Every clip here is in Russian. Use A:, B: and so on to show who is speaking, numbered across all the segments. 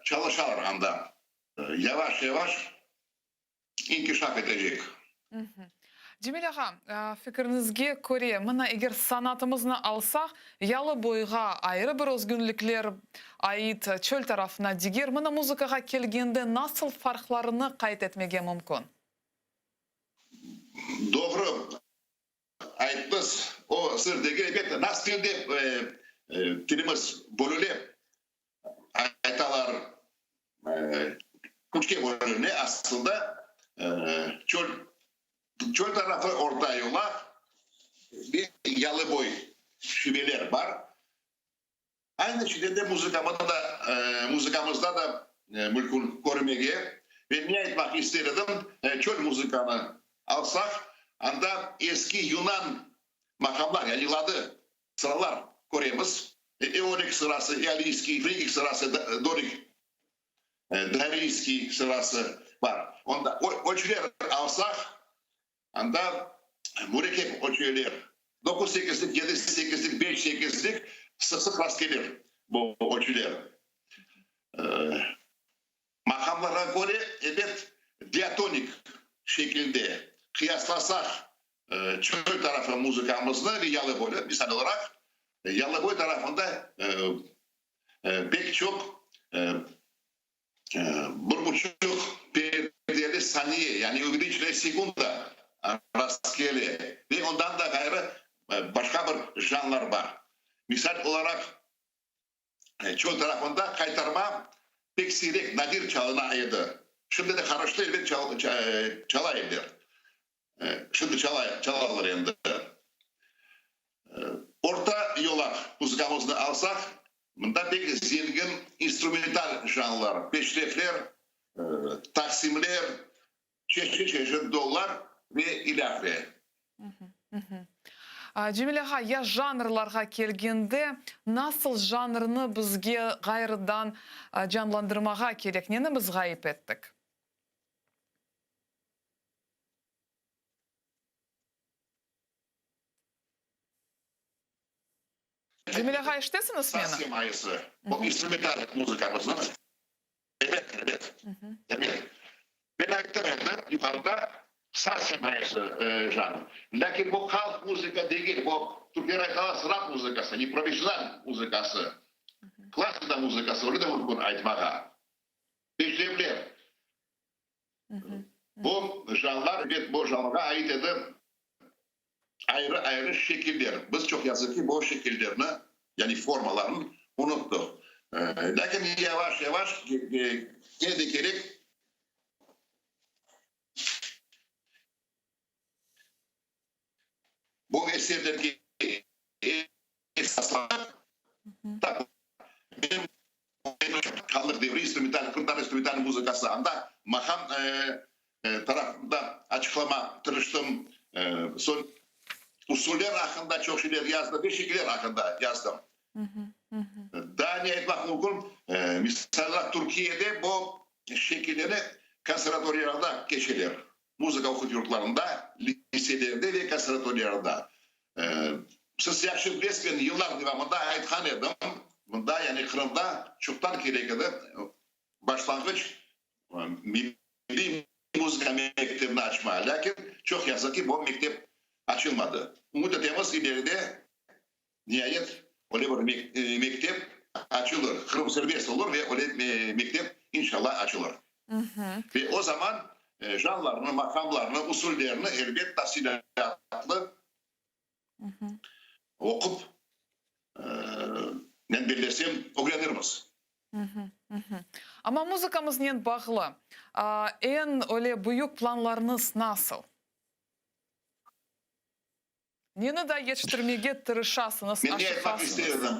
A: çalışalım anda. Yavaş yavaş inkişaf edecek.
B: Cemil ağa, fikrinizge köre, mına eger sanatımızını alsak, yalı boyga ayrı bir özgünlükler ait çöl tarafına diger, mına muzikaga kelgende nasıl farklarını kayıt etmege mümkün?
A: Doğru. Aytmaz. O sırdagi elbette nas tilde tilimiz bölüle aytalar Türkçe bölüne aslında çöl tarafı orta yola bir yalı boy şiveler var. Aynı şekilde müzikamızda da mülkün görmeye ve niye etmek istedim çöl müzikanı alsak anda eski Yunan makamlar yani ladı sıralar görüyoruz. Eolik sırası, Eoliski, Frigik sırası, Dorik, Dariyski sırası var. Onda ölçüler alsak anda mürekkep ölçüler 9-8'lik, 7-8'lik, 5-8'lik sık sık rast gelir bu ölçüler. Makamlara göre evet diatonik şekilde kıyaslasak çöl tarafı müzikamızla ve Yalıboy'la misal olarak Yalıboy tarafında pek çok 1,5 perdeli saniye yani ugriçle sekunda rastgele ve ondan da gayrı başka bir janlar var. Misal olarak çöl tarafında kaytarma pek sirek nadir çalınaydı. Şimdi de karıştı elbet çalaydı. Şimdi çalarlar yani. Orta yola müzikamızı alsak, bunda pek zengin instrumental janlar, peşrefler, taksimler, çeşit dollar ve ilave.
B: Cemil ağa, ya janrlarga kelgende nasıl janrını bizge gayrıdan canlandırmaga gerek? Neni biz gayip ettik? Cemil ağa iştesiniz meni?
A: Sasya mayısı. Bu instrumental müzikamızın. Evet. Evet. Ben aktarımda yukarıda Sasya mayısı janr. Lakin bu halk müzika değil, bu Türkiye'de kalan rap müzikası, yani profesyonel müzikası. Klasika müzikası, öyle de mümkün aytmağa. Peşrefler. Bu janrlar, evet bu janra ait edip ayrı ayrı şekiller. Biz çok yazık ki bu şekillerini yani formalarını unuttuk. Lakin yavaş yavaş gene dikerek bu eserlerdeki esaslar benim kalır devri instrumental, kırdan instrumental müzikası anda makam tarafında açıklama tırıştım. Son usuller hakkında çok şeyler yazdım ve şekiller hakkında yazdım. Daha ne etmek mümkün? Mesela Türkiye'de bu şekilleri konservatuvarlarda geçilir. Müzik okul yurtlarında, liselerde ve konservatuvarlarda. Siz yakşı bilesiniz yıllar devamında aytkan edim. Bunda yani Kırım'da çoktan gerekli başlangıç milli müzik mektebini açma. Lakin çok yazık ki bu mektep açılmadı. Umut edemiz ileride nihayet öyle bir mektep açılır. Kırım serbest olur ve öyle mektep inşallah açılır. Ve o zaman janlarını, makamlarını, usullerini elbet tafsilatlı okup ne birleşsem öğreniriz.
B: Ama müzikamız neyin bağlı? En öyle büyük planlarınız nasıl? Neni de yetiştirmeye tırışasınız,
A: Ben ne etmek
B: aşıkasınız?
A: isterdim?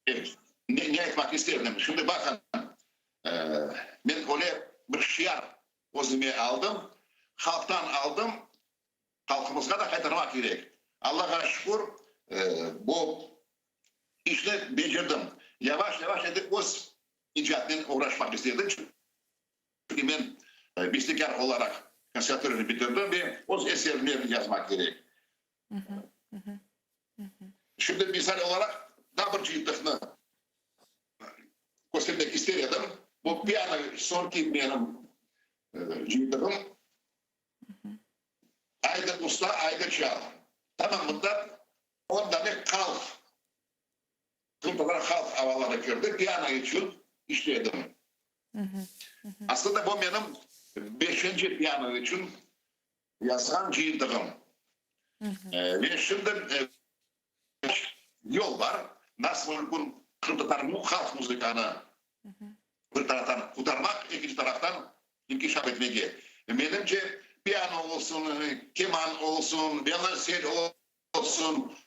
A: Evet. Ne etmek isterdim? Şimdi bakın ben öyle bir şiar özüme aldım. Halktan aldım. Halkımızga da kaytarmak gerek. Allah'a şükür bu işle becerdim. Yavaş yavaş edip öz icatla uğraşmak istedim. Çünkü ben bestekar olarak konservatörünü bitirdim ve öz eserlerini yazmak gerek. Şimdi misal olarak daha bir ciltlikini göstermek istedim. Bu piyano sonki benim cüydürüm. Aydır usta, aydır çal. Tamamında ondan bir kalk. Kıldılar halk havalara girdi. Piyano için işledim. Aslında bu benim 5. piyano için yazgan cüydürüm. Ve şimdi yol var. Nasıl mümkün Kırmızı halk müzikanı bir taraftan kurtarmak, ikinci taraftan inkişaf etmeye. Benimce piyano olsun, keman olsun, violonsel olsun,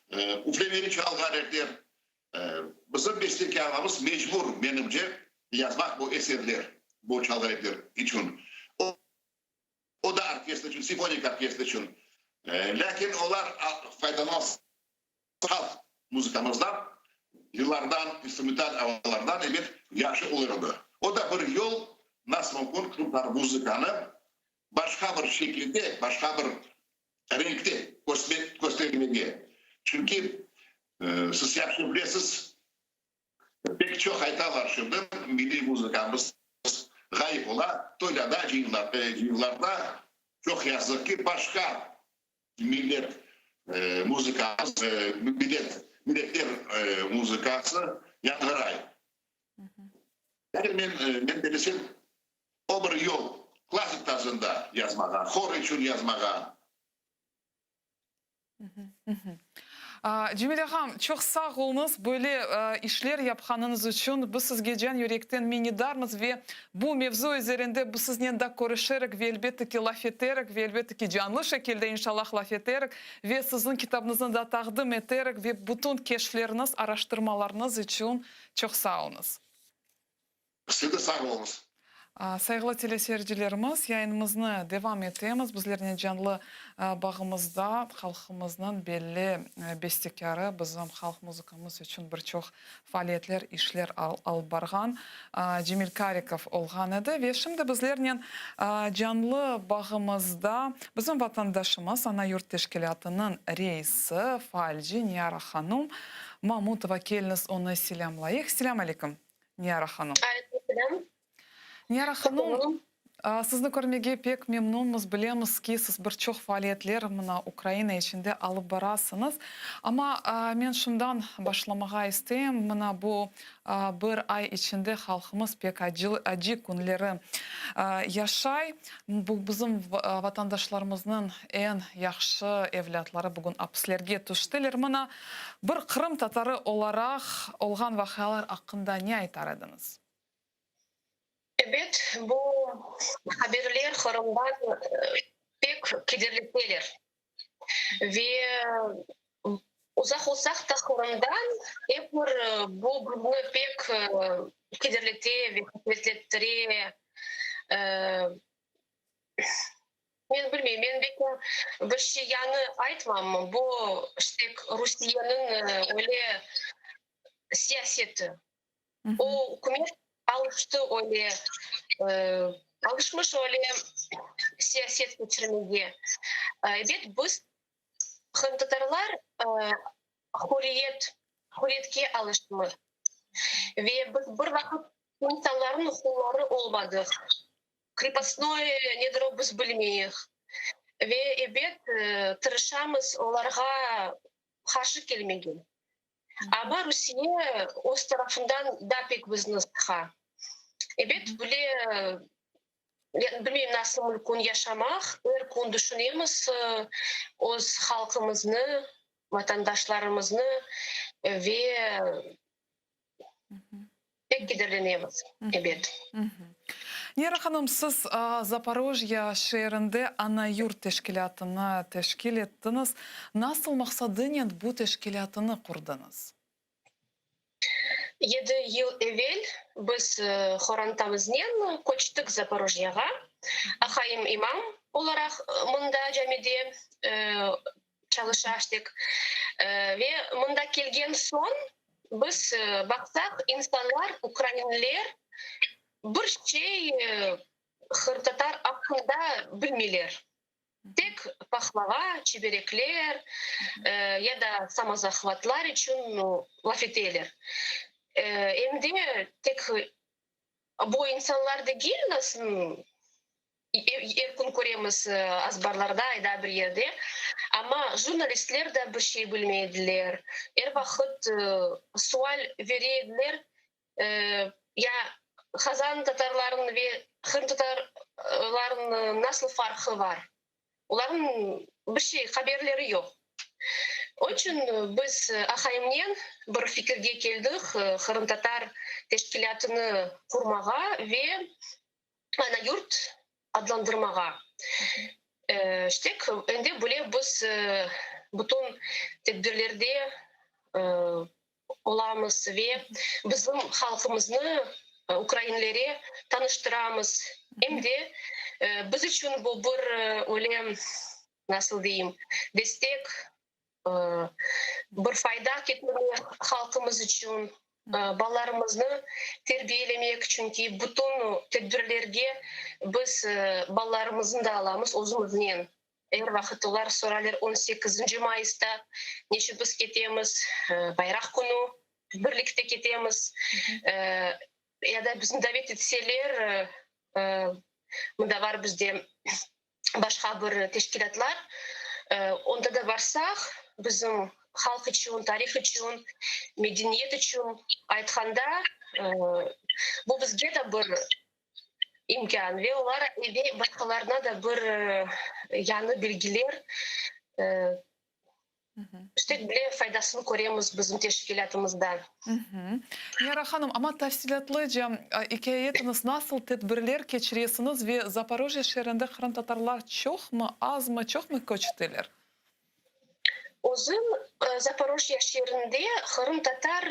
A: üflemeli çalgılar, bizim bestekarlarımız mecbur benimce yazmak bu eserler, bu çalgılar için. O da orkestra için, simfonik orkestra için. Lakin onlar faydalanmaz halk müzikamızdan, yıllardan, instrumental havalardan evet yaşı olurdu. O da bir yol nasıl mümkün Kırımlar müzikanı başka bir şekilde, başka bir renkte göstermeye. Çünkü siz yaxşı bilirsiniz, pek çok haytalar şimdi milli müzikamız gayip ola, toylada, ciyinlarda çok yazık ki başka millet müzikamız, milletler müzikası yankıray. Yani ben demişim o bir yol, klasik tarzında yazmağa, hor için yazmağa.
B: Cemil ağam, çok sağ olunuz. Böyle işler yapkanınız için bu sizge can yürekten minnettarmız ve bu mevzu üzerinde bu sizinle de konuşarak ve elbette ki laf ederek ve elbette ki canlı şekilde inşallah laf ederek ve sizin kitabınızı da takdim ederek ve bütün keşfleriniz, araştırmalarınız için çok sağ olunuz.
A: Siz de sağ olunuz.
B: Saygılı teleseyircilerimiz, yayınımızı devam etemiz. Bizlerine canlı bağımızda halkımızın belli bestekarı, bizim halk müzikamız için bir çok faaliyetler, işler alып bargan Cemil Karikov olgan edi. Ve şimdi bizlerine canlı bağımızda bizim vatandaşımız Ana Yurt Teşkilatı'nın reisi, falci Niyara Hanım Mamutova keliniz onu selamlayık. Selam aleyküm Niyara Hanım.
C: Aleyküm.
B: Niyara Hanım, sizni көрмеге pek memnunuz, bilemiz ki siz bir çok faaliyetler Ukrayna içinde alıp barasınız. Ama men şundan başlamağa isteyim, bu bir ay içinde halkımız pek acı günleri yaşay. Bu bizim vatandaşlarımızın en yaxşı evlatları bugün hapslerge düştüler. Bir Kırım Tatarı olarak olgan vakalar hakkında ne aytar ediniz?
C: Evet, bu haberler Kırım'dan pek kederlikteler. Ve uzak olsak da Kırım'dan hep bu bölümü pek kederlikte ve kederlikleri ben bilmeyeyim, ben belki bir şey yani aytmam. Bu işte Rusya'nın öyle siyaseti. O hükümet alıştı öyle, alışmış öyle siyaset geçirmeye. Evet, biz Kırım Tatarlar hürriyetke alışmış. Ve biz bir vakit insanların kulları olmadık. Kripasnoy nedir o biz bilmeyiz. Ve evet, tırışamız onlara karşı gelmeye. Ama Rusya o tarafından da pek bizni sıkar. Evet, böyle bilmiyorum nasıl mümkün yaşamak, her gün düşünüyoruz o halkımızı, vatandaşlarımızı ve pek kederleniyoruz. Evet.
B: Niyara Hanım, siz Zaporojye şehrinde Ana Yurt Teşkilatı'nı teşkil ettiniz. Nasıl maksadıyla bu teşkilatını kurdunuz?
C: 7 yıl evvel biz Xorantamızdan koçtuk Zaporojye'ga. Ahayim imam olarak mında camide çalıştık. Ve mında gelgen son biz baksak insanlar, Ukraynalılar bir şey Kırım Tatar hakkında bilmiyorlar. Tek pahlava, çebirekler ya da samozahvatlar için laf ederler. Hem de tek bu insanlar da değil nasıl erkin ko'ramiz azbarlarda ayda bir yerde. Ama jurnalistler de bir şey bilmeydiler. Her vakit sual veriydiler. Ya Kazan Tatarların ve Kırım Tatarların nasıl farkı var? Onların bir şey haberleri yok. Onun için biz ahayimnen bir fikirge geldik. Kırım Tatar teşkilatını kurmağa ve ana yurt adlandırmağa. İşte endi böyle biz bütün tedbirlerde olamız ve bizim halkımızı Ukraynalıları tanıştıramız. Hem de biz için bu bir öyle nasıl diyeyim destek bir fayda ketmeli halkımız için ballarımızı terbiyelemek için ki bütün tedbirlerge biz ballarımızın da alamız özümüzden. Eğer vakit olar sorarlar 18. Mayıs'ta neşe biz ketemiz, bayrak günü birlikte ketemiz. Ya da bizim davet etseler bunda var bizde başka bir teşkilatlar. Onda da varsak bizim halk için, tarih için, medeniyet için aytkanda bu bizge de bir imkan ve onlar ve başkalarına da bir yanı bilgiler işte bile faydasını koruyoruz bizim teşkilatımızdan.
B: Yara Hanım, ama tafsilatlıca hikayetiniz nasıl tedbirler geçiriyorsunuz ve Zaporojye şehrinde Kırım Tatarlar çok mu, az mı, çok mu köçtüler?
C: Özüm Zaporojye şehrinde Kırım Tatar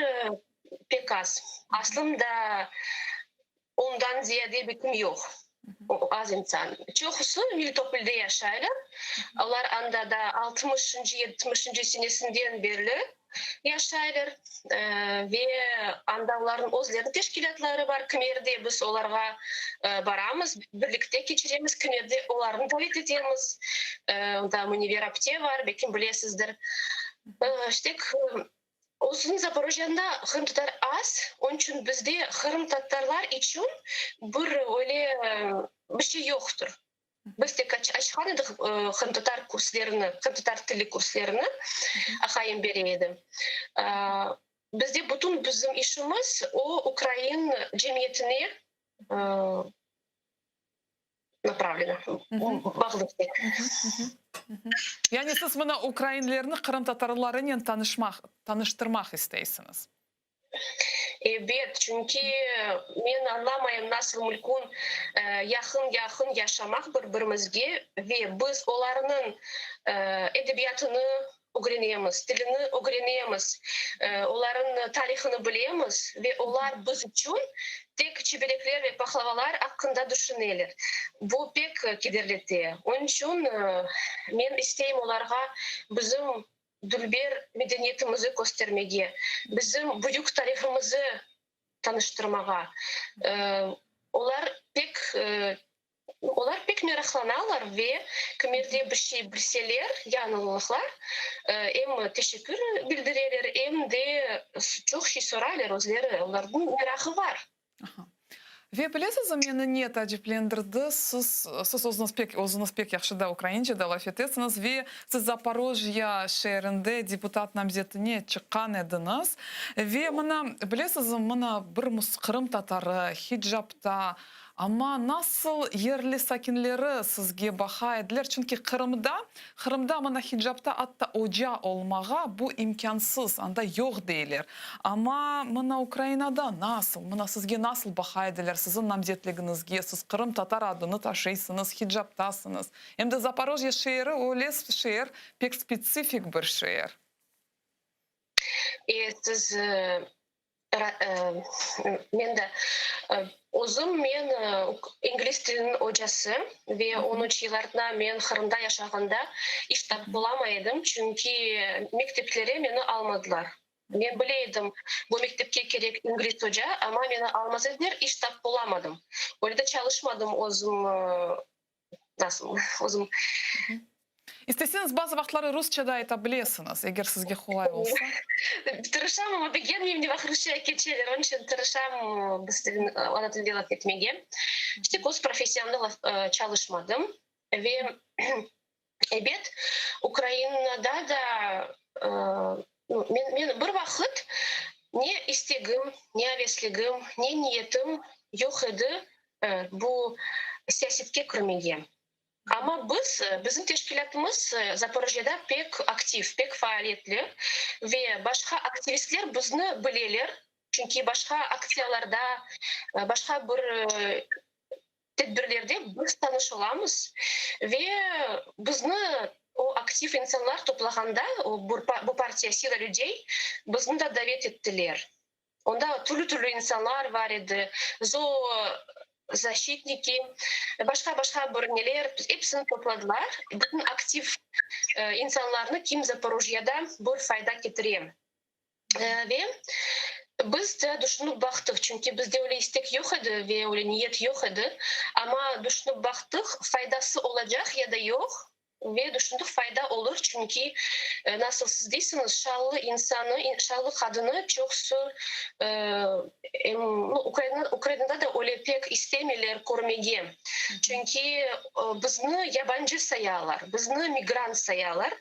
C: pek az. Aslında ondan ziyade bir kim yok. O az insan. Çoğusu Melitopol'de yaşarlar. Onlar anda da 60. 70. senesinden beri yaşarlar. Ve anda onların özlerinin teşkilatları var. Kümerde biz onlara baramız. Birlikte geçiremiz. Kümerde onların davet edemiz. Onda Muniverapte var. Belki bilirsizdir. İşte Uzun Zaporojye'de Kırım Tatar az, onun için bizde Kırım Tatarlar için bir öyle bir şey yoktur. Biz de açıkan edik Kırım Tatar kurslarını, Kırım Tatar tili kurslarını ahayim bereydim. Bizde bütün bizim işimiz o Ukrayna cemiyetine направлено, bağlı.
B: Yani siz bana Ukraynalılarını Kırım Tatarlarıyla tanıştırmak isteysiniz.
C: Evet, çünkü ben anlamayım nasıl mümkün yakın yaşamak birbirimizge ve biz onların edebiyatını öğrenemiz, dilini öğrenemiz, onların tarihini bilemiz ve onlar biz için tek çebirekler ve pahlavalar hakkında düşünürler. Bu pek kederli. Onun için ben isteyim onlara bizim dülber medeniyetimizi göstermeye, bizim büyük tarihimizi tanıştırmağa. Onlar pek meraklanarlar ve kümerde bir şey bilseler, yanılırlar. Hem teşekkür bildirirler hem de çok şey sorarlar özleri. Onların merakı var.
B: Ve bilesiz, meni ne taciplendirdi, siz özünüz pek yaxşıda Ukrayince da laf etesiniz ve siz Zaporojye şehrinde deputat namzetine çıkan ediniz. Ve bilesiz, bir Kırım Tatarı, hicapta, ama nasıl yerli sakinleri sizge baha edilir? Çünkü Kırım'da hicapta hatta oca olmağa bu imkansız, anda yok değiller. Ama Ukrayna'da nasıl? Sizge nasıl baha edilir? Sizin namzetliğinizge, siz Kırım Tatar adını taşıysınız, hicaptasınız. Hem de Zaporojye şehri öyle şehir, pek spesifik bir şehir.
C: Siz men de özüm men İngiliz dilinin hocası ve 13 yıllarda men Kırım'da yaşaganda iş tap bulamaydım çünkü mekteplere beni almadılar. Ben bileydim bu mektepke gerek İngiliz hoca ama beni almasalar iş tap bulamadım. Orada çalışmadım özüm nasıl özüm.
B: Истесеңиз база вакытлары русчада айта билесиңиз, эгер сизге кулай болсо.
C: Тырышам, ama bilgenmeyim de Rusça keçeler. Onun için tırışam ana tilde etmeye. İşte kos profesyonel çalışmadım ve evet Ukrayna'da da men bir vakit ne istegim, ne hevesligim, ne niyetim yok idi bu siyasetke kirmeye. Ama bizim teşkilatımız Zaporojye'de pek aktif, pek faaliyetli ve başka aktivistler bizni bilirler. Çünkü başka aksiyalarda, başka bir tedbirlerde biz tanış olamiz ve bizni o aktif insanlar toplaganda, bu partiya Sila Людей, bizni de davet ettiler. Onda türlü insanlar var idi. Защитники, başka bölgeler hepsini topladılar. Bütün aktif insanlarını kim Zaporojye'de bir fayda getireyim. Ve biz de düşünüp baktık çünkü bizde öyle istek yok idi ve öyle niyet yok idi. Ama düşünüp baktık faydası olacak ya da yok. Ve düşündük fayda olur çünkü nasıl siz değilsiniz şallı insanı, şallı kadını çoksu Ukrayna'da da öyle pek istemiyorlar korumaya. Çünkü bizni yabancı sayarlar, bizni migrant sayarlar.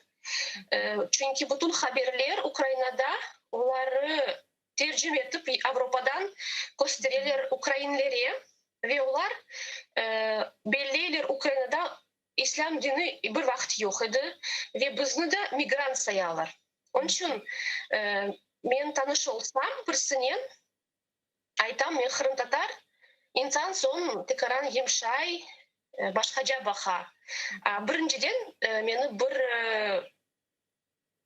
C: Çünkü bütün haberler Ukrayna'da onları tercüme edip Avrupa'dan gösterirler Ukraynilere ve onlar belliler Ukrayna'da İslam dini bir vakit yok idi ve bizni de migrant sayarlar. Onun için men tanış olsam birisinin aytam men Kırım Tatar insan son tekrar yemşay başkaca baka. Birinciden meni bir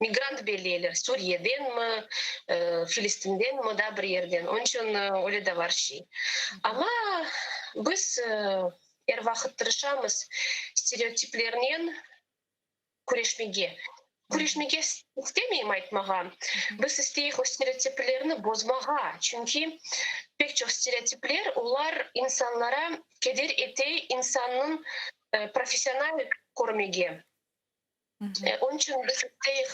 C: migrant belliler. Suriye'den mi, Filistin'den mi da bir yerden. Onun için öyle de var şey. Ama biz her vakit tırışamız stereotiplerden kureşmege. Kureşmege istemeyim aytmağa. Biz isteyik o stereotiplerini bozmağa. Çünkü pek çok stereotipler onlar insanlara keder ete insanın profesyonel korumege. Onun için biz isteyik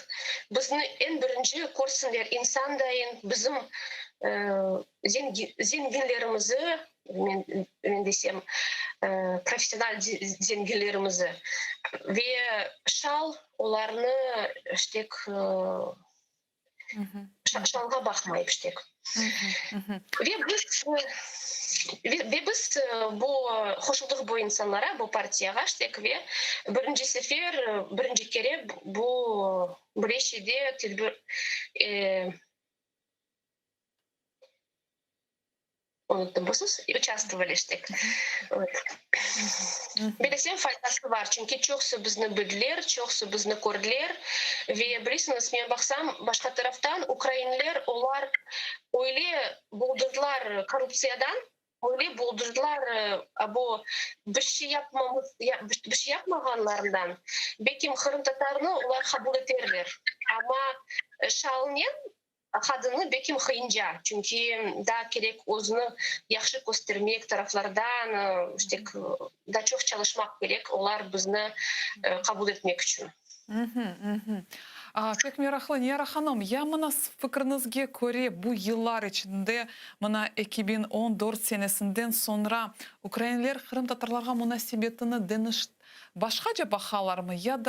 C: bizni en birinci korsunlar insan dayın bizim zenginlerimizi ben desem profesyonel zenginlerimizi ve şal onlarını işte şalga bakmayıp işte. Ve biz bu hoşnutluk bu insanlara, bu partiye açtık ve birinci kere bu Breşi'de unuttum busuz, участвовали işte. Bilesem faydası var çünkü çoksu bizni bildiler, çoksu bizni gördüler ve bilirsiniz men baksam başka taraftan Ukraynalılar onlar öyle buldurdular korrupsiyadan, öyle buldurdular bu bir şey yapmaganlarından. Belki Kırım Tatarını onlar kabul ederler. Ama şalnen kadını bekim kıyınca çünkü daha gerek özünü yaxşı göstermek taraflardan işte da çok çalışmak gerek onlar bizni kabul etmek için.
B: Pek meraklı Niyara Hanım, ya mına fikrinizge göre bu yıllar içinde mına 2014 senesinden sonra Ukraynalılar Kırım Tatarlarga münasebetini başkaca bakalar mı ya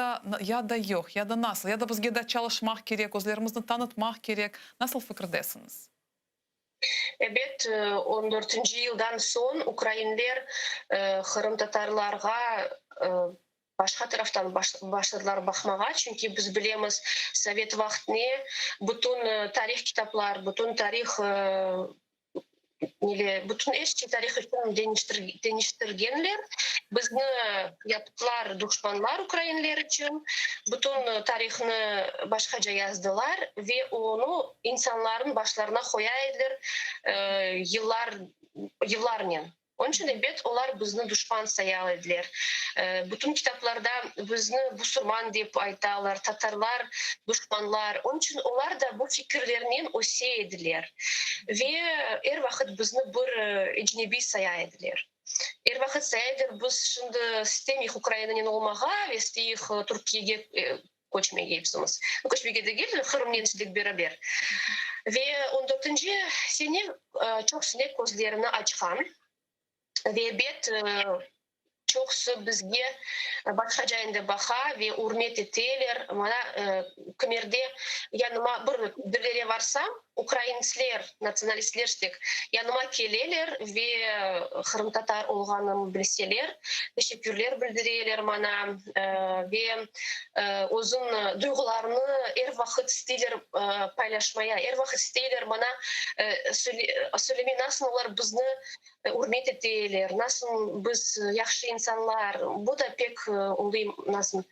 B: da yok ya da nasıl ya da bizge de çalışmak gerek, özlerimizni tanıtmak gerek, nasıl fikirdesiniz?
C: Evet, 14. yıldan son Ukraynalılar Kırım Tatarlarga başka taraftan başladılar bakmağa çünkü biz bilemiz Sovet vaktine bütün tarih kitaplar, bütün tarih bütün eski tarihini değiştirgenler bizni yaptılar düşmanlar Ukraynalılar için bütün tarihini başkaca yazdılar ve onu insanların başlarına koyarlar yıllarla. Onun için evet onlar bizni düşman sayarlar. Bütün kitaplarda bizni Müslüman deyip aytarlar, Tatarlar düşmanlar. Onun için onlar da bu fikirlerinden oseyediler. Ve her vakit bizni bir ecnebi sayarlar. Эрвахыт сәйдер біз шынды стемих Украинаның олмаға, весте их Туркияге көчмеге епсіміз. Көчмеге дегел, Қырымненшілік берабер. Ve 14. sene çok sinek gözlerini açkan ve bet çok bizge başka jayında baha ve urmet eteler. Mana kemerde yanıma birleri varsa Ukrainsler, nasionalistler stek yanıma keleler ve Kırım Tatar olganım bilseler, teşekkürler bildireler bana ve uzun duygularını vakit isteler paylaşmaya, vakit isteler bana söyleme nasıl onlar bizni urmet eteler, nasıl biz yaxşı insanlar, bu da pek olayım nasıl.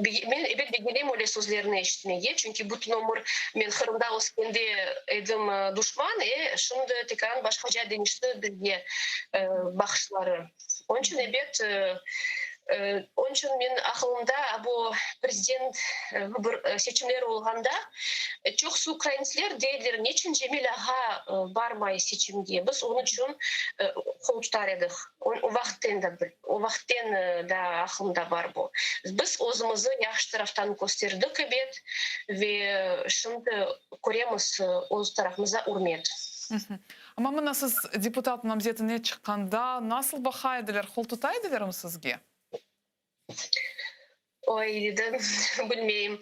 C: Men evet beğendim öyle sözlerini eşitmeye. Çünkü bütün ömür men Kırım'da oskende edim düşman. Şimdi tekrar başkaca demişti bizge bakışları. Onun için evet onun için men aklımda bu prezident seçimleri olganda çok Ukrainsler deyirler niçin Cemil ağa barmay seçimge. Biz onun için kol tutar edik. O vakitten da aklımda var bu. Biz özümüzü yaxşı taraftan gösterdik evet ve şimdi göremiz öz tarafımıza urmet.
B: Ama mına siz депутат намзетіне çıkanda nasıl baha ediler, kol tuta ediler mi sizge?
C: Ой, dedim, bilmeyeyim.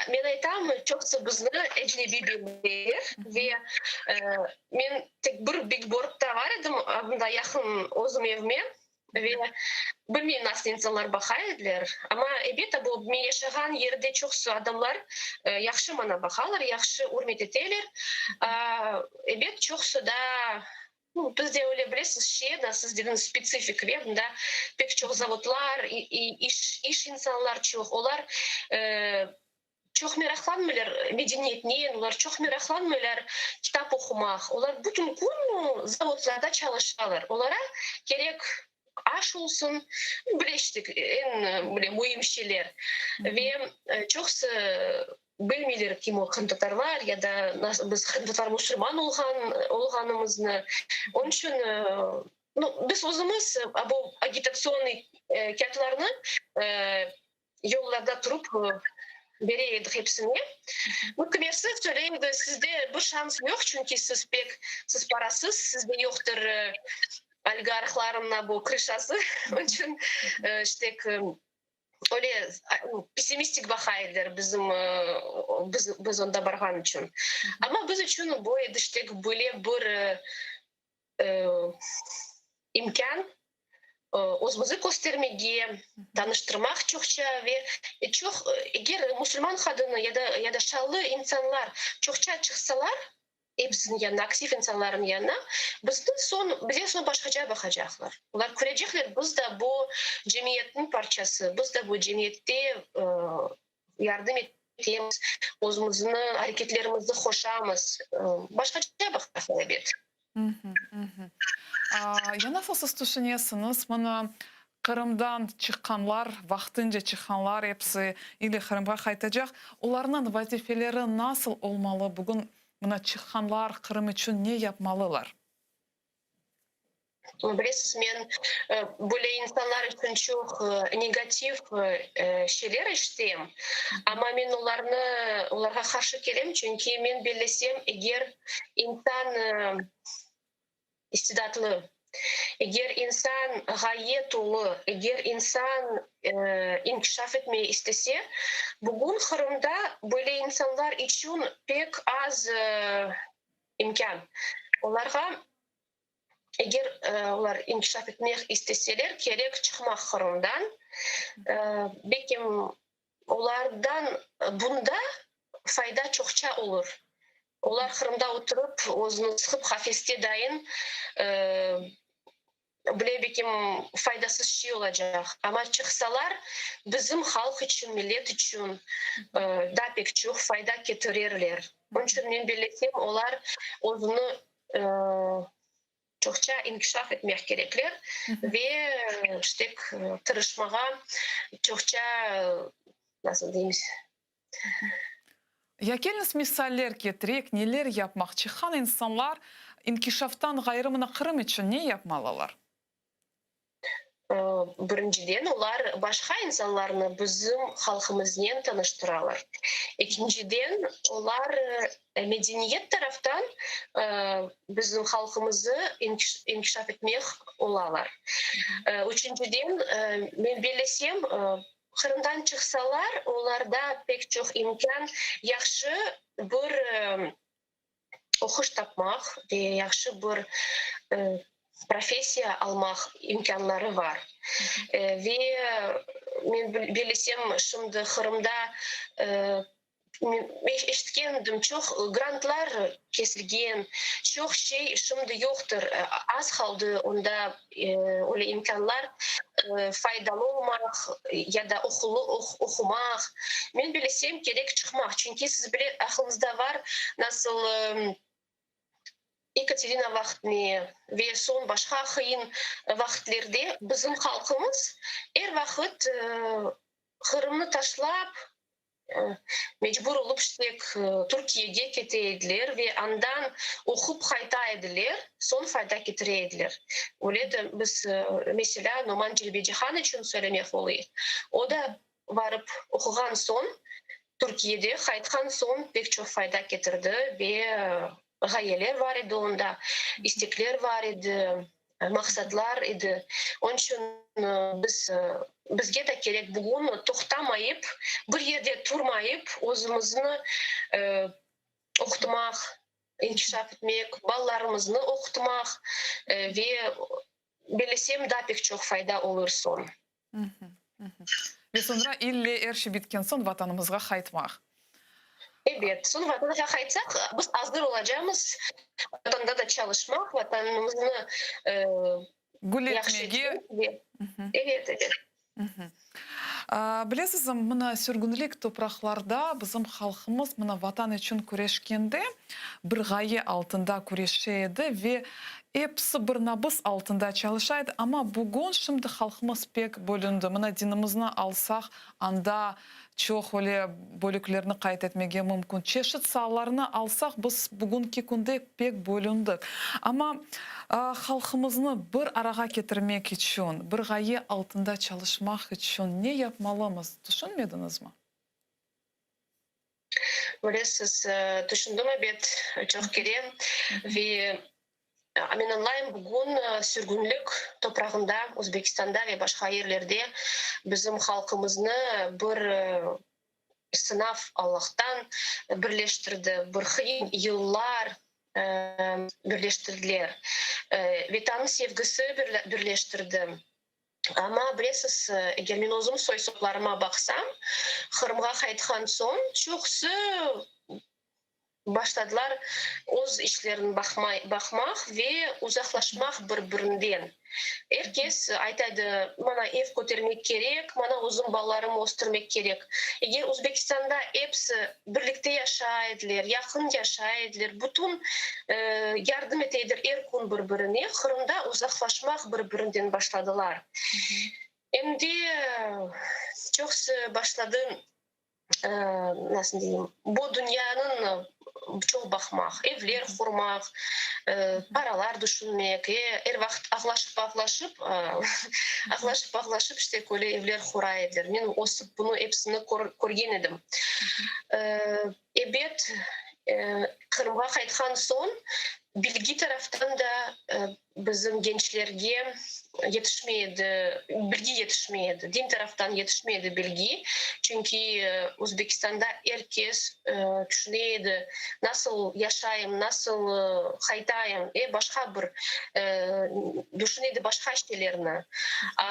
C: Men aytam, çoksa bizni ecnebi bilir ve men tek bir bigboardda var edim, bunda yakın özüm evime ve bilmeyeyim nasıl insanlar baha ediler. Ama evet bu men yaşagan yerde çoksa adamlar yaxşı bana bahalar, yaxşı urmet eteler. Evet çoksa da bizde öyle bilesiz şey da siz dediniz spesifik ve da pek çok zavodlar, iş insanlar çok. Onlar çok meraklanmıyorlar medeniyetine, onlar çok meraklanmıyorlar kitap okumak. Onlar bütün gün zavodlarda çalışıyorlar. Onlara gerek aş olsun, bileştik en böyle mühim şeyler. Ve çoksa bilmiyorlar kim o Kırımtatar var ya da biz Kırımtatar Müslüman olganımızı. Onun için biz özümüz bu agitasyonlu kağıtlarını yollarda durup vereydik hepsini. Bu kımersi söyleyeyim de sizde bu şans yok çünkü siz parasız, sizde yoktur oligarkların bu krişası. Onun için işte öyle pesimistik bakaylar biz onda bargan için. Ama biz için bu işte böyle bir imkan özümüzü göstermeye, tanıştırmak çokça ve çok eğer Müslüman kadını ya da şallı insanlar çokça çıksalar hepsinin yanına, aktif insanların yanına bize son başkaca bakacaklar. Onlar görecekler biz de bu cemiyetin parçası, biz de bu cemiyette yardım ettiğimiz, özümüzün hareketlerimizi hoşamız. Başkaca bakacaklar evet.
B: Ya nasıl siz düşünüyorsunuz? Bana Kırım'dan çıkanlar, vaxtınca çıkanlar hepsi ili Kırım'a kaytacak. Onların vazifeleri nasıl olmalı bugün? Buna çıkanlar Kırım için ne yapmalılar?
C: Bilesiz, men böyle insanlar için çok negatif şeyler işteyim. Ama men onlara karşı gelem çünkü men bilesem eğer insan istidatlı, eğer insan gayet dolu, eğer insan inkişaf etmeyi istese, bugün Kırım'da böyle insanlar için pek az imkan. Onlara eğer onlar inkişaf etmek isteseler gerek çıkmak Kırım'dan. Belki onlardan bunda fayda çokça olur. Onlar Kırım'da oturup özünü sıkıp kafeste dayın belki faydasız şey olacak. Ama çıksalar bizim halk için, millet için da pek çok fayda getirirler. Onun için ben bilesem onlar özünü çokça inkişaf etmek gerekler ve işte tırışmaya çokça nasıl diyeyim?
B: Ya keliniz misaller getirek, neler yapmak çıkan insanlar inkişaftan gayrımına Kırım için ne yapmalılar?
C: Біріншіден, олар башқа инсанларны біздің халқымызбен таныштыралар. Екіншіден, олар мәдениет тарафтан біздің халқымызды инкишаф етмек олалар. Үшіншіден, мен білесем, Қырымдан шықсалар, оларда пек жоқ имкан яқшы бір оқыш тапмақ, яқшы бір профессия алмақ имканлары бар. Ve мен білесем, шымды Қырымда ешіткендім, çox грантлар кесілген, çox şey шымды жоқтыр, аз қалды онда олы имканлар faydalı olmaq ya da okumaq. Men bilesem gerek çıkmaq. Çünkü siz bile aklınızda var nasıl Ekaterina vaxtını ve son başka kıyın vaxtlarda bizim halkımız vakit Kırım'ı taşlap mecbur olup Türkiye'ye keteydiler ve andan okup kayta ediler, son fayda getireydiler. Öyle de biz mesela Numan Cilbecihan için söylemek oluyor. O da varıp okugan son, Türkiye'de kaytkan son pek çok fayda getirdi ve gayeler var idi onda, istekler var idi, maksatlar idi. Onun için bizge de gerek bugün toxtamayıp, bir yerde durmayıp, özümüzünü okutmak, inkişaf etmek, ballarımızını okutmak ve bilesem daha pek çok fayda olur son.
B: Ve sonra ille erşi bitken son vatanımızga kaytmak.
C: Evet, son vatanımıza kaytsak, biz hazır olacağımız vatanda da çalışmak, vatanımızını
B: Gül etmege.
C: Evet, evet.
B: Білесіз, мына сүргінлік топрақларда біздің халқымыз мына ватан үшін күрешкенде бір ғайы алтында күрешеді ве епсі бір набыс алтында çalışайды. Ama бүгін шымды халқымыз пек бөлінді. Мына динімізні алсақ, анда çok öyle bölüklerini kayıt etmege mümkün. Çeşit sahalarını alsak biz bugünkü günde pek bölündük. Ama halkımızını bir arağa getirmek için, bir gaye altında çalışmak için ne yapmalıyız? Düşünmediniz mi?
C: Öyle siz düşündüm evet çok kerem ve men anlayım bugün sürgünlük toprağında, Özbekistan'da ve başka yerlerde bizim halkımızını bir sınav Allah'tan birleştirdi. Bir kıyın yıllar birleştirdiler. Vatanın sevgisi birleştirdi. Ama bilesiz, eğer men özüm soysoplarıma baksam, Kırım'a kaytkan son çoğusu başladılar öz işlerini bakmak ve uzaklaşmak birbirinden. Herkes aytaydı, bana ev götürmek gerek, bana uzun ballarımı östürmek gerek. Eğer Özbekistan'da hepsi birlikte yaşaydılar, yakın yaşaydılar, bütün yardım eteydiler erkun birbirine, Kırım'da uzaklaşmak birbirinden başladılar. Şimdi çok başladı, nasıl diyeyim, bu dünyanın çok bakmak, evler kurmak, paralar düşünmek, her vakit ağlaşıp işte böyle evler kuraydılar. Ben bunu hepsini görgen edim. Evet, Kırım'a kaytkan son, bilgi taraftan da bizim gençlerge yetişmeydi, bilgi yetişmeydi. Din taraftan yetişmeydi bilgi. Çünkü Özbekistan'da herkes düşünüyordu nasıl yaşayayım, nasıl kaytayım, başka bir düşünüyordu başka şeylerini.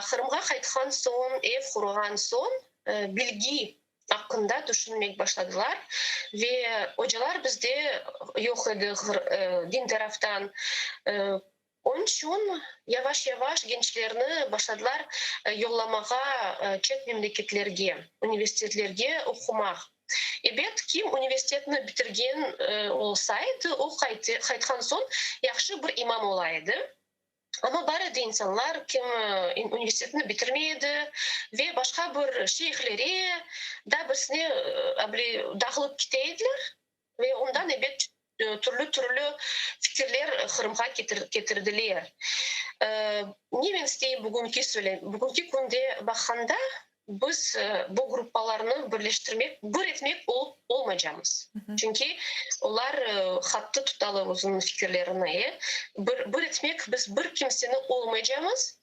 C: Kırım'a kaytkan son, ev kurgan son bilgi hakkında düşünmek başladılar ve hocalar bizde yok idi din taraftan. Onun için yavaş yavaş gençlerini başladılar yollamaya çet memleketlerge, üniversitelerge okumak. Evet, kim üniversitesini bitirgen olsaydı, o kaytkan son yaxşı bir imam olaydı. Ama barada insanlar kim üniversitesini bitirmeydi ve başka bir şeyhlere da birisine dağılıp giteydiler ve ondan evet türlü fikirler Kırım'a getirdiler. не мен істеймін бүгінгі сөйлеймін. Бүгінгі күнде баққанда біз бұл группаларны бірлештірмек, бір етмек olmayacağımız. Çünkü олар хатты тұталы өзінің fikirlerini. Bir etmek biz bir kimseni olmayacağımız.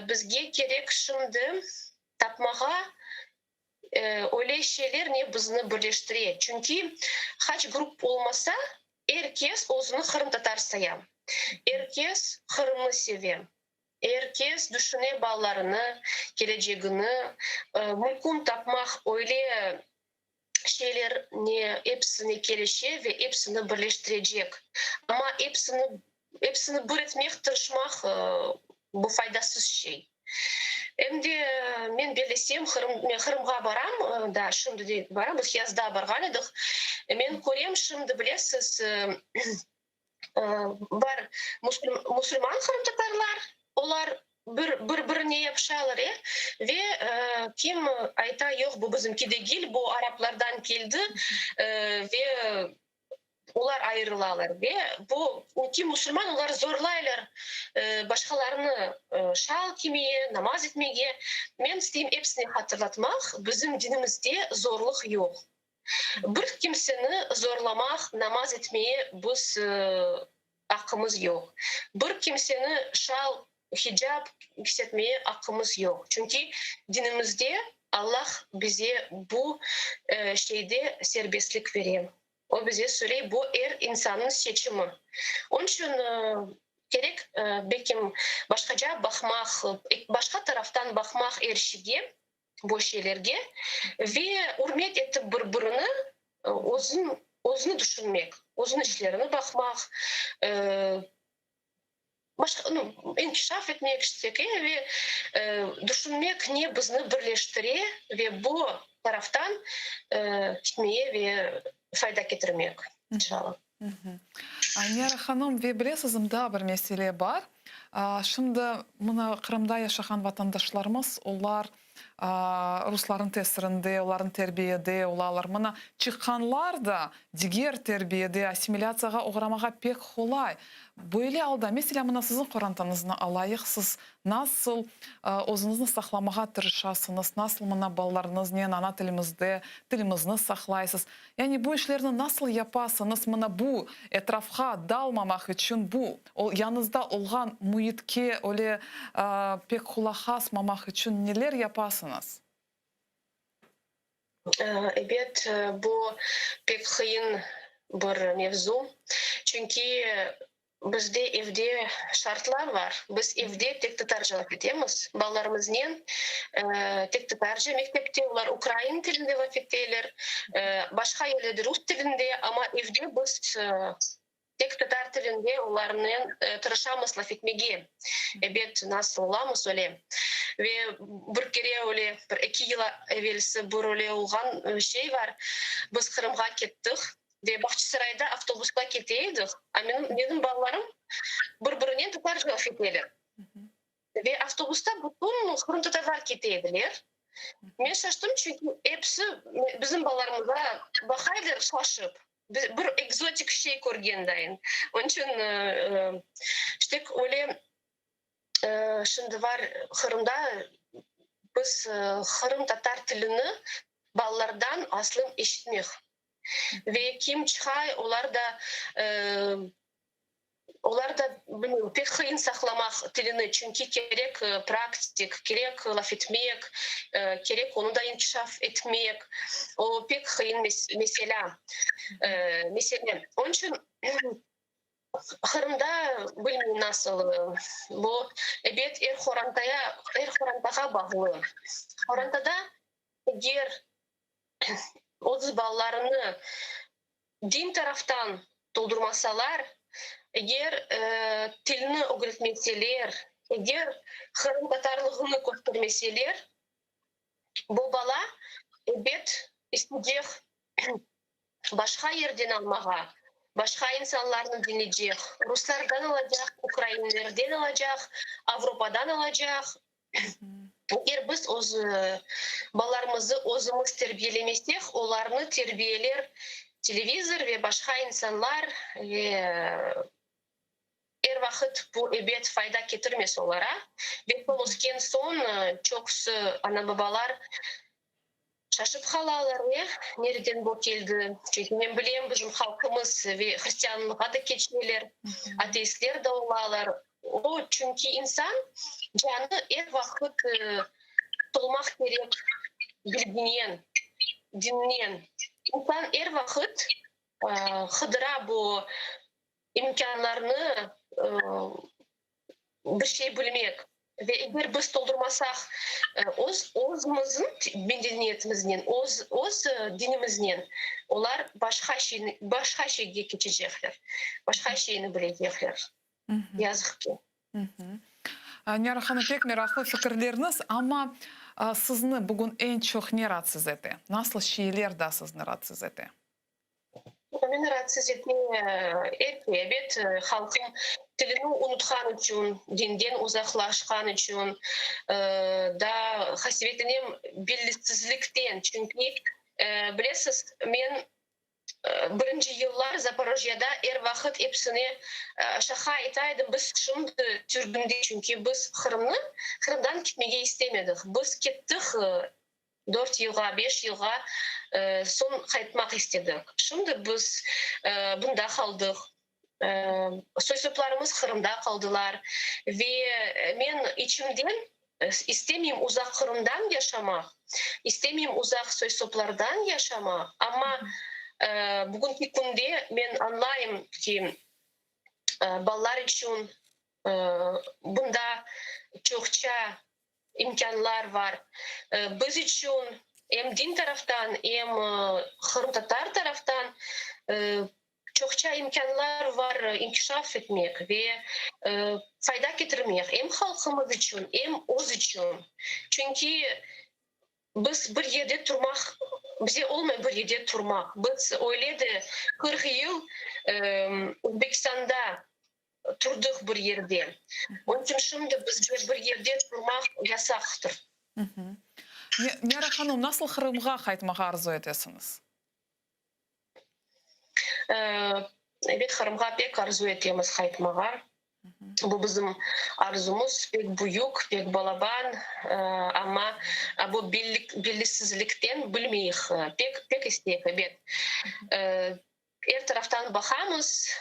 C: Bizge gerek şimdi tapmağa öyle şeyler ne bizni birleştiriyor. Çünkü kaç grup olmasa herkes özünü Kırım Tatar sayam. Herkes Kırım'ı sevem. Herkes düşüne bağlarını, geleceğini, mümkün tapmak öyle şeyler ne hepsini gelişe ve hepsini birleştirecek. Ama hepsini bir etmek, tırışmak bu faydasız şey. Hem de men belesem Kırım'a baram, da şimdi de baram, biz yazda bargan edik. Men ko'rem şimdi bilesiz var Müslüman Kırım Tatarlar, olar bir-birine yapışalar ve kim ayta yok bu bizimki değil, bu Araplardan geldi ve onlar ayrılalar ve bu iki Müslüman onlar zorlaylar başkalarını şal kimeye, namaz etmeye. Men isteyim hepsini hatırlatmak, bizim dinimizde zorluk yok. Bir kimseni zorlamak, namaz etmeye biz hakkımız yok. Bir kimseni şal, hicab hissetmeye hakkımız yok. Çünkü dinimizde Allah bize bu şeyde serbestlik veriyor. O bize söylüyor bu insanın seçimi. Onun için gerek bekim başkaca bakmak, başka taraftan bakmak erişige, bu şeylerge ve hürmet etip birbirini özünü düşünmek, özün işlerine bakmak, başka inkişaf etmek istek ve düşünmek ne bizni birleştiriyor ve bu taraftan gitmeye ve fayda getirmek inşallah.
B: Айнияр ханым, ve білесізімді бір мәселе бар. Şimdi мына Кырымда yaşayan vatandaşlarımız, onlar Rusların tesirinde, onların terbiyede olalар. Mına çıkanlar da diğer terbiyede, assimilyasiyaga uğramağa pek kolay. Böyle alda, mesela mına sizin Kur'an'tanızını alayıq, siz nasıl özünüzü saklamağa tırışasınız, nasıl mına ballarınızla ana tilimizni saklaysınız. Yani bu işlerini nasıl yapasınız, mına bu etrafga dalmamak için bu yanınızda olğan muhitke öyle pek kulak asmamak için neler yapasınız?
C: Evet, bu pek kıyın bir mevzu. Çünkü bizde evde şartlar var. Biz evde tek Tatarcalık etemiz. Ballarımızla tek Tatarca mektepte, onlar Ukrayna tilinde laf ettiler. Başka yerlerde Rus tilinde ama evde biz tek Tatar tilinde onlarla tırışamız laf etmege. Evet, nasıl olamız öyle. Ve bir kere öyle, bir 2 yıl evvelsi bir öyle olğan şey var. Biz Kırım'a gittik. Ve Bahçesaray'da avtobusla keteydik. Benim ballarım birbirine Tatarca laf ettiler. Ve avtobusta bütün Kırım Tatarlar keteydiler. Ben şaştım çünkü hepsi bizim ballarımıza bakaylar şaşıp. Bir egzotik şey görgendayin. Onun için işte öyle şimdi var Kırım'da biz Kırım Tatar tilini ballardan aslım eşitmek. Ve kim çıkay onlar da bilmiyorum pek kıyın saklamak tilini çünkü gerek praktik, gerek laf etmek, gerek onu da inkişaf etmek o pek kıyın mesela. Onun için Kırım'da bilmiyorum nasıl bu evet Horantaga bağlı. Horantada eğer o ballarını din taraftan doldurmasalar, eğer tilini öğretmeseler, eğer Kırım Tatarlığını göstermeseler, bu bala evet isteyecek başka yerden almağa, başka insanlarını dinleyecek, Ruslardan alacak, Ukraynalardan alacak, Avrupa'dan alacak. Eğer biz ballarımızı özümüz terbiyelemesek, onlarını terbiyeler televizor ve başka insanlar ve er vakit bu ebet fayda getirmez olara. Ve bu uzken son çoksu ana babalar şaşıp kalalar ne? Nereden bu geldi? Çünkü ben bileyim bizim halkımız ve Hristiyanlığa da geçmeler, ateistler de olalar. O çünkü insan canı er vakit dolmak gerek bilginen, dinleyen. İnsan er vakit hıdıra bu imkanlarını bir şey bilmek. Ve eğer biz doldurmasak özümüzün medeniyetimizden, öz dinimizden onlar başka şeyge geçecekler. Başka şeyini bilecekler. Yazık ki.
B: Nera Hanım pek meraklı fikirleriniz ama sizni bugün en çok ne rahatsız etti? Nasıl şeyler de sizni rahatsız etti?
C: Beni rahatsız etti evet halkım dilini unutkan için, dinden uzaklaşkan için da hasibetinim bilinçsizlikten. Çünkü bilesiz ben birinci yıllar Zaporojye'da er vakit hepsini şaka etaydım. Biz şimdi Türk'ünde çünkü biz Kırım'dan gitmeyi istemedik. Biz gittik 4 yıla, 5 yıla son kayıtmak istedik. Şimdi biz bunda kaldık. Soysuplarımız Kırım'da kaldılar. Ve ben içimden istemeyim uzak Kırım'dan yaşamak. İstemeyim uzak soysuplardan yaşamak. Ama bugünkü günde ben anlayayım ki ballar için bunda çokça imkanlar var. Biz için hem din taraftan hem Kırım Tatar taraftan çokça imkanlar var inkişaf etmek ve fayda getirmek hem halkımız için hem öz için. Çünkü biz bir yerde durmak, bize olmayan bir yerde durmak. Biz öyle de 40 yıl Özbekistan'da durduk bir yerde. Onun için şimdi biz bir yerde durmak yasaktır.
B: Nera Hanım nasıl Kırım'a kaytmağı arzu edesiniz?
C: Evet, Kırım'a pek arzu ettiğimiz kaytmağa. Bu bizim arzumuz pek büyük, pek balaban ama bu bilinçsizlikten bilmeyik. Pek isteyik, evet. Her taraftan bakamız,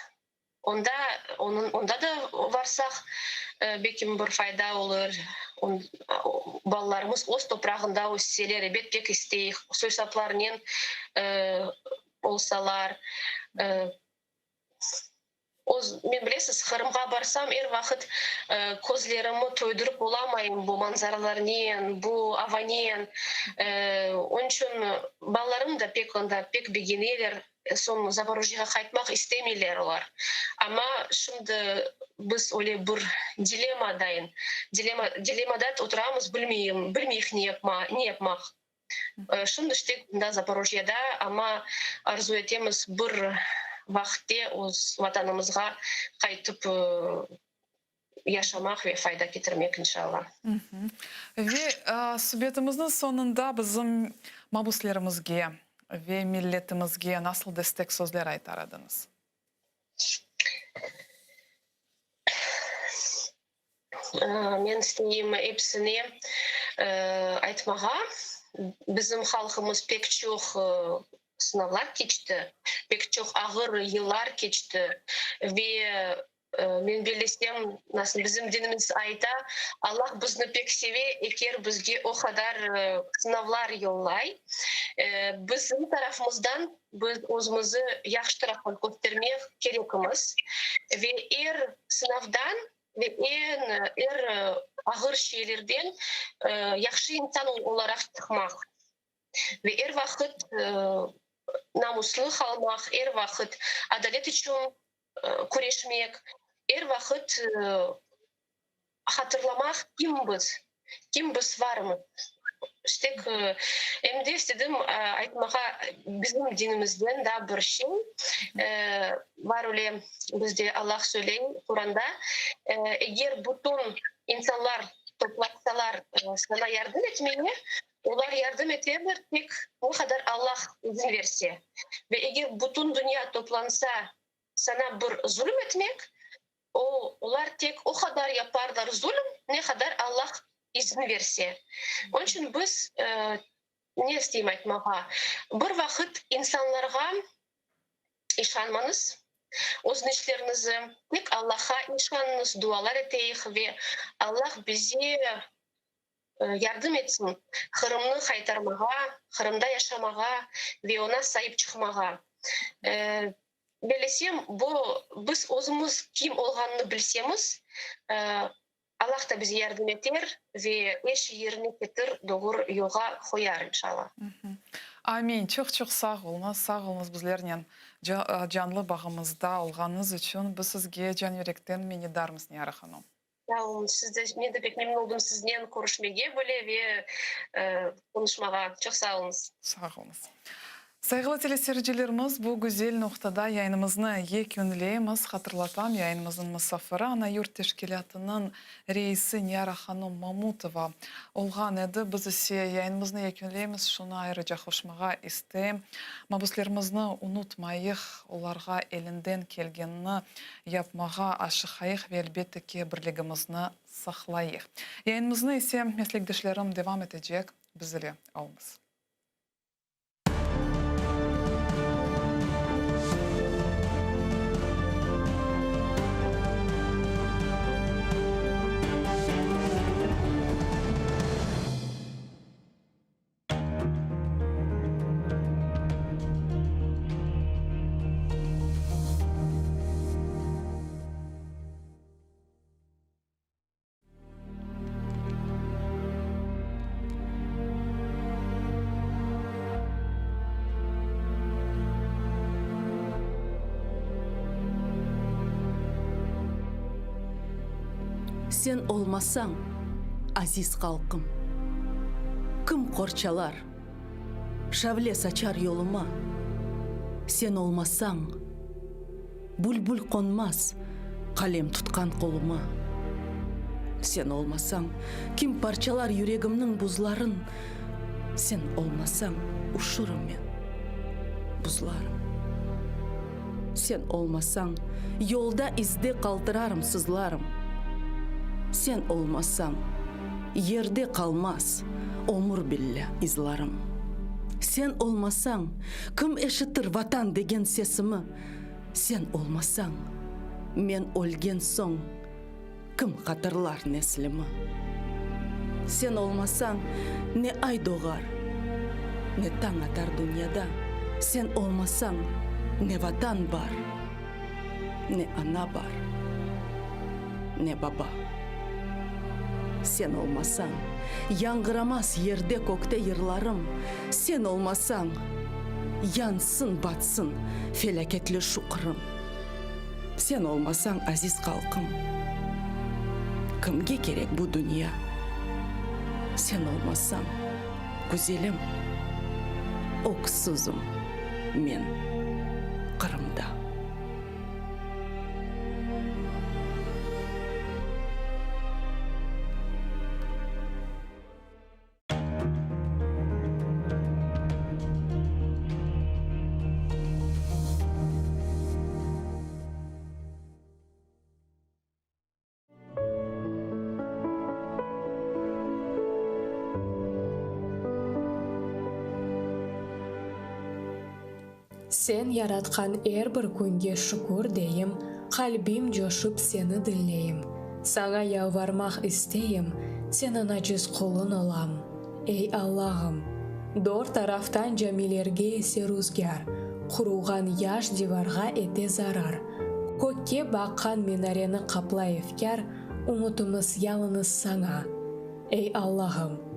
C: onda da varsak belki bir fayda olur. Ballarımız öz toprağında össeler, evet pek isteyik. Soysaplarının olsalar. Men bilesiz, Kırım'a barsam her vakit közlerimi toydurup olamayım bu manzaralarından, bu havanen. Onun için ballarım da pek beğeniler. Son Zaporojye'ye kaytmak istemiyorlar onlar. Ama şimdi biz öyle bir dilemadayız. Dilemada oturamız bilmeyik ne yapmak. Şimdi işte Zaporojye'da ama arzu ettiğimiz bir vakitte öz vatanımızga kayıtıp yaşamak ve fayda getirmek inşallah.
B: Ve sohbetimizin sonunda bizim mabuslerimizge ve milletimizge nasıl destek sözler aytaradınız?
C: Men isteyeyim hepsini aytmağa. Bizim halkımız pek çok sınavlar geçti. Pek çok ağır yıllar geçti. Ve men bilesem nasıl bizim dinimiz ayta Allah bizni pek sevi eğer bizge o kadar sınavlar yollay. Bizim tarafımızdan biz özümüzü yaxşı taraftan göstermek gerekimiz. Ve sınavdan ve en ağır şeylerden yaxşı insan olarak çıkmak. Ve vakit namuslu kalmak, vakit adalet için kurešmek, vakit hatırlamak kim biz var mı? İşte hem de istedim aytmağa bizim dinimizden da bir şey var öyle bizde Allah söyleyin Kur'an'da eğer bütün insanlar toplansalar sana yardım etmeye onlar yardım edebilir tek o kadar Allah izin verse ve eğer bütün dünya toplansa sana bir zulüm etmek Олар тек o kadar yaparlar zulüm, ne kadar Allah izin verse. Onun için biz ne isteyeyim айтмаға? Bir vakit insanlarga işanmanız, o'zini ishlaringizni tek Allohga ishoniniz, duolar etaylik ve Allah bize yardım etsin. Kırımni qaytarmağa, Kırımda yaşamağa ve ona sahip çıkmağa. Bilsem, biz o'zimiz kim olganını bilsemiz, Allah da bize yardım eder ve eş yerine getir, doğru yola koyar inşallah.
B: Amin. Çok sağ olunuz bizlerden canlı bağımızda olganınız için. Biz sizge can yürekten minnettarmız Niyara Hanım.
C: Ben de pek memnun oldum sizinle görüşmeye böyle ve konuşmağa. Çok sağ olunuz.
B: Sağ olunuz. Saygılı teleseyircilerimiz, bu güzel noktada yayınımızı yekünleyimiz. Hatırlatam, yayınımızın misafiri ana yurt teşkilatının reisi Niyara Hanım Mamutova olgan edi. Biz ise yayınımızı yekünleyimiz. Şunu ayrıca hoşmağa isteyim. Mabuslarımızı unutmayıq, onlarga elinden kelgenini yapmağa aşıqayıq ve elbette ki birligimizni saqlayıq. Yayınımızı ise meslektaşlarım devam edecek. Bizle olunuz.
D: Sen olmasan, aziz halkım, kım korçalar, şavle saçar yoluma. Sen olmasan, bulbul konmaz, kalem tutkan koluma. Sen olmasan, kim parçalar yüreğimnin buzların. Sen olmasan, uşurum men, buzlarım. Sen olmasan, yolda izde kaldırarım sızlarım. Sen olmasan, yerde kalmaz, omur bille izlarım. Sen olmasan, kim eşitir vatan degen sesimi? Sen olmasan, men ölgen son, kim hatırlar neslimi? Sen olmasan, ne ay doğar, ne tan atar dünyada. Sen olmasan, ne vatan var, ne ana var, ne baba. Sen olmasan, yangıramaz yerde kokte yırlarım. Sen olmasan, yansın batsın felaketli şukrım. Sen olmasan aziz halkım, kimge gerek bu dünya? Sen olmasan, güzelim, oksuzum men Kırım'da.
E: Sen yaratkan her bir günge şükür deyim, kalbim coşup seni dinleyim. Sana yalvarmak isteyim, senin aciz kulun olam. Ey Allah'ım, dört taraftan camilerge ese rüzgar, kurugan yaş divarga ete zarar. Kökke bakkan minareni kapla efkar, umutumuz yalnız sana. Ey Allah'ım,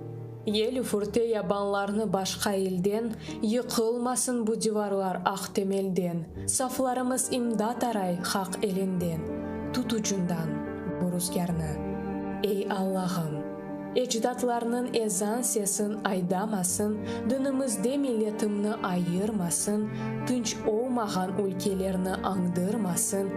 E: Ел üfürte yabanlarını başka ilden, yıkılmasın bu divarlar ak temelden. Saflarımız imdat aray hak elinden, tutucundan bu rüzgarını. Ey Allah'ım, ecdatlarının ezan sesin aydamasın, dinimizde milletimni ayırmasın, tınç olmagan ülkelerini andırmasın,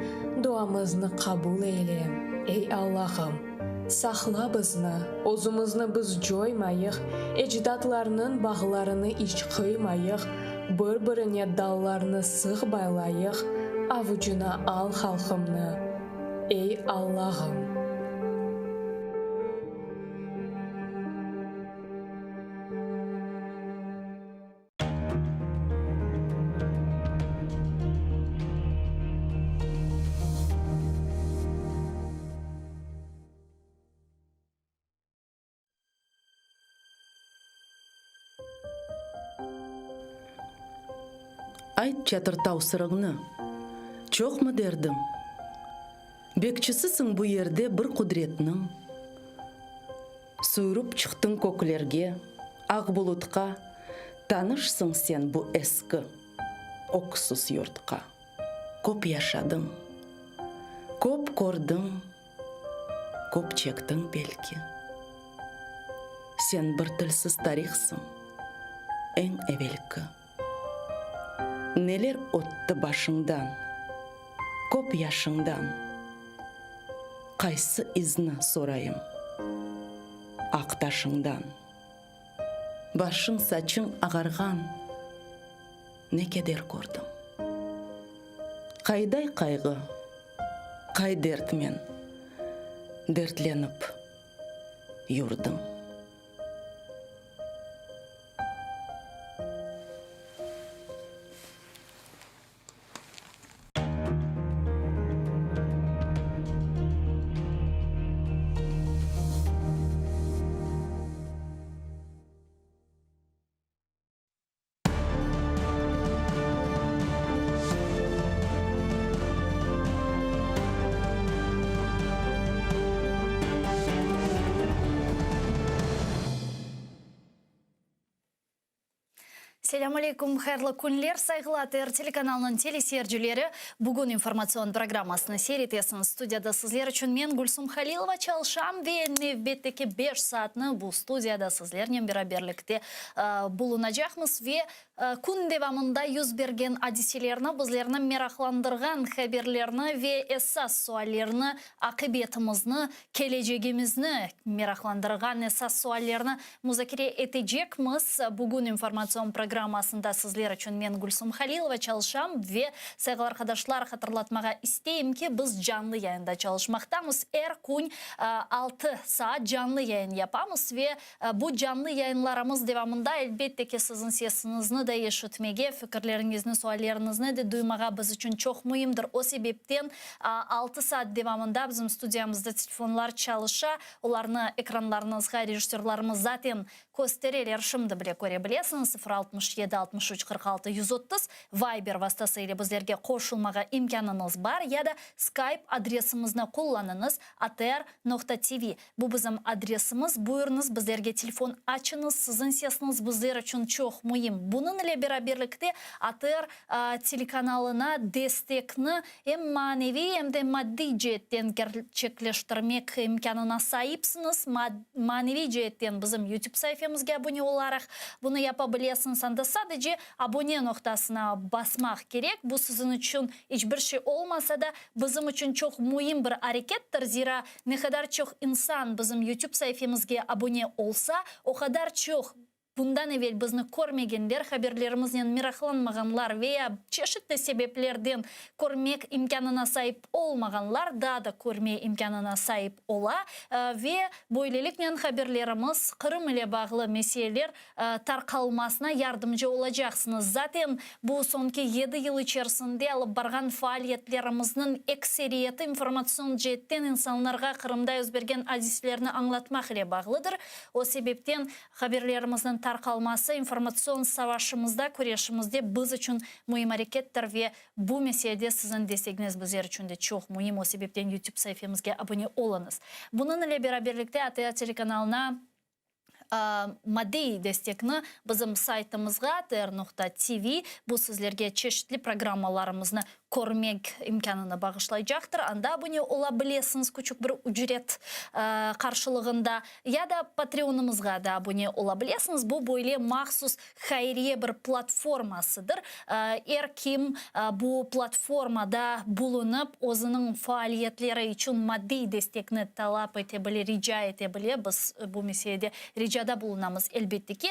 E: duamızını kabul eyle. Ey Allah'ım, saqla bizni, o'zimizni biz joymayıq, ecdatlarının bağlarını iç qıymayıq, bir-birine dallarını sıx baylayıq, avucuna al xalqımni. Ey Allah'ım.
D: Айт жатыр таусырыңны. Çok mu derdim? Bekçisisin bu yerde bir kudretinin. Suyurup çıktın köklerge, ağ bulutqa. Tanışsın sen bu eski, oksuz yurtqa. Köp yaşadın, köp gördün, köp çektin belki. Sen bir tilsiz tarihsin, en evvelki. Neler öttü başından, köp yaşından. Kaysı izni sorayım, aktaşından. Başın saçın ağargan, ne keder gördüm. Kayday kaygı, kay dert men, dertlenip yurdum.
F: Selam алейкум, хайрлы күнлер, сайгыла ТР телеканалының телесерджилері. Бүгін информацион программасыны серетесін студияда сізлер үшін мен Гүлсум Халилова чалшам ве невбеттеке 5 саатны бұл студияда сізлернен бераберлікте бұлынажақмыз ве күн девамында юз берген адиселерні біздерні мерақландырған хаберлерні ве эсас суалерні ақыбетімізні, кележегімізні мерақландырған эсас суалерні музакире етежекміз. Бүгін информацион программасында сізлер үшін мен Гүлсум Халилова чалшам ве сайгыл аркадашлар хатırlatмага истейм ки біз жанлы яйында чалышмақтамыз. Әр күн 6 саат жанлы яйын япамыз ве бұл жанлы яйынларымыз девамында әлбетте ки сіздің сесіңізні да ешітмеге, фикірлеріңізні, суалеріңізні де дуймаға біз үшін чоқ мұйымдыр. О себептен 6 саат девамында біздің студиямызда телефонлар чалыша, оларны экранларыңызға режиссерларымыз затен көстерелер шымды біле көре білесін. 067-63-46-130 Viber вастасы или біздерге қошылмаға имканыңыз бар, яда Skype адресімізні қолланыңыз atr.tv. Бұл біздің адресіміз, бұйырыңыз біздерге телефон ачыңыз, сіздің сесіңіз біздер үшін чоқ мұйым. Бұның іле бераберлікте ATR телеканалына дестекні әм маневи, әмде мадди жеттен gerçekleştirmek имканына сайыпсыңыз. Маневи жеттен біздің YouTube sayfamızga abone olarak bunu yapabilirsiniz. Anda sadece abone noktasına basmak gerek. Bu sizin için hiçbir şey olmasa da bizim için çok mühim bir harekettir. Zira ne kadar çok insan bizim YouTube sayfamızga abone olsa, o kadar çok bundan evvel bizni көрмегендер, haberlerimizden meraklanmaganlar veya çeşitli sebeplerden көрmek imkanına sahip olmaganlar daha da көрme imkanına sahip ola ve böylelikle haberlerimiz Kırım ile bağlı meseleler tarqalmasına yardımcı olacaksınız. Zaten bu sonki 7 yıl içerisinde alıp bargan faaliyetlerimizin ekseriyeti informasyon jetten insanlarga Kırımda özbergen adislerini anlatmak ile bağlıdır. O sebepten haberlerimizin tarqalması informasyon savaşımızda, күрешімізде biz için mühim harekettir ve bu meselede sizin desteğiniz bizler için de çok mühim. O sebepten YouTube sayfamızga abone olunuz. Bunun ile beraberlikte ATR telekanalına maddi destekni bizim saytımızga atr.tv bu sizlerge çeşitli programmalarımızı көрmek imkanını bağışlayacaktır. Anda abone olabilirsiniz küçük bir ücret karşılığında ya da Patreon'ımızga da abone olabilirsiniz. Bu böyle mahsus hayriye bir platformasıdır. Her kim bu platformada bulunup özünün faaliyetleri için maddi destekni talep edebilir, rica edebilir. Biz bu meselede ricada bulunamız elbette ki.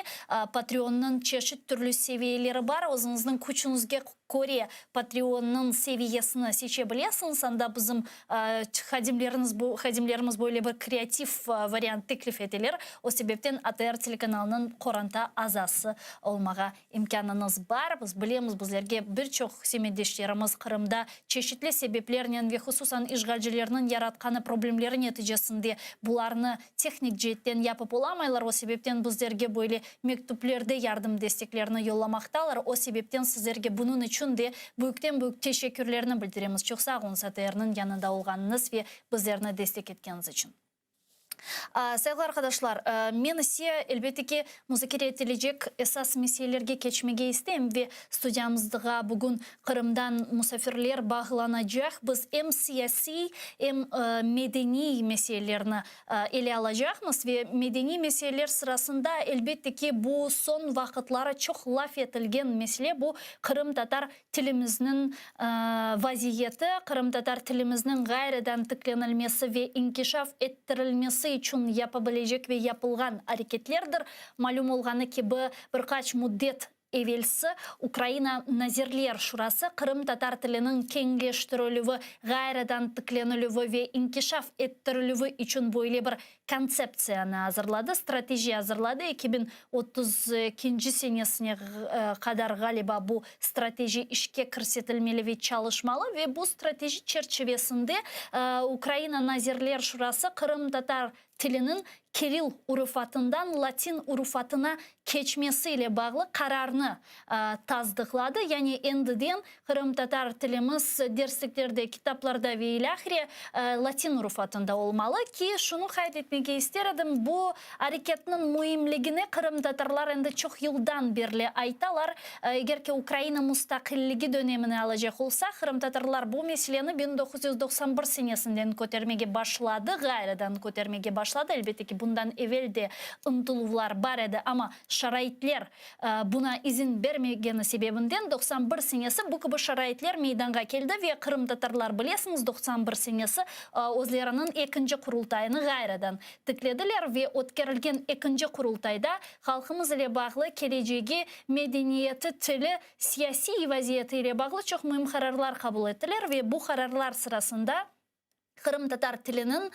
F: Patreon'un çeşit türlü seviyeleri var. Özünüzün gücünüzge Kore Patreon'un seviyesini seçebilesiniz. Sanda bizim hadimlerimiz böyle bir kreatif variant teklif edilir. O sebepten ATR telekanalının koranta azası olmağa imkanınız var. Biz bilemiz bizlerge birçok semedeşlerimiz Kırım'da çeşitli sebeplerinin ve hususan işgalcilerinin yaratkanı problemleri neticesinde bularını teknik cihetten yapıp olamaylar. O sebepten bizlerge böyle mektuplerde yardım desteklerini yollamaktalar. O sebepten sizlerge bunun için de büyükten büyük teşekkürlerini bildiremiz. Çok sağ olun ATR'nin yanında olganınız ve bizlerini destek ettiğiniz için. Sevgili arkadaşlar, men ise elbette ki müzakere edilecek esas meselelerge geçmege isteyim ve stüdyamızda bugün Kırım'dan misafirler bağlanacak. Biz hem siyasi hem medeni meselelerini ele alacağımız ve medeni meseleler sırasında elbette ki bu son vakitlara çok laf etilgen mesele bu Kırım Tatar tilimizin vaziyeti, Kırım Tatar tilimizin gayreden tıklanılması ve inkişaf ettirilmesi için yapabilecek ve yapılgan hareketlerdir. Malum olganı ki bu birkaç müddet evvelsi Ukrayna Nazirler Şurası Kırım Tatar tilinin kengleştirilüvü, gayreden tıklanılüvü ve inkişaf ettirilüvü için böyle bir konsepsiyonu hazırladı, strateji hazırladı. 2032 senesine kadar galiba bu strateji işke kirsetilmeli ve çalışmalı ve bu strateji çerçevesinde Ukrayna Nazirler Şurası Kırım Tatar tilinin Kiril urufatından Latin urufatına geçmesiyle bağlı kararını tasdikladı. Yani endiden Kırım Tatar tilimiz dersliklerde, kitaplarda ve ilahire Latin urufatında olmalı ki şunu kaydetmeye isterim. Bu hareketinin mühimliğini Kırım Tatarlar ende çok yıldan beri aytalar. Eğer ki Ukrayna müstakilliği dönemini alacak olsa Kırım Tatarlar bu meseleni 1991 senesinden kötermeye başladı. Gayrıdan kötermeye başladı. Elbette ki bundan evvel de ıntılılar var idi ama şaraitler buna izin vermegeni sebebinden 91 senesi bu gibi şaraitler meydanga geldi ve Kırım Tatarlar bilesiniz 91 senesi özlerinin ikinci kurultayını gayrıdan tıkladılar ve ötkerilgen ikinci kurultayda halkımız ile bağlı geleceği medeniyeti, tili, siyasi vaziyeti ile bağlı çok mühim kararlar kabul ettiler ve bu kararlar sırasında Kırım Tatar tilinin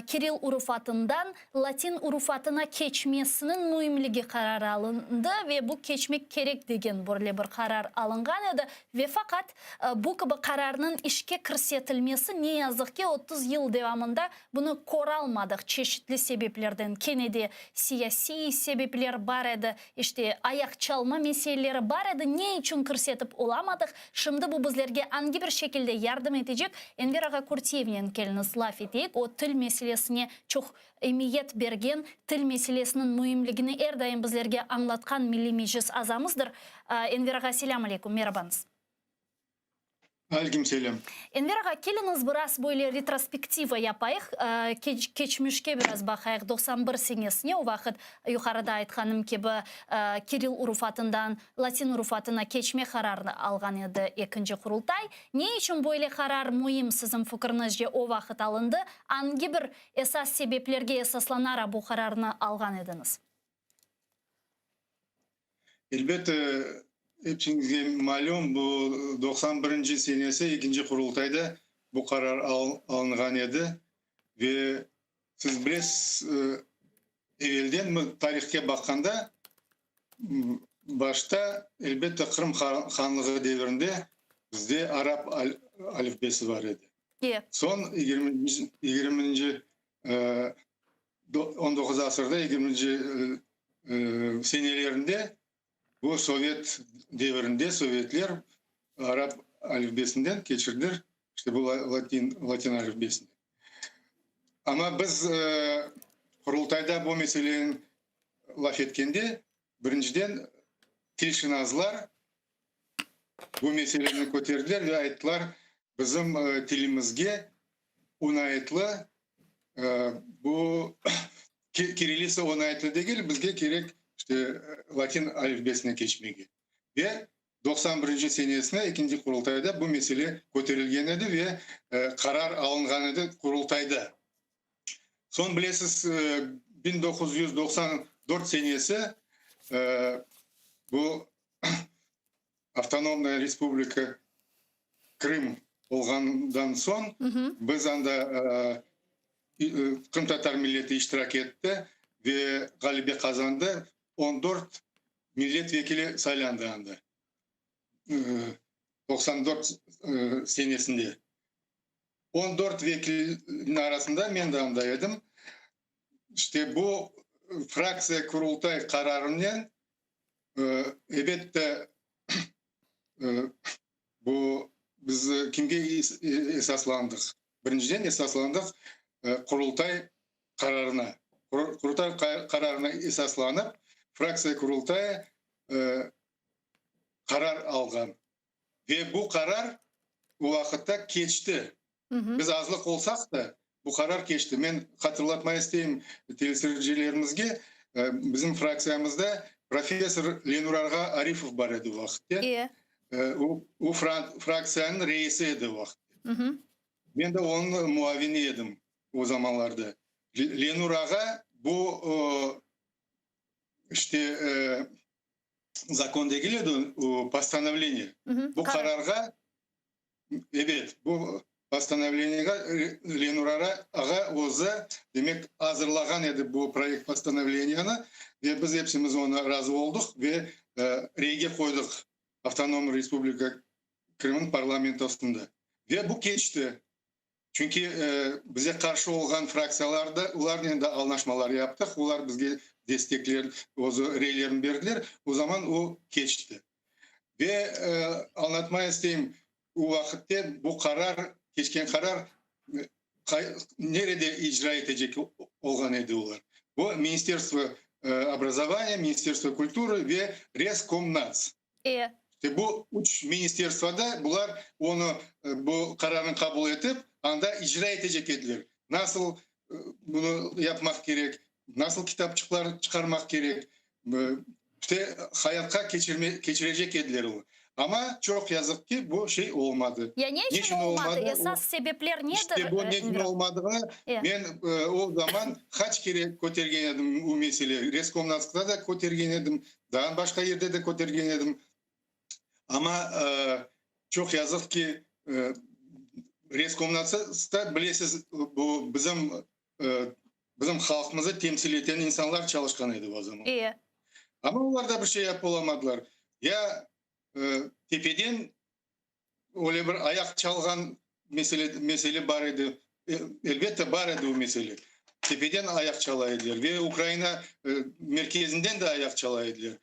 F: Kiril urufatından Latin urufatına geçmesinin mühimliği kararı alındı ve bu geçmek gerek degen böyle bir karar alıngan edi ve fakat bu gibi kararının işke kirsetilmesi ne yazık ki 30 yıl devamında bunu koralmadık çeşitli sebeplerden. Kenedi siyasi sebepler var idi, işte ayak çalma meseleleri var idi. Ne için kirsetip olamadık? Şimdi bu bizlerge hangi bir şekilde yardım edecek? Enver Ağa Kurtiyev'nin laf ettik. O til meselesine çok emniyet bergen, til meselesinin mühimliğini her daim bizlerge anlatkan Milli Meclis azamızdır. Enver Ağa, selam aleyküm, merhabanız.
G: Aleyküm selam.
F: Enver Ağa, keliniz biraz böyle retrospektiva yapayık. Geçmişke biraz bakayık. 91 senesine o vakit yukarıda aytkanım ki bu Kiril urufatından Latin urufatına geçme kararını algan edi ikinci kurultay. Ne için böyle karar mühim sizin fikrinizce o vakit alındı? Hangi bir esas sebeplerge esaslanarak bu kararını algan ediniz?
G: Elbette hepsinize malum bu 91. senesi ikinci kurultayda bu karar alıngan edi ve siz bilesiz evvelden tarihke bakanda başta elbette Kırım Hanlığı devrinde bizde Arap alifbesi var idi.
F: Yeah.
G: Son 19 asırda 20. Senelerinde bu Sovyet devrinde Sovyetler Arap alifbesinden geçirdiler. İşte bu Latin alifbesini. Ama biz kurultayda bu meselenin laf etkende birinciden tilşinazlar bu meseleni köterdiler ve ayttılar bizim tilimizge unayetli bu Kirillisa unayetli değil bizge gerek işte Latin alifbesine geçmegi. Ve 91. senesine ikinci kurultayda bu mesele köterilgen edi ve karar alıngan edi kurultayda. Son bilesiz 1994 senesi bu автономная республика Крым болғандан соң біз анда Крым татар миллеті iştirak etті ve Galibe kazandı. 14 milletvekili saylandı anda. 94 senesinde. 14 vekilin arasında ben de andaydım. İşte bu fraksiya kurultay kararından elbette bu biz kimge esaslandık? Birinciden esaslandık kurultay kararına. Kurultay kararına esaslanıp fraksiya kurultay karar algan. Ve bu karar o vakitte geçti. Biz azlık olsak da bu karar geçti. Ben hatırlatmayı isteyeyim teleseyircilerimizge. Bizim fraksiyamızda Profesör Lenur Arga Arifov var idi o vakitte. O fraksiyanın reisiydi o vakitte. Ben de onun muaviniydim o zamanlarda. Lenur Arga bu işte zakon degildi o постановление. Bu kararga evet bu постановлениеге Lenur Arga o'zi demek hazırlagan edi bu proyekt постановлениені ve biz hepsimiz ona razı olduk ve reyge koyduk Avtonom Respublika Kırım'ın parlamentosunda. Ve bu geçti. Çünkü bize karşı olan fraksiyalarda ularla da anlaşmalar yaptık. Ular bizge destekler, o reylerini verdiler. O zaman o geçti. Ve anlatmaya isteyeyim o vakitte bu karar, geçken karar nerede icra edecek olan edi ular. Bu Ministerство образования, Ministerstvo Kulturu ve Reskomnats. İşte bu üç ministerstvada bunlar onu bu kararını kabul edip anda icra edecek edilir. Nasıl bunu yapmak gerek? Nasıl kitapçıklar çıkarmak gerek? İşte hayata geçirecek edilir o. Ama çok yazık ki bu şey olmadı.
F: Ya ne için olmadı? Esas sebepler nedir?
G: İşte bu niçin olmadığını ben o zaman kaç kere kotergen o meseleyi. Reskomnatsk'ta da kotergen daha başka yerde de kotergen Ama çok yazık ki Reskomnat'ta bilesiz bu bizim halkımızı temsil eden insanlar çalışkanıydı o zaman. Ama onlar da bir şey yapamadılar. Ya tepeden öyle bir ayak çalgan mesele var idi. Elbette var idi o mesele. Tepeden ayak çalaydılar ve Ukrayna merkezinden de ayak çalaydılar.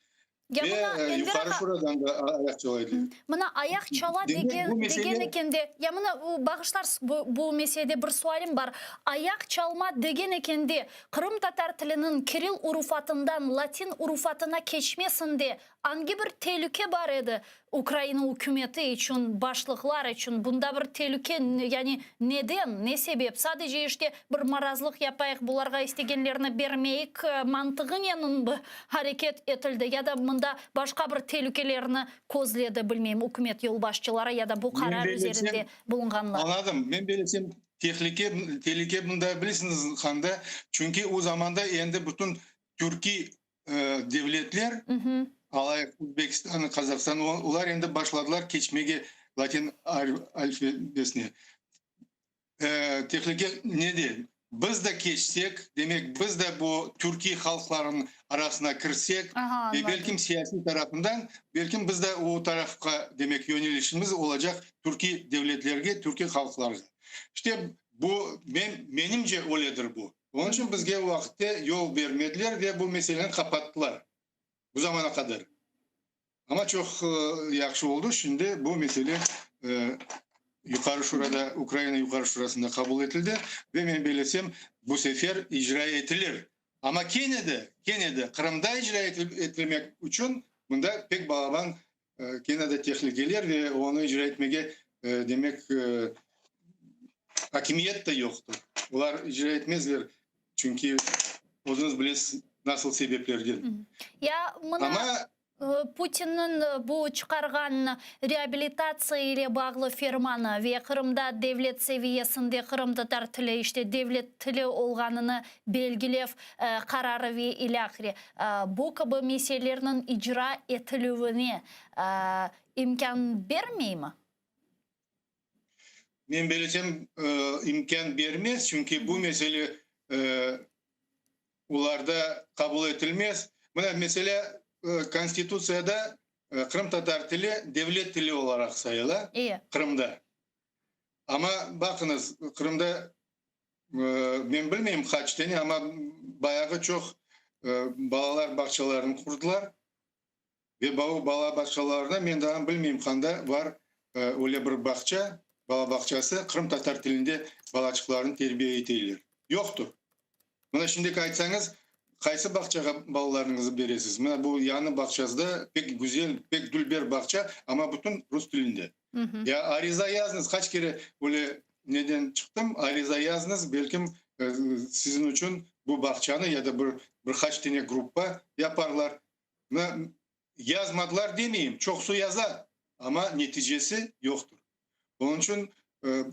G: Ve yukarı şuradan da ayak çalaydılar.
F: Mına ayak çala degen ekende, ya mına bağışlar bu meselede bir sualim var. Ayak çalma degen ekende Kırım Tatar tilinin Kiril urufatından Latin urufatına geçmesinde hangi bir tehlike var idi? Ukrayna hükümeti için, başlıklar için bunda bir tehlike yani neden, ne sebep? Sadece işte bir marazlık yapayık, bularga istegenlerini vermeyik mantığın yanında hareket etildi ya da bunda başka bir tehlikelerini kozledi bilmeyim hükümet yolbaşçılara ya da bu karar üzerinde bulunganlar.
G: Anladım. Ben belirtsem tehlike bunda bilirsiniz Handa. Çünkü o zamanda endi bütün Türkiye devletler Alayık, Uzbekistan, Kazakistan, onlar endi başladılar geçmeye Latin alfabesine. Tehlike nedir? Biz de geçsek, demek biz de bu Türkiye halklarının arasına girsek ve belki siyasi tarafından, belki biz de o tarafa demek yönelişimiz olacak Türkiye devletlerine, Türkiye halklarına. İşte bu benimce öyledir bu. Onun için bizge o vakitte yol vermediler ve bu meseleyi kapattılar. Bu zamana kadar. Ama çok yaxşı oldu. Şimdi bu mesele yukarı şurada, Ukrayna yukarı şurasında kabul edildi. Ve ben belirtsem bu sefer icra edilir. Ama gene de Kırım'da icra edilmek için bunda pek bağlan gene de tehlikeler ve onu icra etmeye demek hakimiyet de yoktu. Onlar icra etmezler. Çünkü oğlunuz bilirsiniz nasıl sebeplerdir.
F: Ya mına...
G: Ama
F: Путин'in bu çıkargan reabilitatsiya ile bağlı fermanı ve Kırım'da devlet seviyesinde Kırım Tatar tili işte devlet tili olganını belgilep kararı ve ilahiri. Bu gibi meselelerin icra etilüvüne imkan vermey mi?
G: Men belirtsem imkan vermez çünkü bu mesele ularda kabul edilmez. Buna mesela Konstitutsiyada Kırım Tatar tili devlet dili olarak sayılı
F: İyi.
G: Kırım'da. Ama bakınız Kırım'da ben bilmeyeyim kaç tane ama bayağı çok balalar bahçelerini kurdular. Ve bu bala bahçelerinde ben daha bilmeyeyim kanda var öyle bir bahçe, bala bahçesi Kırım Tatar dilinde balacıkların terbiye edilir. Yoktur. Buna şimdi aytsanız kaysı bahçeye balalarınızı beresiz? Buna bu yanı bahçesinde pek güzel, pek dülber bahçe ama bütün Rus dilinde. Ya ariza yazdınız kaç kere böyle neden çıktım? Ariza yazdınız belki sizin için bu bahçeni ya da birkaç tane gruppa yaparlar. Yazmadılar demeyeyim. Çok su yazar ama neticesi yoktur. Onun için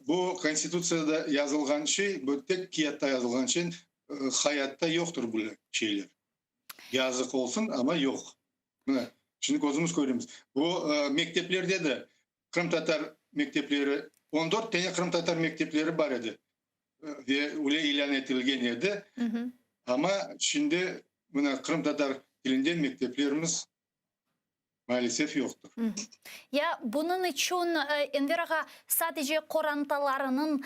G: bu konstitutsiyada yazılgan şey, bu tek kiyatta yazılgan şey hayatta yoktur bu şeyler. Yazık olsun ama yok. Şimdi gözümüz görüyoruz. Bu mekteplerde de Kırım Tatar mektepleri 14 tane Kırım Tatar mektepleri var idi. Ve öyle ilan edilgen idi. Ama şimdi buna Kırım Tatar dilinde mekteplerimiz maalesef yoktur.
F: Ya bunun için Enver'a sadece korantalarının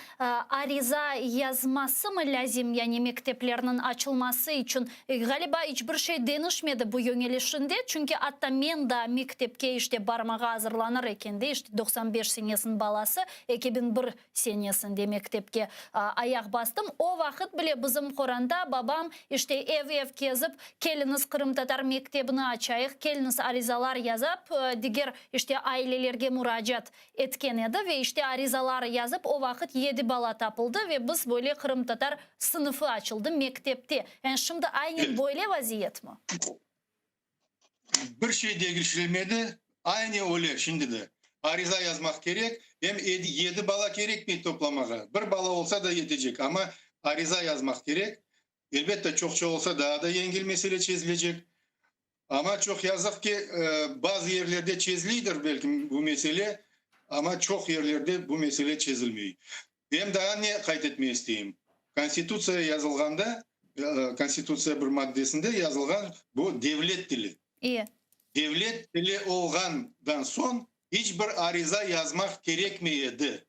F: ariza yazması mı lazım yani mekteplerinin açılması için? Galiba hiçbir şey denişmedi bu yönelişinde. Çünkü hatta men de mektepke işte barmağa hazırlanır eken de işte 95 senesinin balası 2001 senesinde mektepke ayak bastım. O vakit bile bizim koranda babam işte ev kezip keliniz Kırım Tatar mektebini açayık, keliniz arizalar yazıp diğer işte ailelerge müracaat etken edi ve işte arizalar yazıp o vakit 7 bala tapıldı ve biz böyle Kırım Tatar sınıfı açıldı mektepte. Yani şimdi aynı böyle vaziyet mi?
G: Bir şey değiştirilmedi. Aynı öyle şimdi de. Ariza yazmak gerek. Hem 7 bala gerek mi toplamağa? Bir bala olsa da yetecek ama ariza yazmak gerek. Elbette çokça olsa daha da yengil mesele çizilecek. Ama çok yazık ki bazı yerlerde çizilidir belki bu mesele ama çok yerlerde bu mesele çizilmiyor. Ben daha ne kaydetmeyi isteyeyim? Konstitusiya yazılganda, konstitusiya bir maddesinde yazılgan bu devlet dili.
F: İyi.
G: Devlet dili olgandan son hiçbir ariza yazmak gerekmeyedi.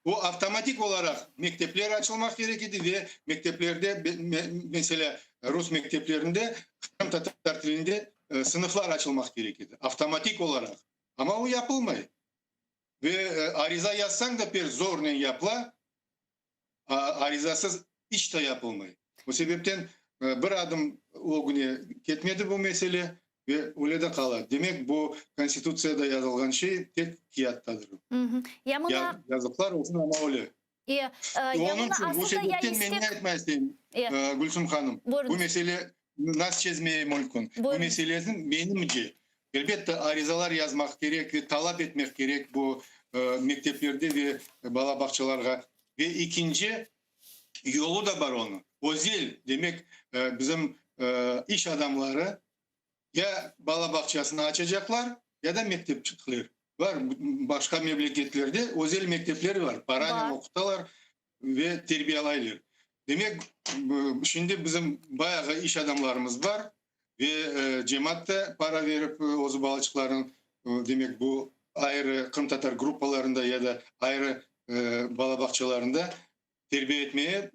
G: Bu otomatik olarak mektepler açılmak gerekirdi ve mekteplerde mesela Rus mekteplerinde Kırım Tatar dilinde sınıflar açılmak gerekirdi. Otomatik olarak. Ama o yapılmıyor. Ve ariza yazsan da bir zorla yapla, arizasız hiç de yapılmıyor. Bu sebepten bir adım o güne gitmedi bu mesele ve öyle de kalır. Demek bu konstitusiyada yazılgan şey tek kiyattadır. Yazıklar olsun ama öyle. Onun için bu sebepten ben ne etmek isteyeyim Gülsüm Hanım. Bu mesele nasıl çözmeye mümkün? Bu meselesinin benimce elbette arizalar yazmak gerek ve talep etmek gerek bu mekteplerde ve bala bahçelerine. Ve ikinci yolu da var onun. Özel demek bizim iş adamları ya bala bahçesini açacaklar ya da mektep çıkılır. Var başka memleketlerde özel mektepleri var. Parayla okutalar ve terbiyelaylar. Demek şimdi bizim bayağı iş adamlarımız var ve cemaat de para verip o balıkçıların demek bu ayrı Kırım Tatar gruplarında ya da ayrı bala bahçelerinde terbiye etmeye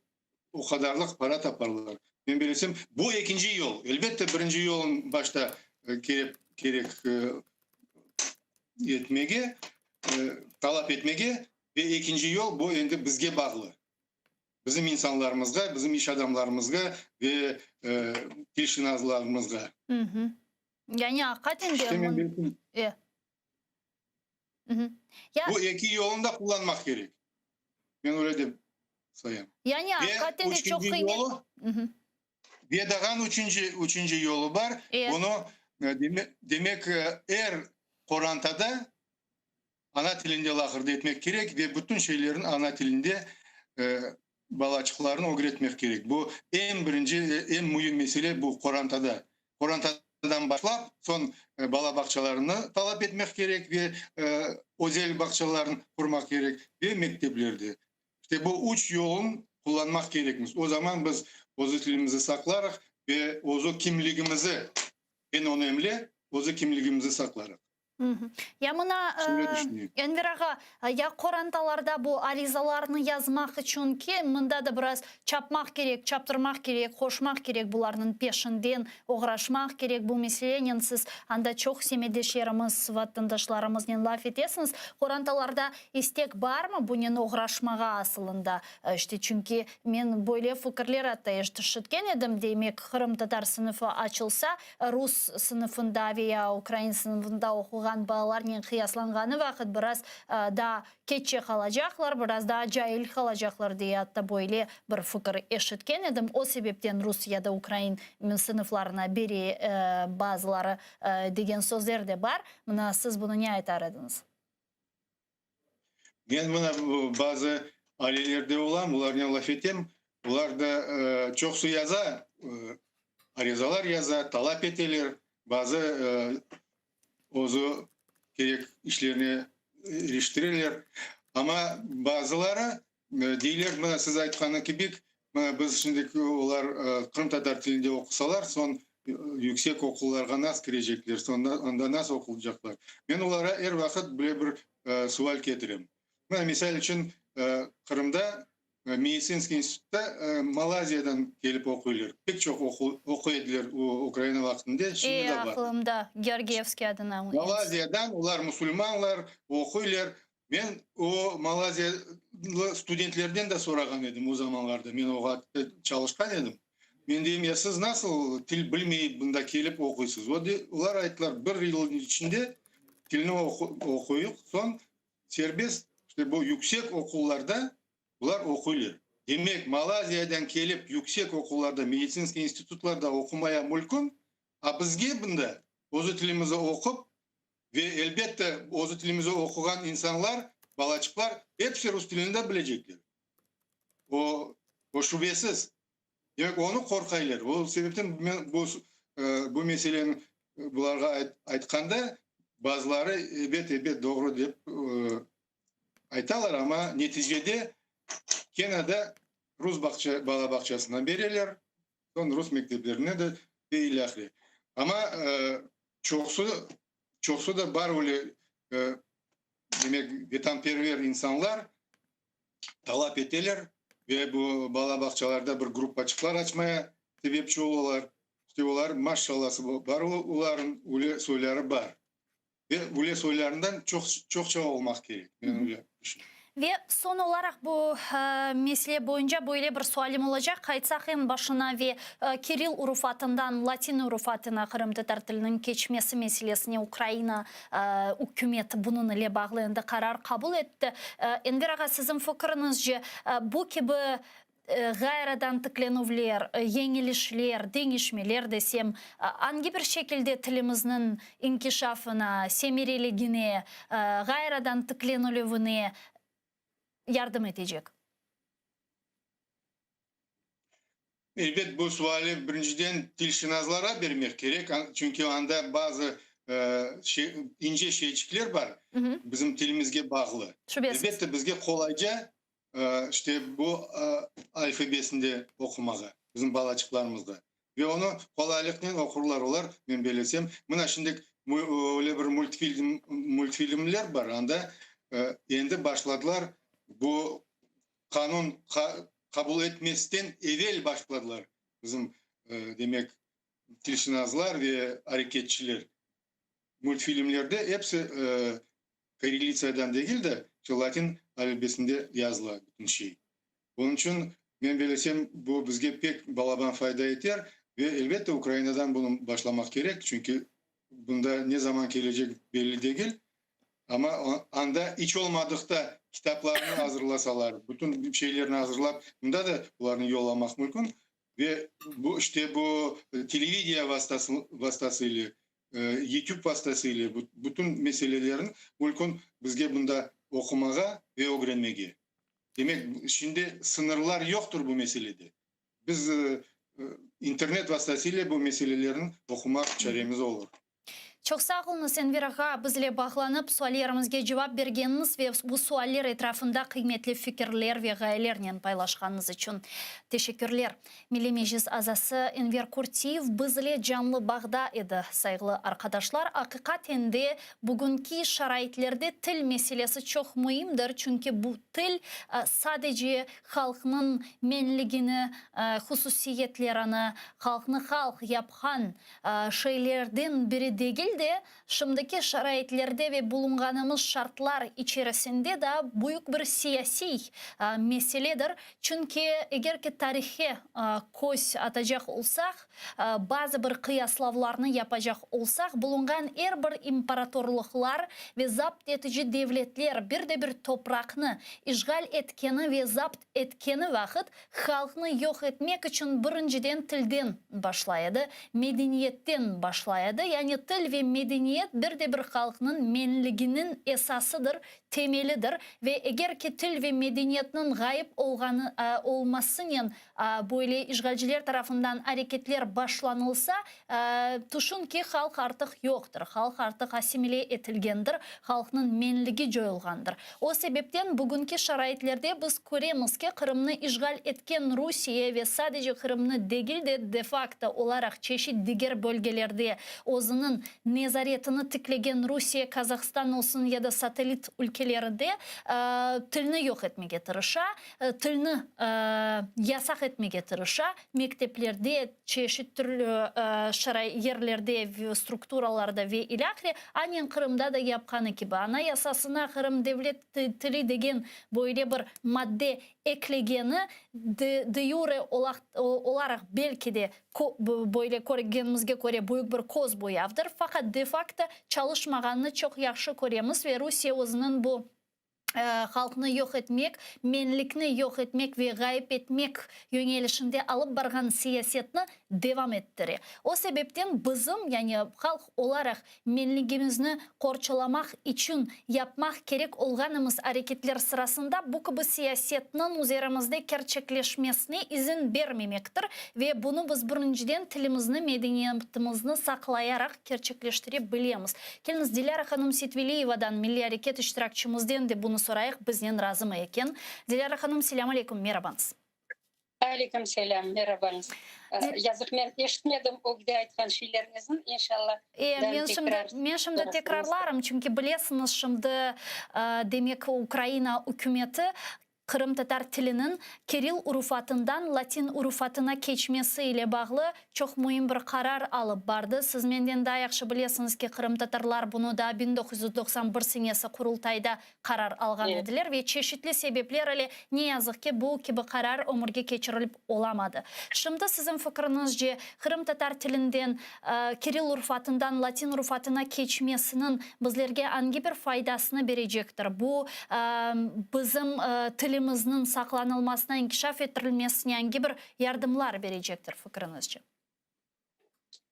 G: o kadarlık para taparlar. Ben bilirsem bu ikinci yol. Elbette birinci yolun başta gerek etmege, talep etmege ve ikinci yol bu endi bizge bağlı. Bizim insanlarımızga, bizim iş adamlarımızga ve tilşinazlarımızga.
F: Yani hakikaten de
G: bu iki yolunu da kullanmak gerek. Ben öyle de sayayım.
F: Yani hakikaten de çok kıymetli.
G: Bir daha üçüncü yolu var. Bunu demek Korantada ana tilinde lahırda etmek gerek ve bütün şeylerin ana tilinde balaçıklarını öğretmek gerek. Bu en birinci, en mühim mesele bu Korantada. Korantadan başlap son bala bakçalarını talep etmek gerek ve özel bakçalarını kurmak gerek ve mekteplerde. İşte bu üç yolun kullanmak gerekmiş. O zaman biz ozu tilimizi saklarız ve ozu kimliğimizi en önemli ozu kimliğimizi saklarız.
F: Ya mına Enver ağa, ya korantalarda bu arizalarını yazmak için ki mında da biraz çapmak gerek, çaptırmak gerek, koşmak gerek bularının peşinden uğraşmak gerek bu meselenin siz anda çok semedeşlerimiz, vatandaşlarımızın laf etesiniz. Korantalarda istek var mı bunun uğraşmağa aslında? İşte çünkü men böyle fikirler hatta işitken edim demek Kırım Tatar sınıfı açılsa Rus sınıfında veya Ukrayna sınıfında okugan bağlarının kıyaslanğanı vakit biraz da keçe kalacaklar, biraz daha cahil kalacaklar diye hatta böyle bir fikir eşitken edim. O sebepten Rusya'da Ukrayna sınıflarına biri bazıları degen sözler de var. Mına siz bunu ne aytardınız?
G: Ben buna bazı ailelerde olan bunlarla laf ettim. Bunlar da çok su yaza, arizalar yaza, talep eteler. Bazı ozu gerek işlerini iliştirirler. Ama bazıları değiller, bana siz aytkanı gibi biz şimdiki olar Kırım Tatar tilinde okusalar son yüksek okullarga nasıl girecekler, onda nasıl okulacaklar. Ben onlara her vakit böyle bir sual getireyim. Misal için Kırım'da Медицинский institutta Malazya'dan gelip okuyorlar. Pek çok okuydular Ukrayna vaktinde. Şimdi de var.
F: Aklımda Georgievski adına.
G: Malazya'dan onlar Müslümanlar okuyorlar. Ben o Malazyalı studentlerden de soragan edim o zamanlarda. Ben o vakitte çalışkan edim. Ben diyeyim ya siz nasıl til bilmeyip bunda gelip okuysunuz? Onlar ayttılar bir yılın içinde tilini okuyup son serbest işte bu yüksek okullarda bunlar okuyorlar. Demek Malazya'dan gelip yüksek okullarda, medisinski institutlarda okumaya mümkün. A bizge bunda ozu tilimizi okup ve elbette ozu tilimizi okugan insanlar, balaçıklar hepsi Rus tilinde bilecekler. O şüphesiz. Demek onu korkaylar. O sebepten bu meselenin bularga aytkanda bazıları evet doğru deyip aytalar ama neticede gene de Rus bala bakçasından verirler. Sonra Rus mekteplerine de ilahri. Ama çoksu da var öyle demek vatanperver insanlar talep ederler ve bu bala bakçalarda bir grup açıklar açmaya sebepçi olurlar. İşte onlar maşallahı var onların öyle soyları var. Ve öyle soylarından çokça olmak gerek. Ben öyle düşünüyorum.
F: Ve son olarak bu mesele boyunca böyle bir sualim olacak. Kaytsak en başına ve Kiril urufatından Latin urufatına Kırım Tatar tilinin geçmesi meselesine Ukrayna hükümeti bunun ile bağlığında karar kabul etti. Enver ağa sizin fikrinizce bu gibi gayradan tıklanuvler, yenilişler, değişmeler desem hangi bir şekilde tilimizin inkişafına, semireliğine, gayradan tıklanuluvuna yardım edecek?
G: Elbet bu suali birinciden tilşinazlara vermek gerek. Çünkü anda bazı ince şeycikler var. Bizim tilimizge bağlı.
F: Şüphesiz.
G: Elbette bizge kolayca işte bu alfabesinde okumağa. Bizim balaçıklarımızda. Ve onu kolaylıkla okurlar olar. Ben belesem. Buna şimdi öyle bir multfilmler var. Anda endi başladılar. Bu kanun kabul etmesinden evvel başladılar bizim demek tilşinazlar ve hareketçiler. Multfilmlerde hepsi Kirillitsa'dan değil de Latin alfabesinde yazılan bütün şey. Onun için ben belesem bu bizge pek balaban fayda eder ve elbette Ukrayna'dan bunu başlamak gerek. Çünkü bunda ne zaman gelecek belli değil. Ama anda hiç olmadıkta kitaplarını hazırlasalar, bütün şeylerini hazırlap, bunda da bunların yollamak mümkün. Ve bu işte bu televizya vasıtasıyla YouTube vasıtasıyla bütün meselelerin ülkün bizge bunda okumaga ve öğrenmege. Demek şimdi sınırlar yoktur bu meselede. Biz internet vasıtasıyla bu meselelerin okumak çaremiz olur.
F: Çok sağ olunuz Enver ağa, bizle bağlanıp suallerimizge cevap bergeniniz ve bu sualler etrafında kıymetli fikirler ve gayelerle paylaşkanınız için teşekkürler. Milli Meclis azası Enver Kurtiyev bizle canlı bağda edi. Saygılı arkadaşlar, hakikaten de bugünkü şaraitlerde til meselesi çok mühimdir. Çünkü bu til sadece halkının menligini, hususiyetlerini, halkını halk yapan şeylerden biri değil de şimdiki şaraitlerde ve bulunganımız şartlar içerisinde de büyük bir siyasi meseledir. Çünkü eğer ki tarihe göz atacak olsak, bazı bir kıyaslavlarını yapacak olsak, bulungan her bir imparatorluklar ve zapt etici devletler bir de bir toprakını işgal etkeni ve zapt etkeni vakit halkını yok etmek için birinciden tilden başlaydı, medeniyetten başlaydı. Yani til ve medeniyet bir de bir halkının menliginin esasıdır, temelidir ve eğer ki til ve medeniyetinin gayip olmasının böyle işgalciler tarafından hareketler başlanılsa, tuşun ki halk artık yoktur. Halk artık asimile etilgendir. Halkının menligi joyulgandır. O sebepten bugünkü şaraitlerde biz göremiz ki Kırım'ı işgal etken Rusya ve sadece Kırım'ı değil de facto olarak çeşitli diğer bölgelerde o'zining nezaretini tiklegen Rusya, Kazakistan olsun ya da satelit ülkelerinde tilni yok etmeye tirişa, tilni yasak etmeye tirişa, mekteplerde, çeşitli türlü yerlerde, strukturalarda ve ilahri, annen Kırım'da da yapkanı gibi anayasasına Kırım devlet tili degen böyle bir madde eklegeni de jure olarak belki de böyle koregenimizge göre büyük bir koz boyavdır. Fakat de facto çalışmağını çok yaxşı göremiz ve Rusya o'zining bu halkını yok etmek, menlikni yok etmek ve gayip etmek yönelişinde alıp bargan siyasetini devam ettirir. O sebepten bizim yani halk olarak menligimizni korçalamak için yapmak gerek olganımız hareketler sırasında bu gibi siyasetinin üzerimizde gerçekleşmesine izin vermemektir ve bunu biz birinciden tilimizni, medeniyetimizni saklayarak gerçekleştirebiliriz. Keliniz Dilara Hanım Setveliyeva'dan Milli Hareket iştirakçımızdan de bunu sorayık, bizden razı mı eken? Dilara Hanım, selamun aleyküm, merhabanız.
H: Aleyküm selam, merhabanız. Yazık, ben eşitmedim o gide aytkan şeylerinizin, inşallah.
F: Men şimdi tekrarlarım, çünkü bilesiniz şimdi demek Ukrayna hükümeti Kırım Tatar tilinin Kiril urufatından Latin urufatına geçmesi ile bağlı çok mühim bir karar alıp bardı. Siz menden daha yaxşı bilesiniz ki Kırım Tatarlar bunu da 1991 senesi kurultayda karar algan ediler ve çeşitli sebepler ile ne yazık ki bu gibi karar ömürge geçirilip olamadı. Şimdi sizin fikrinizce Kırım Tatar tilinden Kiril urufatından Latin urufatına geçmesinin bizlerge hangi bir faydasını verecektir? Bu bizim tilimizin saklanılmasına, inkişaf ettirilmesine hangi bir yardımlar verecektir fikrinizce?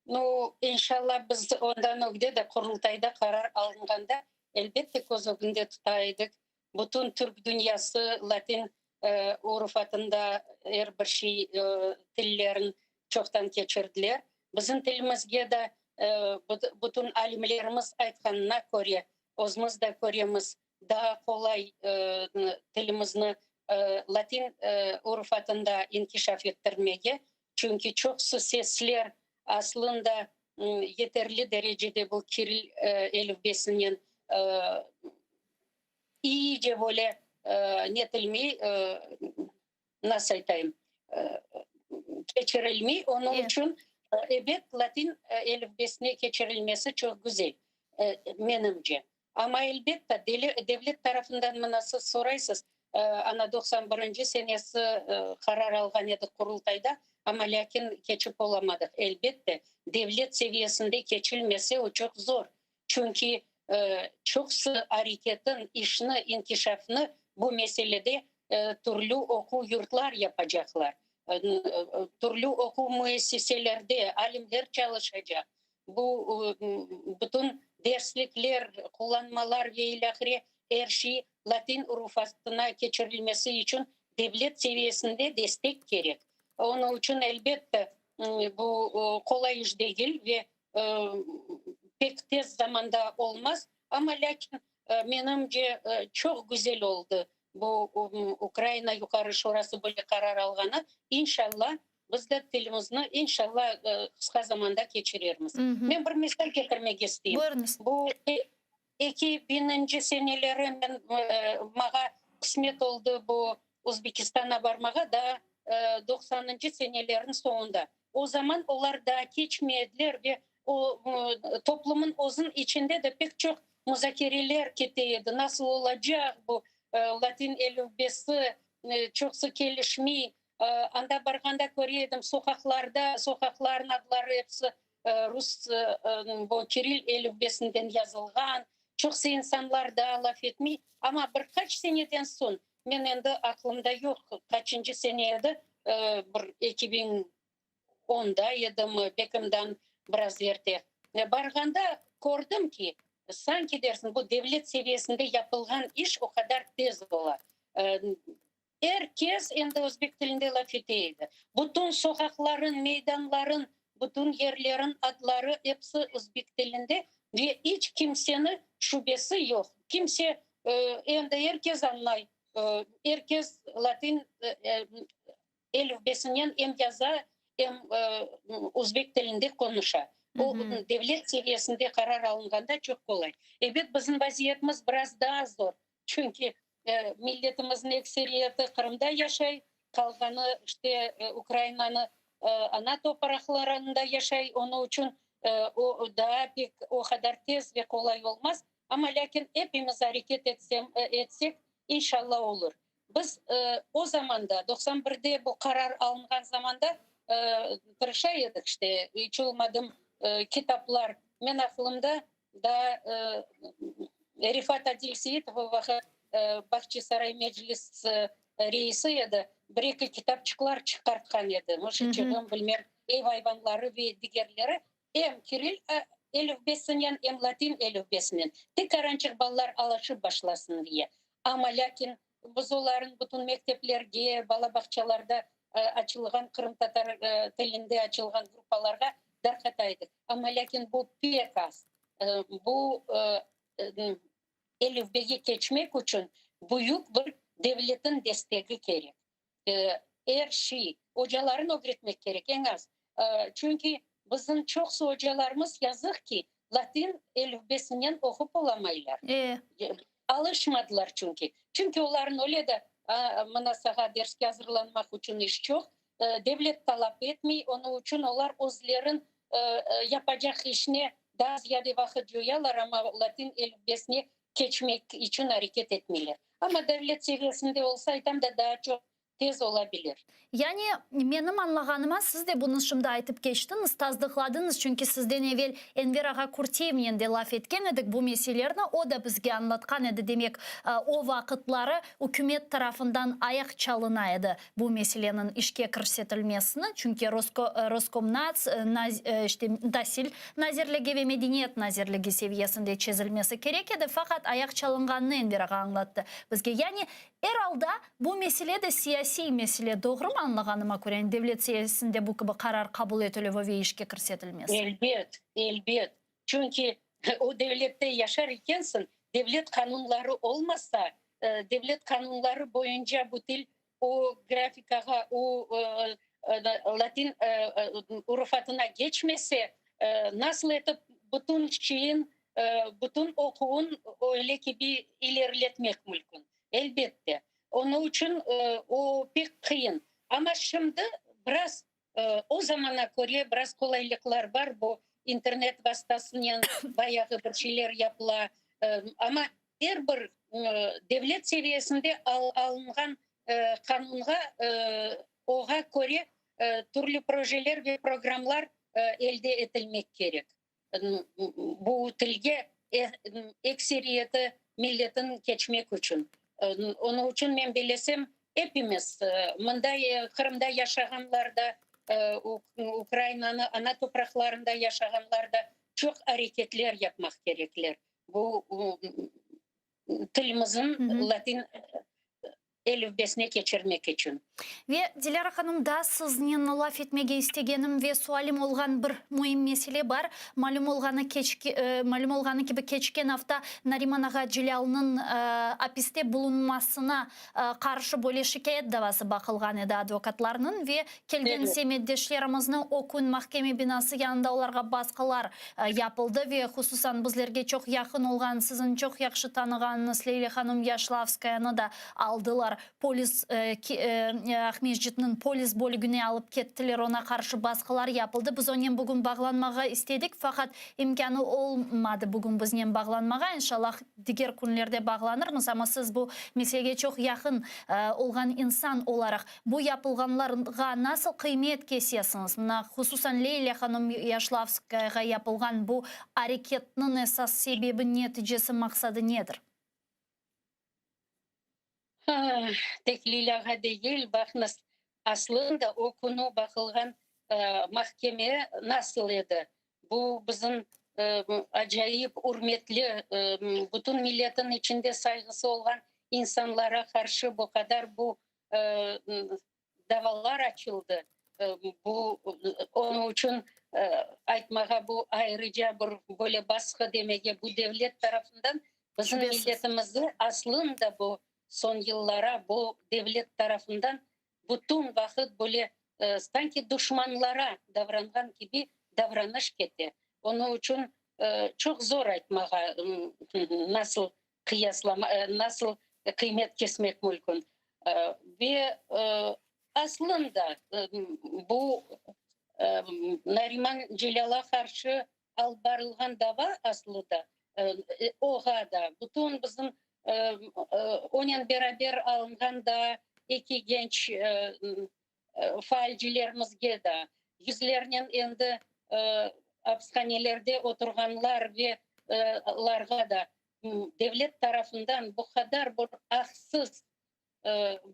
H: No, inşallah biz ondan o gide de kurultayda karar alınğanda elbette göz önünde tutaydık. Bütün Türk dünyası Latin urufatında her bir şey tillerin çoktan geçirdiler. Bizim tilimizge de bütün alimlerimiz aytkanına göre, özümüz de göremiz daha kolay tilimizni Latin urufatında inkişaf ettirmeye. Çünkü çok sesler aslında yeterli derecede bu Kiril elifbesinin iyice böyle netilmi nasıl aytayım geçirilmi. Onun için evet Latin elifbesine geçirilmesi çok güzel menimce. Ama elbette devlet tarafından bana siz soraysız. Ana 91. senesi karar algan edik kurultayda ama lakin geçip olamadık. Elbette devlet seviyesinde geçilmesi o çok zor. Çünkü çok hareketin işini, inkişafını bu meselede türlü oku yurtlar yapacaklar. Türlü oku müesseselerde alimler çalışacak. bu bütün derslikler, kullanmalar ve ilahire her şey Latin urufatına geçirilmesi için devlet seviyesinde destek gerek. Onun için elbette bu kolay iş değil ve pek tez zamanda olmaz. Ama lakin menimce çok güzel oldu. Bu Ukrayna Yukarı Şurası böyle karar alğanı. İnşallah biz de tilimizni inşallah kısa zamanda geçiririz. Ben bir misal getirmek isteyeyim.
F: Buyurunuz.
H: Bu 2000. seneleri mağa kısmet oldu bu Özbekistan'a varmağa da 90. senelerin sonunda. O zaman onlar da geçmediler ve o toplumun uzun içinde de pek çok müzakereler gidiyordu. Nasıl olacak bu Latin elifbesi çok sık gelişmeyi. Anda barganda görüyordum sokakların adları hepsi Rus bu Kiril elifbesinden yazılgan. Çok insanlar da laf etmeyi ama birkaç seneden son men endi aklımda yok kaçıncı seneydi bir 2010'da yedim Bekim'den biraz erте. Barganda gördüm ki sanki dersin bu devlet seviyesinde yapılgan iş o kadar tez ola. Herkes endi Özbek dilinde laf eteydi. Bütün sokakların, meydanların, bütün yerlerin adları hepsi Özbek dilinde ve hiç kimsenin şubesi yok. Kimse endi herkes anlay. Herkes Latin elifbesinden hem yaza hem Özbek dilinde konuşa. O devlet seviyesinde karar alınğanda çok kolay. Evet bizim vaziyetimiz biraz daha zor. Çünkü milletimizin ekseriyeti Kırım'da yaşay, kalganı işte Ukrayna'nın ana topraklarında yaşay. Onun için o daha pek o kadar tez ve kolay olmaz. Ama lakin hepimiz hareket etsek inşallah olur. Biz o zamanda 91'de bu karar alıngan zamanda tırışaydık işte hiç olmadım kitaplar. Men aklımda da Rifat Adilsiyet o vakit Bahçesaray Meclis reisi edi. Bir-iki kitapçıklar çıkartkan edi. Mışıçığım bilmem ev hayvanları ve diğerleri hem Kiril elifbesinden hem Latin elifbesinden. Tek arançık ballar alışıp başlasın diye. Ama lakin biz onların bütün mekteplerge, bala bahçalarda açılgan Kırım Tatar tilinde açılgan gruppalarga darkataydık. Ama lakin bu pek az. Bu elifbege geçmek için büyük bir devletin desteği gerek. Her şey, hocaların öğretmek gerek en az. Çünkü bizim çok hocalarımız yazık ki Latin elifbesinden okup olamaylar. Alışmadılar çünkü. Çünkü onların öyle de mınasaga dersке hazırlanmak için iş çok. Devlet talep etmiyor. Onun için onlar özlerin yapacak işine daha ziyade vakit yoyarlar ama Latin elifbesine geçmek için hareket etmiyorlar. Ama devlet seviyesinde olsaydım da daha çok tez olabilir.
F: Yani benim anlağanıma siz de bunu şimdi aytıp geçtiniz, tazdıkladınız. Çünkü sizden evvel Enver Ağa Kurtiyev'den de laf etken edik bu meselelerini. O da bizge anlatkan edi. Demek o vakitları hükümet tarafından ayak çalınaydı bu meselenin işke kirsetilmesini. Çünkü Roskomnats, işte Dasil Nazirligi ve Medeniyet Nazirligi seviyesinde çizilmesi gerek edi. Fakat ayak çalınganını Enver Ağa anlattı bizge. Yani herhalde bu mesele de siyasi mesele. Doğru mu anlağanıma göre devlet siyasinde bu gibi karar kabul edilip ve işke kirsetilmesi?
H: Elbet. Çünkü o devlette yaşar ikensin, devlet kanunları olmazsa, devlet kanunları boyunca bu dil o grafikaga, o Latin urufatına geçmese nasıl edip bütün şeyin, bütün okuğun öyle gibi ilerletmek mümkün. Elbette. Onun için o pek kıyın. Ama şimdi biraz o zamana göre biraz kolaylıklar var. Bu internet vasıtasıyla bayağı bir şeyler yapıla. Ama her bir devlet seviyesinde alıngan kanunga oğa göre türlü projeler ve programlar elde edilmek gerek. Bu tilge ekseriyeti milletin geçmek için. Onun için ben bilesem hepimiz Kırım'da yaşayanlar da Украинаны ана топрақларында яшағанларда çok hareketler yapmak gerekler. Bu тілімізін латин әліпбесіне keçirmek için.
F: Ве Диляра ханым да сызнен лаф етмеге истегенім ве суалим олған бір мойын меселе бар. Малюм олғаны кебі кечкен авта Нариман аға Джилялның аписте бұлынмасына қаршы бөле шикает давасы бақылған еді адвокатларының ве келген семеддешлеріміздің окун махкеме бинасы янында оларға басқалар япылды ве хусусан біздерге чоқ яқын олған сізін чоқ яқшы танығаныңыз Лейле ханым Яшлавскаяны да алдылар. Полис Ахмеждетінің полис бөлігіне алып кеттілер, она қаршы басқалар япылды. Біз онен бүгін бағланмаға істедік, фақат имканы олмады бүгін бізнен бағланмаға. Иншаллах, дигер күнлерде бағланырмыз, ама сіз бұл месеге чоқ яқын олған инсан оларақ. Бұл япылғанларға насыл қимет кесесіңіз? Мына хусусан Лейле ханым Яшлавскаяға япылған бұл әрекетінің esas себебі нәтижесі мақсады недір?
H: Тек Лиляға değil, бақныз аслында окуну бақылған махкеме насыл еді. Бұл біздің acayip урметлі, бүтін миллеттің içinde saygısı olған insanlara karşı bu kadar bu davalar açıldı. Bu onun için айтмаға bu ayrıca bir böyle baskı demege bu devlet tarafından bizim milletimizi aslında bu son yıllara bu devlet tarafından bütün vakit böyle sanki düşmanlara davrangan gibi davranış keti. Onun için çok zor айтмаға nasıl kıyaslama, nasıl kıymet kesmek mümkün. Ve aslında bu Nariman Cilal'a karşı albarılgan dava aslında oğa da bütün bizim onun beraber alıngan da iki genç failcilerimizge de yüzlerinin endi hapishanelerde oturganlar ve larga da devlet tarafından bu kadar bir haksız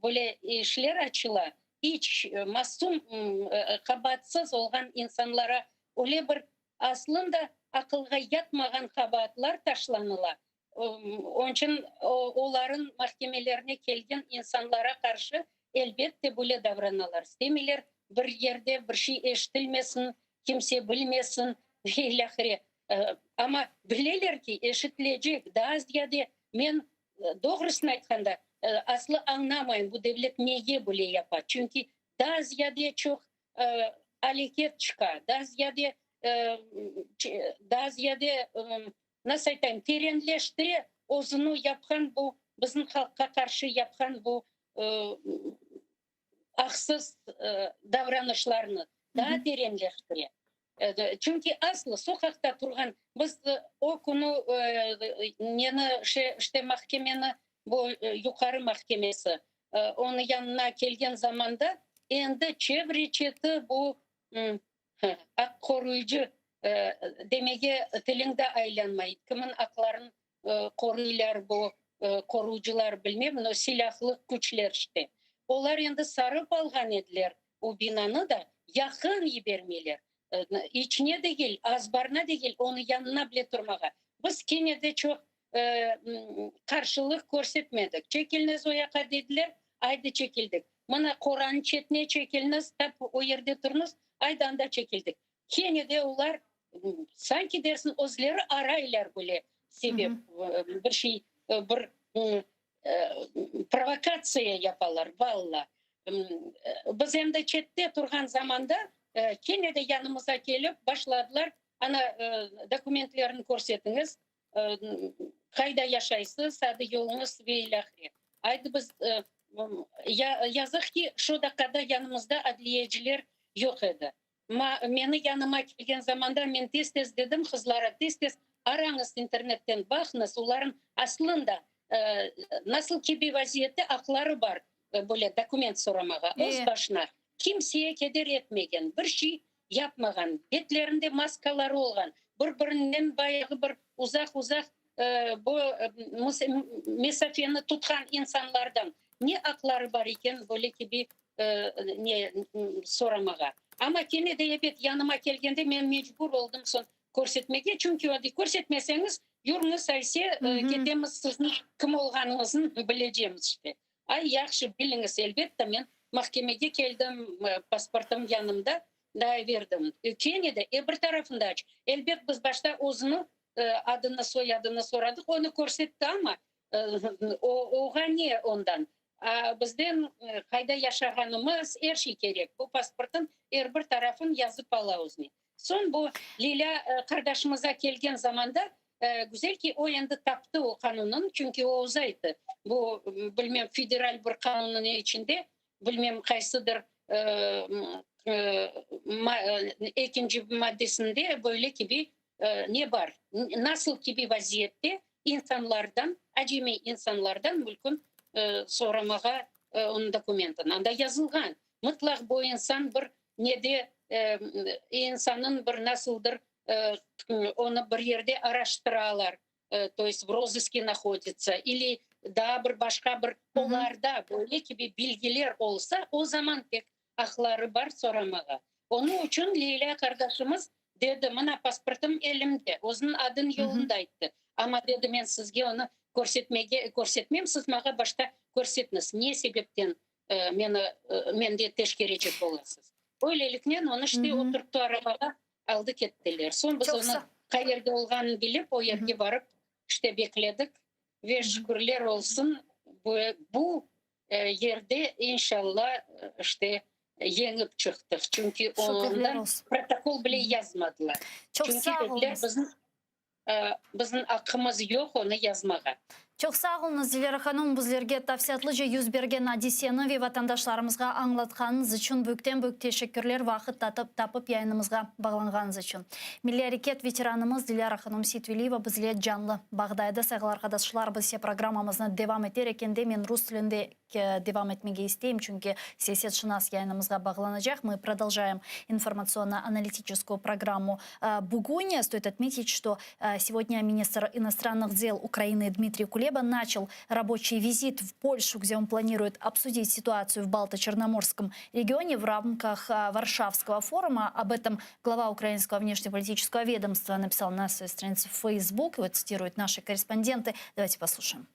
H: böyle işler açıla hiç masum kabatsız olan insanlara öyle bir aslında akılga yatmagan kabatlar taşlanıla. Onun için onların mahkemelerine gelgen insanlara karşı elbette böyle davranırlar. Demeler bir yerde bir şey eşitilmesin, kimse bilmesin. Ama bileler ki eşitilecek. Daha ziyade ben doğrusunu aytkanda aslı anlamayın bu devlet neye böyle yapar. Çünkü daha ziyade çok hareket çıkar. Daha ziyade nasıl aytayım terenleştire ozunu yapkan bu bizim halka karşı yapkan bu haksız davranışlarını daha terenleştire. Çünkü aslı sokakta turgan biz o konu işte mahkemeni bu yukarı mahkemesi onun yanına gelgen zamanda endi çevre çeti bu ak koruyucu demege tilinde aylanmaydı. Kimin akların koruyucular bu koruyucular bilmem o silahlı güçler işte. Onlar endi sarıp algan ediler o binanı da yakın yibermeler. İçine de gel, azbarına da gel, onu yanına bile durmağa. Biz Kenya'da çok karşılık görsetmedik. Çekiliniz o yaka dediler, ayda çekildik. Bana Kur'an'ın çetine çekiliniz, hep o yerde durunuz, aydan da çekildik. Kenya'da onlar sanki dersin özleri araylar böyle sebep bir şey, bir provokatsiya yaparlar valla. Biz hem de çette turgan zamanda Kenya'da yanımıza gelip başladılar. Ana dokumentlerini görsetiniz. Kayda yaşaysınız, sadı yolunuz ve ilahire. Aydı biz yazık ki şu dakikada yanımızda adliyeciler yok idi. Meni yanıma gelgen zamanda men tez dedim kızlara tez aranız internetten bakınız. Onların aslında nasıl ki bir vaziyette akları var böyle dokument soramağa. Öz başına kimseye keder etmegen, bir şey yapmagan, betlerinde maskaları olgan, birbirinden bayağı bir uzak bu mesafeni tutkan insanlardan ne akları var iken böyle ki bir soramağa. Ama kene de ebet yanıma kelgende men mecbur oldum son көрсетмеге, çünkü o көрсетмесеңіз, юрыңыз әйсе, кетеміз сіздің кім olғаныңызын білeceğimiz işte. Ay yaxşı biliniz, elbette men mahkemeye geldim, pasportum yanımda da verdim. Kene de bir tarafında aç. Elbet biz başta Ozun'un adını soyadını soradık, onu көрсетті ama oğa ne ondan? Bizden kayda yaşaganımız her şey gerek. Bu pasportun her bir tarafın yazıp alağız. Son bu Leyla kardeşimize gelgen zamanda güzel ki o yandı taptı o kanunun. Çünkü o uzaydı. Bu bilmem federal bir kanunun içinde bilmem kaysıdır ikinci maddesinde böyle gibi ne var? Nasıl gibi vaziyette insanlardan, acemi insanlardan mülkün soramağa onun dokumentin. Anda yazılgan. Mutlak bu insan bir ne de insanın bir nasıldır onu bir yerde araştıralar. То есть в розыске находится. Или daha bir başka bir olarda böyle gibi bilgiler olsa o zaman tek hakları var soramağa. Onun için Leyla kardeşimiz dedi, bana pasportum elimde. Onun adın yolundaydı. Ama dedi, men sizge onu көрсетмем, siz mağa başta көрсетiniz. Ne sebepten mende teşkerecek olasınız. Öylelikle onu işte oturttu arabağa aldı kettiler. Son biz onu kayerde olganını bilip o yerge varıp işte bekledik. Ve şükürler olsun bu yerde inşallah işte yenip çıktık. Çünkü ondan protokol bile yazmadılar.
F: Çok
H: Çünkü
F: sağ olun.
H: Bizim hakkımız yok onu yazmağa.
F: Çok sağ olun Züleyha Hanım, bizlerge tafsiyatlıca yüz bergen hadiseni ve vatandaşlarımızga anlatkanınız için büyük teşekkürler, vakit tapıp yayınımızga bağlanğanınız için. Milli Hareket veteranımız Züleyha Hanım Sitveliyeva bizle canlı bağdaydı. Sayılı arkadaşlar, biz programımızı devam ederken de men Rus tilinde devam etmege isteyim, çünkü siyasetşinas yayınımızga bağlanacak. Мы продолжаем информационно-аналитическую программу «Бугуня». Стоит отметить, что сегодня министр иностранных дел Украины Дмитрий Кулеба начал рабочий визит в Польшу, где он планирует обсудить ситуацию в Балто-Черноморском регионе в рамках Варшавского форума. Об этом глава украинского внешнеполитического ведомства написал на своей странице в Facebook. Его цитируют наши корреспонденты. Давайте послушаем.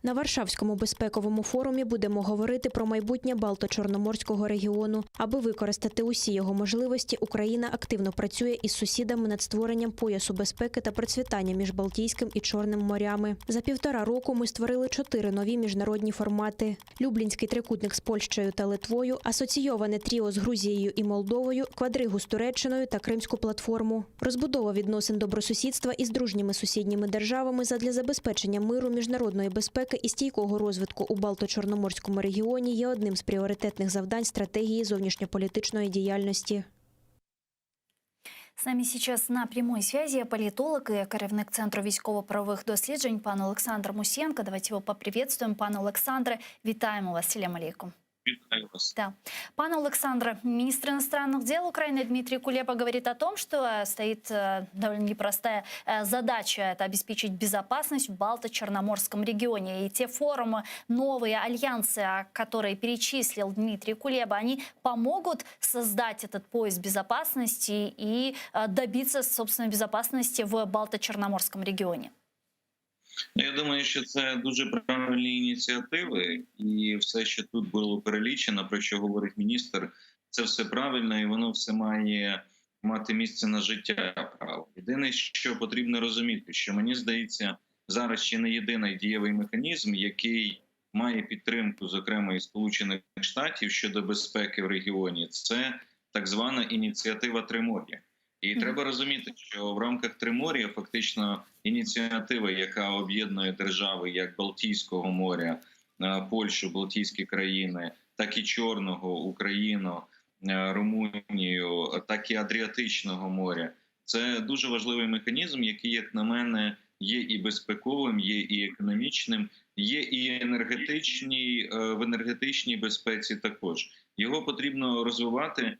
I: На Варшавському безпековому форумі будемо говорити про майбутнє Балто-Чорноморського регіону. Аби використати усі його можливості, Україна активно працює із сусідами над створенням поясу безпеки та процвітання між Балтійським і Чорним морями. За 1,5 року ми створили 4 нові міжнародні формати. Люблінський трикутник з Польщею та Литвою, асоційоване тріо з Грузією і Молдовою, квадригу з Туреччиною та Кримську платформу. Розбудова відносин добросусідства із дружніми сусідніми державами задля забезпечення миру, міжнародної безпеки і стійкого розвитку у Балто-Чорноморському регіоні є одним з пріоритетних завдань стратегії зовнішньополітичної діяльності.
F: С нами сейчас на прямой связи политолог и керівник Центру військово-правових досліджень пан Олександр Мусієнко. Давайте его поприветствуем. Пане Олександре, вітаємо вас. Салям алейкум. Да. Пане Александре, министр иностранных дел Украины Дмитрий Кулеба говорит о том, что стоит довольно непростая задача – это обеспечить безопасность в Балто-Черноморском регионе. И те форумы, новые альянсы, которые перечислил Дмитрий Кулеба, они помогут создать этот пояс безопасности и добиться собственной безопасности в Балто-Черноморском регионе.
J: Я думаю, що це дуже правильні ініціативи, і все, що тут було перелічено, про що говорить міністр, це все правильно, і воно все має мати місце на життя право. Єдине, що потрібно розуміти, що, мені здається, зараз ще не єдиний дієвий механізм, який має підтримку, зокрема, і Сполучених Штатів щодо безпеки в регіоні, це так звана ініціатива Тримор'я. І треба розуміти, що в рамках Тримор'я фактично ініціатива, яка об'єднує держави як Балтійського моря, Польщу, Балтійські країни, так і Чорного, Україну, Румунію, так і Адріатичного моря. Це дуже важливий механізм, який, як на мене, є і безпековим, є і економічним, є і в енергетичній безпеці також. Його потрібно розвивати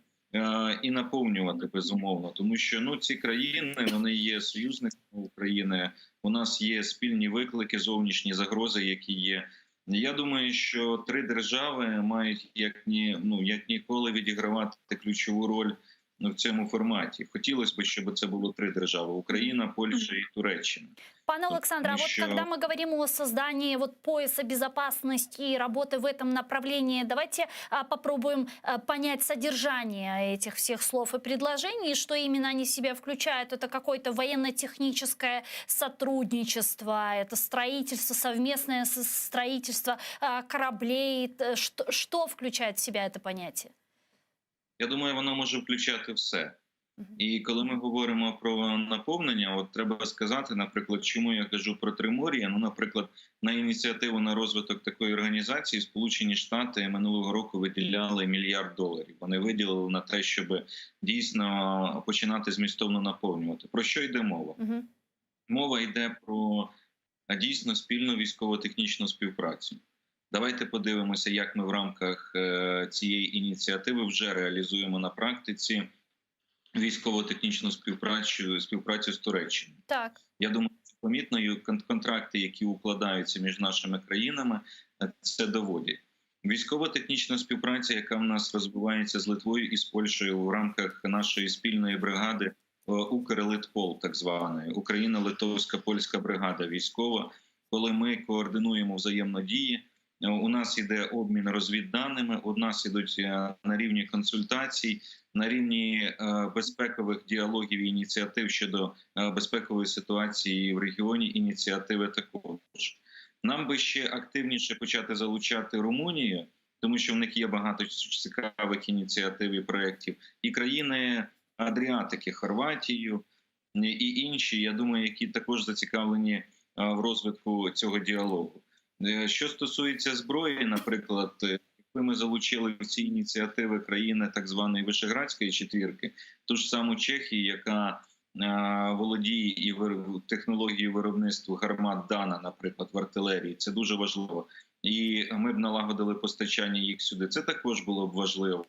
J: і наповнювати, безумовно, тому що ці країни, вони є союзниками України, у нас є спільні виклики, зовнішні загрози, які є Я думаю, що 3 держави мають як ніколи відігравати ключову роль в цьому форматі. Хотілося б, щоб це було 3 держави: Україна, Польща і Туреччина.
F: Пане Александр, а вот когда мы говорим о создании пояса безопасности и работы в этом направлении, давайте попробуем понять содержание этих всех слов и предложений, что именно они в себя включают. Это какое-то военно-техническое сотрудничество, это строительство, совместное строительство кораблей. Что включает в себя это понятие?
J: Я думаю, воно може включати все. І коли ми говоримо про наповнення, от треба сказати, наприклад, чому я кажу про Тримор'я. Наприклад, на ініціативу на розвиток такої організації Сполучені Штати минулого року виділяли $1 мільярд. Вони виділили на те, щоб дійсно починати змістовно наповнювати. Про що йде мова? Мова йде про дійсно спільну військово-технічну співпрацю. Давайте подивимося, як ми в рамках цієї ініціативи вже реалізуємо на практиці військово-технічну співпрацю з Туреччиною.
F: Так.
J: Я думаю, що помітно контракти, які укладаються між нашими країнами, це доводять. Військово-технічна співпраця, яка в нас розвивається з Литвою і з Польщею в рамках нашої спільної бригади Укрлитпол, так званої, Україна-Литовська польська бригада військова, коли ми координуємо взаємно дії. У нас йде обмін розвідданими, у нас ідуть на рівні консультацій, на рівні безпекових діалогів і ініціатив щодо безпекової ситуації в регіоні, ініціативи також. Нам би ще активніше почати залучати Румунію, тому що в них є багато цікавих ініціатив і проєктів, і країни Адріатики, Хорватію і інші, я думаю, які також зацікавлені в розвитку цього діалогу. Що стосується зброї, наприклад, якби ми залучили в ці ініціативи країни так званої Вишеградської четвірки, ту ж саму Чехію, яка володіє і технологією виробництва гармат Дана, наприклад, в артилерії, це дуже важливо. І ми б налагодили постачання їх сюди. Це також було б важливо.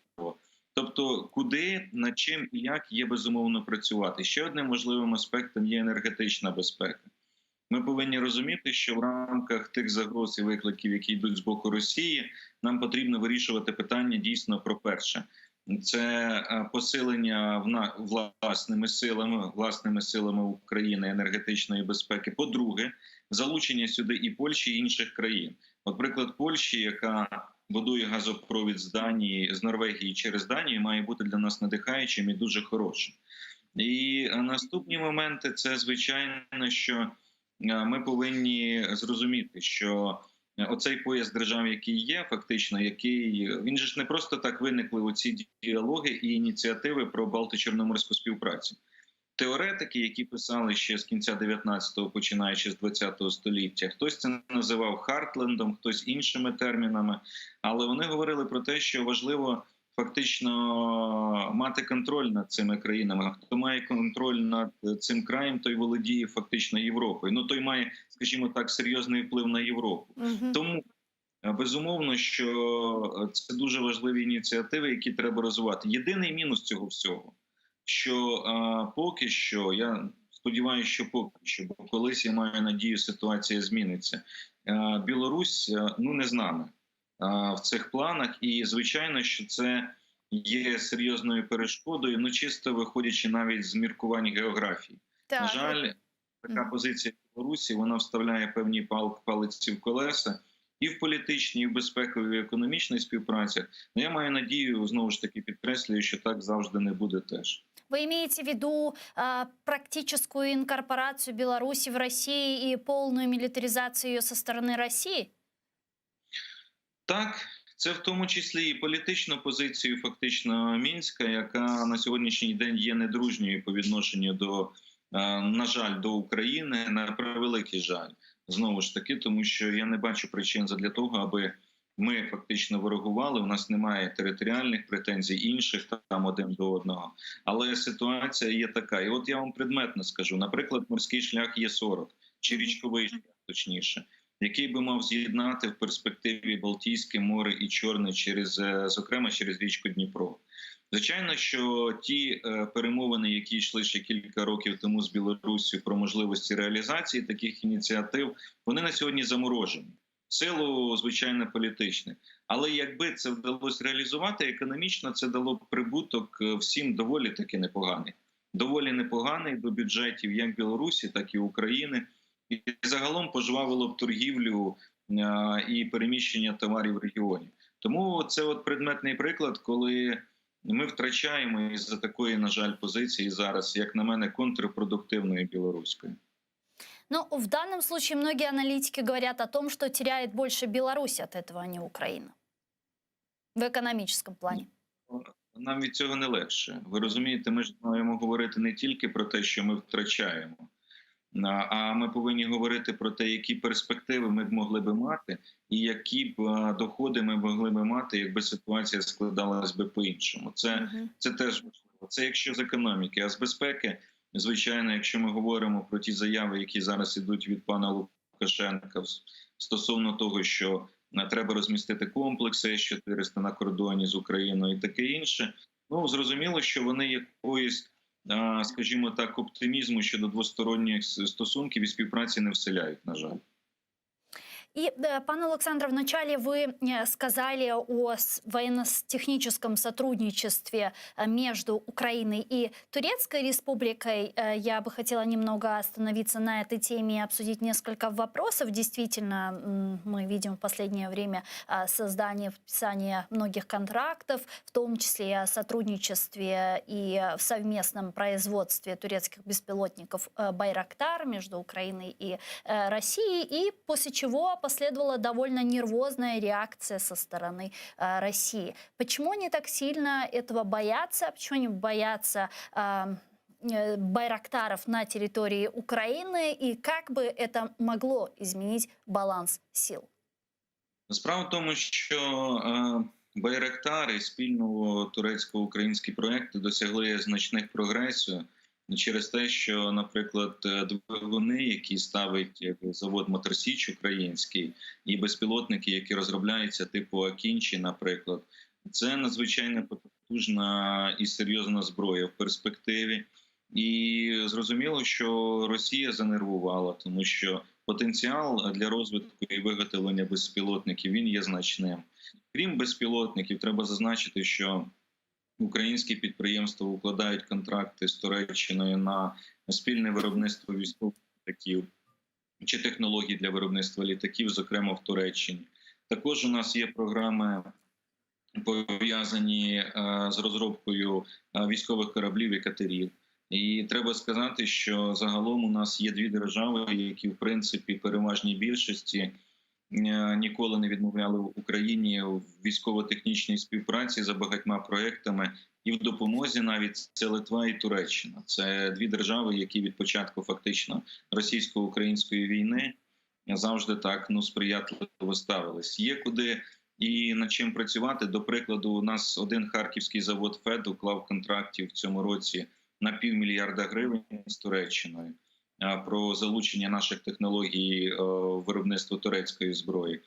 J: Тобто, куди, над чим і як є безумовно працювати. Ще одним важливим аспектом є енергетична безпека. Ми повинні розуміти, що в рамках тих загроз і викликів, які йдуть з боку Росії, нам потрібно вирішувати питання дійсно про перше. Це посилення власними силами України енергетичної безпеки. По-друге, залучення сюди і Польщі, і інших країн. От приклад Польщі, яка будує газопровід з Норвегії через Данію, має бути для нас надихаючим і дуже хорошим. І наступні моменти – це, звичайно, що ми повинні зрозуміти, що оцей пояс держав, який є, фактично, він же ж не просто так виникли оці діалоги і ініціативи про Балто-Чорноморську співпрацю. Теоретики, які писали ще з кінця 19-го, починаючи з 20-го століття, хтось це називав Хартлендом, хтось іншими термінами, але вони говорили про те, що важливо фактично мати контроль над цими країнами. Хто має контроль над цим краєм, той володіє фактично Європою. Той має, скажімо так, серйозний вплив на Європу. Тому, безумовно, що це дуже важливі ініціативи, які треба розвивати. Єдиний мінус цього всього, що поки що, я сподіваюся, що поки що, бо колись, я маю надію, ситуація зміниться. Білорусь, не з нами в цих планах, і звичайно, що це є серйозною перешкодою, чисто виходячи навіть з міркувань географії.
F: Так.
J: На жаль, така позиція Білорусі, вона вставляє певні палиці в колеса і в політичній, і в безпековій, і в економічній співпраці. Я маю надію, знову ж таки підкреслюю, що так завжди не буде теж.
F: Вы имеете в виду практическую инкорпорацию Беларуси в России и полную милитаризацию ее со стороны России?
J: Так, це в тому числі і політичну позицію фактично Мінська, яка на сьогоднішній день є недружньою по відношенню до, на жаль, до України, на превеликий жаль. Знову ж таки, тому що я не бачу причин для того, аби ми фактично ворогували, у нас немає територіальних претензій інших там один до одного. Але ситуація є така. І от я вам предметно скажу. Наприклад, морський шлях Є-40, чи річковий шлях, точніше, який би мав з'єднати в перспективі Балтійське море і Чорне, зокрема через річку Дніпро. Звичайно, що ті перемовини, які йшли ще кілька років тому з Білоруссю про можливості реалізації таких ініціатив, вони на сьогодні заморожені. силу, звичайно, політичних. Але якби це вдалося реалізувати, економічно це дало б прибуток всім доволі таки непоганий. Доволі непоганий до бюджетів як Білорусі, так і України. І загалом пожвавило б торгівлю і переміщення товарів в регіоні. Тому це от предметний приклад, коли ми втрачаємо із-за такої, на жаль, позиції зараз, як на мене, контрпродуктивної білоруської.
F: Но в данном случае многие аналитики говорят о том, что теряет больше Беларусь от этого, а не Украина. В экономическом плане.
J: Нам від цього не легше. Ви розумієте, ми ж маємо говорити не тільки про те, що ми втрачаємо, а ми повинні говорити про те, які перспективи ми б могли би мати, і які б доходи ми могли би мати, якби ситуація складалась би по-іншому. Це теж важливо. Це якщо з економіки, а з безпеки, звичайно, якщо ми говоримо про ті заяви, які зараз ідуть від пана Лукашенка стосовно того, що треба розмістити комплекси С-400 на кордоні з Україною і таке інше, ну, зрозуміло, що вони якоїсь, скажімо так, оптимізму щодо двосторонніх стосунків і співпраці не вселяють, на жаль.
F: И, пан Александр, вначале вы сказали о военно-техническом сотрудничестве между Украиной и Турецкой Республикой. Я бы хотела немного остановиться на этой теме и обсудить несколько вопросов. Действительно, мы видим в последнее время создание, подписание многих контрактов, в том числе о сотрудничестве и в совместном производстве турецких беспилотников «Байрактар» между Украиной и Россией, и после чего последовала довольно нервозная реакция со стороны России. Почему они так сильно этого боятся? Почему они боятся байрактаров на территории Украины? И как бы это могло изменить баланс сил?
J: Справа в тому, що байрактари і спільно турецько-українські проекти досягли значних прогресів через те, що, наприклад, двигуни, які ставить завод «Мотор Січ» український, і безпілотники, які розробляються типу «Акінчі», наприклад, це надзвичайно потужна і серйозна зброя в перспективі. І зрозуміло, що Росія занервувала, тому що потенціал для розвитку і виготовлення безпілотників, він є значним. Крім безпілотників, треба зазначити, що українські підприємства укладають контракти з Туреччиною на спільне виробництво військових літаків чи технологій для виробництва літаків, зокрема в Туреччині. Також у нас є програми, пов'язані з розробкою військових кораблів і катерів. І треба сказати, що загалом у нас є дві держави, які в принципі переважній більшості ніколи не відмовляли в Україні в військово-технічній співпраці за багатьма проектами і в допомозі навіть це Литва і Туреччина. Це дві держави, які від початку фактично російсько-української війни завжди так сприятливо ставились. Є куди і над чим працювати. До прикладу, у нас один харківський завод «ФЕД» уклав контрактів в цьому році на $500 мільйона з Туреччиною про залучення наших технологій в виробництво турецької зброї.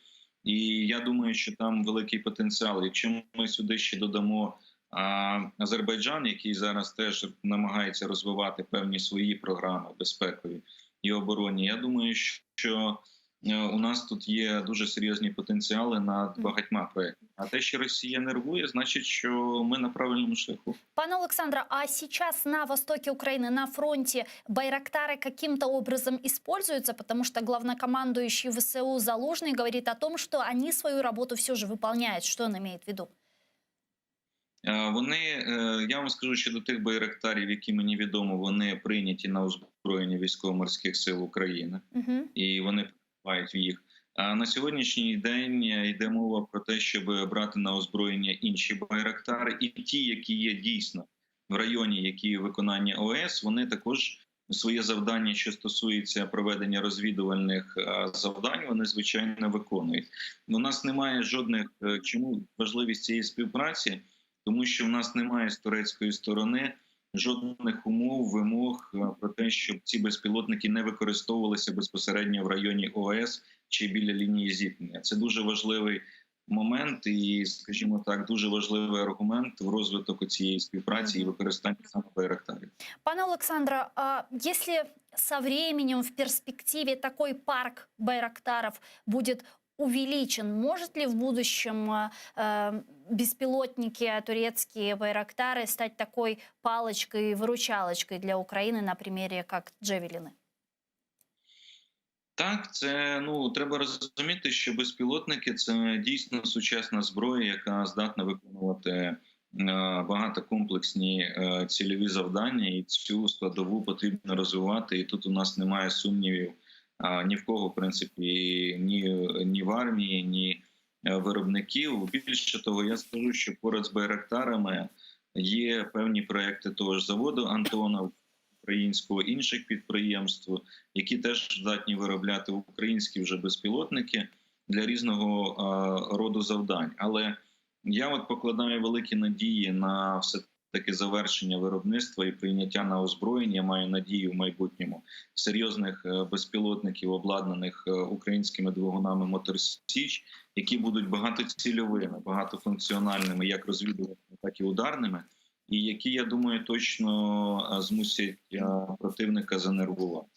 J: І я думаю, що там великий потенціал. Якщо ми сюди ще додамо Азербайджан, який зараз теж намагається розвивати певні свої програми безпекові і оборонні, я думаю, що у нас тут є дуже серйозні потенціали над багатьма проектами. А те, що Росія нервує, значить, що ми на правильному шляху.
F: Пане Александре, а сейчас на востоке Украины, на фронте, байрактары каким-то образом используются? Потому что главнокомандующий ВСУ Залужный говорит о том, что они свою работу все же выполняют. Что он имеет в виду?
J: Вони, я вам скажу, що до тих байрактарів, які мені відомо, вони прийняті на озброєння військово-морських сил України. І вони в їх. А на сьогоднішній день йде мова про те, щоб брати на озброєння інші байрактари. І ті, які є дійсно в районі, які виконання ОС, вони також своє завдання, що стосується проведення розвідувальних завдань, вони, звичайно, виконують. У нас немає жодних, чому важливість цієї співпраці? Тому що в нас немає з турецької сторони жодних умов, вимог про те, щоб ці безпілотники не використовувалися безпосередньо в районі ОС чи біля лінії зіткнення. Це дуже важливий момент і, скажімо так, дуже важливий аргумент в розвитку цієї співпраці і використання саме байрактарів.
F: Пане Александре, если со временем в перспективе такой парк байрактаров будет увеличен. Может ли в будущем беспилотники турецкие Байрактары стать такой палочкой-выручалочкой для Украины на примере как Джевелины?
J: Так, це треба розуміти, що безпілотники це дійсно сучасна зброя, яка здатна виконувати багатокомплексні цільові завдання, і цю складову потрібно розвивати. І тут у нас немає сумнівів ні в кого, в принципі, ні в армії, ні виробників. Більше того, я скажу, що поряд з Байрактарами є певні проекти того ж заводу Антонов, українського, інших підприємств, які теж здатні виробляти українські вже безпілотники для різного роду завдань. Але я покладаю великі надії на все-таки завершення виробництва і прийняття на озброєння. Маю надію в майбутньому серйозних безпілотників, обладнаних українськими двигунами «Мотор-Січ», які будуть багатоцільовими, багатофункціональними, як розвідувальними, так і ударними, і які, я думаю, точно змусять противника занервувати.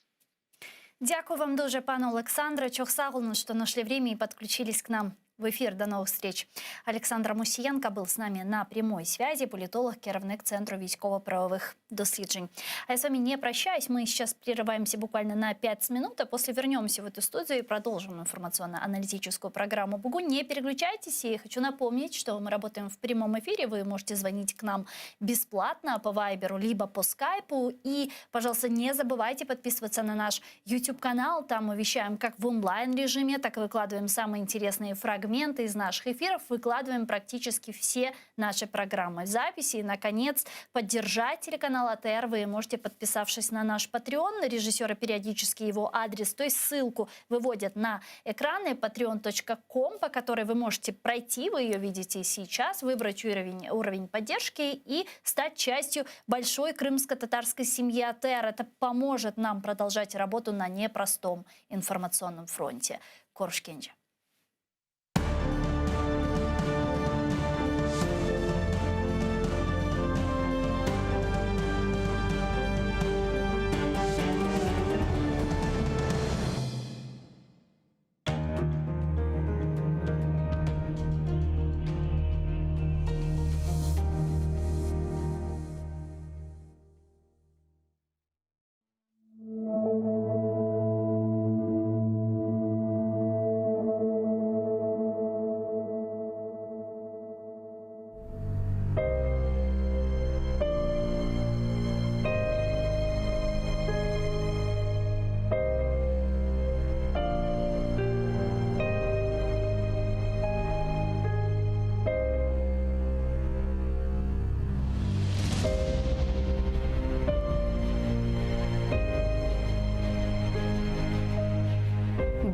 F: Дякую вам дуже, пане Олександре. Чохсагулну, что нашли время и подключились к нам в эфир. До новых встреч. Александр Мусієнко был с нами на прямой связи, политолог, керівник Центру військово-правових досліджень. А я с вами не прощаюсь, мы сейчас прерываемся буквально на 5 минут, а после вернемся в эту студию и продолжим информационно-аналитическую программу «Бугу». Не переключайтесь, и хочу напомнить, что мы работаем в прямом эфире, вы можете звонить к нам бесплатно по Вайберу, либо по Скайпу, и, пожалуйста, не забывайте подписываться на наш YouTube-канал, там мы вещаем как в онлайн-режиме, так и выкладываем самые интересные фрагменты из наших эфиров, выкладываем практически все наши программы в записи. И, наконец, поддержать телеканал АТР вы можете, подписавшись на наш Patreon. Режиссеры периодически его адрес, то есть ссылку выводят на экраны patreon.com, по которой вы можете пройти, вы ее видите сейчас, выбрать уровень поддержки и стать частью большой крымско-татарской семьи АТР. Это поможет нам продолжать работу на непростом информационном фронте. Коршкенджи.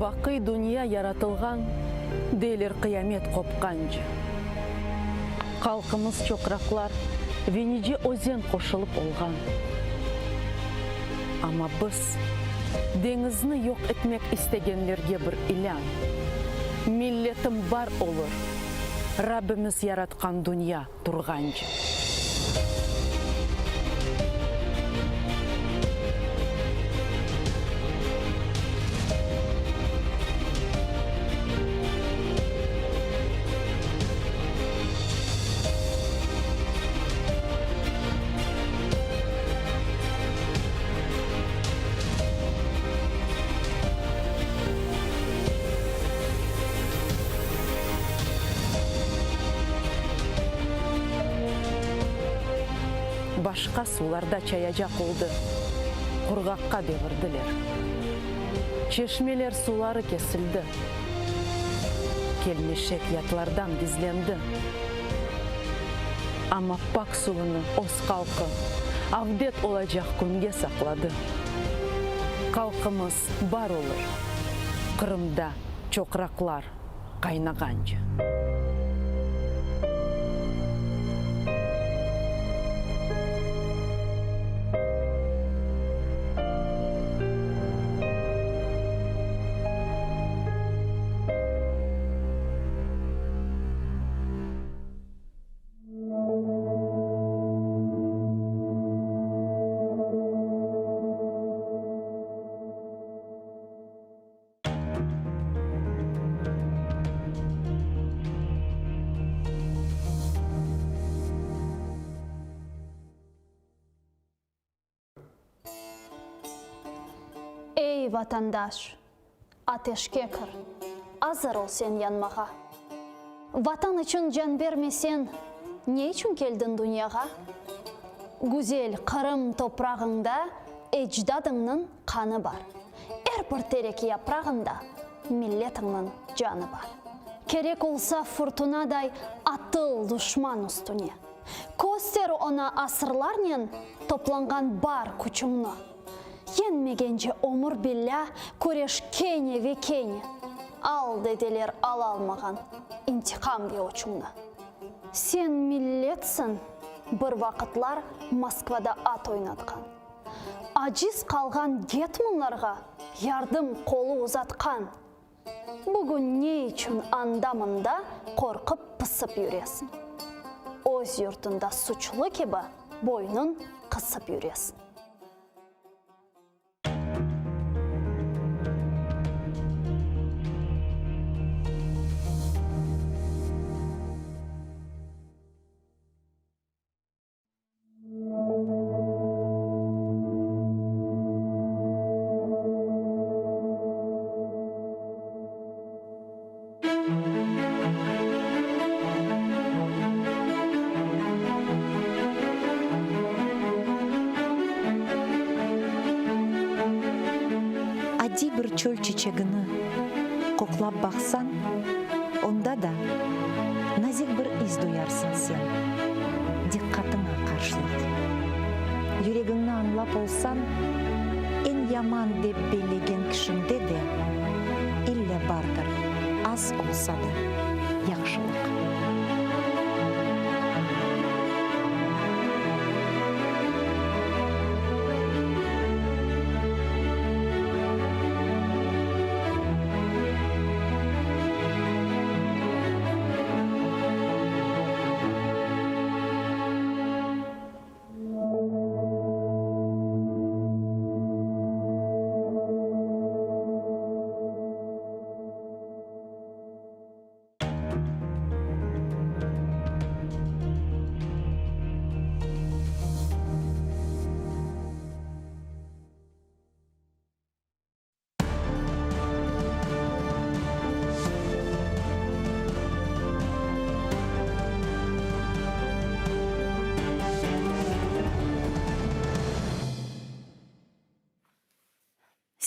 K: Бақи дүния яратылған, дейлер қиямет қопқанжы. Қалқымыз чоқрақлар, Венеде өзен қошылып олған. Ама біз деңізні yok etmek istегенлерге бір илян. Миллетім бар олыр, Раббіміз яратқан дүния тұрғанжы. Башқа суларда чаяжақ олды, құрғаққа девірділер. Чешмелер сулары кесілді, келмешек ятлардан дизленді. Ама пак суыны ос қалқы, авдет олажақ күнге сақлады. Қалқымыз бар олыр, Қырымда чоқрақлар қайнағанжы.
F: Ей, ватандаш, атешке кір, азыр ол сен янмаға. Ватан үшін жан бермесен, не үшін келдің дүнияға? Гүзел Қырым топрағыңда эждадыңның қаны бар. Әрбір терек япрағында миллетіңнің жаны бар. Керек олса фортунадай атыл дұшман үстіне. Көстер она асырларнен топланған бар күчіңні. Енмегенже омыр білля көреш кене ве кене. Ал деделер ала алмаған интиқам бе очыңны. Сен миллетсің, бір вақытлар Москвада ат ойнатқан. Ажиз қалған гетманларға ярдым қолы ұзатқан. Бүгін не үшін андамында қорқып пысып жүресің. Өз юртында сұчлы кебі бойнын қысып жүресің.
L: Ади бір чөл чечегіні қоқлап бақсан, онда да назик бір из дуярсың сен, диққатыңа қаршылық. Жүрегіңні аңлап олсан, ен яман деп белеген кішінде де, илле бардыр, аз олса да, яқшылық.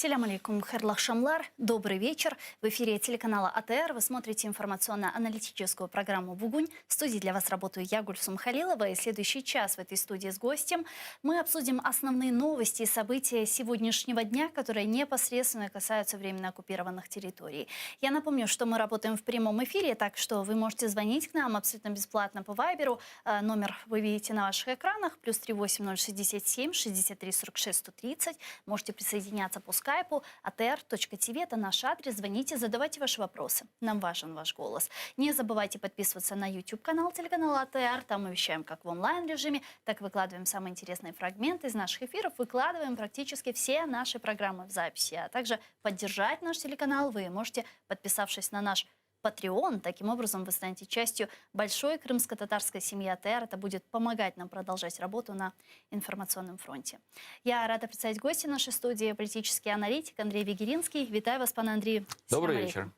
F: Ассаляму алейкум, хайрлах шамлар, добрый вечер. В эфире телеканала АТР вы смотрите информационно-аналитическую программу «Бугунь». В студии для вас работаю я, Гульсум Халилова, и следующий час в этой студии с гостем мы обсудим основные новости и события сегодняшнего дня, которые непосредственно касаются временно оккупированных территорий. Я напомню, что мы работаем в прямом эфире, так что вы можете звонить к нам абсолютно бесплатно по Вайберу. Номер вы видите на ваших экранах, +38 067 63 46 130. Можете присоединяться по скайпу. atr.tv – это наш адрес. Звоните, задавайте ваши вопросы. Нам важен ваш голос. Не забывайте подписываться на YouTube-канал телеканала АТР. Там мы вещаем как в онлайн-режиме, так выкладываем самые интересные фрагменты из наших эфиров. Выкладываем практически все наши программы в записи. А также поддержать наш телеканал вы можете, подписавшись на наш Patreon. Таким образом, вы станете частью большой крымско-татарской семьи АТР. Это будет помогать нам продолжать работу на информационном фронте. Я рада представить гостя нашей студии, политический аналитик Андрей Вегеринский. Витаю вас, пан Андрей.
M: Добрый вечер.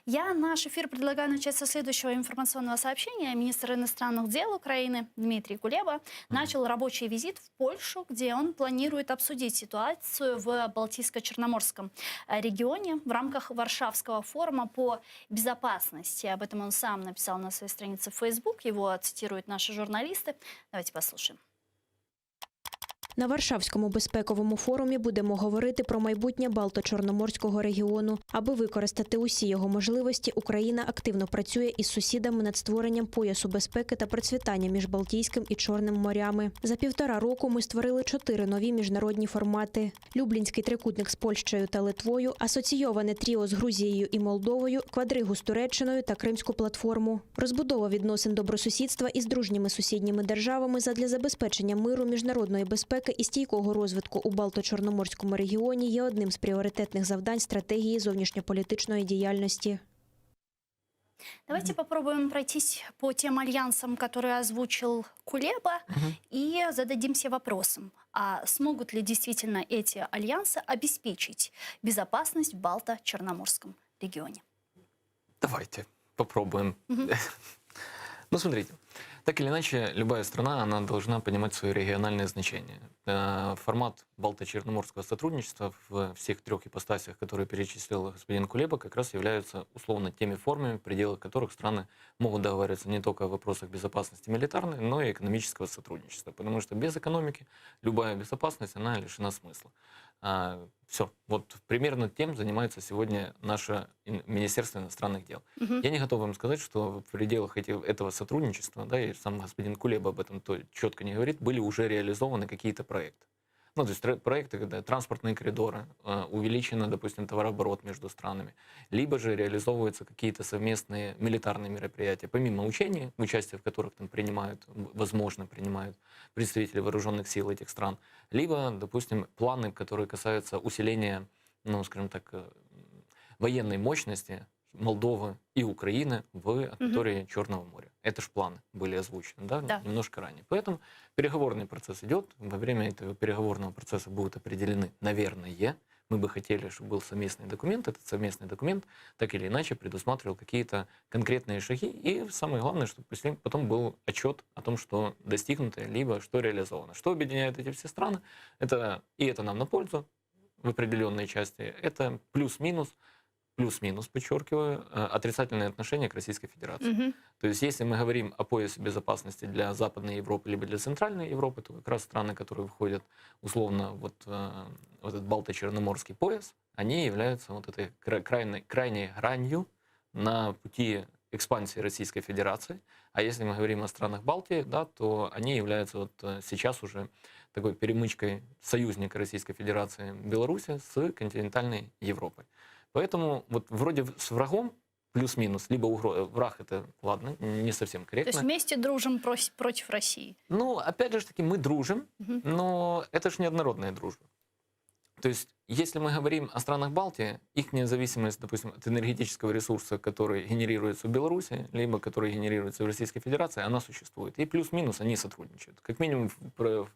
F: Я наш эфир предлагаю начать со следующего информационного сообщения. Министр иностранных дел Украины Дмитрий Кулеба начал рабочий визит в Польшу, где он планирует обсудить ситуацию в Балтийско-Черноморском регионе в рамках Варшавского форума по безопасности. Об этом он сам написал на своей странице в Facebook. Его цитируют наши журналисты. Давайте послушаем.
I: На Варшавському безпековому форумі будемо говорити про майбутнє Балто-Чорноморського регіону. Аби використати усі його можливості, Україна активно працює із сусідами над створенням поясу безпеки та процвітання між Балтійським і Чорним морями. За 1,5 року ми створили 4 нові міжнародні формати. Люблінський трикутник з Польщею та Литвою, асоційоване тріо з Грузією і Молдовою, квадригу з Туреччиною та Кримську платформу. Розбудова відносин добросусідства із дружніми сусідніми державами задля забезпечення миру, міжнародної безпеки і стійкого розвитку у Балто-Чорноморському регіоні є одним з пріоритетних завдань стратегії зовнішньополітичної діяльності.
F: Давайте попробуем пройтись по тем альянсам, которые озвучил Кулеба, и зададимся вопросом, а смогут ли действительно эти альянсы обеспечить безопасность в Балто-Черноморском регионе?
M: Давайте попробуем. Ну, смотрите, так или иначе, любая страна, она должна понимать свое региональное значение. Формат Балто-Черноморского сотрудничества в всех трех ипостасях, которые перечислил господин Кулеба, как раз являются условно теми формами, в пределах которых страны могут договариваться не только о вопросах безопасности милитарной, но и экономического сотрудничества. Потому что без экономики любая безопасность, она лишена смысла. Все. Вот примерно тем занимается сегодня наше Министерство иностранных дел. Я не готов вам сказать, что в пределах этого сотрудничества, да, и сам господин Кулеба об этом четко не говорит, были уже реализованы какие-то проекты. Ну, то есть проекты, когда транспортные коридоры, увеличено, допустим, товарооборот между странами, либо же реализовываются какие-то совместные милитарные мероприятия, помимо учений, участие в которых там принимают, возможно, принимают представители вооруженных сил этих стран, либо, допустим, планы, которые касаются усиления, ну, скажем так, военной мощности Молдовы и Украины в акватории Черного моря. Это же планы были озвучены, да, немножко ранее. Поэтому переговорный процесс идет. Во время этого переговорного процесса будут определены, наверное, мы бы хотели, чтобы был совместный документ. Этот совместный документ так или иначе предусматривал какие-то конкретные шаги. И самое главное, чтобы потом был отчет о том, что достигнуто, либо что реализовано. Что объединяет эти все страны? Это нам на пользу в определенной части. Это плюс-минус, подчеркиваю, отрицательное отношение к Российской Федерации. То есть, если мы говорим о поясе безопасности для Западной Европы либо для Центральной Европы, то как раз страны, которые входят условно вот этот Балто-Черноморский пояс, они являются вот этой крайней гранью на пути экспансии Российской Федерации. А если мы говорим о странах Балтии, да, то они являются вот сейчас уже такой перемычкой союзника Российской Федерации Беларуси с континентальной Европой. Поэтому вот вроде с врагом плюс-минус, либо враг это, ладно, не совсем корректно.
F: То есть вместе дружим против России?
M: Ну, опять же таки, мы дружим, но это же неоднородная дружба. То есть, если мы говорим о странах Балтии, их независимость, допустим, от энергетического ресурса, который генерируется в Беларуси, либо который генерируется в Российской Федерации, она существует. И плюс-минус они сотрудничают. Как минимум в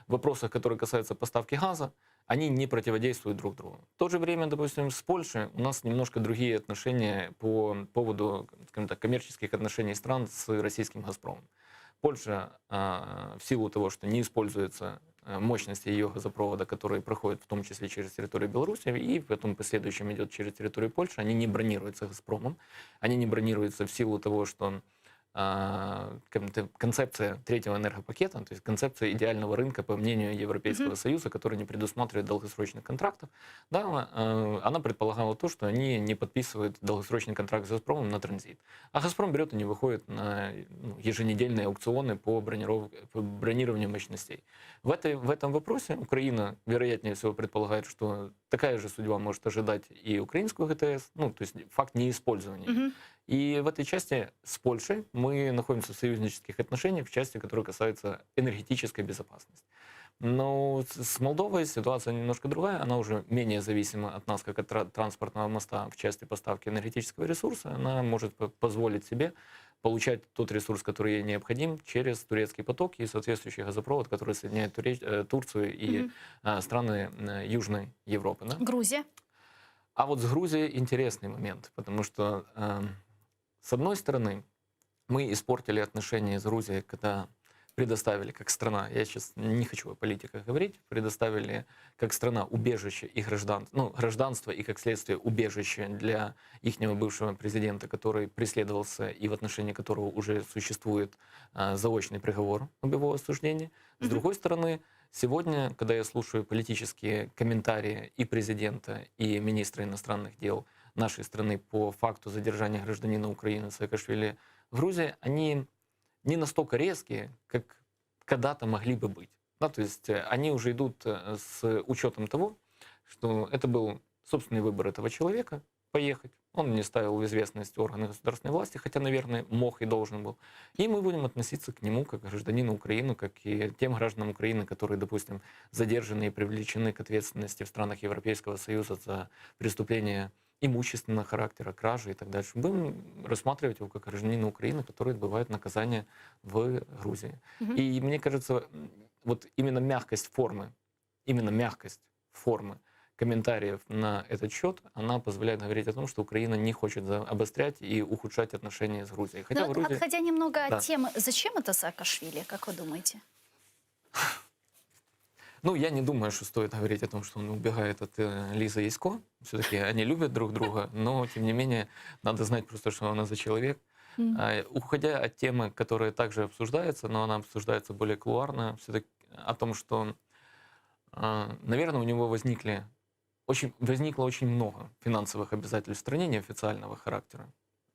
M: вопросах, которые касаются поставки газа, они не противодействуют друг другу. В то же время, допустим, с Польшей у нас немножко другие отношения по поводу, скажем так, коммерческих отношений стран с российским «Газпромом». Польша, в силу того, что не используется мощности ее газопровода, которые проходят в том числе через территорию Беларуси, и потом последующем идет через территорию Польши, они не бронируются «Газпромом», они не бронируются в силу того, что концепция третьего энергопакета, то есть концепция идеального рынка, по мнению Европейского Союза, который не предусматривает долгосрочных контрактов, да, она предполагала то, что они не подписывают долгосрочный контракт с «Газпромом» на транзит. А «Газпром» берет и не выходит на еженедельные аукционы по бронированию мощностей. В этом вопросе Украина, вероятнее всего, предполагает, что такая же судьба может ожидать и украинскую ГТС, ну, то есть факт неиспользования. И в этой части с Польшей мы находимся в союзнических отношениях в части, которая касается энергетической безопасности. Но с Молдовой ситуация немножко другая. Она уже менее зависима от нас, как от транспортного моста в части поставки энергетического ресурса. Она может позволить себе получать тот ресурс, который ей необходим, через турецкий поток и соответствующий газопровод, который соединяет Турцию и страны Южной Европы. Да?
F: Грузия?
M: А вот с Грузией интересный момент, потому что с одной стороны, мы испортили отношения с Грузией, когда предоставили как страна, я сейчас не хочу о политиках говорить, предоставили как страна убежище и гражданство и как следствие убежище для ихнего бывшего президента, который преследовался и в отношении которого уже существует заочный приговор об его осуждении. С другой стороны, сегодня, когда я слушаю политические комментарии и президента, и министра иностранных дел нашей страны по факту задержания гражданина Украины Саакашвили в Грузии, они не настолько резкие, как когда-то могли бы быть. Да, то есть они уже идут с учетом того, что это был собственный выбор этого человека поехать. Он не ставил в известность органы государственной власти, хотя, наверное, мог и должен был. И мы будем относиться к нему как к гражданину Украины, как и тем гражданам Украины, которые, допустим, задержаны и привлечены к ответственности в странах Европейского Союза за преступления имущественного характера, кражи и так дальше. Будем рассматривать его как гражданина Украины, который отбывает наказание в Грузии. И мне кажется, вот именно мягкость формы комментариев на этот счет, она позволяет говорить о том, что Украина не хочет обострять и ухудшать отношения с Грузией. Хотя
F: Но
M: Грузия...
F: отходя немного
M: Да.
F: от темы, зачем это Саакашвили, как вы думаете?
M: Ну, я не думаю, что стоит говорить о том, что он убегает от Лизы Ясько. Все-таки они любят друг друга, но, тем не менее, надо знать просто, что она за человек. Уходя от темы, которая также обсуждается, но она обсуждается более кулуарно, все-таки о том, что, наверное, у него возникло очень много финансовых обязательств в стране неофициального характера,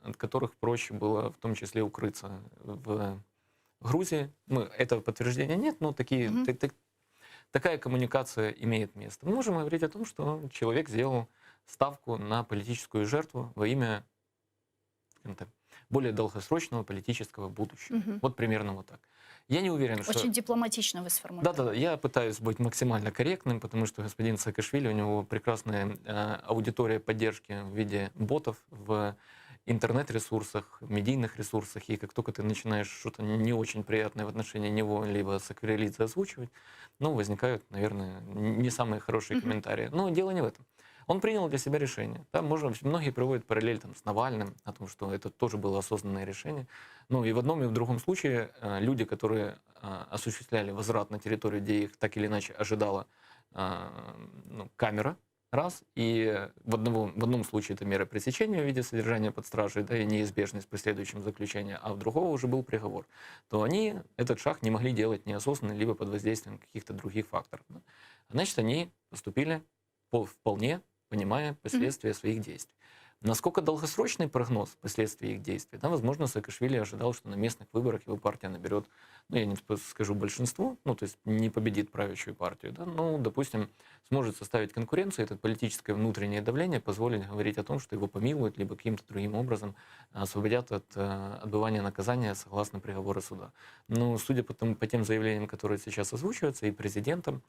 M: от которых проще было в том числе укрыться в Грузии. Этого подтверждения нет, но такая коммуникация имеет место. Мы можем говорить о том, что человек сделал ставку на политическую жертву во имя, скажем так, более долгосрочного политического будущего. Вот примерно вот так. Я не уверен, что...
F: Очень дипломатично вы сформулировали.
M: Да, я пытаюсь быть максимально корректным, потому что господин Саакашвили, у него прекрасная аудитория поддержки в виде ботов в интернет-ресурсах, медийных ресурсах, и как только ты начинаешь что-то не очень приятное в отношении него либо саквилизировать, озвучивать, возникают, наверное, не самые хорошие комментарии. Но дело не в этом. Он принял для себя решение. Там многие проводят параллель с Навальным, о том, что это тоже было осознанное решение. И в одном и в другом случае люди, которые осуществляли возврат на территорию, где их так или иначе ожидала камера, раз, и в одном случае это мера пресечения в виде содержания под стражей, да, и неизбежность последующего заключения, а в другого уже был приговор, то они этот шаг не могли делать неосознанно, либо под воздействием каких-то других факторов. Да. Значит, они поступили вполне понимая последствия своих действий. Насколько долгосрочный прогноз последствий их действий? Да, возможно, Саакашвили ожидал, что на местных выборах его партия наберет, я не скажу большинство, то есть не победит правящую партию, да, но, допустим, сможет составить конкуренцию, это политическое внутреннее давление позволит говорить о том, что его помилуют, либо каким-то другим образом освободят от отбывания наказания согласно приговору суда. Но судя по тем заявлениям, которые сейчас озвучиваются, и президентом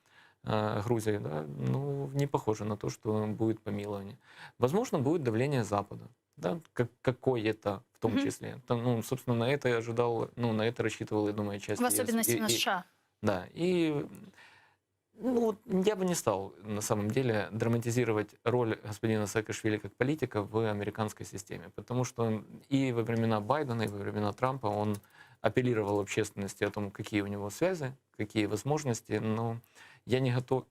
M: Грузии, да, не похоже на то, что будет помилование. Возможно, будет давление Запада, да, какое-то в том числе. Собственно, на это я ожидал, на это рассчитывал, я думаю, часть...
F: В особенности на США.
M: Да, и я бы не стал, на самом деле, драматизировать роль господина Саакашвили как политика в американской системе, потому что и во времена Байдена, и во времена Трампа он апеллировал общественности о том, какие у него связи, какие возможности, но я не готов,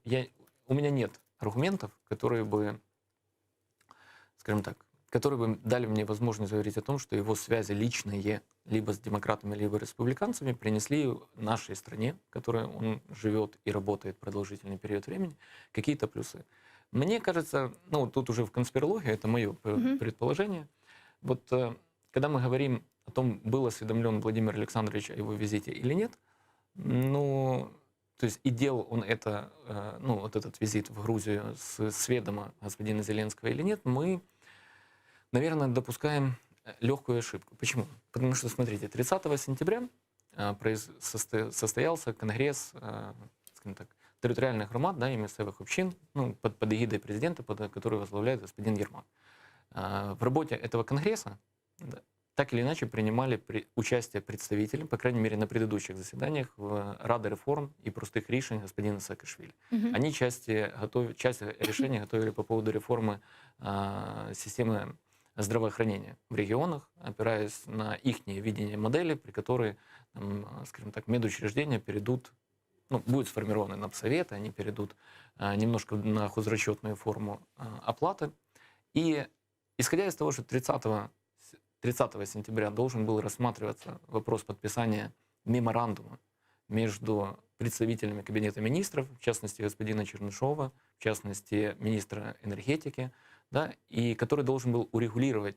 M: у меня нет аргументов, которые бы, скажем так, которые бы дали мне возможность говорить о том, что его связи личные, либо с демократами, либо республиканцами, принесли нашей стране, в которой он живет и работает продолжительный период времени, какие-то плюсы. Мне кажется, тут уже в конспирологии, это мое предположение, вот когда мы говорим о том, был осведомлен Владимир Александрович о его визите или нет, то есть и делал он это, вот этот визит в Грузию с ведома господина Зеленского или нет, мы, наверное, допускаем легкую ошибку. Почему? Потому что, смотрите, 30 сентября состоялся конгресс, скажем так, территориальных громад, да, и местных общин, под эгидой президента, который возглавляет господин Ермак. В работе этого конгресса так или иначе принимали участие представители, по крайней мере, на предыдущих заседаниях в Раде реформ и простых решений господина Саакашвили. Они часть решений готовили по поводу реформы системы здравоохранения в регионах, опираясь на их видение модели, при которой, скажем так, медучреждения перейдут, будет сформированы напсоветы, они перейдут немножко на хозрасчетную форму оплаты. И исходя из того, что 30 сентября должен был рассматриваться вопрос подписания меморандума между представителями Кабинета министров, в частности, господина Чернышова, в частности, министра энергетики, да, и который должен был урегулировать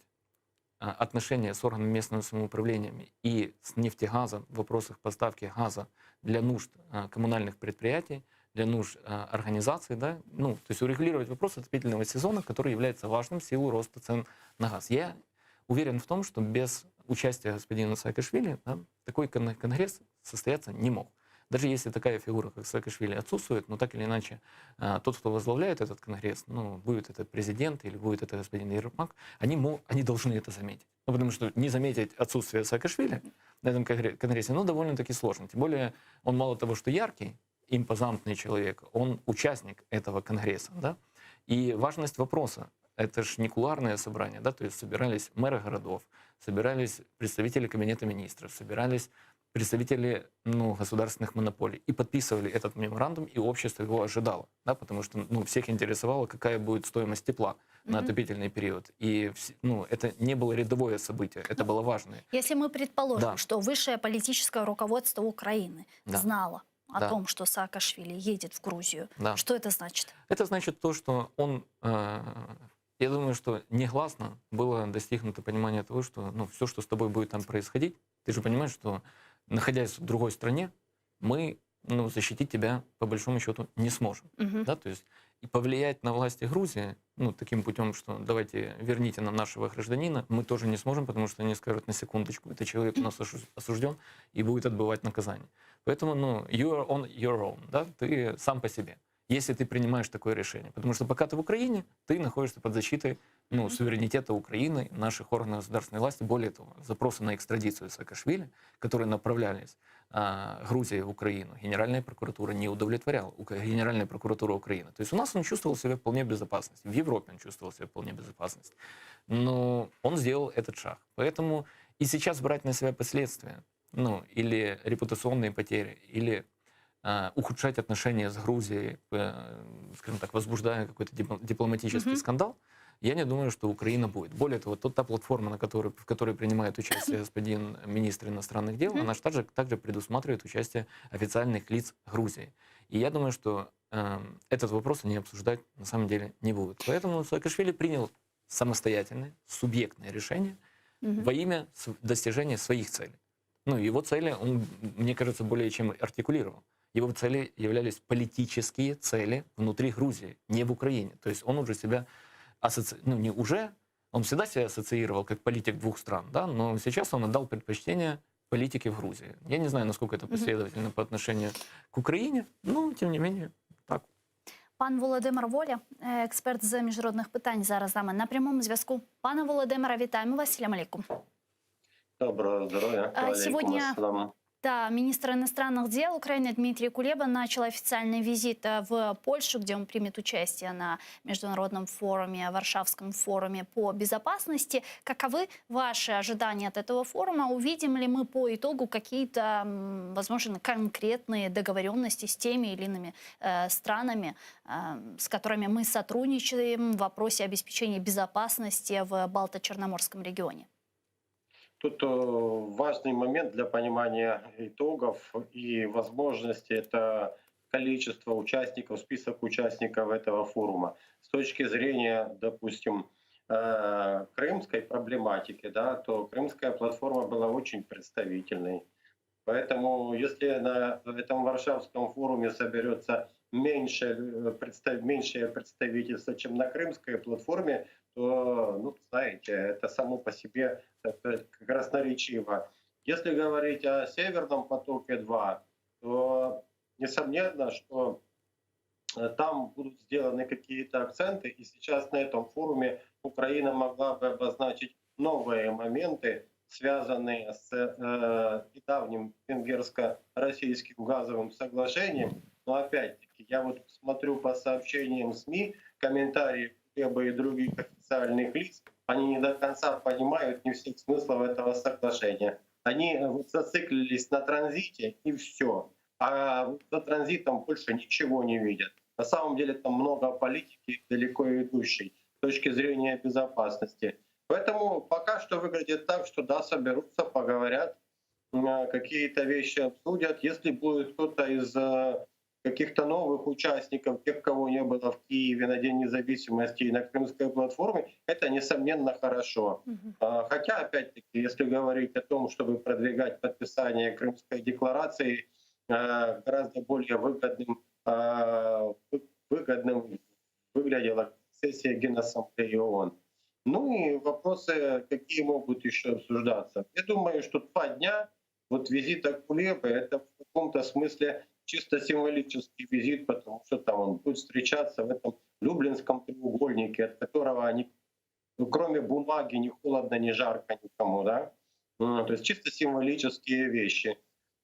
M: отношения с органами местного самоуправления и с нефтегазом в вопросах поставки газа для нужд коммунальных предприятий, для нужд организаций, да, то есть урегулировать вопрос отопительного сезона, который является важным в силу роста цен на газ. Я уверен в том, что без участия господина Саакашвили такой конгресс состояться не мог. даже если такая фигура, как Саакашвили, отсутствует, но так или иначе тот, кто возглавляет этот конгресс, ну, будет это президент или будет это господин Ермак, они должны это заметить. Ну, потому что не заметить отсутствие Саакашвили на этом конгрессе, ну, довольно-таки сложно. Тем более он мало того, что яркий, импозантный человек, он участник этого конгресса, да? И важность вопроса, это же не кулуарное собрание, да, то есть собирались мэры городов, собирались представители кабинета министров, собирались представители, ну, государственных монополий и подписывали этот меморандум, и общество его ожидало, да, потому что, ну, всех интересовало, какая будет стоимость тепла на отопительный период. И, ну, это не было рядовое событие, это было важное.
F: Если мы предположим,
M: Да.
F: что высшее политическое руководство Украины
M: Да.
F: знало о
M: Да.
F: том, что Саакашвили едет в Грузию,
M: Да.
F: что это значит?
M: Это значит то, что он, я думаю, что негласно было достигнуто понимание того, что, ну, все, что с тобой будет там происходить, ты же понимаешь, что, находясь в другой стране, мы, ну, защитить тебя по большому счету не сможем, да, то есть и повлиять на власти Грузии, ну, таким путем, что давайте верните нам нашего гражданина, мы тоже не сможем, потому что они скажут на секундочку, это человек у нас осужден и будет отбывать наказание. Поэтому, ну, you are on your own, да, ты сам по себе, если ты принимаешь такое решение. Потому что пока ты в Украине, ты находишься под защитой, ну, суверенитета Украины, наших органов государственной власти. Более того, запросы на экстрадицию Саакашвили, которые направлялись Грузии в Украину, Генеральная прокуратура не удовлетворяла. Генеральная прокуратура Украины. То есть у нас он чувствовал себя вполне в безопасности. В Европе он чувствовал себя вполне в безопасности. Но он сделал этот шаг. Поэтому и сейчас брать на себя последствия, ну, или репутационные потери, или ухудшать отношения с Грузией, скажем так, возбуждая какой-то дипломатический скандал, я не думаю, что Украина будет. Более того, та платформа, в которой принимает участие господин министр иностранных дел, она же также предусматривает участие официальных лиц Грузии. И я думаю, что этот вопрос они обсуждать на самом деле не будут. Поэтому Саакашвили принял самостоятельное, субъектное решение во имя достижения своих целей. Ну, его цели он, мне кажется, более чем артикулировал. Его цели являлись политические цели внутри Грузии, не в Украине. То есть он уже себя он всегда себя ассоциировал как политик двух стран, да, но сейчас он отдал предпочтение политике в Грузии. Я не знаю, насколько это последовательно по отношению к Украине, но тем не менее так.
F: Пан Володимир Воля, експерт з міжнародних питань, зараз з нами на прямому зв'язку. Пане Володимире, вітаємо вас. Салям алейкум.
N: Доброго здоровья.
F: Сегодня да, министр иностранных дел Украины Дмитрий Кулеба начал официальный визит в Польшу, где он примет участие на международном форуме, Варшавском форуме по безопасности. Каковы ваши ожидания от этого форума? Увидим ли мы по итогу какие-то, возможно, конкретные договоренности с теми или иными странами, с которыми мы сотрудничаем в вопросе обеспечения безопасности в Балто-Черноморском регионе?
N: Тут важный момент для понимания итогов и возможностей – это количество участников, список участников этого форума. С точки зрения, допустим, крымской проблематики, да, то крымская платформа была очень представительной. Поэтому если на этом Варшавском форуме соберется меньшее представительство, чем на крымской платформе, то, ну, знаете, это само по себе красноречиво. Если говорить о Северном потоке-2, то несомненно, что там будут сделаны какие-то акценты, и сейчас на этом форуме Украина могла бы обозначить новые моменты, связанные с недавним венгерско-российским газовым соглашением. Но опять-таки, я вот смотрю по сообщениям СМИ, комментарии Кулебы и других официальных лиц, они не до конца понимают не всех смыслов этого соглашения. Они зациклились на транзите и все. А за транзитом больше ничего не видят. На самом деле там много политики далеко идущей с точки зрения безопасности. Поэтому пока что выглядит так, что да, соберутся, поговорят, какие-то вещи обсудят. Если будет кто-то из каких-то новых участников, тех, кого не было в Киеве на День независимости и на Крымской платформе, это, несомненно, хорошо. Хотя, опять-таки, если говорить о том, чтобы продвигать подписание Крымской декларации, гораздо более выгодным выглядела сессия Генассамблеи ООН. Ну и вопросы, какие могут еще обсуждаться. Я думаю, что 2 дня вот визита Кулебы — это каком-то смысле чисто символический визит, потому что там он будет встречаться в этом Люблинском треугольнике, от которого кроме бумаги ни холодно, ни жарко никому, да? То есть чисто символические вещи.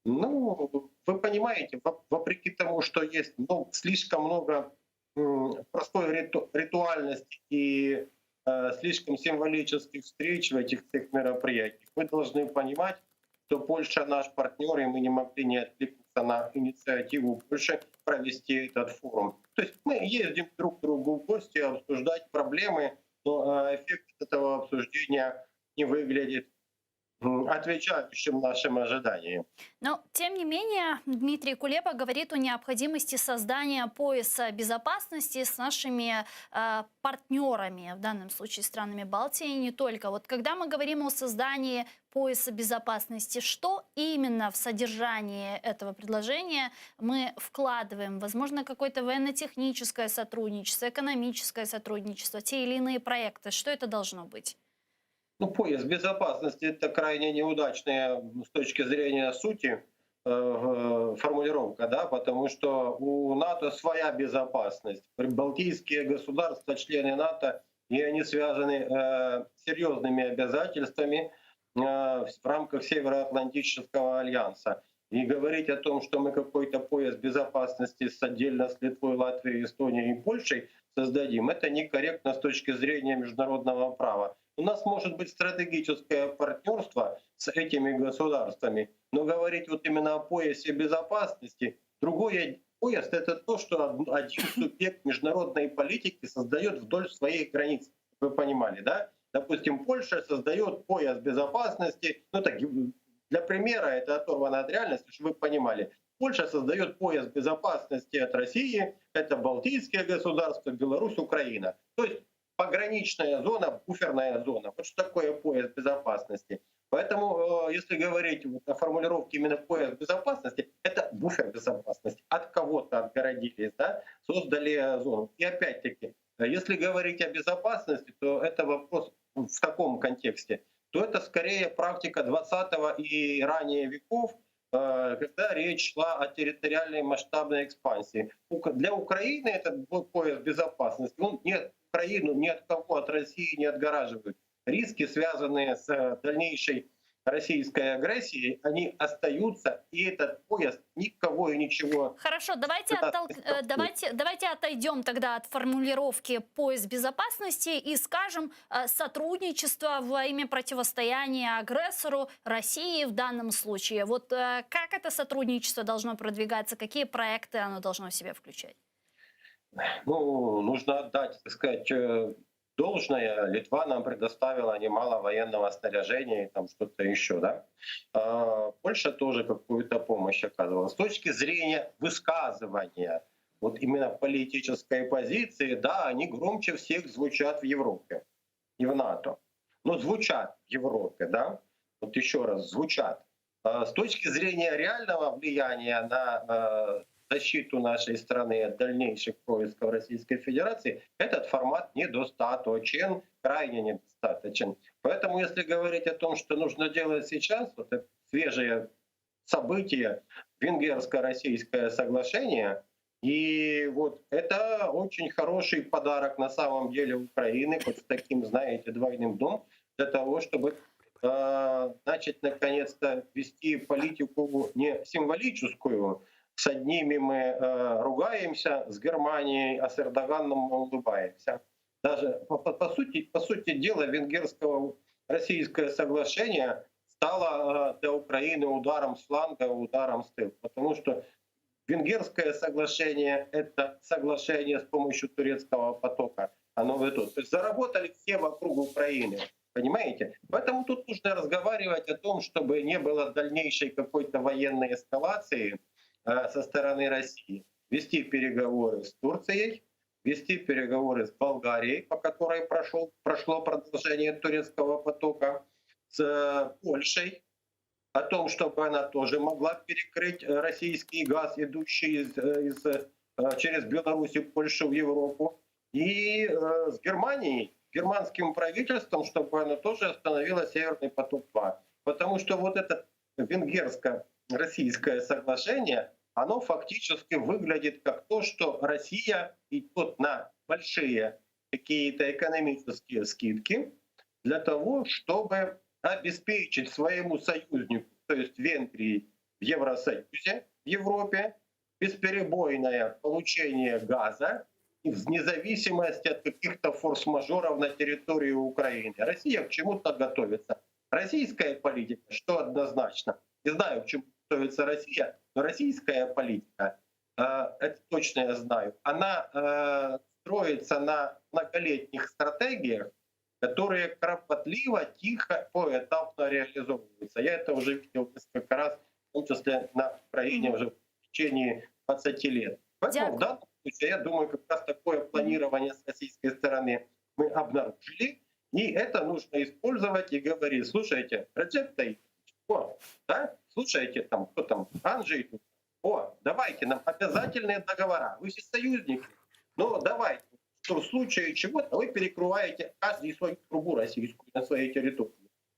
N: Ну, вы понимаете, вопреки тому, что есть слишком много простой ритуальности и слишком символических встреч в этих всех мероприятиях, мы должны понимать, что Польша наш партнер, и мы не могли не откликнуться на инициативу Польши провести этот форум. То есть мы ездим друг к другу в гости, обсуждать проблемы, но эффект этого обсуждения не выглядит отвечающим нашим ожиданиям.
F: Но, тем не менее, Дмитрий Кулеба говорит о необходимости создания пояса безопасности с нашими партнерами, в данном случае странами Балтии, и не только. Вот когда мы говорим о создании пояса безопасности, что именно в содержании этого предложения мы вкладываем? Возможно, какое-то военно-техническое сотрудничество, экономическое сотрудничество, те или иные проекты. Что это должно быть?
N: Ну, пояс безопасности — это крайне неудачная с точки зрения сути формулировка, да, потому что у НАТО своя безопасность. Балтийские государства, члены НАТО, и они связаны серьезными обязательствами в рамках Североатлантического альянса. И говорить о том, что мы какой-то пояс безопасности отдельно с Литвой, Латвией, Эстонией и Польшей создадим, это некорректно с точки зрения международного права. У нас может быть стратегическое партнерство с этими государствами, но говорить вот именно о поясе безопасности, другой пояс — это то, что один субъект международной политики создает вдоль своих границ. Вы понимали, да? Допустим, Польша создает пояс безопасности, ну так, для примера, это оторвано от реальности, чтобы вы понимали. Польша создает пояс безопасности от России, это Балтийские государства, Беларусь, Украина. То есть пограничная зона, буферная зона. Вот что такое пояс безопасности. Поэтому, если говорить о формулировке именно пояс безопасности, это буфер безопасности. От кого-то отгородились, да, создали зону. И опять-таки, если говорить о безопасности, то это вопрос в таком контексте, то это скорее практика 20-го и ранее веков, когда речь шла о территориальной масштабной экспансии. Для Украины это был пояс безопасности. Он Украину ни от кого, от России не отгораживают. Риски, связанные с дальнейшей российской агрессией, они остаются, и этот пояс никого и ничего...
F: Хорошо, давайте отойдем тогда от формулировки «пояс безопасности» и скажем сотрудничество во имя противостояния агрессору России в данном случае. Вот как это сотрудничество должно продвигаться, какие проекты оно должно в себя включать?
N: Ну, нужно отдать, так сказать, должное. Литва нам предоставила немало военного снаряжения и там что-то еще, да. Польша тоже какую-то помощь оказывала. С точки зрения высказывания, вот именно политической позиции, да, они громче всех звучат в Европе и в НАТО. Но звучат в Европе, да, вот еще раз, звучат. С точки зрения реального влияния на защиту нашей страны от дальнейших происков Российской Федерации, этот формат недостаточен, крайне недостаточен. Поэтому, если говорить о том, что нужно делать сейчас, вот это свежее событие, венгерско-российское соглашение, и вот это очень хороший подарок на самом деле Украины, вот с таким, знаете, двойным дном, для того, чтобы начать наконец-то вести политику не символическую. С одними мы ругаемся, с Германией, а с Эрдоганом мы улыбаемся. Даже по сути дела венгерско-российское соглашение стало для Украины ударом с фланга, ударом с тыла. Потому что венгерское соглашение — это соглашение с помощью турецкого потока. Оно в итоге. То есть заработали все вокруг Украины. Понимаете? Поэтому тут нужно разговаривать о том, чтобы не было дальнейшей какой-то военной эскалации со стороны России. Вести переговоры с Турцией, вести переговоры с Болгарией, по которой прошло продолжение турецкого потока, с Польшей, о том, чтобы она тоже могла перекрыть российский газ, идущий через Беларусь и Польшу в Европу, и с Германией, германским правительством, чтобы оно тоже остановило Северный поток-2. Потому что вот это российское соглашение, оно фактически выглядит как то, что Россия идет на большие какие-то экономические скидки для того, чтобы обеспечить своему союзнику, то есть Венгрии в Евросоюзе, в Европе, бесперебойное получение газа вне зависимости от каких-то форс-мажоров на территории Украины. Россия к чему-то готовится. Российская политика, что однозначно, не знаю, к чему готовится Россия, но российская политика, это точно я знаю, она строится на многолетних стратегиях, которые кропотливо, тихо, поэтапно реализовываются. Я это уже видел несколько раз, в том числе на Украине уже в течение 20 лет. Поэтому в данном случае, я думаю, как раз такое планирование с российской стороны мы обнаружили, и это нужно использовать и говорить: слушайте, Реджеп Таyyip, да? Слушайте, там, кто там, Анджей, давайте нам обязательные договора, вы все союзники, но давайте, что в случае чего-то вы перекрываете каждый свою трубу российскую на своей территории.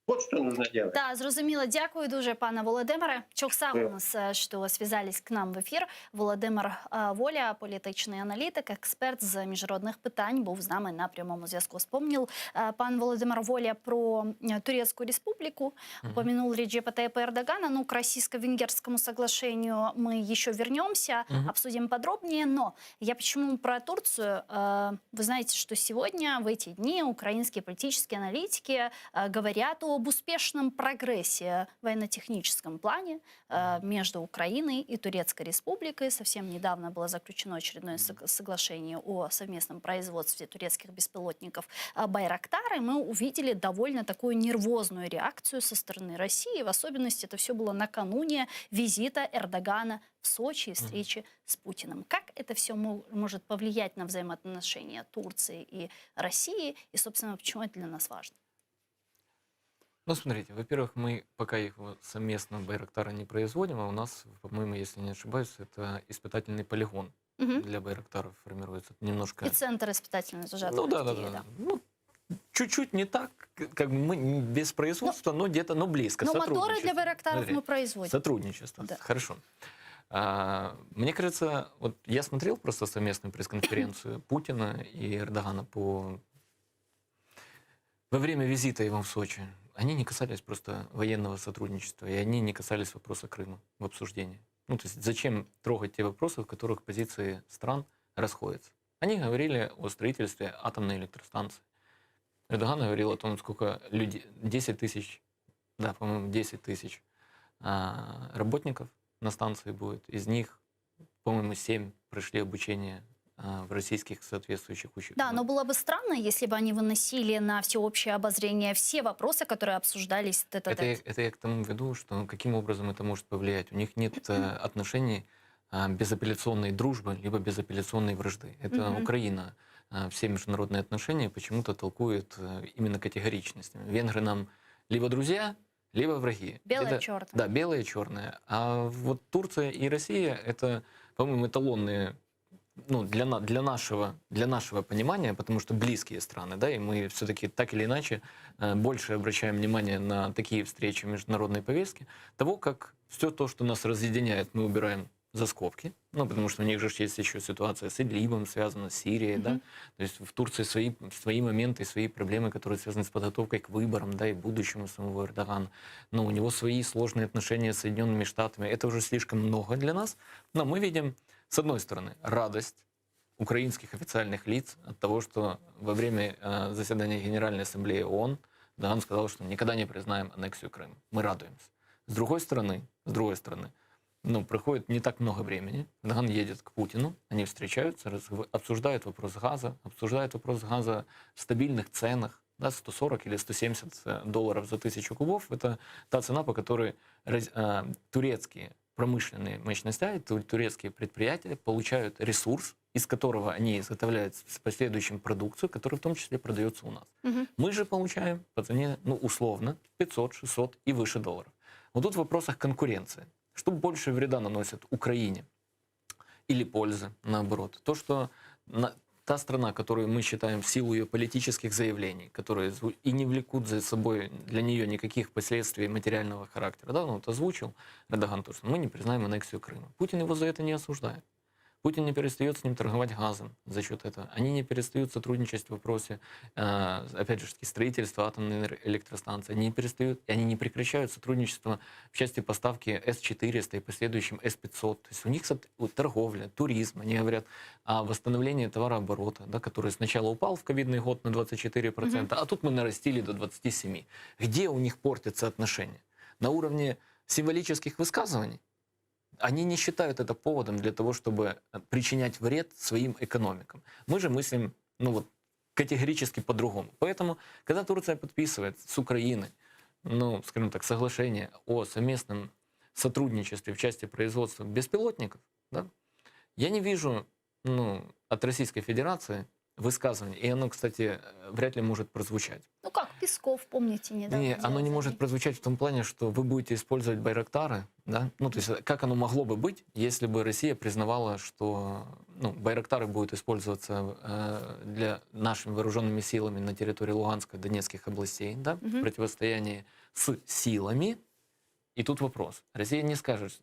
N: Вот что нужно делать.
F: Да, зрозуміло. Дякую дуже, пане Володимире. Чоксав у нас, что связались к нам в ефір. Володимир Воля, політичний аналітик, експерт з міжнародних питань, був з нами на прямому зв'язку. Вспомнил пан Володимир Воля про Турецкую республику, упомянул Реджепа Тайипа Эрдогана. Ну, к российско-венгерскому соглашению мы еще вернемся, обсудим подробнее. Но я почему про Турцию? Вы знаете, что сегодня, в эти дни, украинские политические аналитики говорят об успешном прогрессе в военно-техническом плане между Украиной и Турецкой республикой. Совсем недавно было заключено очередное соглашение о совместном производстве турецких беспилотников «Байрактар», и мы увидели довольно такую нервозную реакцию со стороны России. В особенности это все было накануне визита Эрдогана в Сочи и встречи с Путиным. Как это все может повлиять на взаимоотношения Турции и России? И, собственно, почему это для нас важно?
M: Ну, смотрите, во-первых, мы пока их совместно Байрактара не производим, а у нас, по-моему, если не ошибаюсь, это испытательный полигон для Байрактаров формируется. Немножко...
F: И центр испытательный уже.
M: Ну, да. Ну, чуть-чуть не так, как бы мы без производства, но где-то, но близко.
F: Но моторы для Байрактаров мы производим.
M: Сотрудничество, да. Хорошо. Мне кажется, вот я смотрел просто совместную пресс-конференцию Путина и Эрдогана во время визита его в Сочи. Они не касались просто военного сотрудничества, и они не касались вопроса Крыма в обсуждении. Ну, то есть зачем трогать те вопросы, в которых позиции стран расходятся? Они говорили о строительстве атомной электростанции. Эрдоган говорил о том, сколько людей, 10 тысяч, да, по-моему, 10 тысяч работников на станции будет. Из них, по-моему, 7 прошли обучение в российских соответствующих учебах.
F: Да, но было бы странно, если бы они выносили на всеобщее обозрение все вопросы, которые обсуждались тет-а-тет.
M: Это я к тому веду, что каким образом это может повлиять. У них нет отношений безапелляционной дружбы, либо безапелляционной вражды. Это Украина. Все международные отношения почему-то толкует именно категоричностями. Венгры нам либо друзья, либо враги.
F: Белое, черное.
M: Да, белое, черное. А вот Турция и Россия — это, по-моему, эталонные, ну, для нашего понимания, потому что близкие страны, да, и мы все-таки так или иначе больше обращаем внимание на такие встречи в международной повестке, того, как все то, что нас разъединяет, мы убираем за скобки, ну, потому что у них же есть еще ситуация с Идлибом, связана с Сирией, да, то есть в Турции свои моменты, свои проблемы, которые связаны с подготовкой к выборам, да, и будущему самого Эрдогана, но у него свои сложные отношения с Соединенными Штатами, это уже слишком много для нас, но мы видим, с одной стороны, радость украинских официальных лиц от того, что во время заседания Генеральной Ассамблеи ООН Эрдоган сказал, что никогда не признаем аннексию Крыма. Мы радуемся. С другой стороны, ну, проходит не так много времени. Эрдоган едет к Путину, они встречаются, обсуждают вопрос газа в стабильных ценах, да, 140 или 170 долларов за 1000 кубов. Это та цена, по которой турецкие промышленные мощности, турецкие предприятия получают ресурс, из которого они изготовляют в последующем продукцию, которая в том числе продается у нас. Мы же получаем по цене, ну, условно, 500, 600 и выше долларов. Вот тут в вопросах конкуренции. Что больше вреда наносит Украине или пользы, наоборот? То, что та страна, которую мы считаем в силу ее политических заявлений, которые и не влекут за собой для нее никаких последствий материального характера, да, ну, вот озвучил Эрдоган, то, что мы не признаем аннексию Крыма. Путин его за это не осуждает. Путин не перестает с ним торговать газом за счет этого. Они не перестают сотрудничать в вопросе, опять же, строительства атомной электростанции. Они не перестают, и они не прекращают сотрудничество в части поставки С-400 и последующим С-500. То есть у них торговля, туризм. Они говорят о восстановлении товарооборота, да, который сначала упал в ковидный год на 24%, а тут мы нарастили до 27%. Где у них портятся отношения? На уровне символических высказываний? Они не считают это поводом для того, чтобы причинять вред своим экономикам. Мы же мыслим, ну вот, категорически по-другому. Поэтому, когда Турция подписывает с Украиной, ну, скажем так, соглашение о совместном сотрудничестве в части производства беспилотников, да, я не вижу, ну, от Российской Федерации высказывание. И оно, кстати, вряд ли может прозвучать.
F: Ну как Песков, помните, недавно.
M: Не, оно не может прозвучать в том плане, что вы будете использовать байрактары, да? Ну, то есть как оно могло бы быть, если бы Россия признавала, что, ну, байрактары будут использоваться для нашими вооруженными силами на территории Луганской, Донецких областей, да, в противостоянии с силами. И тут вопрос. Россия не скажет,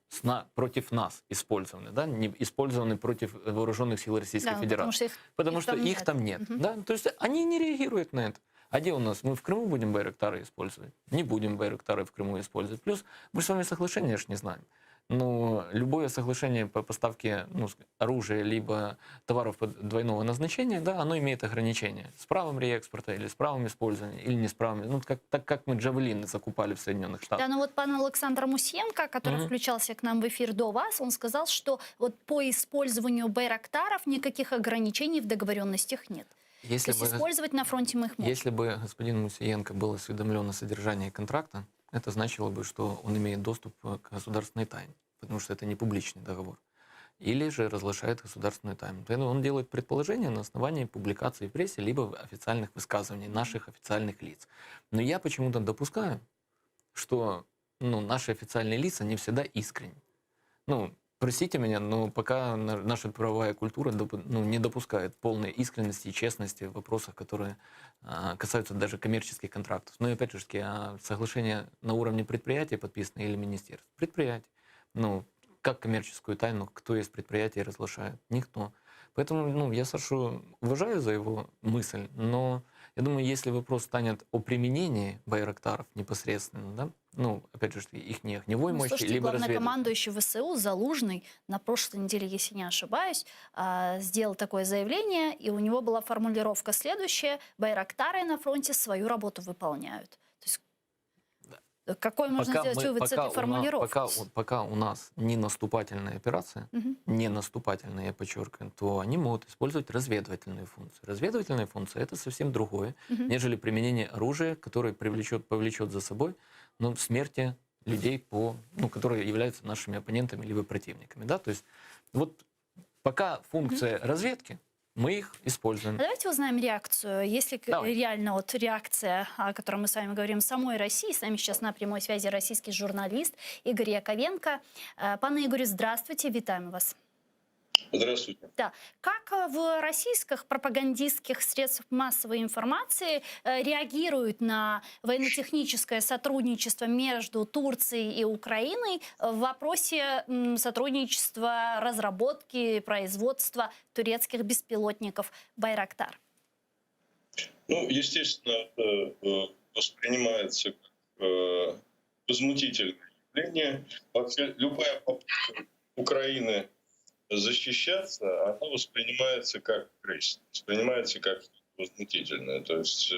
M: против нас использованы, да, не использованы против вооруженных сил Российской Федерации. Потому что их там нет. Да? То есть они не реагируют на это. А где у нас? Мы в Крыму будем байрактары использовать? Не будем байрактары в Крыму использовать. Плюс мы с вами соглашение ж не знаем. Но любое соглашение по поставке, ну, оружия либо товаров двойного назначения, да, оно имеет ограничения. С правом реэкспорта или с правом использования, или не с правом. Ну, так как мы джавелины закупали в Соединенных Штатах.
F: Да, но вот пан Александр Мусенко, который включался к нам в эфир до вас, он сказал, что вот по использованию байрактаров никаких ограничений в договоренностях нет.
M: Если
F: То есть использовать на фронте мы их можем.
M: Если бы господин Мусиенко был осведомлен о содержании контракта, это значило бы, что он имеет доступ к государственной тайне, потому что это не публичный договор. Или же разглашает государственную тайну. Поэтому он делает предположения на основании публикаций в прессе, либо официальных высказываний наших официальных лиц. Но я почему-то допускаю, что, ну, наши официальные лица не всегда искренни. Ну, простите меня, но пока наша правовая культура, ну, не допускает полной искренности и честности в вопросах, которые касаются даже коммерческих контрактов. Ну и опять же, соглашения на уровне предприятия подписаны или министерств. Предприятий. Ну, как коммерческую тайну, кто из предприятий разглашает? Никто. Поэтому, ну, я Сашу уважаю за его мысль, но я думаю, если вопрос станет о применении байрактаров непосредственно, да, ну, опять же, их не огневой мощи,
F: слушайте,
M: либо
F: главнокомандующий ВСУ Залужный на прошлой неделе, если не ошибаюсь, сделал такое заявление, и у него была формулировка следующая: байрактары на фронте свою работу выполняют. То есть, какой можно сделать вывод с этой формулировки?
M: Пока у нас не наступательная операция, не наступательная, я подчеркиваю, то они могут использовать разведывательные функции. Разведывательная функция — это совсем другое, нежели применение оружия, которое повлечет за собой, ну, смерти людей, которые являются нашими оппонентами либо противниками. Да? То есть вот пока функция разведки, мы их используем.
F: Давайте узнаем реакцию. Если реально вот реакция, о которой мы с вами говорим, самой России. С нами сейчас на прямой связи российский журналист Игорь Яковенко. Пане Игорю, здравствуйте, витаем вас.
O: Здравствуйте.
F: Да. Как в российских пропагандистских средствах массовой информации реагируют на военно-техническое сотрудничество между Турцией и Украиной в вопросе сотрудничества, разработки, производства турецких беспилотников «Байрактар»?
O: Ну, естественно, воспринимается как возмутительное явление. Вообще, любая попытка Украины защищаться, она воспринимается как агрессия, воспринимается как возмутительное, то есть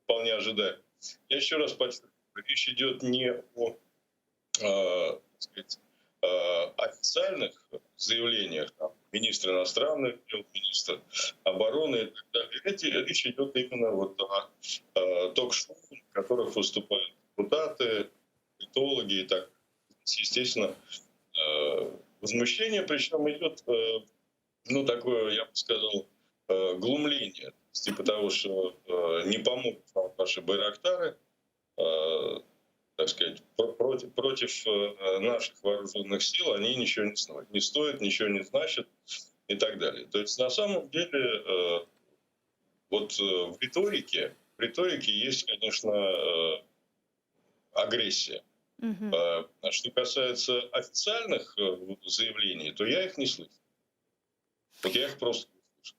O: вполне ожидаемо. Я еще раз подчеркну, речь идет не о официальных заявлениях, там, министра иностранных дел, министра обороны и так далее. Речь идет именно вот о ток-шоу, в которых выступают депутаты, политологи и так далее. Естественно, возмущение, причем идет, ну, такое, я бы сказал, глумление. Типа того, что не помогут вам ваши байрактары, так сказать, против наших вооруженных сил, они ничего не стоят, ничего не значат. и так далее. То есть на самом деле в риторике есть, конечно, агрессия. Что касается официальных заявлений, то я их не слышу. Вот я их просто не слышу.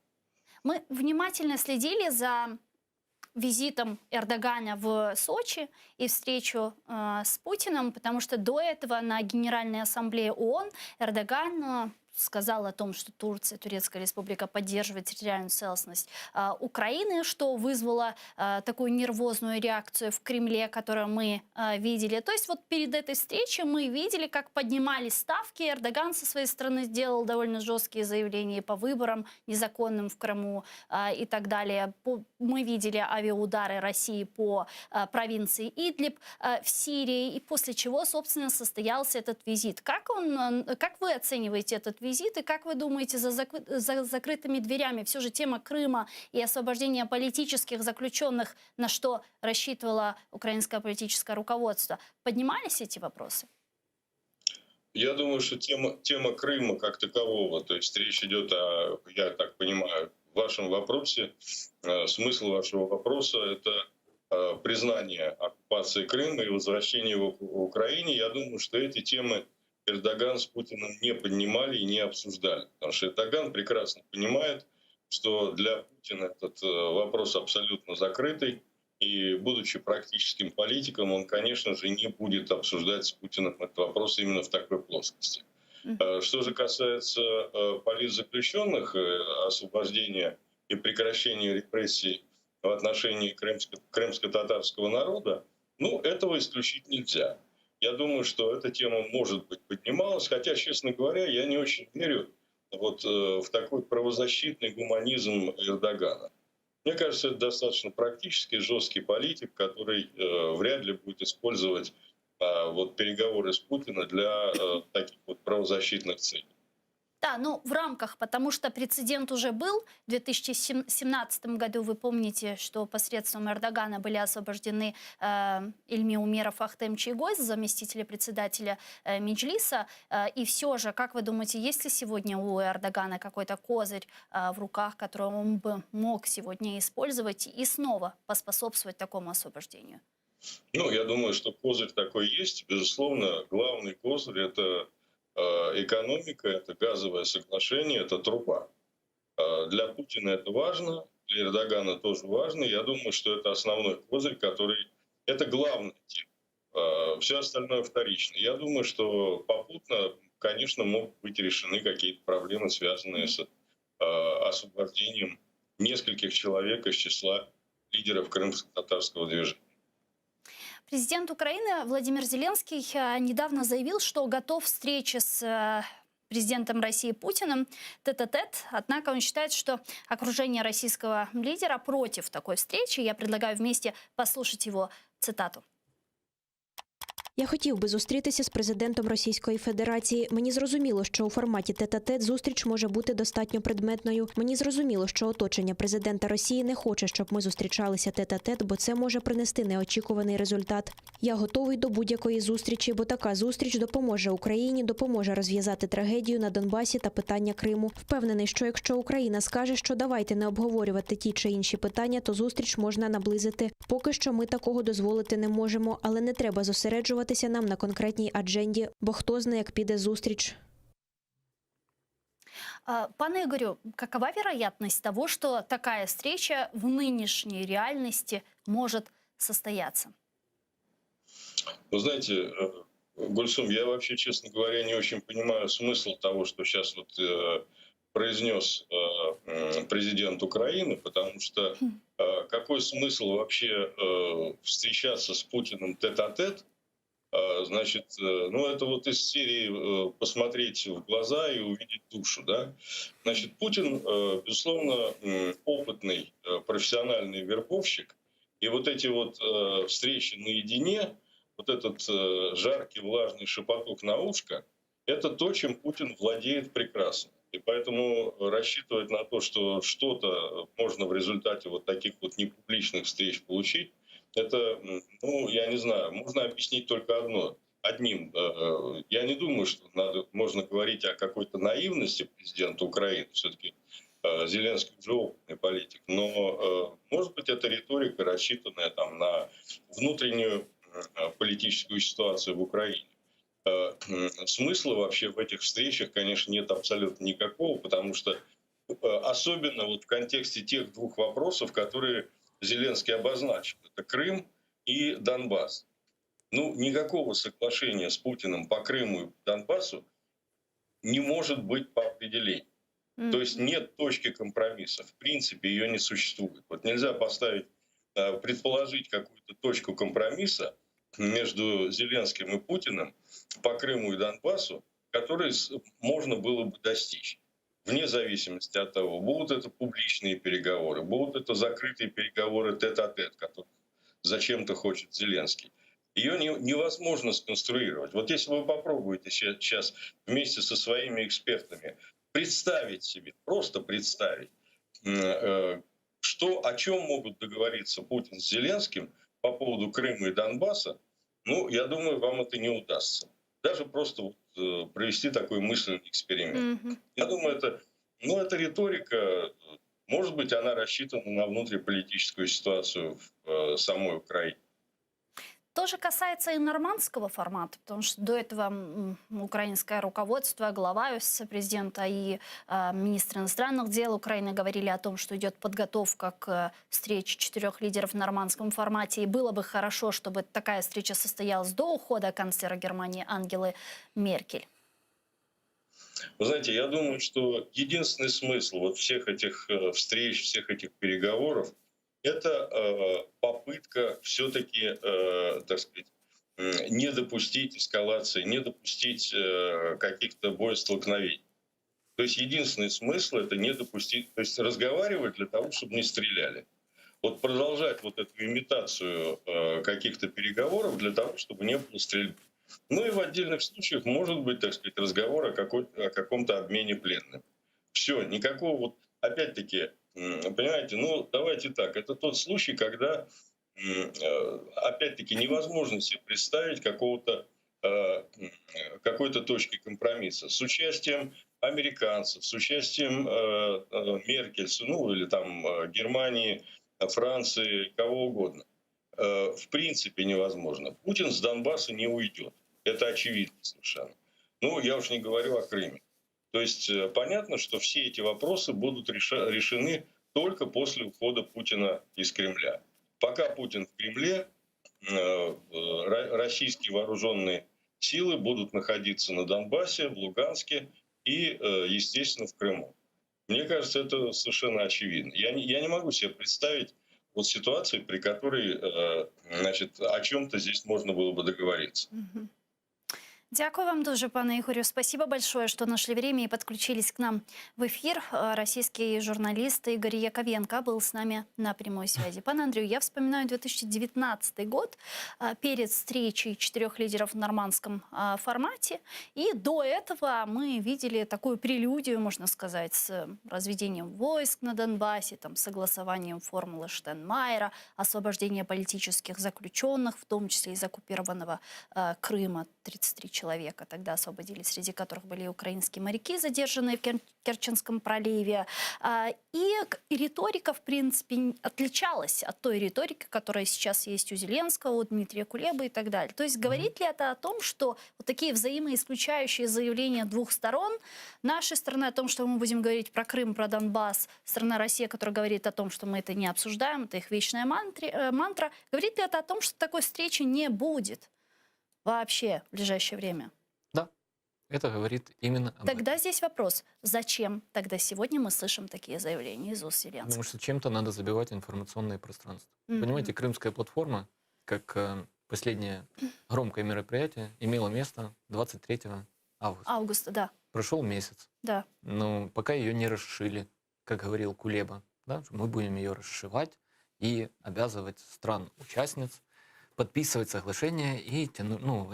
F: Мы внимательно следили за визитом Эрдогана в Сочи и встречу с Путиным, потому что до этого на Генеральной Ассамблее ООН Эрдоган сказал о том, что Турецкая Республика поддерживает территориальную целостность Украины, что вызвало такую нервозную реакцию в Кремле, которую мы видели. То есть вот перед этой встречей мы видели, как поднимались ставки. Эрдоган со своей стороны сделал довольно жесткие заявления по выборам незаконным в Крыму и так далее. Мы видели авиаудары России по провинции Идлиб в Сирии, и после чего, собственно, состоялся этот визит. Как вы оцениваете этот визит, и как вы думаете, за закрытыми дверями все же тема Крыма и освобождения политических заключенных, на что рассчитывало украинское политическое руководство, поднимались эти вопросы?
O: Я думаю, что тема Крыма как такового, то есть речь идет о, я так понимаю, в вашем вопросе, смысл вашего вопроса — это признание оккупации Крыма и возвращение его к Украине. Я думаю, что эти темы Эрдоган с Путиным не поднимали и не обсуждали. Потому что Эрдоган прекрасно понимает, что для Путина этот вопрос абсолютно закрытый. И, будучи практическим политиком, он, конечно же, не будет обсуждать с Путиным этот вопрос именно в такой плоскости. Что же касается политзаключенных, освобождения и прекращения репрессий в отношении крымско-татарского народа, этого исключить нельзя. Я думаю, что эта тема, может быть, поднималась, хотя, честно говоря, я не очень верю в такой правозащитный гуманизм Эрдогана. Мне кажется, это достаточно практический, жесткий политик, который вряд ли будет использовать переговоры с Путиным для таких правозащитных целей.
F: Да, в рамках, потому что прецедент уже был. В 2017 году, вы помните, что посредством Эрдогана были освобождены Ильми Умеров, Ахтем Чийгоз, заместители председателя Меджлиса. И все же, как вы думаете, есть ли сегодня у Эрдогана какой-то козырь в руках, который он бы мог сегодня использовать и снова поспособствовать такому освобождению?
O: Я думаю, что козырь такой есть. Безусловно, главный козырь — это экономика, это газовое соглашение, это труба. Для Путина это важно, для Эрдогана тоже важно. Я думаю, что это основной козырь, это главная тема. Все остальное вторично. Я думаю, что попутно, конечно, могут быть решены какие-то проблемы, связанные с освобождением нескольких человек из числа лидеров крымско-татарского движения.
F: Президент Украины Владимир Зеленский недавно заявил, что готов к встрече с президентом России Путиным тет-а-тет. Однако он считает, что окружение российского лидера против такой встречи. Я предлагаю вместе послушать его цитату.
I: Я хотів би зустрітися з президентом Російської Федерації. Мені зрозуміло, що у форматі тет-а-тет зустріч може бути достатньо предметною. Мені зрозуміло, що оточення президента Росії не хоче, щоб ми зустрічалися тет-а-тет, бо це може принести неочікуваний результат. Я готовий до будь-якої зустрічі, бо така зустріч допоможе Україні, допоможе розв'язати трагедію на Донбасі та питання Криму. Впевнений, що якщо Україна скаже, що давайте не обговорювати ті чи інші питання, то зустріч можна наблизити. Поки що ми такого дозволити не можемо, але не треба зосереджувати нам на конкретній адженді, бо хто знає, як піде зустріч.
F: Пане Игорю, какова вероятность того, что такая встреча в нынешней реальности может состояться?
O: Вы знаете, Гульсум, я вообще, честно говоря, не очень понимаю смысл того, что сейчас произнес президент Украины, потому что какой смысл вообще встречаться с Путиным тет-а-тет? Значит, это из серии посмотреть в глаза и увидеть душу, да? Значит, Путин, безусловно, опытный, профессиональный вербовщик, и эти встречи наедине, этот жаркий влажный шепоток на ушко, это то, чем Путин владеет прекрасно. И поэтому рассчитывать на то, что что-то можно в результате таких непубличных встреч получить, это, я не знаю, можно объяснить только одно. одним. Я не думаю, что можно говорить о какой-то наивности президента Украины. Все-таки Зеленский уже опытный политик. Но, может быть, это риторика, рассчитанная там, на внутреннюю политическую ситуацию в Украине. Смысла вообще в этих встречах, конечно, нет абсолютно никакого, потому что особенно вот в контексте тех двух вопросов, которые Зеленский обозначил. Это Крым и Донбасс. Ну, никакого соглашения с Путиным по Крыму и Донбассу не может быть по определению. То есть нет точки компромисса. В принципе, ее не существует. Вот нельзя предположить какую-то точку компромисса между Зеленским и Путиным по Крыму и Донбассу, который можно было бы достичь. Вне зависимости от того, будут это публичные переговоры, будут это закрытые переговоры тет-а-тет, которые зачем-то хочет Зеленский. Ее невозможно сконструировать. Вот если вы попробуете сейчас вместе со своими экспертами представить себе, просто представить, о чем могут договориться Путин с Зеленским по поводу Крыма и Донбасса, ну, я думаю, вам это не удастся. Даже просто провести такой мысленный эксперимент. Я думаю, это риторика, может быть, она рассчитана на внутриполитическую ситуацию в самой Украине.
F: Тоже касается и нормандского формата, потому что до этого украинское руководство, глава президента и министр иностранных дел Украины говорили о том, что идет подготовка к встрече 4 лидеров в нормандском формате. И было бы хорошо, чтобы такая встреча состоялась до ухода канцлера Германии Ангелы Меркель.
O: Вы знаете, я думаю, что единственный смысл вот всех этих встреч, всех этих переговоров, это попытка все-таки, так сказать, не допустить эскалации, не допустить каких-то боестолкновений. То есть единственный смысл — это не допустить, то есть разговаривать для того, чтобы не стреляли. Вот продолжать вот эту имитацию каких-то переговоров для того, чтобы не было стрельбы. Ну и в отдельных случаях может быть, так сказать, разговор о каком-то обмене пленными. Все, никакого вот, опять-таки, понимаете, ну давайте так, это тот случай, когда, опять-таки, невозможно себе представить какой-то точки компромисса с участием американцев, с участием Меркель, ну или там Германии, Франции, кого угодно. В принципе невозможно. Путин с Донбасса не уйдет. Это очевидно совершенно. Ну, я уж не говорю о Крыме. То есть понятно, что все эти вопросы будут решены только после ухода Путина из Кремля. Пока Путин в Кремле, российские вооруженные силы будут находиться на Донбассе, в Луганске и, естественно, в Крыму. Мне кажется, это совершенно очевидно. Я не могу себе представить вот ситуацию, при которой, значит, о чем-то здесь можно было бы договориться.
F: Дякую вам дуже, пане Ігорю. Спасибо большое, что нашли время и подключились к нам в эфир. Российский журналист Игорь Яковенко был с нами на прямой связи. Пане Андрію, я вспоминаю 2019 год, перед встречей 4 лидеров в нормандском формате. И до этого мы видели такую прелюдию, можно сказать, с разведением войск на Донбассе, там, согласованием формулы Штайнмайера, освобождение политических заключенных, в том числе из оккупированного Крыма, 33 человека тогда освободили, среди которых были украинские моряки, задержанные в Керченском проливе. И риторика, в принципе, отличалась от той риторики, которая сейчас есть у Зеленского, у Дмитрия Кулебы и так далее. То есть говорит ли это о том, что вот такие взаимоисключающие заявления двух сторон, нашей стороны о том, что мы будем говорить про Крым, про Донбасс, сторона России, которая говорит о том, что мы это не обсуждаем, это их вечная мантра, говорит ли это о том, что такой встречи не будет вообще в ближайшее время?
M: Да, это говорит именно об
F: Тогда здесь вопрос, зачем тогда сегодня мы слышим такие заявления из уст Зеленского?
M: Потому что чем-то надо забивать информационное пространство. Понимаете, Крымская платформа, как последнее громкое мероприятие, имела место 23 августа.
F: Августа, да.
M: Прошел месяц.
F: Да.
M: Но пока ее не расшили, как говорил Кулеба, да, мы будем ее расшивать и обязывать стран-участниц подписывать соглашение, и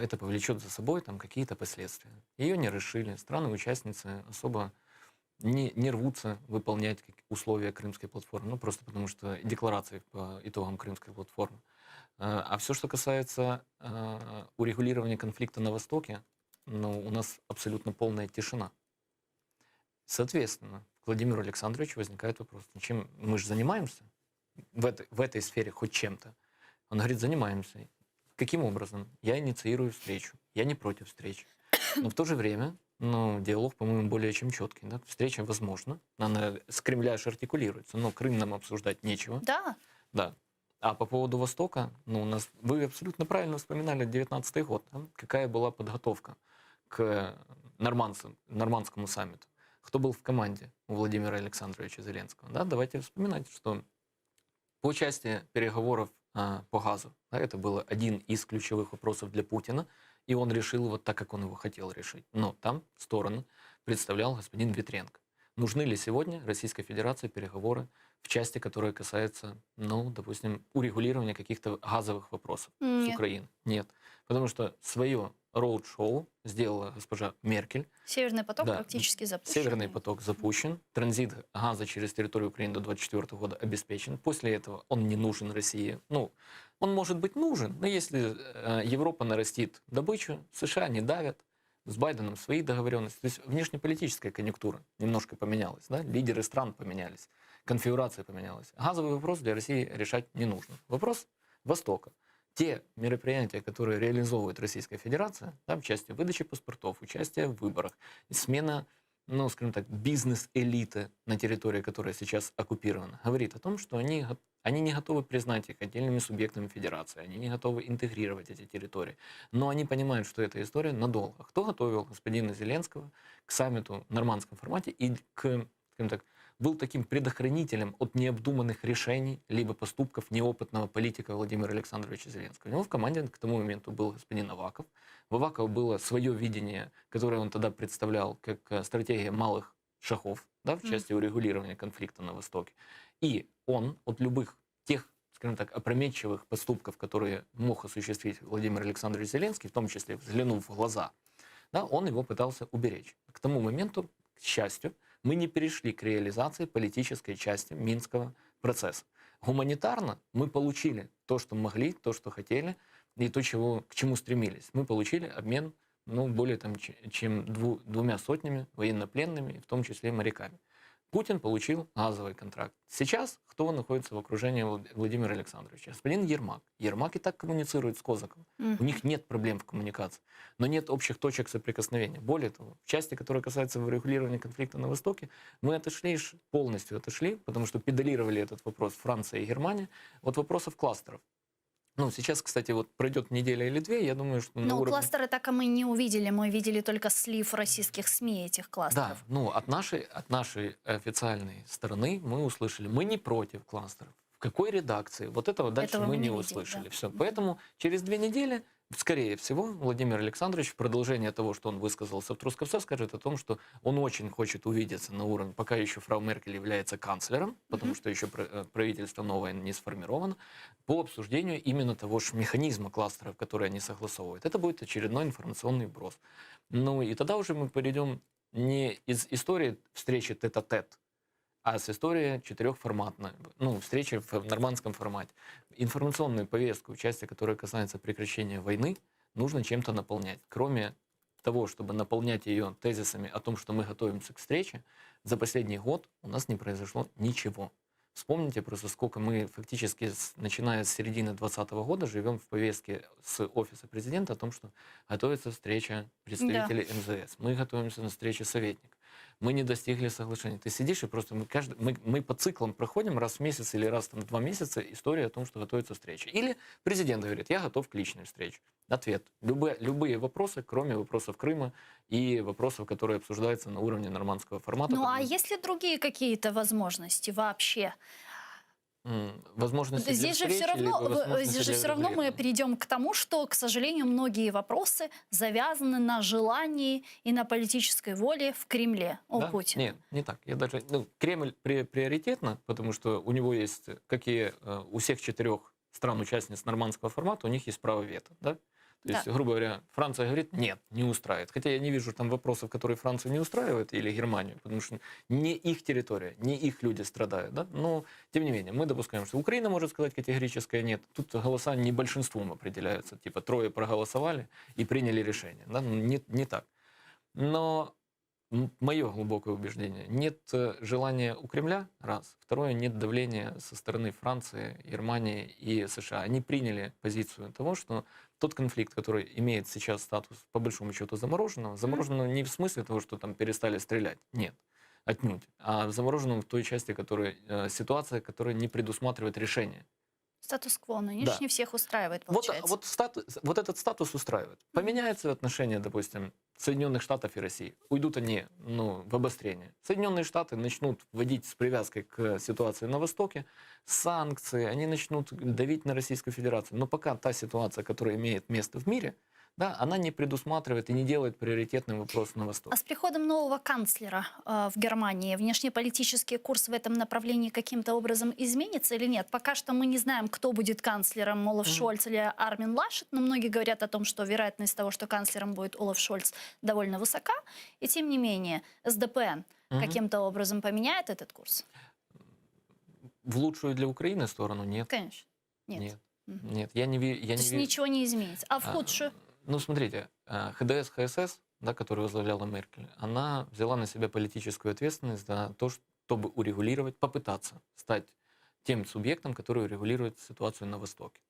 M: это повлечет за собой там какие-то последствия. Ее не расшили, страны-участницы особо не рвутся выполнять условия Крымской платформы, ну, просто потому что декларации по итогам Крымской платформы. А все, что касается урегулирования конфликта на Востоке, ну, у нас абсолютно полная тишина. Соответственно, к Владимиру Александровичу возникает вопрос, чем мы же занимаемся в этой сфере хоть чем-то? Он говорит, занимаемся. Каким образом? Я инициирую встречу. Я не против встречи. Но в то же время, ну, диалог, по-моему, более чем четкий. Да? Встреча возможна. Она с Кремля аж артикулируется. Но Крым нам обсуждать нечего.
F: Да.
M: Да. А по поводу Востока, ну, у нас, вы абсолютно правильно вспоминали 19-й год. Да? Какая была подготовка к нормандскому саммиту. Кто был в команде у Владимира Александровича Зеленского? Да? Давайте вспоминать, что по части переговоров по газу, да, это был один из ключевых вопросов для Путина, и он решил вот так, как он его хотел решить. Но там стороны представлял господин Ветренко. Нужны ли сегодня Российской Федерации переговоры в части, которая касается, ну, допустим, урегулирования каких-то газовых вопросов с Украиной? Нет. Потому что свое роуд-шоу сделала госпожа Меркель.
F: Северный поток практически запущен.
M: Северный поток запущен. Транзит газа через территорию Украины до 2024 года обеспечен. После этого он не нужен России. Ну, он может быть нужен, но если Европа нарастит добычу, США не давят, с Байденом свои договоренности. То есть внешнеполитическая конъюнктура немножко поменялась. Да? Лидеры стран поменялись, конфигурация поменялась. Газовый вопрос для России решать не нужно. Вопрос Востока. Те мероприятия, которые реализовывает Российская Федерация, да, в части выдачи паспортов, участия в выборах, смена, ну, скажем так, бизнес-элиты на территории, которая сейчас оккупирована, говорит о том, что они не готовы признать их отдельными субъектами Федерации, они не готовы интегрировать эти территории. Но они понимают, что эта история надолго. Кто готовил господина Зеленского к саммиту в нормандском формате и к, скажем так, был таким предохранителем от необдуманных решений либо поступков неопытного политика Владимира Александровича Зеленского. У него в команде к тому моменту был господин Аваков. У Авакова было свое видение, которое он тогда представлял как стратегия малых шагов, да, в части урегулирования конфликта на Востоке. И он от любых тех, скажем так, опрометчивых поступков, которые мог осуществить Владимир Александрович Зеленский, в том числе взглянув в глаза, да, он его пытался уберечь. К тому моменту, к счастью, мы не перешли к реализации политической части Минского процесса. Гуманитарно мы получили то, что могли, то, что хотели, и то, к чему стремились. Мы получили обмен, ну, более чем 200 военнопленными, в том числе моряками. Путин получил газовый контракт. Сейчас кто находится в окружении Владимира Александровича? Господин Ермак. Ермак и так коммуницирует с Козаком. У них нет проблем в коммуникации, но нет общих точек соприкосновения. Более того, в части, которая касается урегулирования конфликта на Востоке, мы полностью отошли, потому что педалировали этот вопрос Франция и Германия от вопросов кластеров. Ну, сейчас, кстати, вот пройдет неделя или две, я думаю, что на уровне...
F: кластеры так и мы не увидели. Мы видели только слив российских СМИ этих кластеров.
M: Да, ну, от нашей официальной стороны мы услышали, мы не против кластеров. В какой редакции? Вот этого дальше мы не услышали. Да. Все. Поэтому через 2 недели, скорее всего, Владимир Александрович в продолжение того, что он высказался в Трускавце, скажет о том, что он очень хочет увидеться на уровне, пока еще фрау Меркель является канцлером, потому что еще правительство новое не сформировано, по обсуждению именно того же механизма кластеров, которые они согласовывают. Это будет очередной информационный вброс. Ну и тогда уже мы перейдем не из истории встречи тет-а-тет, а с историей 4-форматной, ну, встречи в нормандском формате. Информационную повестку, части, которая касается прекращения войны, нужно чем-то наполнять. Кроме того, чтобы наполнять ее тезисами о том, что мы готовимся к встрече, за последний год у нас не произошло ничего. Вспомните просто, сколько мы фактически, начиная с середины 2020 года, живем в повестке с офиса президента о том, что готовится встреча представителей МЗС. Мы готовимся на встречу советников. Мы не достигли соглашения. Ты сидишь и просто мы по циклам проходим раз в месяц или раз в 2 месяца историю о том, что готовится встреча. Или президент говорит, я готов к личной встрече. Ответ. Любые вопросы, кроме вопросов Крыма и вопросов, которые обсуждаются на уровне нормандского формата.
F: Ну а есть ли другие какие-то возможности вообще?
M: Возможности
F: здесь же все равно мы перейдем к тому, что, к сожалению, многие вопросы завязаны на желании и на политической воле в Кремле у Путина.
M: Нет, не так. Кремль приоритетно, потому что у него есть, как и у всех 4 стран-участниц нормандского формата, у них есть право вето. Да? То есть, грубо говоря, Франция говорит, нет, не устраивает. Хотя я не вижу там вопросов, которые Францию не устраивают, или Германию, потому что не их территория, не их люди страдают. Да? Но, тем не менее, мы допускаем, что Украина может сказать категорическое нет. Тут голоса не большинством определяются. Типа трое проголосовали и приняли решение. Да? Не так. Но мое глубокое убеждение, нет желания у Кремля, раз. Второе, нет давления со стороны Франции, Германии и США. Они приняли позицию того, что тот конфликт, который имеет сейчас статус, по большому счету, замороженного не в смысле того, что там перестали стрелять, нет, отнюдь, а замороженном в той части, ситуация, которая не предусматривает решение.
F: Статус-кво нынешний всех устраивает, получается.
M: Вот этот статус устраивает. Поменяются отношения, допустим, Соединенных Штатов и России. Уйдут они в обострение. Соединенные Штаты начнут вводить с привязкой к ситуации на Востоке санкции, они начнут давить на Российскую Федерацию. Но пока та ситуация, которая имеет место в мире, да, она не предусматривает и не делает приоритетным вопрос на Восток.
F: А с приходом нового канцлера в Германии внешнеполитический курс в этом направлении каким-то образом изменится или нет? Пока что мы не знаем, кто будет канцлером, Олаф Шольц или Армин Лашет, но многие говорят о том, что вероятность того, что канцлером будет Олаф Шольц, довольно высока. И тем не менее, СДПН каким-то образом поменяет этот курс?
M: В лучшую для Украины сторону нет.
F: Конечно.
M: Нет. Нет. Я не вижу.
F: То есть ничего не изменится. А в худшую?
M: Ну, смотрите, ХДС, ХСС, да, которую возглавляла Меркель, она взяла на себя политическую ответственность за то, чтобы урегулировать, попытаться стать тем субъектом, который урегулирует ситуацию на Востоке.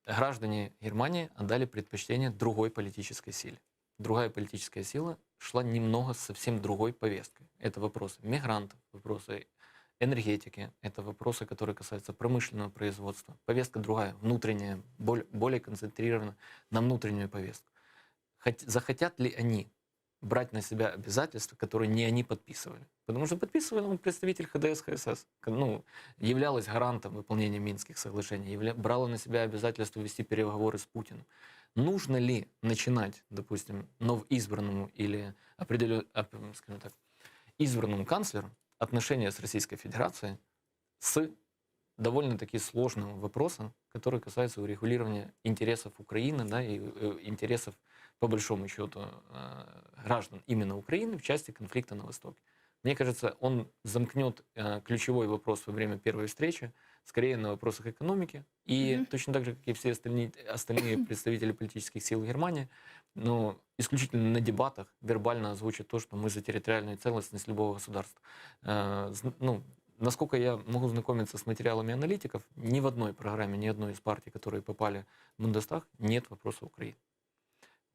M: Граждане Германии отдали предпочтение другой политической силе. Другая политическая сила шла немного с совсем другой повесткой. Это вопросы мигрантов, вопросы энергетики, это вопросы, которые касаются промышленного производства. Повестка другая, внутренняя, более концентрирована на внутреннюю повестку. Захотят ли они брать на себя обязательства, которые не они подписывали? Потому что подписывал представитель ХДС, ХСС, являлась гарантом выполнения Минских соглашений, брала на себя обязательство вести переговоры с Путиным. Нужно ли начинать, допустим, новоизбранному или скажем так, избранному канцлеру отношения с Российской Федерацией с довольно-таки сложным вопросом, который касается урегулирования интересов Украины, да, и интересов, по большому счету, граждан именно Украины в части конфликта на Востоке. Мне кажется, он замкнет ключевой вопрос во время первой встречи скорее на вопросах экономики. И точно так же, как и все остальные представители политических сил Германии, но исключительно на дебатах вербально озвучат то, что мы за территориальную целостность любого государства. Насколько я могу знакомиться с материалами аналитиков, ни в одной программе, ни одной из партий, которые попали в Бундестаг, нет вопроса Украины.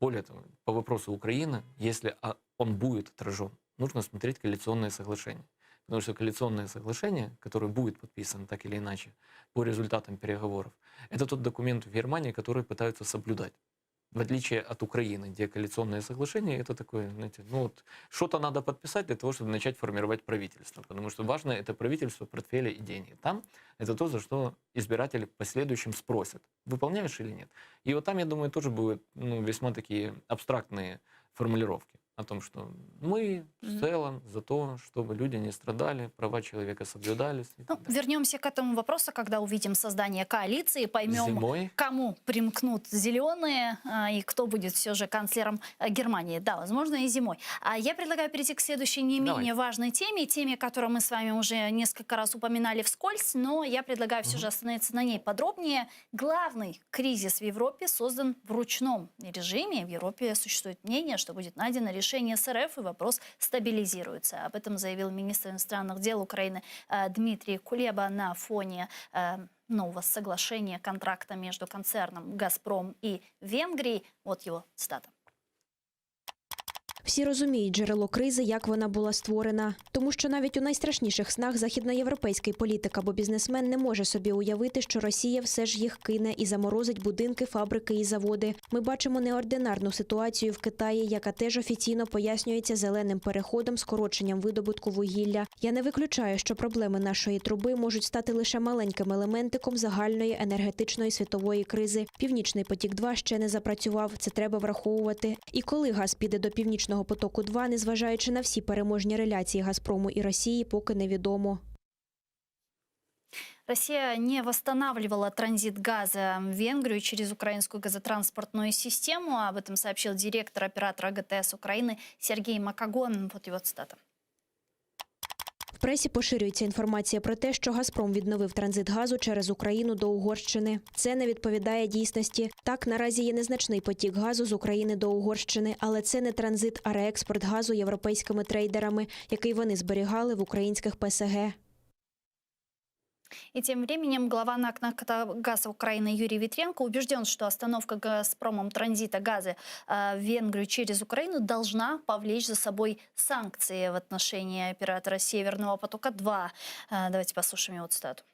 M: Более того, по вопросу Украины, если он будет отражен, нужно смотреть коалиционное соглашение. Потому что коалиционное соглашение, которое будет подписано так или иначе по результатам переговоров, это тот документ в Германии, который пытаются соблюдать. В отличие от Украины, где коалиционное соглашение, это такое, знаете, что-то надо подписать для того, чтобы начать формировать правительство. Потому что важно это правительство, портфели и деньги. Там это то, за что избиратели в последующем спросят, выполняешь или нет. И вот там, я думаю, тоже будут весьма такие абстрактные формулировки о том, что мы в целом за то, чтобы люди не страдали, права человека соблюдались.
F: Вернемся к этому вопросу, когда увидим создание коалиции, поймем, кому примкнут зеленые и кто будет все же канцлером Германии. Да, возможно, и зимой. А я предлагаю перейти к следующей не менее важной теме, которую мы с вами уже несколько раз упоминали вскользь, но я предлагаю все же остановиться на ней подробнее. Главный кризис в Европе создан в ручном режиме. В Европе существует мнение, что будет найдено решение с РФ, и вопрос стабилизируется. Об этом заявил министр иностранных дел Украины Дмитрий Кулеба на фоне нового соглашения контракта между концерном «Газпром» и Венгрией. Вот его цитата.
I: Всі розуміють джерело кризи, як вона була створена. Тому що навіть у найстрашніших снах західноєвропейський політик або бізнесмен не може собі уявити, що Росія все ж їх кине і заморозить будинки, фабрики і заводи. Ми бачимо неординарну ситуацію в Китаї, яка теж офіційно пояснюється зеленим переходом, скороченням видобутку вугілля. Я не виключаю, що проблеми нашої труби можуть стати лише маленьким елементиком загальної енергетичної світової кризи. Північний потік-2 ще не запрацював, це треба враховувати. І коли газ піде до Північного потоку-2, незважаючи на всі переможні реляції Газпрому і Росії, поки невідомо.
F: Россия не восстанавливала транзит газа в Венгрию через украинскую газотранспортную систему. Об этом сообщил директор оператора ГТС Украины Сергей Макагон. Вот его цитата.
I: В пресі поширюється інформація про те, що «Газпром» відновив транзит газу через Україну до Угорщини. Це не відповідає дійсності. Так, наразі є незначний потік газу з України до Угорщини, але це не транзит, а реекспорт газу європейськими трейдерами, який вони зберігали в українських ПСГ.
F: И тем временем глава НАК «Нафтогаза Украины» Юрий Витренко убежден, что остановка «Газпромом» транзита газа в Венгрию через Украину должна повлечь за собой санкции в отношении оператора «Северного потока-2». Давайте послушаем его цитату.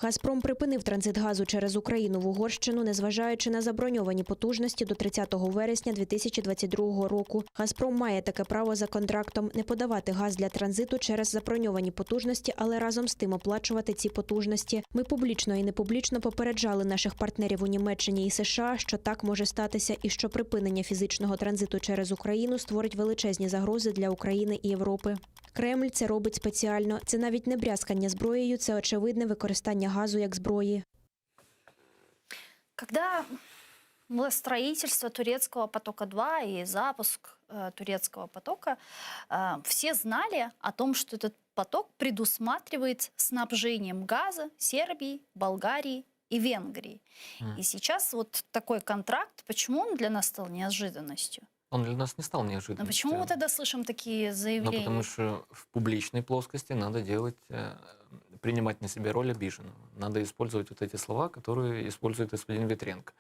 I: «Газпром» припинив транзит газу через Україну в Угорщину, незважаючи на заброньовані потужності до 30 вересня 2022 року. «Газпром» має таке право за контрактом не подавати газ для транзиту через заброньовані потужності, але разом з тим оплачувати ці потужності. Ми публічно і непублічно попереджали наших партнерів у Німеччині і США, що так може статися і що припинення фізичного транзиту через Україну створить величезні загрози для України і Європи. Кремль це робить спеціально. Це навіть не брязкання зброєю, це очевидне використання газу як зброї.
F: Когда было строительство турецкого потока-2 и запуск турецкого потока, все знали о том, что этот поток предусматривает снабжением газа Сербии, Болгарии и Венгрии. И сейчас вот такой контракт, почему он для нас стал неожиданностью?
M: Он для нас не стал неожиданностью.
F: Но почему мы тогда слышим такие заявления?
M: Ну, потому что в публичной плоскости надо принимать на себя роль обиженного. Надо использовать вот эти слова, которые использует господин Витренко.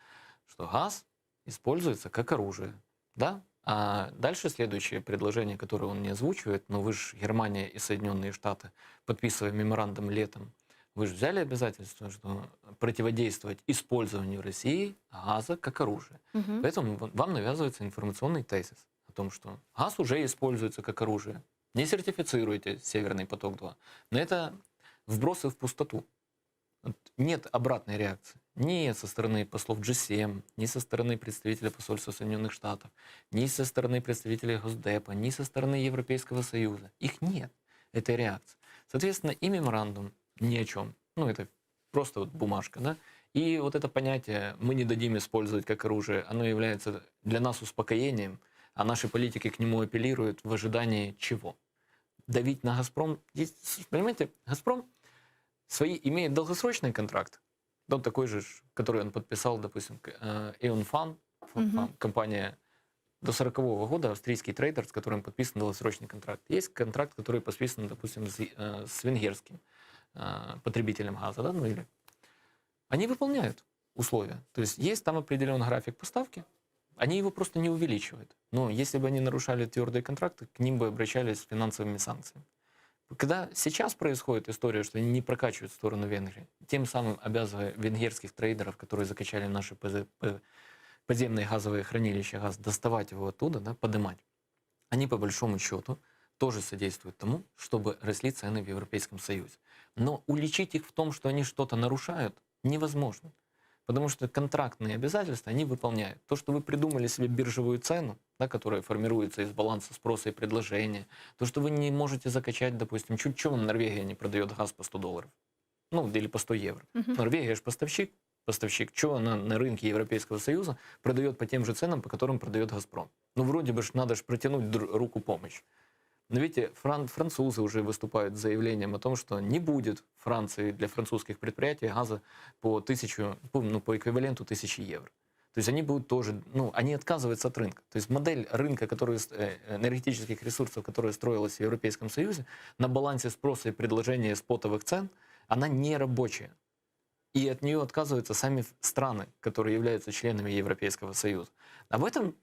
M: Что газ используется как оружие. Да? А дальше следующее предложение, которое он не озвучивает, но вы же, Германия и Соединенные Штаты, подписывая меморандум летом, вы же взяли обязательство, что противодействовать использованию России газа как оружие. Поэтому вам навязывается информационный тезис о том, что газ уже используется как оружие. Не сертифицируйте «Северный поток-2». Но это вбросы в пустоту. Нет обратной реакции. Ни со стороны послов G7, ни со стороны представителя посольства Соединенных Штатов, ни со стороны представителей Госдепа, ни со стороны Европейского Союза. Их нет, этой реакции. Соответственно, и меморандум ни о чем. Ну, это просто вот бумажка, да? И вот это понятие «мы не дадим использовать как оружие», оно является для нас успокоением, а наши политики к нему апеллируют в ожидании чего? Давить на «Газпром». Здесь, понимаете, «Газпром» имеет долгосрочный контракт, тот такой же, который он подписал, допустим, Eonfan, компания до 40-го года, австрийский трейдер, с которым подписан долгосрочный контракт. Есть контракт, который подписан, допустим, с венгерским потребителем газа, да, ну или они выполняют условия. То есть есть там определенный график поставки, они его просто не увеличивают. Но если бы они нарушали твердые контракты, к ним бы обращались с финансовыми санкциями. Когда сейчас происходит история, что они не прокачивают в сторону Венгрии, тем самым обязывая венгерских трейдеров, которые закачали наши подземные газовые хранилища газ, доставать его оттуда, да, поднимать, они по большому счету тоже содействуют тому, чтобы росли цены в Европейском Союзе. Но уличить их в том, что они что-то нарушают, невозможно. Потому что контрактные обязательства они выполняют. То, что вы придумали себе биржевую цену, да, которая формируется из баланса спроса и предложения, то, что вы не можете закачать, допустим, чуть-чуть вам Норвегия не продает газ по $100, ну, или по 100 евро. Норвегия же поставщик, что она на рынке Европейского Союза продает по тем же ценам, по которым продает «Газпром». Ну, вроде бы надо же протянуть руку помощи. Но видите, французы уже выступают с заявлением о том, что не будет Франции для французских предприятий газа по эквиваленту 1000 евро. То есть они будут тоже, они отказываются от рынка. То есть модель рынка, энергетических ресурсов, которая строилась в Европейском Союзе, на балансе спроса и предложения спотовых цен, она не рабочая. И от нее отказываются сами страны, которые являются членами Европейского Союза. Об этом,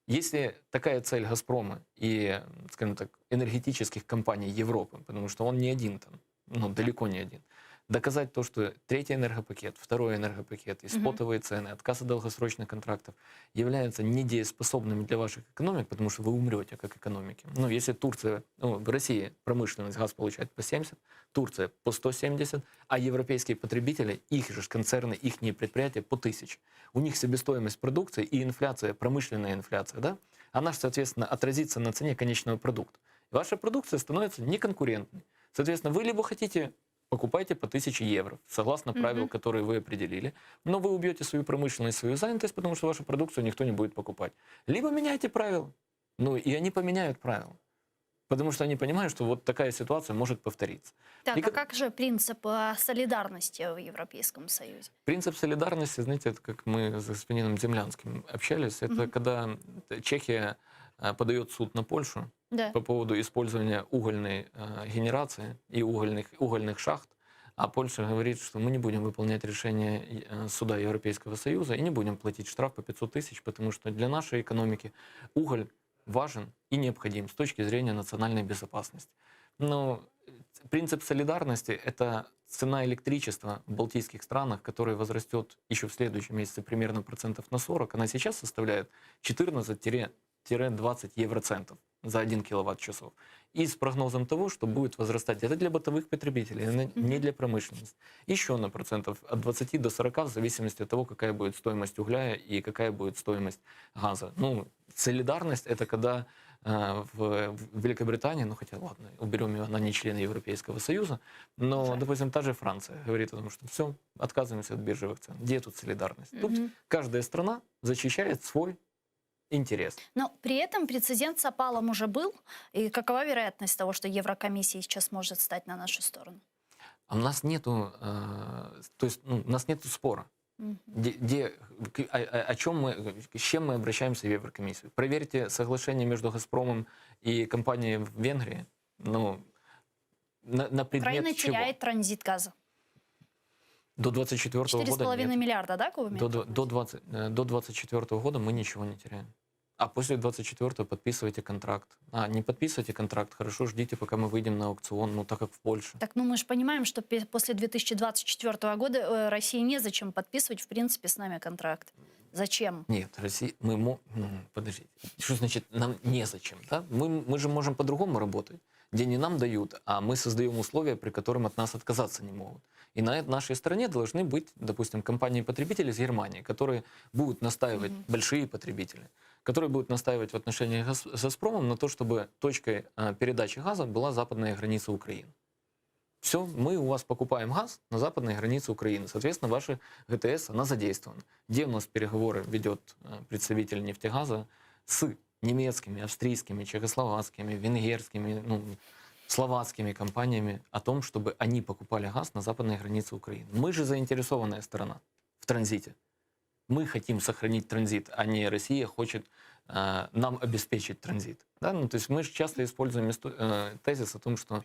M: если такая цель «Газпрома» и, скажем так, энергетических компаний Европы, потому что он не один там, далеко не один, доказать то, что третий энергопакет, второй энергопакет и спотовые цены, отказ от долгосрочных контрактов являются недееспособными для ваших экономик, потому что вы умрете как экономики. Если Турция, в России промышленность газ получает по 70, Турция по 170, а европейские потребители, их же концерны, их предприятия по 1000. У них себестоимость продукции и инфляция, промышленная инфляция, да, она же, соответственно, отразится на цене конечного продукта. И ваша продукция становится неконкурентной. Соответственно, вы либо хотите покупайте по 1000 евро, согласно правил, которые вы определили, но вы убьете свою промышленность, свою занятость, потому что вашу продукцию никто не будет покупать. Либо меняйте правила, ну и они поменяют правила. Потому что они понимают, что вот такая ситуация может повториться.
F: Так,
M: И
F: а как же принцип солидарности в Европейском Союзе?
M: Принцип солидарности, знаете, это как мы с господином Землянским общались, это когда Чехия подает в суд на Польшу по поводу использования угольной генерации и угольных шахт, а Польша говорит, что мы не будем выполнять решение суда Европейского Союза и не будем платить штраф по 500 000, потому что для нашей экономики уголь важен и необходим с точки зрения национальной безопасности. Но принцип солидарности – это цена электричества в балтийских странах, которая возрастет еще в следующем месяце примерно процентов на 40. Она сейчас составляет 14-20 евроцентов за 1 киловатт-часов. И с прогнозом того, что будет возрастать, это для бытовых потребителей, не для промышленности, еще на процентов от 20 до 40 в зависимости от того, какая будет стоимость угля и какая будет стоимость газа. Ну, солидарность – это когда в Великобритании, ну хотя ладно, уберем ее, она не член Европейского Союза, но, допустим, та же Франция говорит о том, что все, отказываемся от биржевых цен. Где тут солидарность? Тут каждая страна защищает свой интерес.
F: Но при этом прецедент с опалом уже был. И какова вероятность того, что Еврокомиссия сейчас может стать на нашу сторону?
M: А у нас нету, то есть, у нас нету спора. С чем мы обращаемся в Еврокомиссию? Проверьте соглашение между «Газпромом» и компанией в Венгрии. Ну, на предмет
F: Украина
M: чего?
F: теряет транзит газа.
M: До 24 года
F: 4,5
M: нет.
F: миллиарда, да, кубометров?
M: До 24 года мы ничего не теряем. А после 24 подписывайте контракт. А, не подписывайте контракт, хорошо, ждите, пока мы выйдем на аукцион, ну так как в Польше.
F: Так, ну мы же понимаем, что после 2024 года России незачем подписывать, в принципе, с нами контракт. Зачем?
M: Нет, Россия, подождите, что значит нам незачем? Да? Мы же можем по-другому работать, где не нам дают, а мы создаем условия, при которых от нас отказаться не могут. И на нашей стороне должны быть, допустим, компании-потребители из Германии, которые будут настаивать, большие потребители, которые будут настаивать в отношениях с «Газпромом» на то, чтобы точкой передачи газа была западная граница Украины. Все, мы у вас покупаем газ на западной границе Украины. Соответственно, ваша ГТС, она задействована. Где у нас переговоры ведет представитель «Нефтегаза» с немецкими, австрийскими, чехословацкими, венгерскими, словацкими компаниями о том, чтобы они покупали газ на западной границе Украины. Мы же заинтересованная сторона в транзите. Мы хотим сохранить транзит, а не Россия хочет нам обеспечить транзит. Да? Ну, то есть мы же часто используем тезис о том, что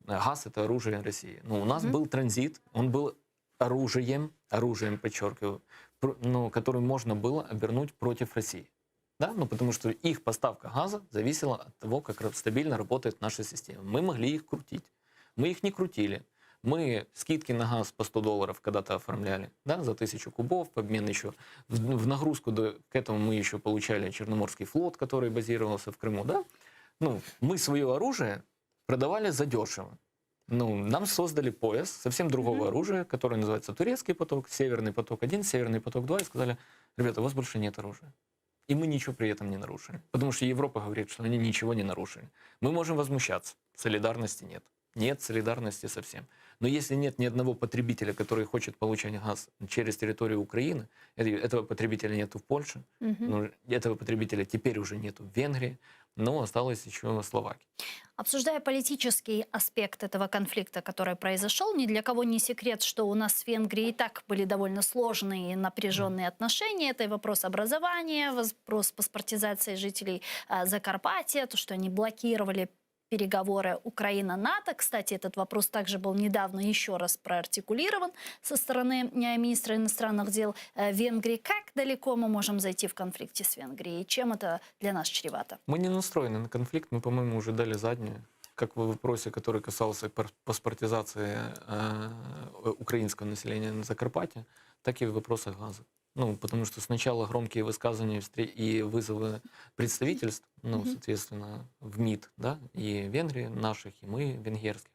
M: газ – это оружие России. Но у нас был транзит, он был оружием, подчеркиваю, который можно было обернуть против России. Да? Ну, потому что их поставка газа зависела от того, как стабильно работает наша система. Мы могли их крутить. Мы их не крутили. Мы скидки на газ по $100 когда-то оформляли, да, за 1000 кубов, в обмен еще. В нагрузку к этому мы еще получали Черноморский флот, который базировался в Крыму. Да? Ну, мы свое оружие продавали задешево. Ну, нам создали пояс совсем другого оружия, который называется Турецкий поток, Северный поток-1, Северный поток-2, и сказали: ребята, у вас больше нет оружия. И мы ничего при этом не нарушили. Потому что Европа говорит, что они ничего не нарушили. Мы можем возмущаться. Солидарности нет. Нет солидарности совсем. Но если нет ни одного потребителя, который хочет получать газ через территорию Украины, этого потребителя нету в Польше, этого потребителя теперь уже нету в Венгрии, но осталось еще Словакия.
F: Обсуждая политический аспект этого конфликта, который произошел, ни для кого не секрет, что у нас с Венгрией и так были довольно сложные и напряженные отношения. Это и вопрос образования, вопрос паспортизации жителей Закарпатья, то, что они блокировали переговоры Украина-НАТО. Кстати, этот вопрос также был недавно еще раз проартикулирован со стороны министра иностранных дел Венгрии. Как далеко мы можем зайти в конфликте с Венгрией? Чем это для нас чревато?
M: Мы не настроены на конфликт. Мы, по-моему, уже дали заднюю. Как в вопросе, который касался паспортизации украинского населения на Закарпатье, так и в вопросах газа. Ну, потому что сначала громкие высказывания и вызовы представительств, ну, соответственно, в МИД, да, и Венгрии наших, и мы венгерских.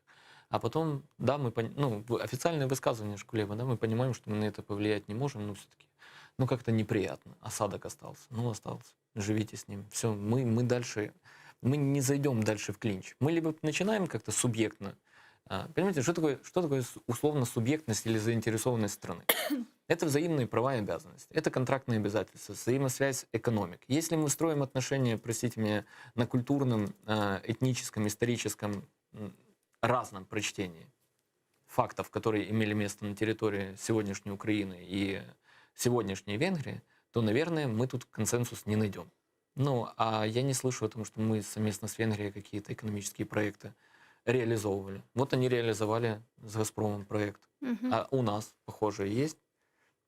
M: А потом, да, официальное высказывание Шкулева, да, мы понимаем, что мы на это повлиять не можем, но все-таки, как-то неприятно. Осадок остался. Остался. Живите с ним. Все, мы дальше, мы не зайдем дальше в клинч. Мы либо начинаем как-то субъектно Понимаете, что такое условно субъектность или заинтересованность страны? Это взаимные права и обязанности, это контрактные обязательства, взаимосвязь экономик. Если мы строим отношения, простите меня, на культурном, этническом, историческом, разном прочтении фактов, которые имели место на территории сегодняшней Украины и сегодняшней Венгрии, то, наверное, мы тут консенсус не найдем. Ну, а я не слышу о том, что мы совместно с Венгрией какие-то экономические проекты реализовывали. Вот они реализовали с «Газпромом» проект. А у нас, похоже, есть.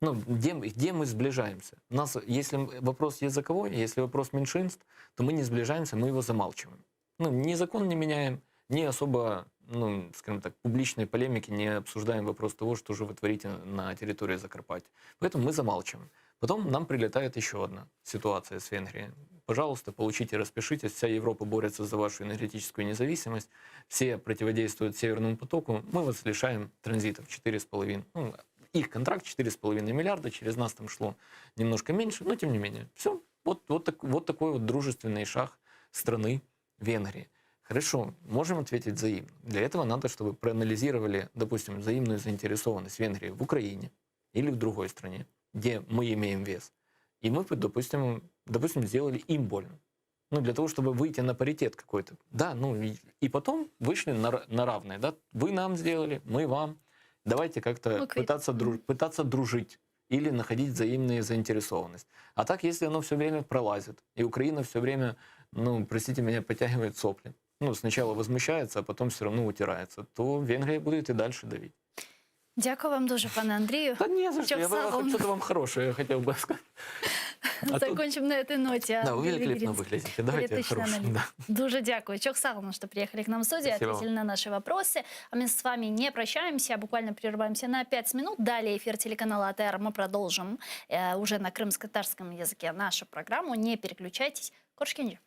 M: Ну, где мы сближаемся? У нас, если вопрос языковой, если вопрос меньшинств, то мы не сближаемся, мы его замалчиваем. Ну, ни закон не меняем, ни особо, ну, скажем так, публичной полемики не обсуждаем вопрос того, что же вы творите на территории Закарпатья. Поэтому мы замалчиваем. Потом нам прилетает еще одна ситуация с Венгрией. Пожалуйста, получите, распишитесь. Вся Европа борется за вашу энергетическую независимость. Все противодействуют Северному потоку. Мы вас лишаем транзитов 4,5. Ну, их контракт 4,5 миллиарда. Через нас там шло немножко меньше, но тем не менее. Все. Вот такой вот дружественный шаг страны Венгрии. Хорошо, можем ответить взаимно. Для этого надо, чтобы проанализировали, допустим, взаимную заинтересованность Венгрии в Украине или в другой стране, где мы имеем вес. И мы, допустим, сделали им больно. Ну, для того, чтобы выйти на паритет какой-то. Да, ну, и потом вышли на равные. Да? Вы нам сделали, мы вам. Давайте как-то пытаться дружить или находить взаимную заинтересованность. А так, если оно все время пролазит, и Украина все время, ну, простите меня, подтягивает сопли, ну, сначала возмущается, а потом все равно утирается, то Венгрия будет и дальше давить.
F: Дякую вам дуже, пане Андрію.
M: Да не за что, я что-то вам хорошее хотел бы сказать.
F: Закончим на этой ноте.
M: Да, вы великолепно выглядите. Давайте хорошим. Да.
F: Дуже дякую. Чок Сагаловна, что приехали к нам в студию,
M: Спасибо.
F: ответили на наши вопросы. А мы с вами не прощаемся, буквально прерываемся на 5 минут. Далее эфир телеканала АТР мы продолжим уже на крымско-татарском языке нашу программу. Не переключайтесь. Коршкенджи.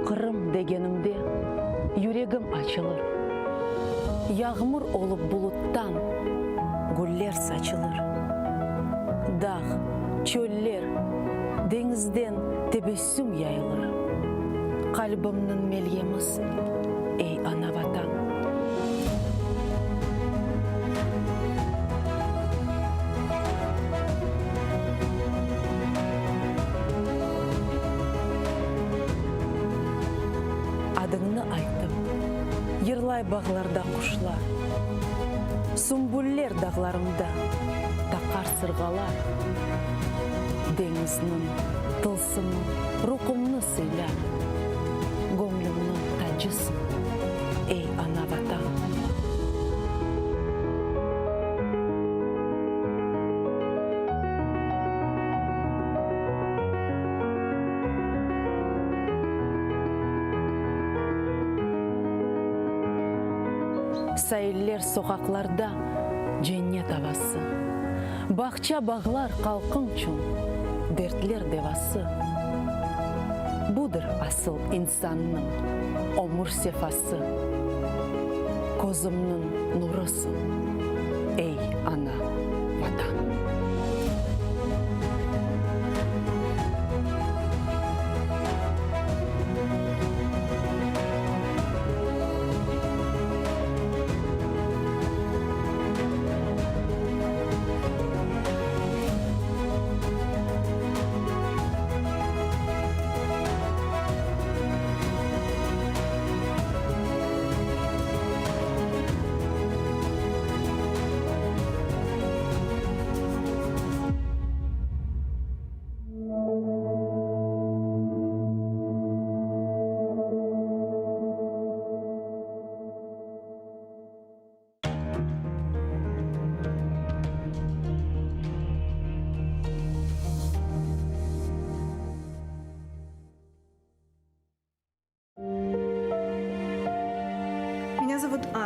K: Kırım degenimde yüreğim açılır. Yağmur olup buluttan güller saçılır. Dağ, çöller, denizden tebessüm yayılır. Kalbimnin melyemiz, ey ana vatan. Adını aytып, yırlay bağlarda kuşlar, sümbüller dağlarımda takar sırgalar. Deniznin tılsımı, ruhumnu sıyla, gönlümnün tacısın, ey ana vatan. Sayıller sokaklarda cennet havası. Bahçe bağlar kalkın çün, dertler devası. Budur asıl insanın omur sefası. Kozumnun nurusun, ey ana vatan.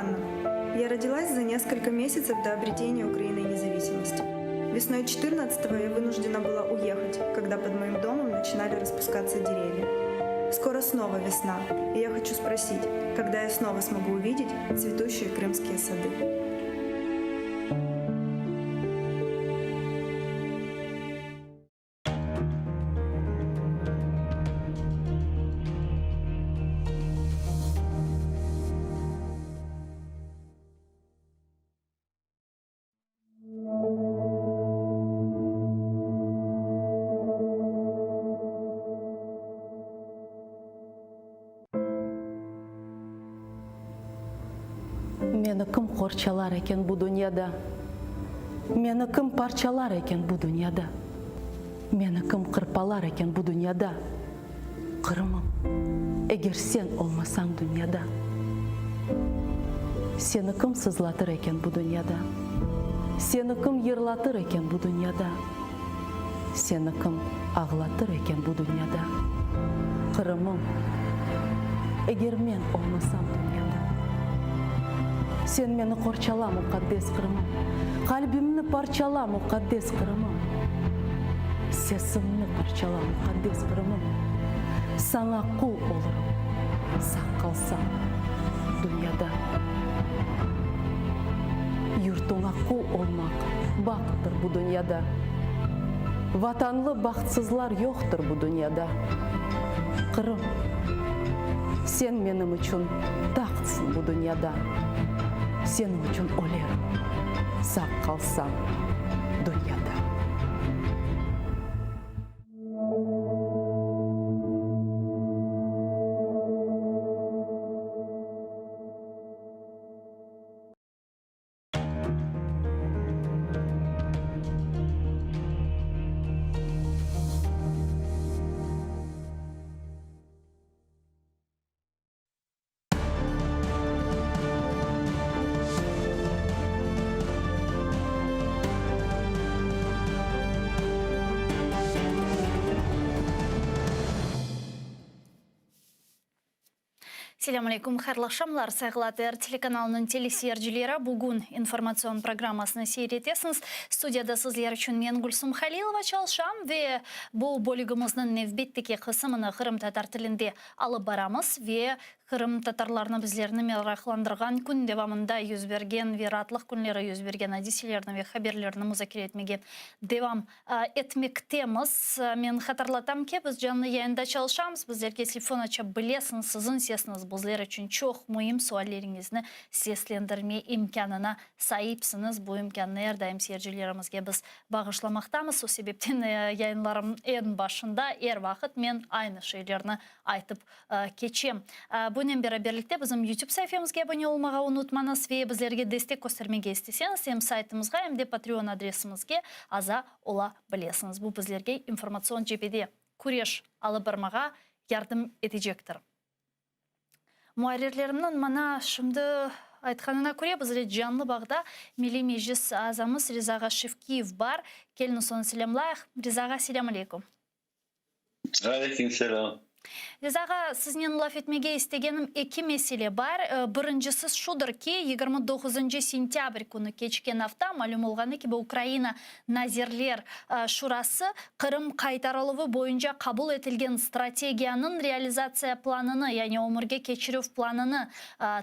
P: Анна. Я родилась за несколько месяцев до обретения Украиной независимости. Весной 14-го я вынуждена была уехать, когда под моим домом начинали распускаться деревья. Скоро снова весна, и я хочу спросить, когда я снова смогу увидеть цветущие крымские сады.
K: Meni kim qorchalar ekan bu dunyoda? Meni kim parchalar ekan bu dunyoda? Meni kim qirpalar ekan bu dunyoda? Qirmim, eğer sen olmasan dünyada. Seni kim sızlatır ekan bu dunyoda? Seni kim yırlatır ekan bu dunyoda? Seni kim ağlatır ekan bu dunyoda? Qirmim, eğer men olmasam dünyada. Sen meni qorchala muqaddes Qirmim, qalbimni parchala muqaddes Qirmim, sesimni parchala muqaddes Qirmim. Sana qul olurum, saq qalsam dunyoda. Yurtuna qul olmaq baxtdır bu dunyoda. Vatanlı baxtsızlar yoxdur bu dunyoda. Qirm, sen menim uchun taxtsin bu dunyoda. Senin için o'lerim, saq qalsam dunyoda.
F: Selam aleykum, xayrlı akşamlar. Sayğılatır telekanalının telesiyercilері bugün informasyon programmasını seyretesiniz. Studiyada sizler için men Gülsüm Halilova çalışam ve bu bölümümüzün nevbetteki kısmını Kırım Tatar tilinde alıp baramız ve Kırım Tatarlarını bizlerini meraklandırgan gün devamında yüz bergen ve rahatlık günleri yüz bergen hadiselerini ve haberlerini müzakere etmeye devam etmektemiz. Men hatırlatam ki biz canlı yayında çalışamız. Bizlerge telefon açıp bilesiniz, sizin sesiniz bizler için çok mühim suallerinizni seslendirme imkanına sahipsiniz. Bu imkanı her daim seyircilerimizge biz bağışlamaktayız. O sebepten yayınlarım en başında her vakit men aynı şeylerini aytıp geçeyim. Bunun beraberlikte bizim YouTube sayfamızga abone olmağı unutmanız ve bizlerge destek göstermege isteseniz hem saytımızga hem de Patreon adresimizge aza ola bilesiniz. Bu bizlerge informasyon cephede kureş alıp barmağa yardım edecektir. Muayirlerimden mana şimdi aytkanına ko'ra bizde canlı bağda Milliy Meclis azamız Rizağa Shevkiyev var. Kelin son selamlar. Rizağa selam aleykum.
Q: Aleyküm selam.
F: Rizağa sizden laf etmege istegenim iki mesele var. Birincisi şudur ki 29 sentyabr günü keçken hafta malum olğanı ki bu Ukrayna Nazirler Şurası Kırım qaytarılığı boyunca kabul etilgen strategiyanın realizasiya planını yani omurga keçiriv planını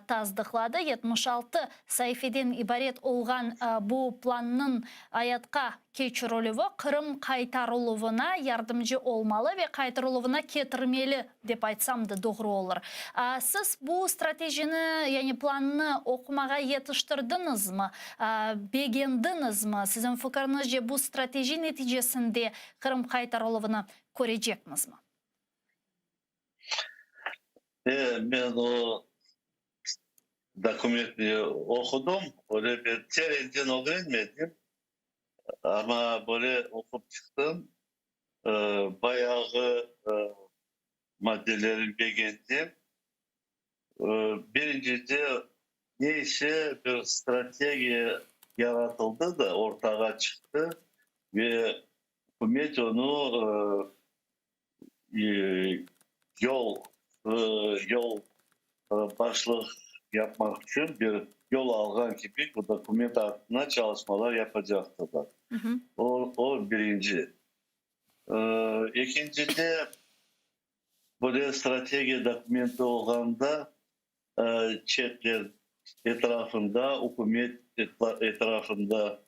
F: tasdiqladı. 76 sayfeden ibaret olğan bu planının hayatqa keçirilüvi Kırım qaytarılığına yardımcı olmalı ve qaytarılığına ketirmeli dep aytsam da doğru olur. Siz bu stratejini yani planını okumağa yetiştirdiniz mi? Beğendiniz mi? Sizin fikrinizce bu strateji neticesinde Kırım qaytarılığını ko'rejekmiz mi?
Q: Ben o dokumenti okudum. Öyle bir tereden öğrenmedim. Ama böyle okup çıktım. Bayağı maddeleri beğendim. Birincisi neyse bir strateji yaratıldı da ortaya çıktı ve hükümet onu yol başlık yapmak için bir yol algan gibi bu dokument altına çalışmalar yapacaktırlar. O birinci. İkinci de böyle strateji dokumenti olganda çetler etrafında, hükümet etrafında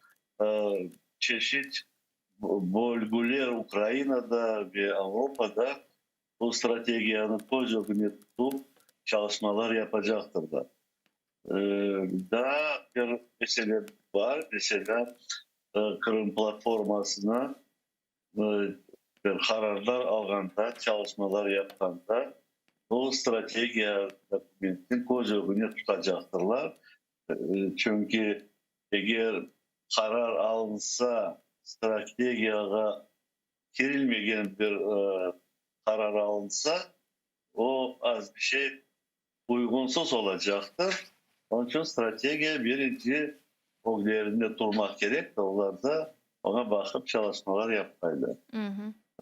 Q: çeşit bölgeler Ukrayna'da ve Avrupa'da bu stratejiyanın kocaman tutup çalışmalar yapacaktırlar. Daha bir mesele var. Mesela Kırım platformasına bir kararlar alganda, çalışmalar yapkanda o strateji dokumentin kocaman tutacaktırlar. Çünkü eğer karar alınsa stratejiye girilmeyen bir karar alınsa o az bir şey uygunsuz olacaktır. Onun için strateji birinci o yerinde durmak gerek de onlar da ona bakıp çalışmalar yapmayla.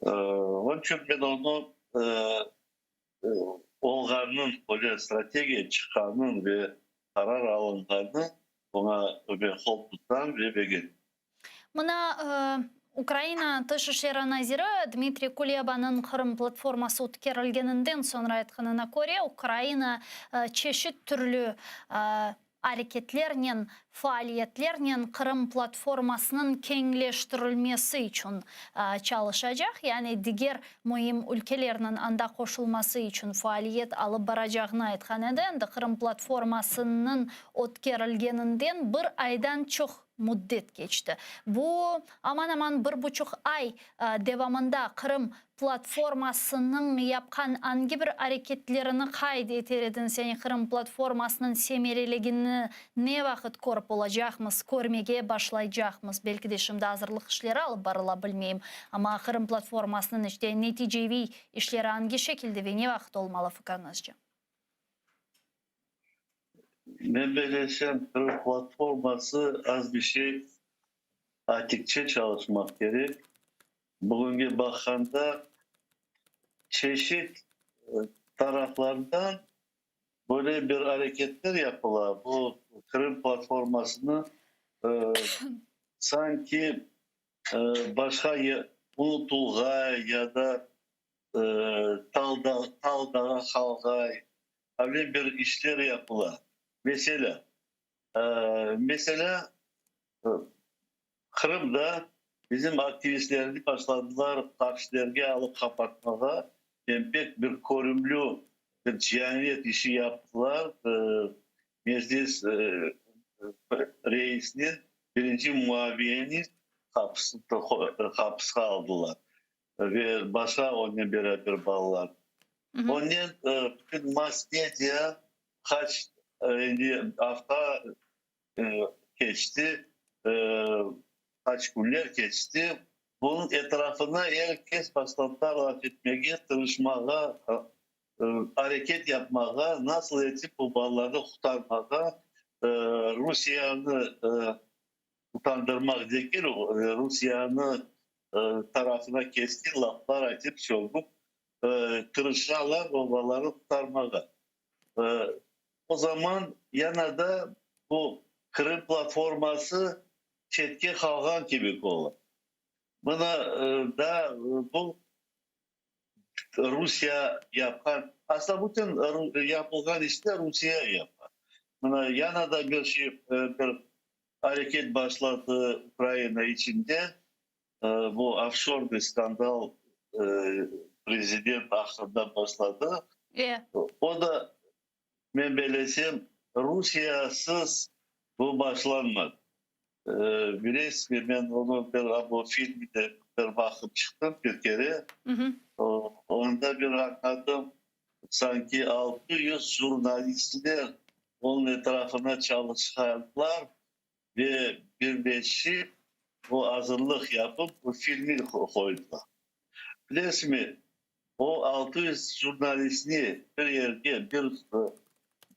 Q: Onun için ben onu olganın, böyle strateji çıkanın ve karar alınganı ona ben kol tutan ve begin.
F: Mına Ukrayna Тышыш Назиры Дмитрий Кулебаның Кырым платформасы өткерілгенінден sonra айтқанына көре, Украина çeşit türlü hareketlerinin, faaliyetlerinin Kırım platformasının kengleştirilmesi için çalışacak. Yani diğer mühim ülkelerinin anda koşulması için faaliyet alıp baracağını aytkan eden de Kırım platformasının ötkerilgeninden bir aydan çok müddet geçti. Bu aman aman 1,5 ay devamında Kırım platformasının yapkan hangi bir hareketlerini kaydeteredin seni Kırım platformasının semereliğini ne vakit korup olacakmız, görmeye başlayacakmız. Belki de şimdi hazırlık işleri alıp barıla bilmeyeyim. Ama Kırım platformasının işte neticevi işleri hangi şekilde ve ne vakit olmalı fikriniizce?
Q: Ben belirlesem Kırım platforması az bir şey atikçe çalışmak gerek. Bugünkü bakanda çeşit taraflardan böyle bir hareketler yapılar. Bu Kırım platformasını sanki başka unutulga ya da taldağa halga öyle bir işler yapılar. Mesela Kırım'da bizim aktivistlerimiz başladılar karşılarına alıp kapatmaya. Pek bir korumlu bir cihanet işi yaptılar. Meclis reisinin birinci muaviyeni hapse aldılar. Ve başka onunla beraber bağlılar. Onun bütün mass medya kaç hafta geçti, kaç günler geçti. Bunun etrafına herkes başladılar laf etmeye, tırışmaya, hareket yapmaya, nasıl edip bu bağları kurtarmaya, Rusya'nı utandırmak değil, Rusya'nın tarafına keskin laflar açıp çolup tırışlarla o bağları kurtarmaya. O zaman yanada bu Kırım platforması çetki kalgan gibi olur. Buna da bu Rusya yapan, aslında bütün yapılan işler Rusya yapar. Buna yanada bir bir hareket başladı Ukrayna içinde. Bu offshore bir skandal prezident hakkında başladı. O da ben belirtsem Rusya'sız bu başlanmadı. Bilirsiniz ben onu bu filmde bir bakıp çıktım bir kere. Onda bir anladım. Sanki 600 jurnalistler onun etrafına çalışanlar ve birleşip bu hazırlık yapıp bu filmi koydular. Bilirsiniz o 600 jurnalisti bir yerde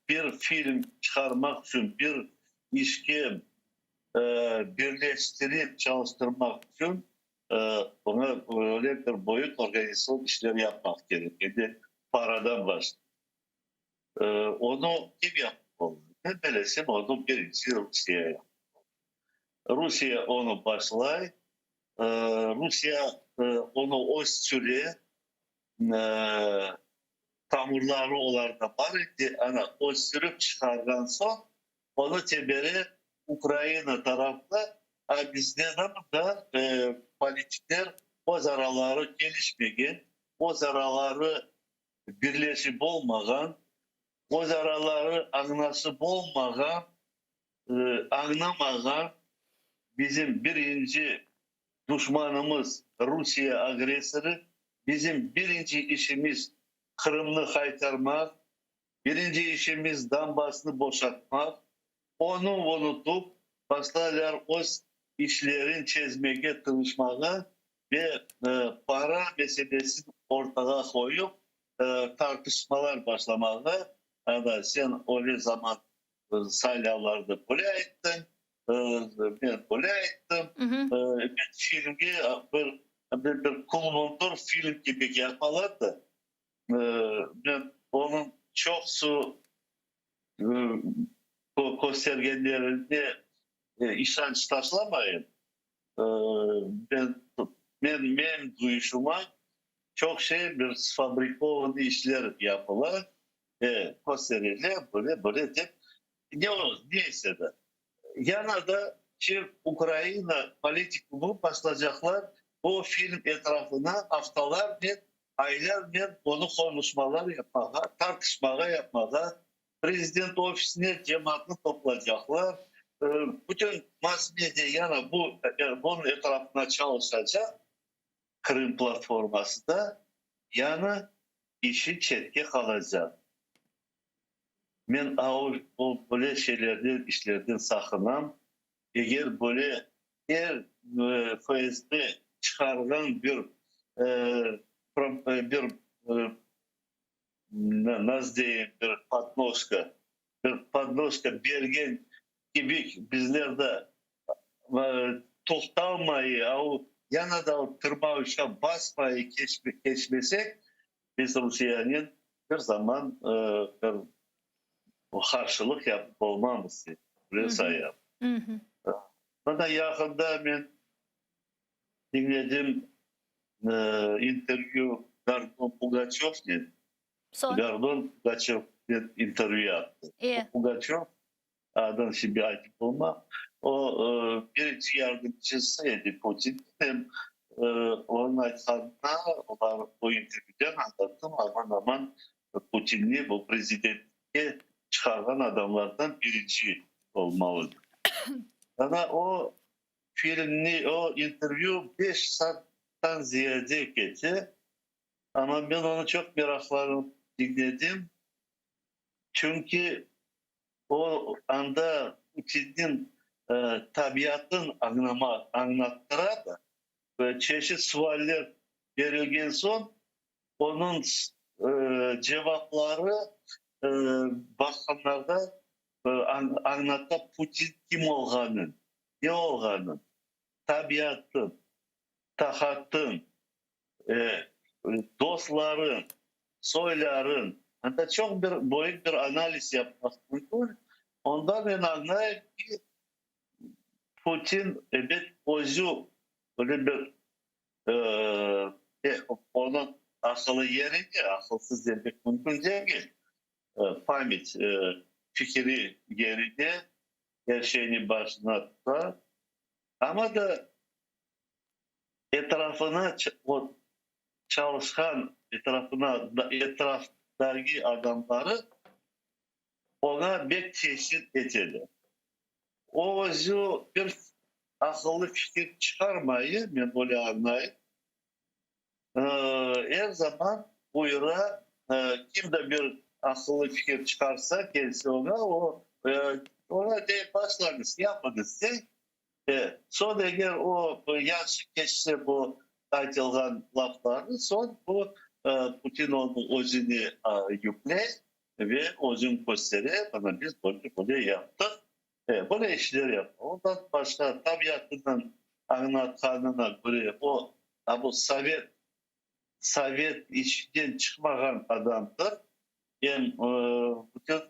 Q: bir film çıkarmak için bir işe birleştirip çalıştırmak için ona öyle bir boyut organizasyon işleri yapmak gerekir. Paradan başlar. Onu kim yaptı? oldu. Böylesi onu birinci Rusya yaptı. Rusya onu başlay. Rusya onu o süre tamurları olarda var idi. Ana o sürüp çıkardan son onu teberi Ukrayna tarafta bizden da politikler o zararları gelişmegen, o zararları birleşip olmagan, o zararları anlasıp olmagan, anlamagan bizim birinci düşmanımız Rusya agresörü, bizim birinci işimiz Kırım'ı kaytarmak, birinci işimiz Donbas'ını boşaltmak, onu unutup başlarlar o işlerin çözmeye çalışmaya ve para meselesini ortaya koyup tartışmalar başlamaya. Yani sen öyle zaman sayılarda böyle ettin, ben böyle ettim. Ben filmde bir kullanılır film gibi yapmalardı. Ben onun çok göstergelerinde işanç taslamayın. Benim duyuşuma çok bir fabrikovanı işler yapılar. Gösteriler böyle de neyse de. Yana da Ukrayna politikumu başlayacaklar. O film etrafına haftalar aylar onu konuşmalar yapmaya, tartışmalar yapmaya, prezident ofisine cemaatini toplayacaklar. Bütün mass medya yana bunun etrafına çalışacak. Kırım platforması da yana işi çetke kalacak. Ben o böyle işlerden sakınam. Eğer böyle FSB çıkarılan bir nasıl diyeyim bir padnoska bergen gibi bizler de toxtalmayı, yana da tırmavuşa basmayı geçmesek biz Rusya'nın bir zaman karşılık yapıp olmamız. Buraya sayarım. Bana yakında ben dinledim interview Gardon Pugaçev'le. Gardon Pugaçev interview yaptı. Pugaçev adam şimdi aktif olma. O birinci yardımcısıydı Putin. Hem onun açısından o interview'den anlattım. Aman Putin'i bu prezidentliğe çıkaran adamlardan birinci olmalı. Ama o filmni, o interview 5 saatten ziyade geçti. Ama ben onu çok meraklanıp dinledim. Çünkü o anda Putin'in tabiatın anlattıra da ve çeşitli sualler verilgen son onun cevapları bakanlarda anlatta Putin kim olganın, ne olganın, tabiatın, tahattın, dostların, soyların, hatta çok büyük bir analiz yapmak mümkün. Ondan ben anlayayım ki Putin özü böyle bir onun akıllı yerinde, akılsız demek mümkün değil. Pamit, fikri yerinde, her şeyini başına tutar. Ama da etrafına çalışkan, etraftaki adamları ona bir teşhis edelim. O özü bir akıllı fikir çıkarmayı ben böyle anlayayım. Her zaman buyura kimde bir akıllı fikir çıkarsa kendisi ona de başlangıç yapınız de. Sonra eğer o yaş geçse bu aytılgan laflarını son bu Putin onu özünü yükle ve özün göstere bana biz böyle yaptık. Böyle işler yaptık. Ondan başka tabiatından anlatkanına göre bu Sovyet işten çıkmayan adamdır. Yani bütün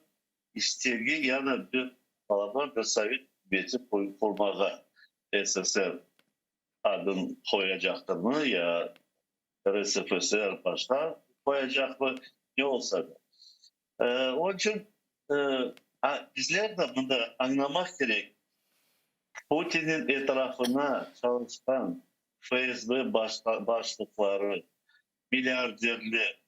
Q: istegi yana bir Alman bir Sovyet hükümeti kurmağa SSR adını koyacaktır mı ya RSFSR başta koyacak mı ne olsa da. Onun için bizler de bunu anlamak gerek. Putin'in etrafına çalışan FSB başlıkları, milyarderler,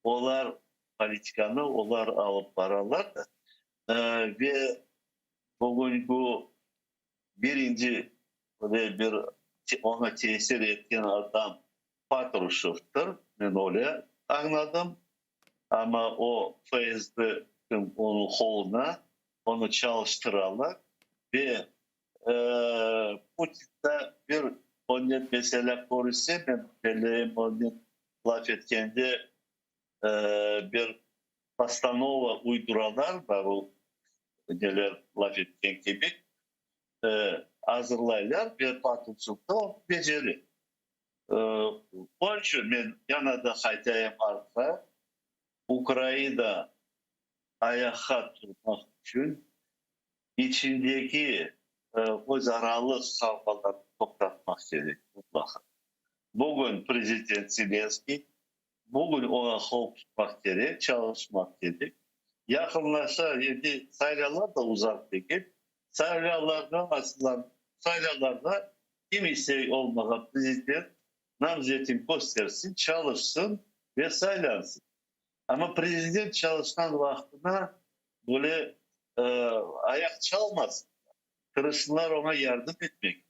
Q: onlar politikanı, onlar alıp paralar ve bugün bu birinci bir ona tesir etken adam Patrusev'tir. Ben öyle anladım. Ama o FSB'nin onun koluna onu çalıştırarlar ve Putin'de bir onun mesela koruysa ben belirleyeyim onun laf etkende bir Pastanova uyduralar var o neler laf etken gibi hazırlaylar bir Patrusev'de o beceri. Onun için ben yana da haytayım arka Ukrayna ayakta durmak için içindeki o zararlı savunmaları toplatmak gerek mutlaka. Bugün Prezident Zelenski, bugün ona halk tutmak gerek, çalışmak gerek. Yakınlaşa yedi sayılar da uzak değil. Sayılardan aslında sayılarda kim ise olmadan Prezident namzetini göstersin, çalışsın ve saylansın. Ama Prezident çalışan vaktine böyle ayak çalmasın. Kırışınlar ona yardım etmek.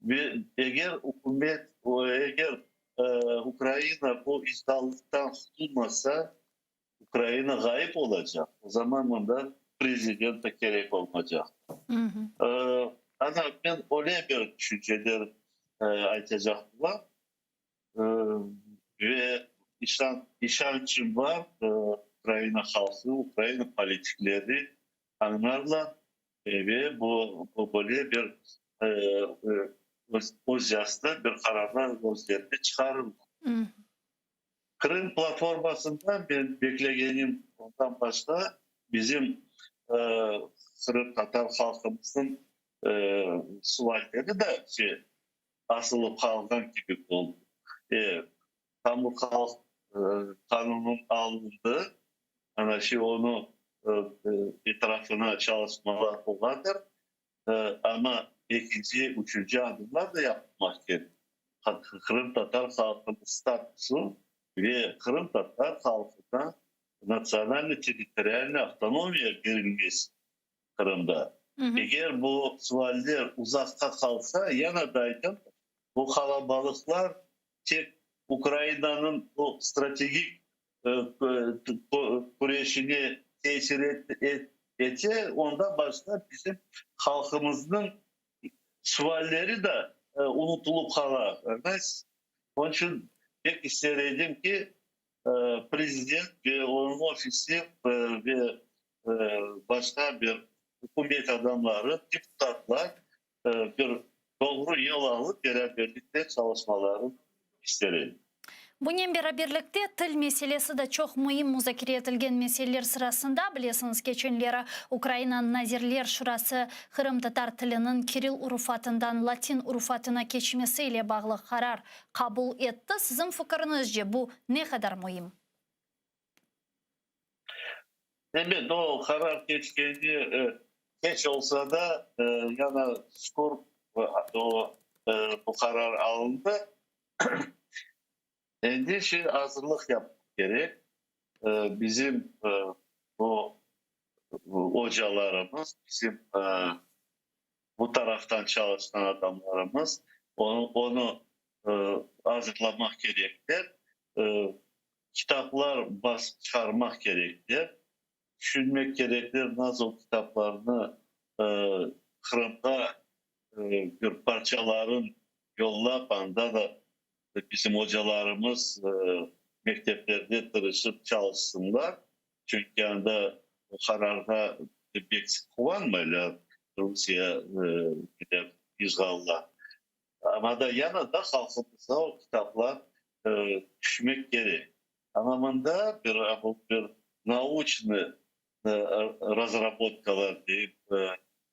Q: Ve eğer hükümet, eğer Ukrayna bu işgallıktan tutulmasa Ukrayna gayip olacak. O zaman onda Prezident de gerek olmayacak. Ama ben öyle bir düşünceler aytacaktım. Ve işaretçim var. Ukrayna halkı, Ukrayna politikleri anlarlar ve bu böyle bir öz yaşta bir kararlar gözlerine çıkarırlar. Kırım platformasından ben bekleyenim ondan başka bizim Kırım Tatar halkımızın sualleri de asılıp kalgan gibi oldu. Kamu halk kanunun alındı. Yani onu etrafına çalışmalar oladır. Ama ikinci, üçüncü adımlar da yapmak gerek. Kırım Tatar halkının statüsü ve Kırım Tatar halkına nasyonel teritorial otonomiya verilmesi Kırım'da. Eğer bu sualler uzakta kalsa yanadayken bu kalabalıklar tek Ukrayna'nın o stratejik süreçini tesir etse ondan başka bizim halkımızın sualleri de unutulup kalır. Onun için pek isterdim ki Prezident ve onun ofisi ve başka bir hükümet adamları, deputatlar bir doğru yol alıp beraberlikte çalışmaları isterim.
F: Bunun birlikte til meselesi de çok mühim müzakere etilgen meseleler sırasında bilesiniz geçenlere Ukrayna Nazirler Şurası Kırım Tatar tilinin Kiril urufatından Latin urufatına geçmesiyle bağlı karar kabul etti. Sizin fikrinizce bu ne kadar mühim?
Q: Evet, o karar geç olsa da yana skor bu karar alındı. Endişe hazırlık yapmak gerek. Bizim bu hocalarımız, bizim bu taraftan çalışan adamlarımız onu hazırlamak gerektir. Kitaplar çıkarmak gerektir. Düşünmek gerektir nasıl kitaplarını Kırım'da bir parçaların yollap anda da bizim hocalarımız mekteplerde tırışıp çalışsınlar. Çünkü yanında o kararda bir kullanmayla Rusya işgalda. Ama da yanında halkımıza o kitaplar düşmek gerek. Anlamında bir naучный разработкалар deyip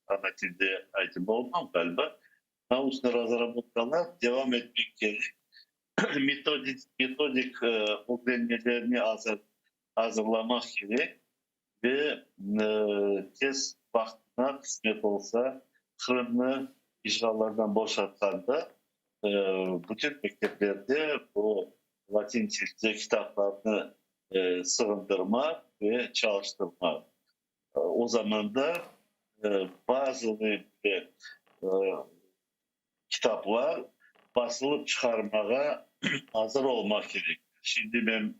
Q: ana tilde aytып olmam galiba. Namuslu razработкалар devam etmek gerek. Metodik öğrenmelerini hazırlamak gerek ve tez vaktine kısmet olsa Kırım'ı işgallardan boşaltkanda bütün mekteplerde bu Latin Türkçe kitaplarını sığındırmak ve çalıştırmak. O zaman da bazı kitaplar basılıp çıkarmaya hazır olmak gerek. Şimdi ben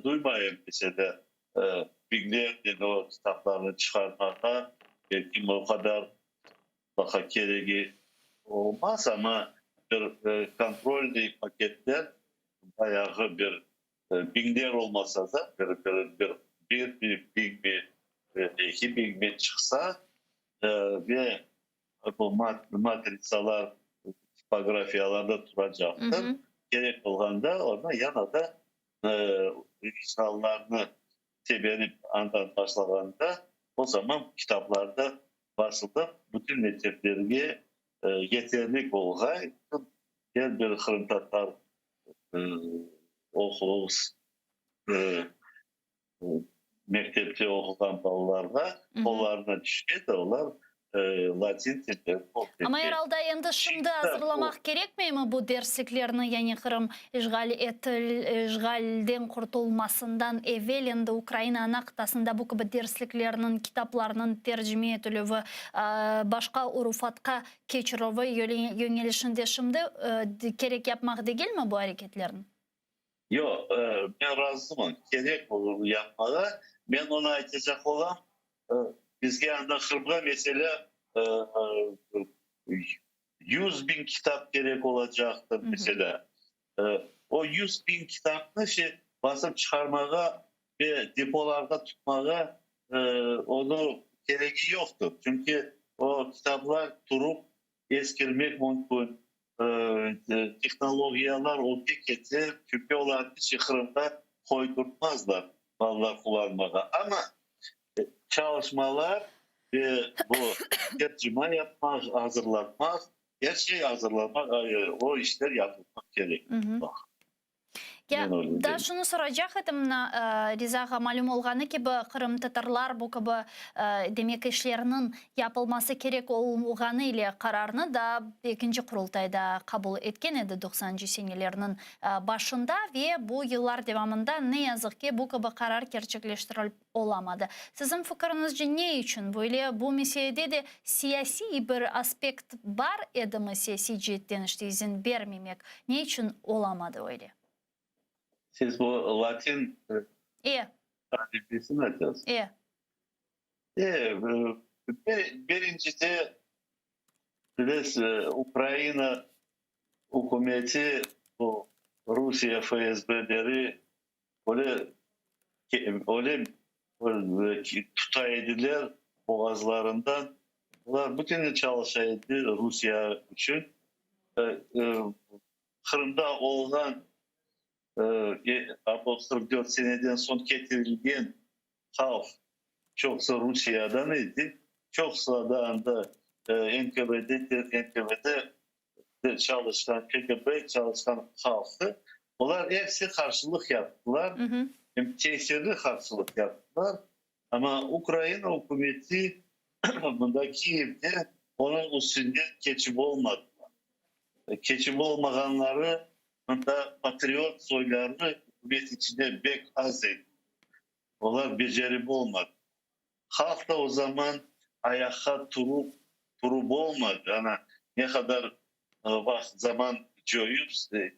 Q: duymayayım mesela Bigler'den o kitaplarını çıkarmaya belki o kadar baka gereği olmaz ama bir kontrollü paketler bayağı bir Bigler olmasa da iki Big çıksa ve bu matrisalar tipografiyalarda duracaktır. Gerek olanda ona yana da işgallarını teberip andan başlaganda o zaman kitaplarda basılıp bütün mekteplerine yeterli olgay her bir Kırım Tatar okulumuz mektepte okugan balalarga kollarına düşkü de onlar Latin tilde.
F: Ama herhalde endi şimdi hazırlamak gerekmiyor mu bu dersliklerini, yani Kırım işgalden kurtulmasından evvel endi Ukrayna noktasında bu gibi dersliklerinin, kitaplarının tercüme etülüğü ve başka urufatka geçirüğü yönelişinde şimdi gerek yapmak değil mi bu hareketlerin?
Q: Yok, ben razıyım. Gerek olur yapmaya. Ben ona aytacak olan bizge anda Kırım'a mesela 100.000 kitap gerek olacaktır mesela. O 100.000 kitapını basıp çıkarmaya ve depolarda tutmaya onu gereği yoktur. Çünkü o kitaplar durup eskirmek mümkün. Teknolojiyalar o paketi çünkü onlar Kırım'da koydurtmazlar mallar kullanmaya. Ama çalışmalar ve bu tercüme yapmak, hazırlanmak, her şey hazırlanmak, o işler yapılmak gerek.
F: Ya da şunu soracak edim Rizaga malum olğanı ki bu Kırım Tatarlar bu gibi demek işlerinin yapılması gerek olğanı ile kararını da ikinci kurultayda kabul etken edi 90'cı senelerinin başında ve bu yıllar devamında ne yazık ki bu gibi karar gerçekleştirilip olamadı. Sizin fikrinizce ne için böyle bu meselede de siyasi bir aspekt var edi mi, siyasi cihetten işte izin vermemek ne için olamadı öyle?
Q: Siz bu Latin alifbesini açarsınız. Birincisi biraz Ukrayna hükümeti bu Rusya FSB'leri öyle tutaydılar boğazlarından. Bunlar bütün çalışaydı Rusya için. Kırım'da olan 44 seneden son getirilgen halk çoksa Rusya'dan idi. Çoksa da NKVD'de çalışan, KGB çalışan halkı. Onlar hepsi karşılık yaptılar. Hem tesirli karşılık yaptılar. Ama Ukrayna hükümeti bunda Kiev'de onun üstünde geçip olmadı. Geçip olmayanları da patriot soylarını hükümet içinde pek az edildi. Onlar becerip olmadı. Halk da o zaman ayakta durup olmadı. Yani ne kadar zaman coyup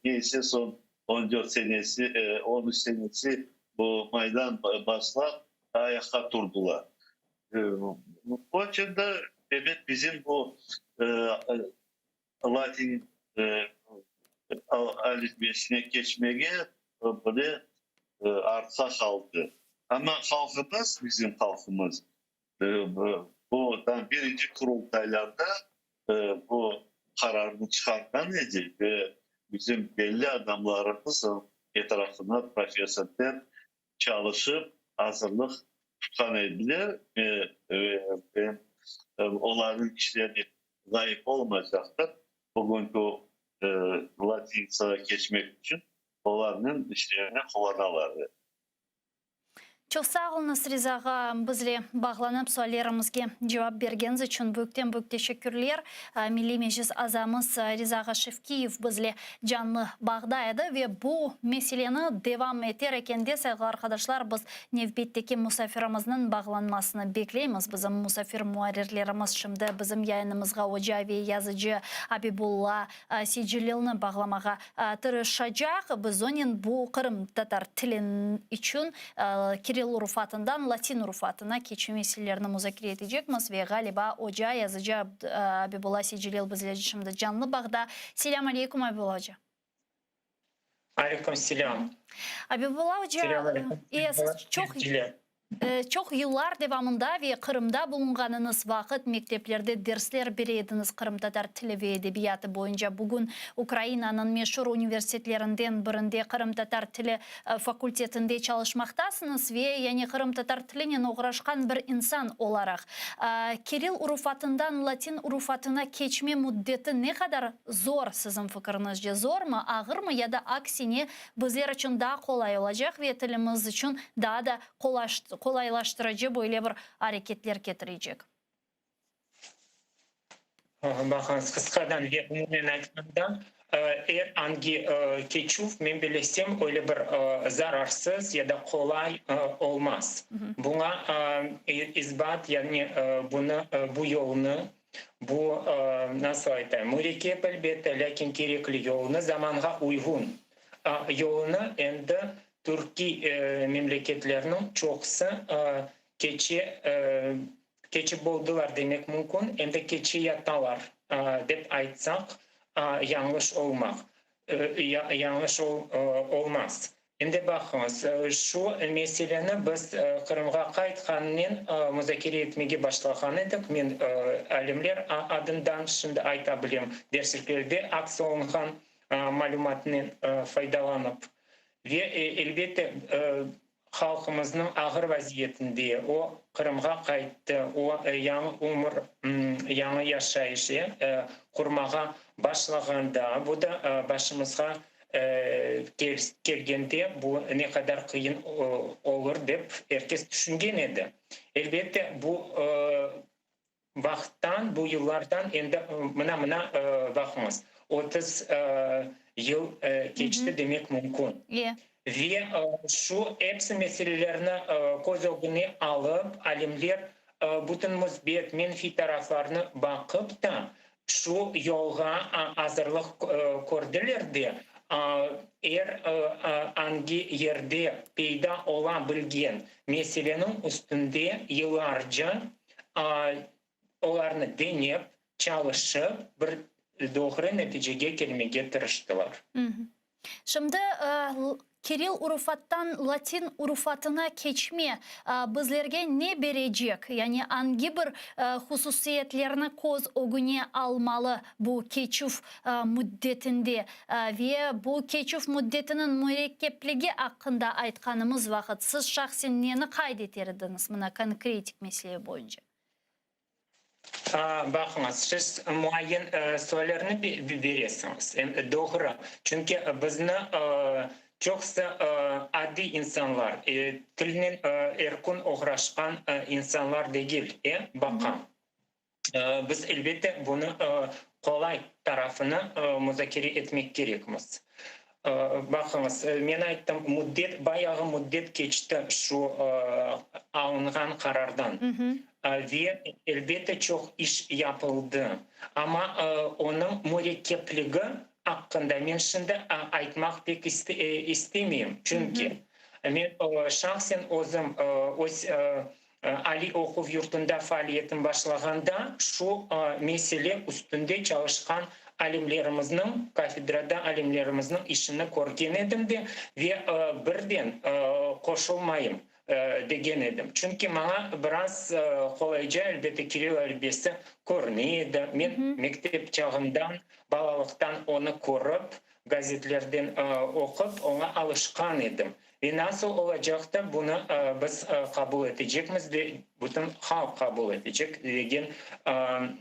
Q: neyse son 14 senesi, 13 senesi bu Maydan başlar ayakta durdular. O açıdan evet bizim bu Latin alifbesine geçmeye böyle arta kaldı. Ama halkımız, bizim halkımız birinci kurultaylarda bu kararını çıkartan idi ve bizim belli adamlarımızın etrafında profesörler çalışıp hazırlık tutkan ediler. Onların işlerini zayıf olmayacaktır. Bugünkü Latince'ye geçmek için onların işlerini kullanırlar.
F: Çok sağ olunuz Rizağa. Bizle bağlanıp suallerimizge cevap bergeniz için büyük teşekkürler. Milli Meclis azamız Rizağa Şevkiyev bizle canlı bağdaydı ve bu meseleni devam ederken de sevgili arkadaşlar biz növbetteki musafirimizin bağlanmasını bekleyimiz. Bizim musafir muharirlerimiz şimdi bizim yayınımızga hoca ve yazıcı Habibullah Sicililni bağlamağa tırışacak. Biz onun bu Kırım Tatar tilin için Kiril urufatından Latin urufatına geçme meselelerini müzakere edeceğiz ve galiba hoca yazıcı Habibullah Sicilil bizle şimdi canlı bağda. Selamun aleyküm Habibullah hoca.
R: Aleyküm selam.
F: Habibullah hoca, çok yıllar devamında ve Kırım'da bulunganınız vakit mekteplerde dersler berediniz Kırım Tatar tili ve edebiyatı boyunca. Bugün Ukrayna'nın meşhur üniversitelerinden birinde Kırım Tatar tili fakültetinde çalışmaktasınız ve yani Kırım Tatar tilinin uğraşkan bir insan olarak Kiril urufatından Latin urufatına geçme müddeti ne kadar zor sizin fikrinizce? Zor mu, ağır mı ya da aksine bizler için daha kolay olacak ve tilimiz için daha da kolaylaştırıcı böyle bir hareketler getirecek.
R: Bakınız kıskadan ve umumen aytganda eğer hangi keçuf men bilesem öyle bir zararsız ya da kolay olmaz. Buna isbat yani bu yolunu bu nasıl aytayım mürekkep elbette lakin gerekli yolunu zamana uygun yolunu endi Türkiye memleketlerinin çoksu keçi boldular demek mümkün. Hem de keçi yatalar dep aytsak yanlış olmaz. Hem de bakınız şu meseleni biz Kırım'a kayıtkanının müzakere etmeye başlayan edik. Men alimler adından şimdi aytabilirim. Derslerde aksı olungan malumatından faydalanıp ve elbette halkımızın ağır vaziyetinde o Kırım'a kayıttı, o yanı yaşayışı kurmağa başlaganda bu da başımıza gelgende bu ne kadar kıyın olur dep herkes düşüngen edi. Elbette bu vakittan, bu yıllardan endi mına bakmaz. 30 yıl geçti demek mümkün. Ve şu hepsi meselelerini göz önüne alıp alimler bütün müsbet menfi taraflarını bakıp da şu yolga hazırlık gördüler de eğer hangi yerde peyda olabilgen meselenin üstünde yıllarca onlarını deneyip çalışıp bir doğru neticeye gelmeye tırıştılar.
F: Şimdi Kiril urufattan Latin urufatına geçme bizlerge ne verecek? Yani hangi bir hususiyetlerini göz önüne almalı bu keçuf müddetinde ve bu keçuf müddetinin mürekkepligi hakkında aytkanımız vakit siz şahsen neni kaydeterdiniz buna konkretik mesele boyunca?
R: Bakınız siz muayyen sorularını verirsiniz. Doğru. Çünkü bizim çoksa adi insanlar, tilinin erkun uğraşkan insanlar değil. Bakın. Biz elbette bunu kolay tarafını müzakere etmek gerekmez. Bakınız, men aytım bayağı müddet geçti şu alınan karardan. Ve elbette çok iş yapıldı. Ama onun mürekkepliği hakkında men şimdi aytmak pek istemeyim. Çünkü men şahsen özüm Ali Okuv Yurtunda faaliyetim başlaganda şu mesele üstünde çalışkan alimlerimizin, kafedrada alimlerimizin işini görgen edim de ve birden koşulmayım. деген edim. Çünkü bana biraz kolayca elbette Kiril alifbesi көрінеді. Мен мектеп çağımdan, balalıktan onu korup, gazetlerden okup ona alışkan edim. Ve nasıl olacaktı bunu biz kabul edecekmiz ve bütün halk kabul edecek degen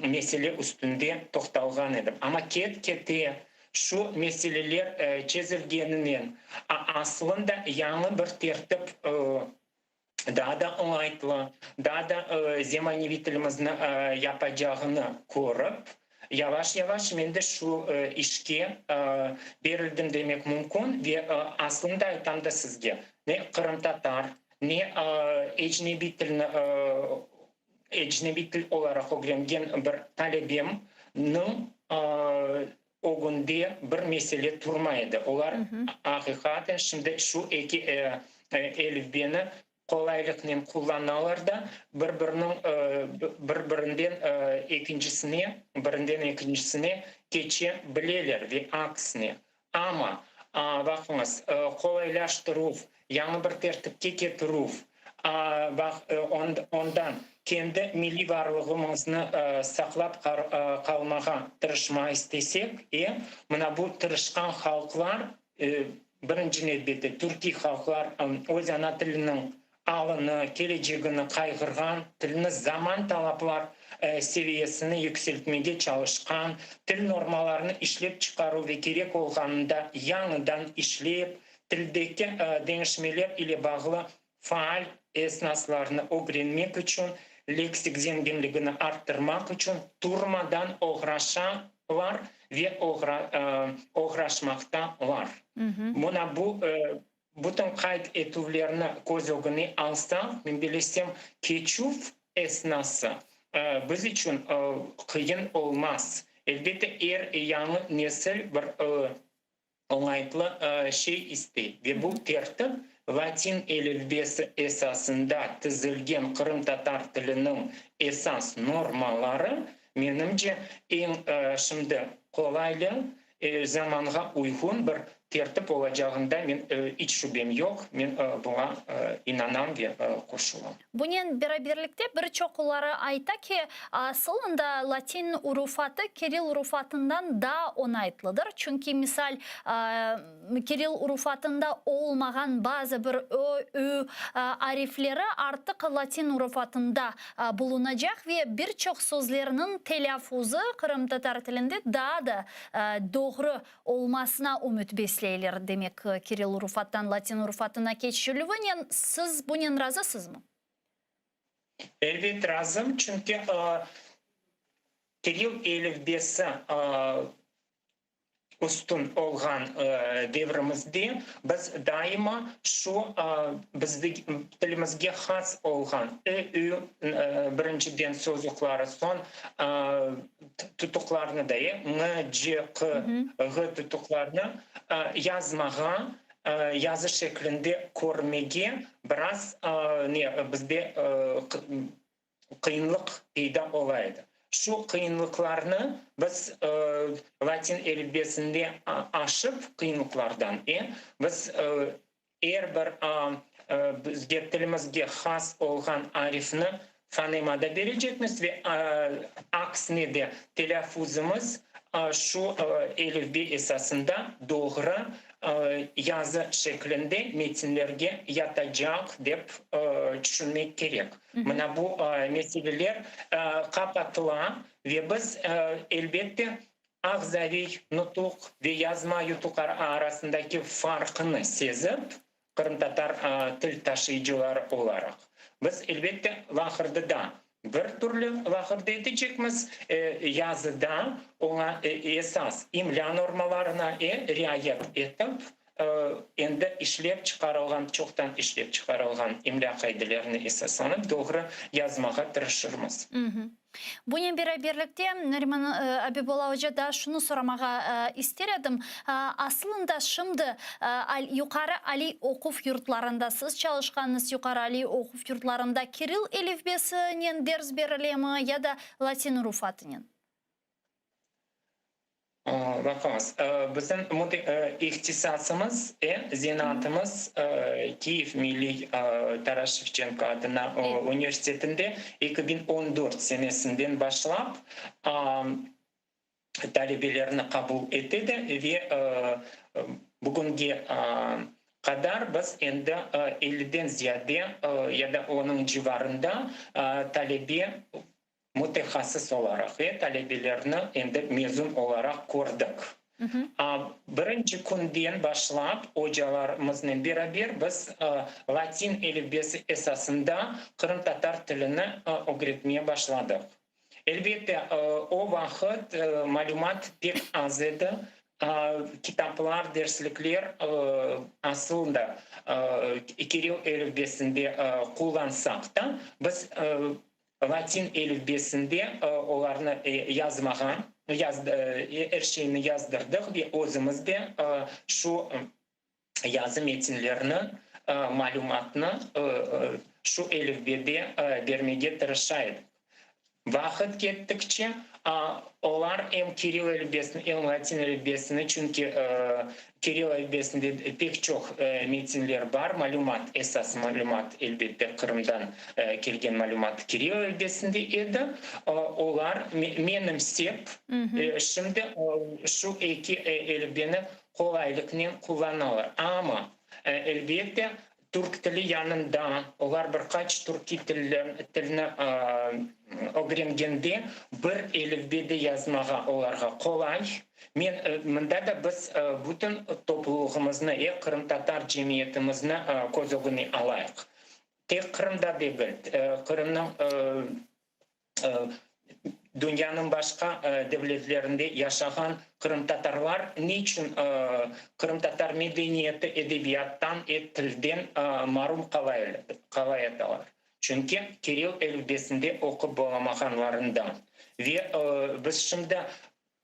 R: mesele üstünde toxtalgan edim. Ama kete şu meseleler çizilgeninden aslında yanı bir tertip daha da olaytlı, daha da zemanevitilimizin yapacağını korup, yavaş yavaş men de şu işke verildim demek mümkün ve aslında aytam da sizge ne Kırım Tatar, ne ecnebi til olarak öğrengen bir talebimnin o günde bir mesele turmaydı. Onlar hakikaten şimdi şu iki elifbeni kolaylıkla kullanırlar da birbirinden ikincisine geçebilirler ve aksine. Ama bakınız kolaylaştırıp, yanı bir tertipke getirip, ondan kendi milli varlığımızı saklap kalmağa tırışma istesek, buna bu tırışkan halklar birinci elbette Türkiye halklar öz ana tilinin alını, geleceğini kaygırgan, tilini zaman talaplar seviyesini yükseltmeye çalışkan, til normalarını işlep çıkarı ve gerek olğanında yanıdan işlep, tildeki değişmeler ile bağlı faal esnaslarını öğrenmek için, leksik zenginliğini arttırmak için durmadan uğraşanlar ve uğraşmaktalar. Buna bütün kayıt etüvlerini göz önüne alsa, ben bilesem keçuf esnası biz için kıyın olmaz. Elbette yanı nesil bir olaytlı şey isteydi. Ve bu tertip Latin elifbesi esasında tizilgen Kırım Tatar tilinin esas normaları menimce en şimdi kolaylı zamana uygun bir tertip olacağında men hiç şüphem yok. Men buna inanam ve koşulam.
F: Bunun beraberlikte birçokları ayta ki aslında Latin urufatı Kiril urufatından daha onaytlıdır. Çünkü misal Kiril urufatında olmayan bazı bir arifleri artık Latin urufatında bulunacak ve birçok sözlerinin telaffuzu Kırım Tatar tilinde daha da doğru olmasına umut besleyler demek Kiril urufattan Latin urufatına geçişülüğü. Siz bunun razısınız mı?
R: Elbet razım çünkü Kiril elifbesi üstün olğan devrimizde biz daima şu tilimizge has olğan birinciden sözcükleri son tutuklarını da n, c, g tutuklarını yazmağa yazı şeklinde görmege biraz bizde kıyınlık peyda olaydı. Şu kıyınlıklarını biz Latin elifbesinde aşıp kıyınlıklardan biz eğer bir bizge tilimizge has olğan arifini fonemada verecekmiz ve aksine de telaffuzumuz şu elifbe esasında doğru yazı şeklinde metinlerge yatacak deyip düşünmek gerek. Buna bu meseleler kapatılan ve biz elbette ağzavi nutuk ve yazma yutuk arasındaki farkını sezip Kırım Tatar til taşıyıcılar olarak biz elbette lahırda da bir türlü lahırda edecekmiz yazıda ona esas imla normalarına riayet etip endi işlep çıkarılgan, çoktan işlep çıkarılgan imla kaydelerini esaslanıp doğru yazmağa tırışırmız.
F: Bunun beraberlikte Neriman Abibola Hoca da şunu soramağa isterim. Aslında şimdi yukarı Ali okuf yurtlarında siz çalışkanınız yukarı Ali okuf yurtlarında Kiril elifbesinin ders verilemi ya da Latin urufatının?
R: Bakınız, bizim ihtisasımız, zenatımız Kiev Milli Taras Shevchenko adına üniversitetinde 2014 senesinden başlayıp talebelerini kabul etti ve bugünkü kadar biz endi 50'den ziyade ya da onun civarında talebe mütehassıs olarak talebelerini endi mezun olarak kurduk. Birinci günden başlayıp hocalarımızla beraber biz Latin elifbesi esasında Kırım Tatar tilini öğretmeye başladık. Elbette o vakit malumat pek az idi. Kitaplar, derslikler aslında Kiril elifbesinde kullansak da biz Latin elifbesinde onlarını yazmagan, her şeyini yazdırdık ve özümüz de şu yazı metinlerini, malumatını şu elifbede vermeye tırışaydık. Vakit gittikçe onlar hem Kiril elifbesini hem Latin elifbesini çünkü Kiril elifbesinde pek çok metinler var. Malumat, esas malumat elbette Kırım'dan gelgen malumat Kiril elifbesinde idi. Onlar menimsep şimdi şu iki elifbeni kolaylıkla kullanırlar. Ama elbette Türk dili yanında onlar birkaç Türkiye tilini öğrengende bir elifbede yazmağa onlara kolay. Mında da biz bütün topluluğumuzni, Kırım Tatar cemiyetimizni göz önüne alayık. Tek Kırım'da değil, Kırım'ın dünyanın başka devletlerinde yaşayan Kırım Tatarlar niçin Kırım Tatar medeniyeti edebiyattan, tilden marum kalaydılar. Çünkü Kiril elifbesinde okup bulamaganlarından. Ve biz şimdi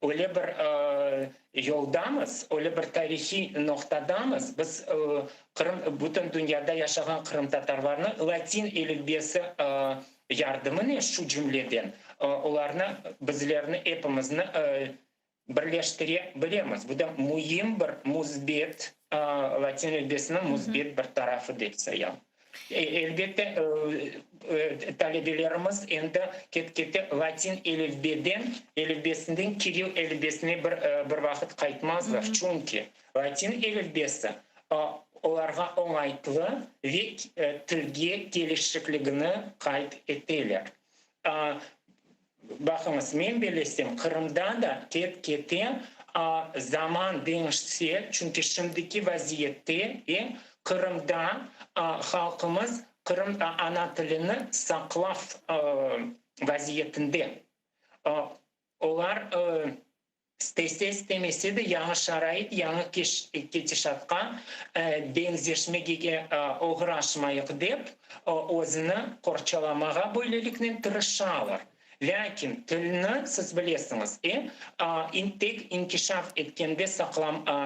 R: öyle bir yoldamız, öyle bir tarihi noktadamız. Biz bütün dünyada yaşayan Kırım Tatarlarını Latin elifbesi yardımını şu cümleden onlarını, bizlerini, hepimizni birleştirebiliriz. Bu da mühim bir müzbet, Latin elifbesinin müzbet bir tarafı deseyim. Elbette talebelerimiz endi ketkete Latin elifbesinden Kiril elifbesine bir vakit kaytmazlar. Çünkü Latin elifbesi onlarga oңайтlı ve tilge gelişikligini kayıt ettiler. Bakınız, men bilesem Kırım'da da ketkete zaman değişse, çünkü şimdiki vaziyette Kırım'da halkımız Kırım ana tilini saklaf vaziyetinde. Onlar istemese de yanı şarayit, yanı ketişatqa benzeşmege uğraşmayık dep, özünü korçalamağa böylelikle tırışalar. Lakin tilini siz bilesiniz, tek inkişaf etkende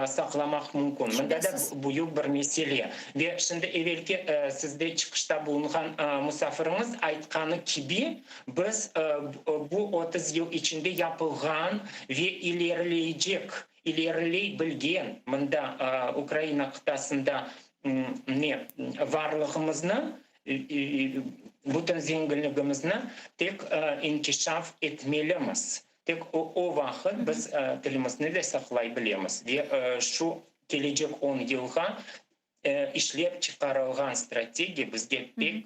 R: saklamak mümkün. Bunda da büyük bir mesele. Ve şimdi evvelki sizde çıkışta bulunan misafirimiz aytkanı gibi biz bu 30 yıl içinde yapılgan ve ilerleyebilgen bunda Ukrayna kıtasında varlığımızı bütün zenginliğimizni tek inkişaf etmeliyiz. Tek o vakit biz tilimizni de saklayabiliriz. Ve şu gelecek 10 yılga işlep çıkarılgan strateji bizge pek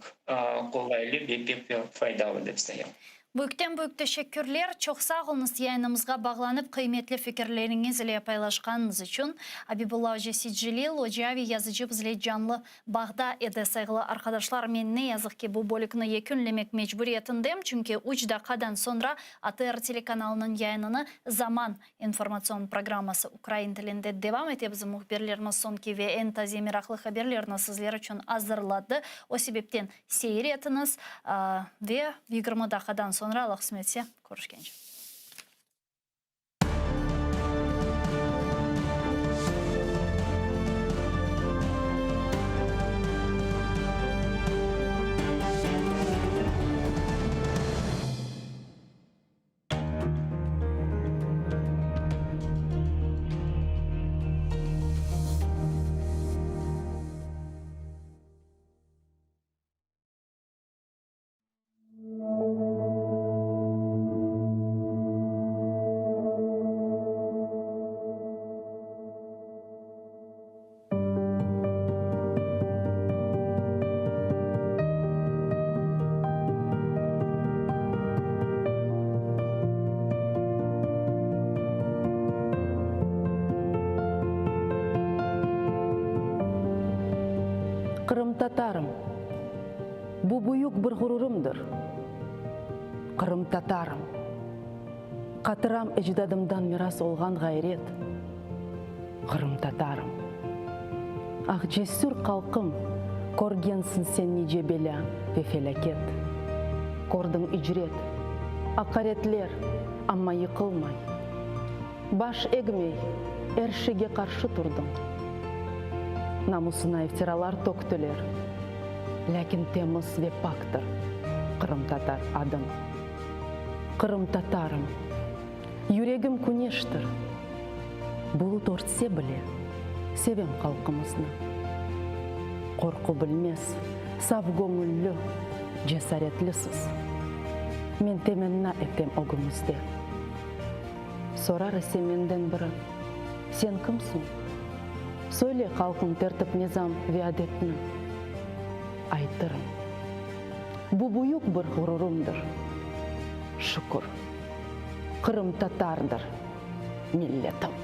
R: kolaylı ve pek faydalı dep sayım.
F: Büyükten büyük teşekkürler. Çok sağ olunuz yayınımızga bağlanıp kıymetli fikirleriniz ile paylaşkanınız için. Abibullah Hoca Sicilil, hoca ve yazıcı bizle canlı bağda ede saygılı arkadaşlar. Men ne yazık ki bu bölükünü yekünlemek mecburiyetindeyim. Çünkü 3 dakikadan sonra ATR telekanalının yayınını Zaman informasyon programması Ukrayna tilinde devam ete. Bizim muhbirlerimiz sonki ve en taze meraklı haberlerini sizler için hazırladı. O sebepten seyir etiniz ve 20 dakikadan sonra Allah kısmetse görüşkence.
K: Қырым татарым, бұ бұйық бір ғұрырымдыр. Қырым татарым, қатырам әждадымдан мирас олған ғайрет. Қырым татарым, ақ жесүр қалқым, көргенсін сен неже беля ве фелакет. Көрдің үжрет, ақаретлер, амма йықылмай. Баш егмей, әршіге қаршы тұрдың. Намысына ифтиралар тоқтылер. Ләкин теміз ве пактыр, Қырым татар адым. Қырым татарым, юрегім күнештір. Бұл тортсе біле, севем қалқымызны. Қорқу білмес, сав көңіллі, жесаретлісіз. Мен теменна етем оғымызде. Сорары семенден бірі, сен кімсің? Сөйле қалқын тәртіп низам ве адетні. Айтырым, бұ бұйық бір ғұрырымдыр. Шүкір, Қырым татардыр, миллетім.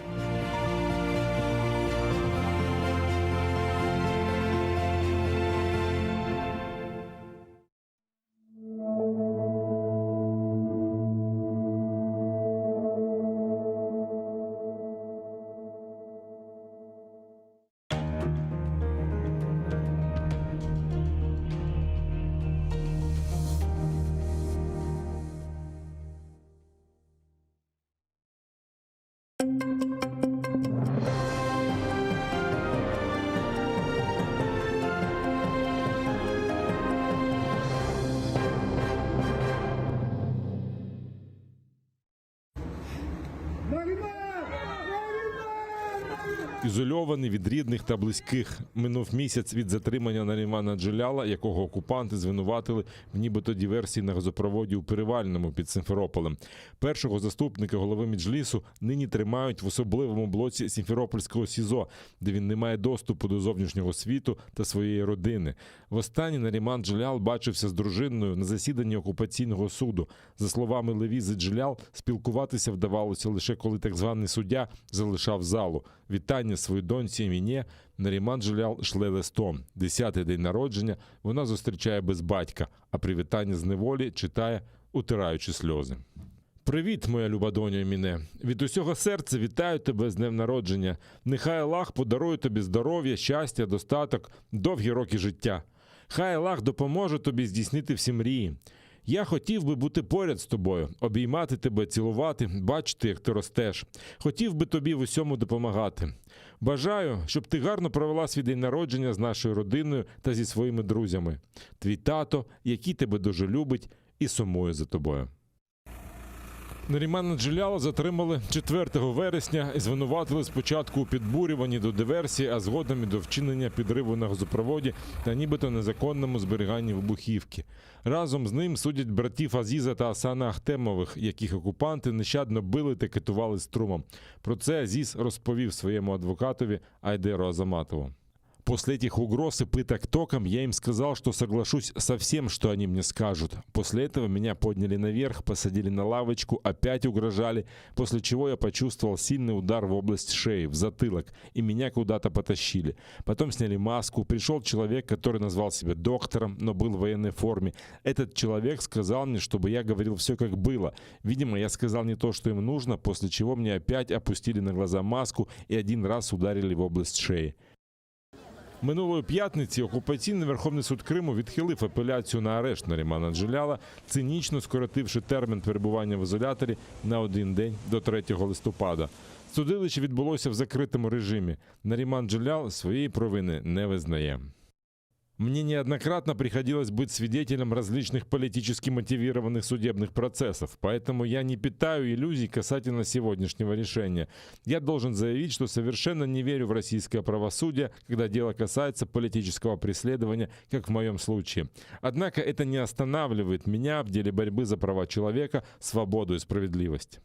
S: Ізольований від рідних та близьких. Минув місяць від затримання Нарімана Джеляла, якого окупанти звинуватили в нібито диверсії на газопроводі у Перевальному під Сімферополем. Першого заступника голови Меджлісу нині тримають в особливому блоці Сімферопольського СІЗО, де він не має доступу до зовнішнього світу та своєї родини. Востаннє Наріман Джелял бачився з дружиною на засіданні окупаційного суду. За словами Левізи Джелял, спілкуватися вдавалося лише коли так званий суддя залишав залу. Вітання своїй доньці Мінє Наріман Джелял шле листом. 10-й день народження вона зустрічає без батька, а привітання з неволі читає, утираючи сльози. Привіт, моя люба доню Міне. Від усього серця вітаю тебе з днем народження. Нехай Аллах подарує тобі здоров'я, щастя, достаток, довгі роки життя. Хай Аллах допоможе тобі здійснити всі мрії. Я хотів би бути поряд з тобою, обіймати тебе, цілувати, бачити, як ти ростеш. Хотів би тобі в усьому допомагати. Бажаю, щоб ти гарно провела свій день народження з нашою родиною та зі своїми друзями. Твій тато, який тебе дуже любить і сумує за тобою. Нарімана Джеляла затримали 4 вересня і звинуватили спочатку у підбурюванні до диверсії, а згодом і до вчинення підриву на газопроводі та нібито незаконному зберіганні вибухівки. Разом з ним судять братів Азіза та Асана Ахтемових, яких окупанти нещадно били та катували струмом. Про це Азіз розповів своєму адвокатові Айдеру Азаматову. После этих угроз и пыток током я им сказал, что соглашусь со всем, что они мне скажут. После этого меня подняли наверх, посадили на лавочку, опять угрожали, после чего я почувствовал сильный удар в область шеи, в затылок, и меня куда-то потащили. Потом сняли маску, пришел человек, который назвал себя доктором, но был в военной форме. Этот человек сказал мне, чтобы я говорил все как было. Видимо, я сказал не то, что им нужно, после чего мне опять опустили на глаза маску и один раз ударили в область шеи. Минулої п'ятниці окупаційний Верховний суд Криму відхилив апеляцію на арешт Нарімана Джеляла, цинічно скоротивши термін перебування в ізоляторі на 1 день до 3 листопада. Судилище відбулося в закритому режимі. Наріман Джелял своєї провини не визнає. Мне неоднократно приходилось быть свидетелем различных политически мотивированных судебных процессов, поэтому я не питаю иллюзий касательно сегодняшнего решения. Я должен заявить, что совершенно не верю в российское правосудие, когда дело касается политического преследования, как в моем случае. Однако это не останавливает меня в деле борьбы за права человека, свободу и справедливость.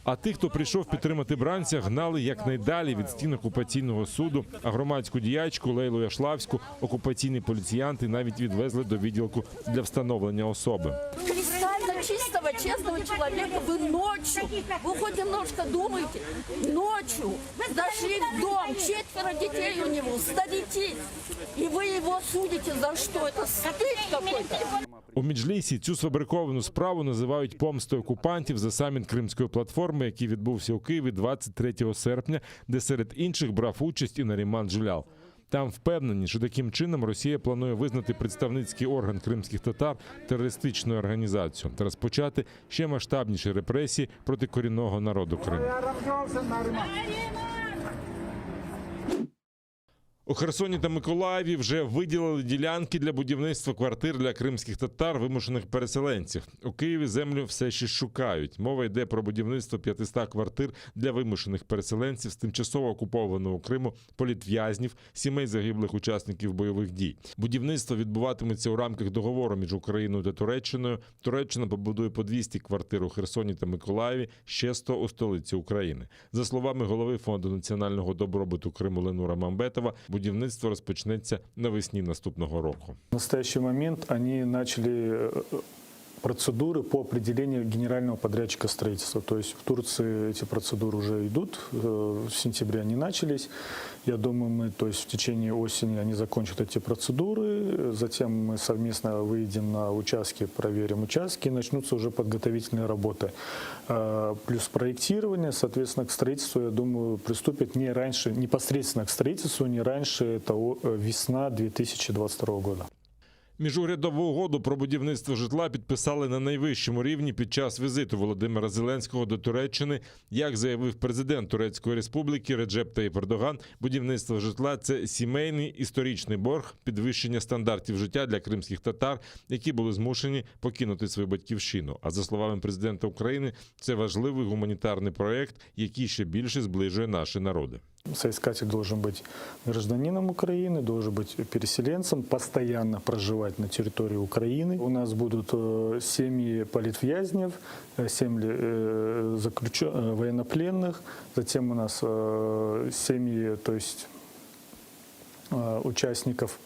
S: А тих, хто прийшов підтримати бранця, гнали якнайдалі від стін окупаційного суду, а громадську діячку Лейлу Яшлавську окупаційні поліціянти навіть відвезли до відділку для встановлення особи.
T: чистого, честного человека вы ночью, вы хоть немножко думаете, ночью зашли в дом, 4 детей у него, старики, и вы его судите за что? Это стыд какой-то.
S: У Меджлісі цю сфабриковану справу називають помстою окупантів за саміт Кримської платформи, який відбувся у Києві 23 серпня, де серед інших брав участь і Наріман Джелял. Там впевнені, що таким чином Росія планує визнати представницький орган кримських татар терористичною організацією та розпочати ще масштабніші репресії проти корінного народу Криму. У Херсоні та Миколаєві вже виділили ділянки для будівництва квартир для кримських татар, вимушених переселенців. У Києві землю все ще шукають. Мова йде про будівництво 500 квартир для вимушених переселенців з тимчасово окупованого Криму, політв'язнів, сімей загиблих учасників бойових дій. Будівництво відбуватиметься у рамках договору між Україною та Туреччиною. Туреччина побудує по 200 квартир у Херсоні та Миколаєві, ще 100 у столиці України. За словами голови Фонду національного добробуту Криму Ленура Мамбетова, будівництво розпочнеться навесні наступного року.
U: В настоящий момент они начали процедуры по определению генерального подрядчика строительства. То есть в Турции эти процедуры уже идут, в сентябре они начались. Я думаю, в течение осени они закончат эти процедуры, затем мы совместно выйдем на участки, проверим участки, и начнутся уже подготовительные работы. Плюс проектирование, соответственно, к строительству, я думаю, приступят не раньше, непосредственно к строительству, не раньше, это весна 2022 года.
S: Міжурядову угоду про будівництво житла підписали на найвищому рівні під час візиту Володимира Зеленського до Туреччини. Як заявив президент Турецької республіки Реджеп Таїп Ердоган, будівництво житла – це сімейний історичний борг, підвищення стандартів життя для кримських татар, які були змушені покинути свою батьківщину. А за словами президента України, це важливий гуманітарний проєкт, який ще більше зближує наші народи.
U: Соискатель должен быть гражданином Украины, должен быть переселенцем, постоянно проживать на территории Украины. У нас будут семьи политвязнев, семьи военнопленных, затем у нас семьи, то есть участников,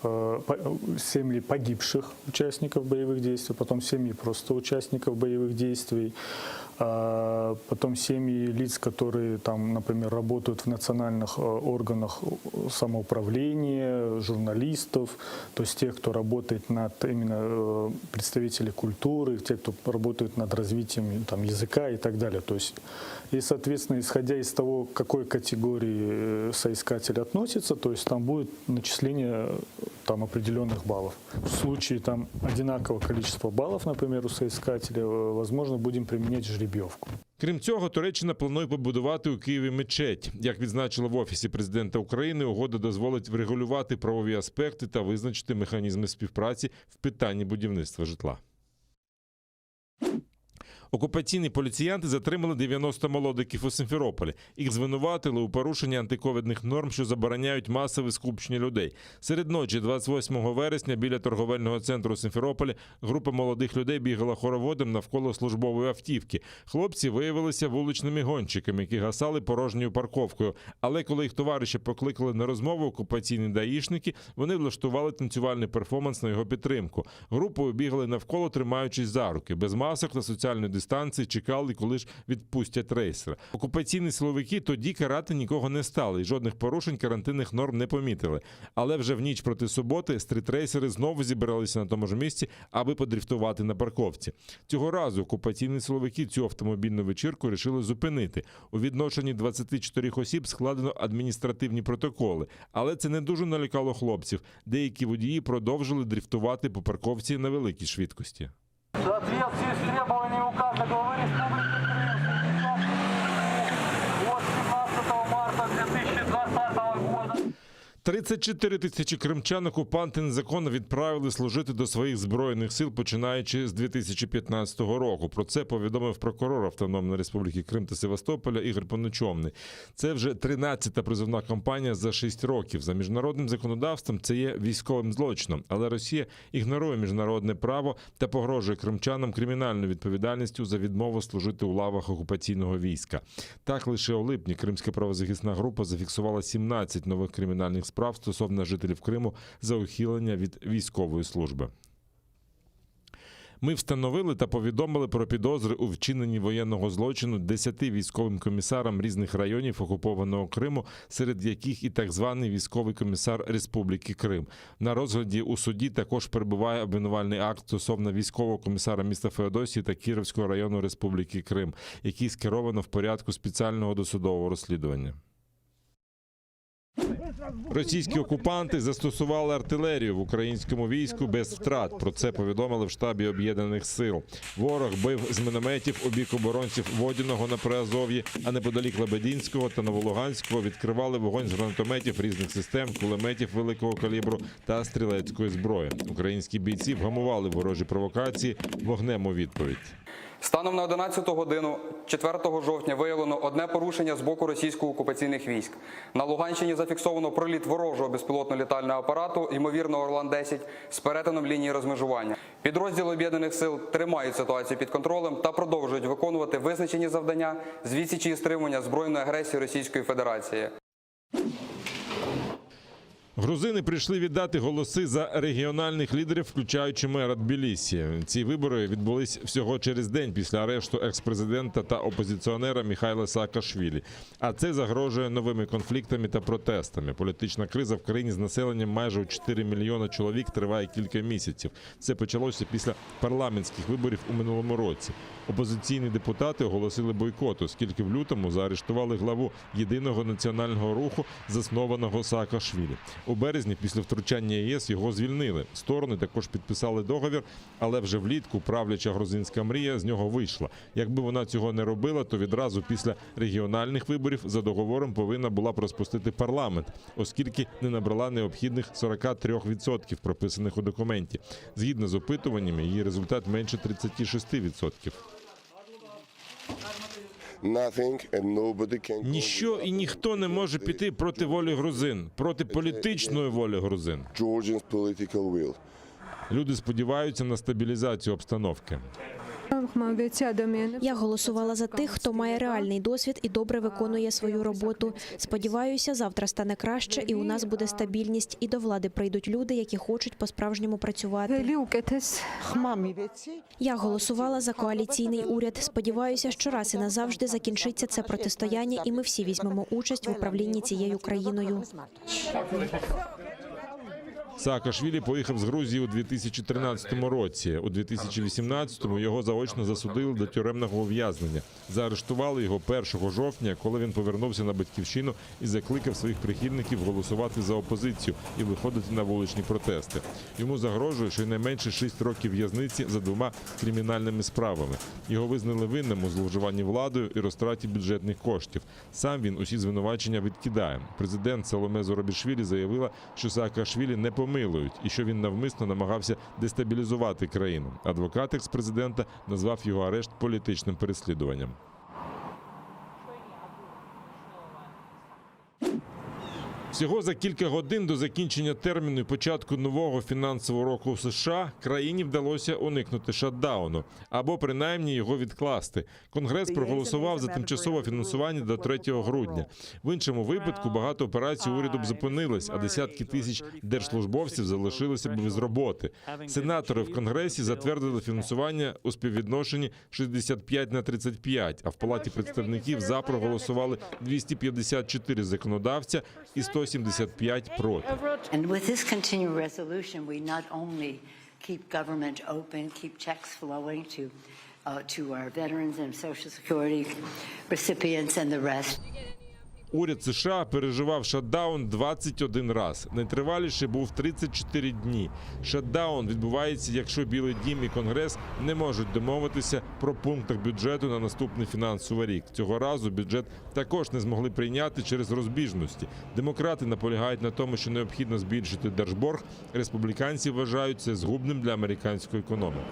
U: семьи погибших участников боевых действий, потом семьи просто участников боевых действий, потом семьи лиц, которые там, например, работают в национальных органах самоуправления, журналистов, то есть тех, кто работает над именно представителей культуры, те, кто работает над развитием там, языка и так далее. То есть, и, соответственно, исходя из того, к какой категории соискатель относится, то есть там будет начисление там, определенных баллов. В случае там, одинакового количества баллов, например, у соискателя, возможно, будем применять жеребьевку.
S: Крім цього, Туреччина планує побудувати у Києві мечеть. Як відзначили в Офісі президента України, угода дозволить врегулювати правові аспекти та визначити механізми співпраці в питанні будівництва житла. Окупаційні поліціянти затримали 90 молодиків у Сімферополі. Їх звинуватили у порушенні антиковідних норм, що забороняють масове скупчення людей. Серед ночі 28 вересня біля торговельного центру у Сімферополі група молодих людей бігала хороводом навколо службової автівки. Хлопці виявилися вуличними гонщиками, які гасали порожньою парковкою. Але коли їх товариші покликали на розмову окупаційні даїшники, вони влаштували танцювальний перформанс на його підтримку. Групою бігали навколо, тримаючись за руки. Без масок та соціальної дистанції чекали, коли ж відпустять рейсера. Окупаційні силовики тоді карати нікого не стали і жодних порушень карантинних норм не помітили. Але вже в ніч проти суботи стритрейсери знову зібралися на тому ж місці, аби подрифтувати на парковці. Цього разу окупаційні силовики цю автомобільну вечірку рішили зупинити. У відношенні 24 осіб складено адміністративні протоколи. Але це не дуже налякало хлопців. Деякі водії продовжили дрифтувати по парковці на великій швидкості.
V: В соответствии с требованием указа главы Республики Крым от 17 марта 2020 года
S: 34 тисячі кримчан окупанти незаконно відправили служити до своїх збройних сил, починаючи з 2015 року. Про це повідомив прокурор Автономної Республіки Крим та Севастополя Ігор Поночовний. Це вже 13-та призовна кампанія за 6 років. За міжнародним законодавством це є військовим злочином. Але Росія ігнорує міжнародне право та погрожує кримчанам кримінальною відповідальністю за відмову служити у лавах окупаційного війська. Так, лише у липні Кримська правозахисна група зафіксувала 17 нових кримінальних справ стосовно жителів Криму за ухилення від військової служби. Ми встановили та повідомили про підозри у вчиненні воєнного злочину 10 військовим комісарам різних районів окупованого Криму, серед яких і так званий військовий комісар Республіки Крим. На розгляді у суді також перебуває обвинувальний акт стосовно військового комісара міста Феодосії та Кіровського району Республіки Крим, який скеровано в порядку спеціального досудового розслідування. Російські окупанти застосували артилерію в українському війську без втрат. Про це повідомили в штабі Об'єднаних сил. Ворог бив з мінометів у бік оборонців Водяного на Приазов'ї, а неподалік Лебединського та Новолуганського відкривали вогонь з гранатометів різних систем, кулеметів великого калібру та стрілецької зброї. Українські бійці вгамували ворожі провокації вогнем у відповідь.
A: Станом на 11 годину 4 жовтня виявлено одне порушення з боку російсько-окупаційних військ. На Луганщині зафіксовано проліт ворожого безпілотно-літального апарату, ймовірно Орлан-10, з перетином лінії розмежування. Підрозділи Об'єднаних сил тримають ситуацію під контролем та продовжують виконувати визначені завдання з відсічі і стримування збройної агресії Російської Федерації.
S: Грузини прийшли віддати голоси за регіональних лідерів, включаючи мера Тбілісі. Ці вибори відбулись всього через день після арешту екс-президента та опозиціонера Міхайла Саакашвілі. А це загрожує новими конфліктами та протестами. Політична криза в країні з населенням майже у 4 мільйона чоловік триває кілька місяців. Це почалося після парламентських виборів у минулому році. Опозиційні депутати оголосили бойкот, оскільки в лютому заарештували главу єдиного національного руху, заснованого Саакашвілі. У березні після втручання ЄС його звільнили. Сторони також підписали договір, але вже влітку правляча грузинська мрія з нього вийшла. Якби вона цього не робила, то відразу після регіональних виборів за договором повинна була б розпустити парламент, оскільки не набрала необхідних 43% прописаних у документі. Згідно з опитуваннями, її результат менше 36%. Ніщо і ніхто не може піти проти волі грузин, проти політичної волі грузин. Люди сподіваються на стабілізацію обстановки.
I: Я голосувала за тих, хто має реальний досвід і добре виконує свою роботу. Сподіваюся, завтра стане краще і у нас буде стабільність, і до влади прийдуть люди, які хочуть по-справжньому працювати. Я голосувала за коаліційний уряд. Сподіваюся, що раз і назавжди закінчиться це протистояння, і ми всі візьмемо участь в управлінні цією країною.
S: Саакашвілі поїхав з Грузії у 2013 році. У 2018-му його заочно засудили до тюремного ув'язнення. Заарештували його 1 жовтня, коли він повернувся на батьківщину і закликав своїх прихильників голосувати за опозицію і виходити на вуличні протести. Йому загрожує щонайменше 6 років в'язниці за 2 кримінальними справами. Його визнали винним у зловживанні владою і розтраті бюджетних коштів. Сам він усі звинувачення відкидає. Президент Саломе Зоробішвілі заявила, що Саакашвілі не помилують і що він навмисно намагався дестабілізувати країну. Адвокат екс-президента назвав його арешт політичним переслідуванням. Всього за кілька годин до закінчення терміну і початку нового фінансового року в США країні вдалося уникнути шатдауну, або принаймні його відкласти. Конгрес проголосував за тимчасове фінансування до 3 грудня. В іншому випадку багато операцій уряду б зупинились, а десятки тисяч держслужбовців залишилися б без роботи. Сенатори в Конгресі затвердили фінансування у співвідношенні 65/35, а в Палаті представників за проголосували 254 законодавця і 175 проти.
C: And with this continued resolution, we not only keep government open, keep checks flowing to our veterans and Social Security recipients and the rest.
S: Уряд США переживав шатдаун 21 раз. Найтриваліший був 34 дні. Шатдаун відбувається, якщо Білий дім і Конгрес не можуть домовитися про пунктах бюджету на наступний фінансовий рік. Цього разу бюджет також не змогли прийняти через розбіжності. Демократи наполягають на тому, що необхідно збільшити держборг. Республіканці вважають це згубним для американської економіки.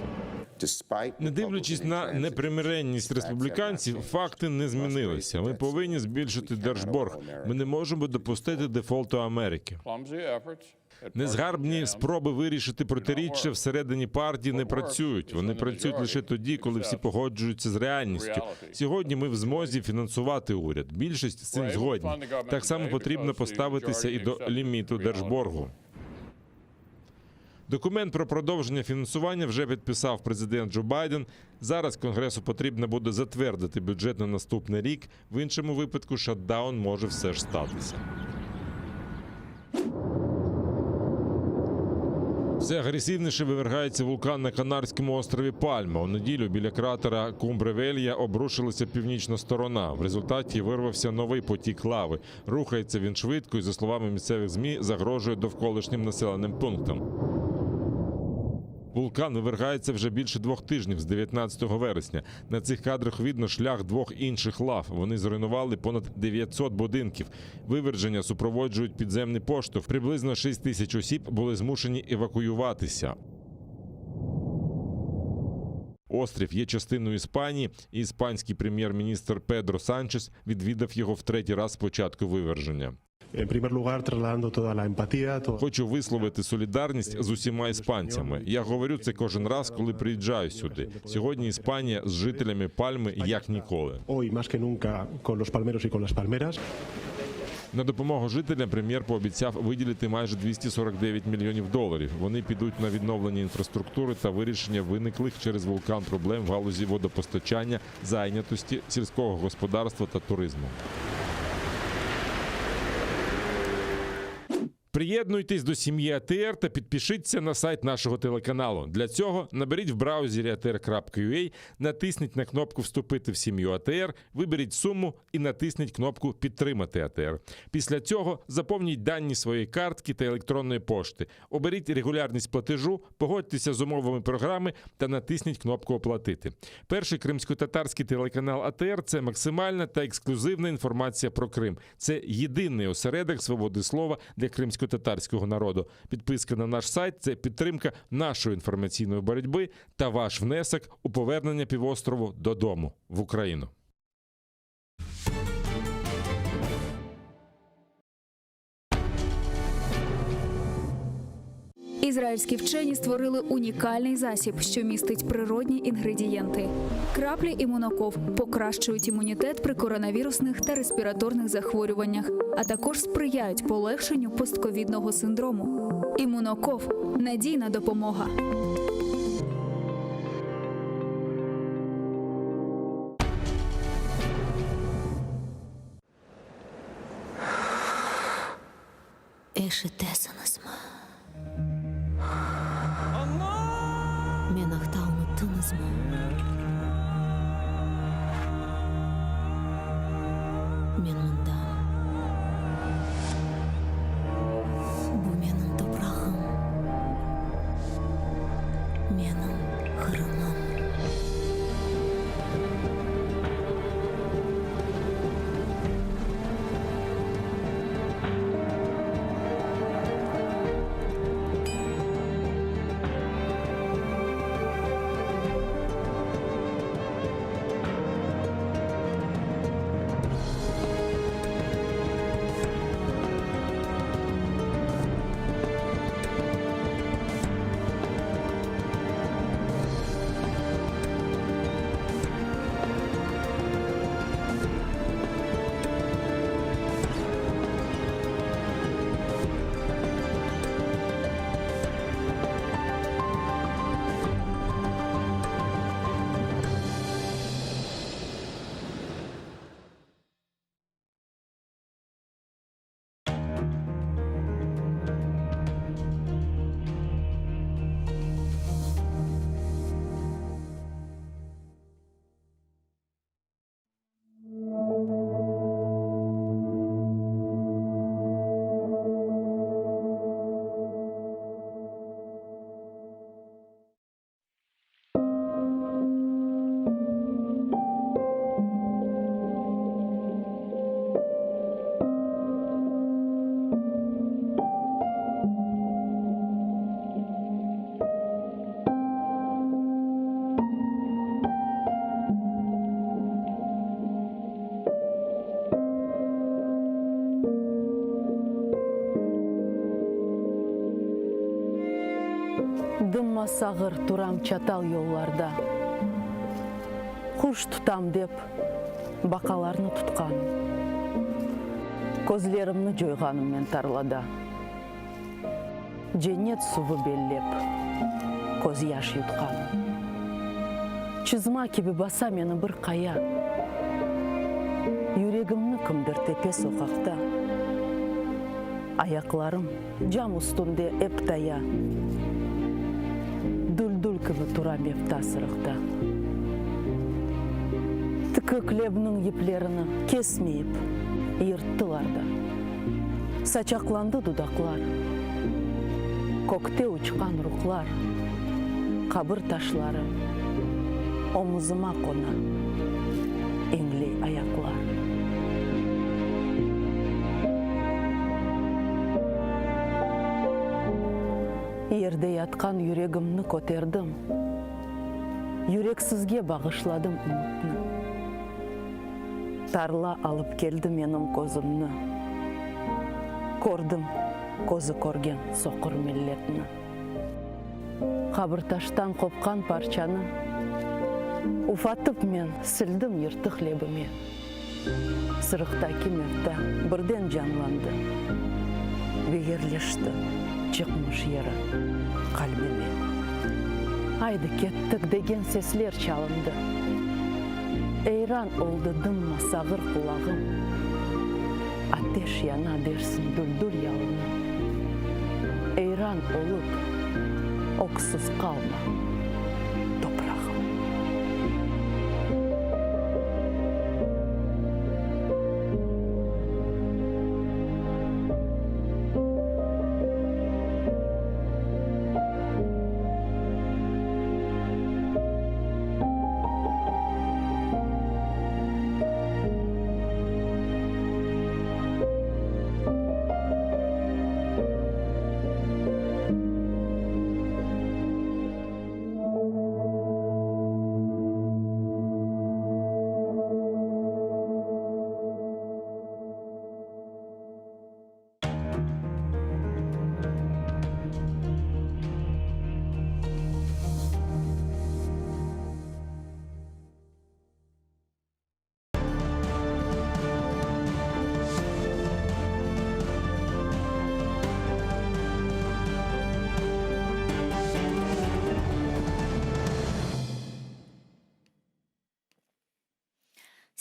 S: Не дивлячись на непримиренність республіканців, факти не змінилися. Ми повинні збільшити держборг. Ми не можемо допустити дефолту Америки. Незгарбні спроби вирішити протиріччя всередині партії не працюють. Вони працюють лише тоді, коли всі погоджуються з реальністю. Сьогодні ми в змозі фінансувати уряд. Більшість з цим згодні. Так само потрібно поставитися і до ліміту держборгу. Документ про продовження фінансування вже підписав президент Джо Байден. Зараз Конгресу потрібно буде затвердити бюджет на наступний рік. В іншому випадку шатдаун може все ж статися. Все агресивніше вивергається вулкан на Канарському острові Пальма. У неділю біля кратера Кумбре-Велья обрушилася північна сторона. В результаті вирвався новий потік лави. Рухається він швидко і, за словами місцевих ЗМІ, загрожує довколишнім населеним пунктам. Вулкан вивергається вже більше 2 тижнів з 19 вересня. На цих кадрах видно шлях 2 інших лав. Вони зруйнували понад 900 будинків. Виверження супроводжують підземний поштовх. Приблизно 6 тисяч осіб були змушені евакуюватися. Острів є частиною Іспанії, і іспанський прем'єр-міністр Педро Санчес відвідав його в 3-й раз з початку виверження. Хочу висловити солідарність з усіма іспанцями. Я говорю це кожен раз, коли приїжджаю сюди. Сьогодні Іспанія з жителями Пальми як ніколи. На допомогу жителям прем'єр пообіцяв виділити майже $249 мільйонів. Вони підуть на відновлення інфраструктури та вирішення виниклих через вулкан проблем в галузі водопостачання, зайнятості, сільського господарства та туризму. Приєднуйтесь до сім'ї АТР та підпишіться на сайт нашого телеканалу. Для цього наберіть в браузері atr.ua, натисніть на кнопку «Вступити в сім'ю АТР», виберіть суму і натисніть кнопку «Підтримати АТР». Після цього заповніть дані своєї картки та електронної пошти. Оберіть регулярність платежу, погодьтеся з умовами програми та натисніть кнопку «Оплатити». Перший кримсько-татарський телеканал АТР – це максимальна та ексклюзивна інформація про Крим. Це єдиний осередок свободи слова для кримсько-татарського народу. Підписка на наш сайт – це підтримка нашої інформаційної боротьби та ваш внесок у повернення півострову додому, в Україну.
B: Ізраїльські вчені створили унікальний засіб, що містить природні інгредієнти. Краплі імуноков покращують імунітет при коронавірусних та респіраторних захворюваннях, а також сприяють полегшенню постковідного синдрому. Імуноков – надійна допомога.
E: Мен ақтауны тынызмын. Мен мұнда. Бұл менің топырағым. Менің қырымым.
K: Дымма сағыр турам чатал yollarda. Құш тұтам деп бақаларны тұтқан. Көзлерімні жойғаныммен тарлада. Женет сувы беллеп, көз яш ютқан. Чызма кебе баса мені бір қая. Юрегімні кімдір тепе соқақта. Аяқларым жам үстінде эптая. Дүл-дүл кібі тұра мепта сырықта. Тікі клебінің еплеріні кесмейіп, ерттыларда. Сачақланды дудақлар. Көкте ұчқан рухлар. Қабыр ташлары. Omuzuma қона. Еңлей аяқлар. Ерде ятқан юрегімні көтердім. Юрексізге бағышладым үмітні. Тарла алып келді менің көзімні. Көрдім көзі көрген соқыр миллетні. Қабырташтан қопқан парчаны уфатып мен сілдім ерті хлебіме. Сырықта кемерді бірден жанланды. Вегерлешті чықмыш ері қалбіме. Айды кеттік деген сеслер чалынды. Эйран олды дымма сағыр құлағым. Атеш яна берсін дүлдүл ялыны. Эйран олып, оксыз қалма.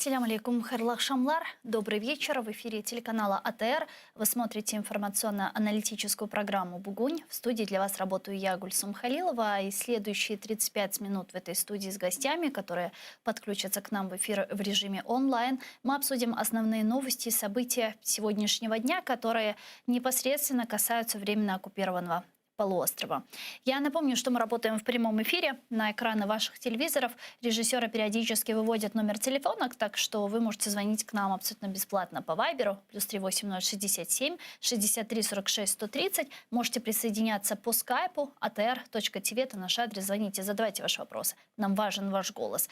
F: Ассаляму алейкум, хайрлах шамлар. Добрый вечер. В эфире телеканала АТР. Вы смотрите информационно-аналитическую программу «Бугунь». В студии для вас работаю я, Гульсум Халилова. И следующие 35 минут в этой студии с гостями, которые подключатся к нам в эфир в режиме онлайн, мы обсудим основные новости и события сегодняшнего дня, которые непосредственно касаются временно оккупированного полуострова. Я напомню, что мы работаем в прямом эфире. На экраны ваших телевизоров режиссеры периодически выводят номер телефона, так что вы можете звонить к нам абсолютно бесплатно по Вайберу, +380 67 63 46 130. Можете присоединяться по скайпу, atr.tv, это наш адрес. Звоните, задавайте ваши вопросы. Нам важен ваш голос.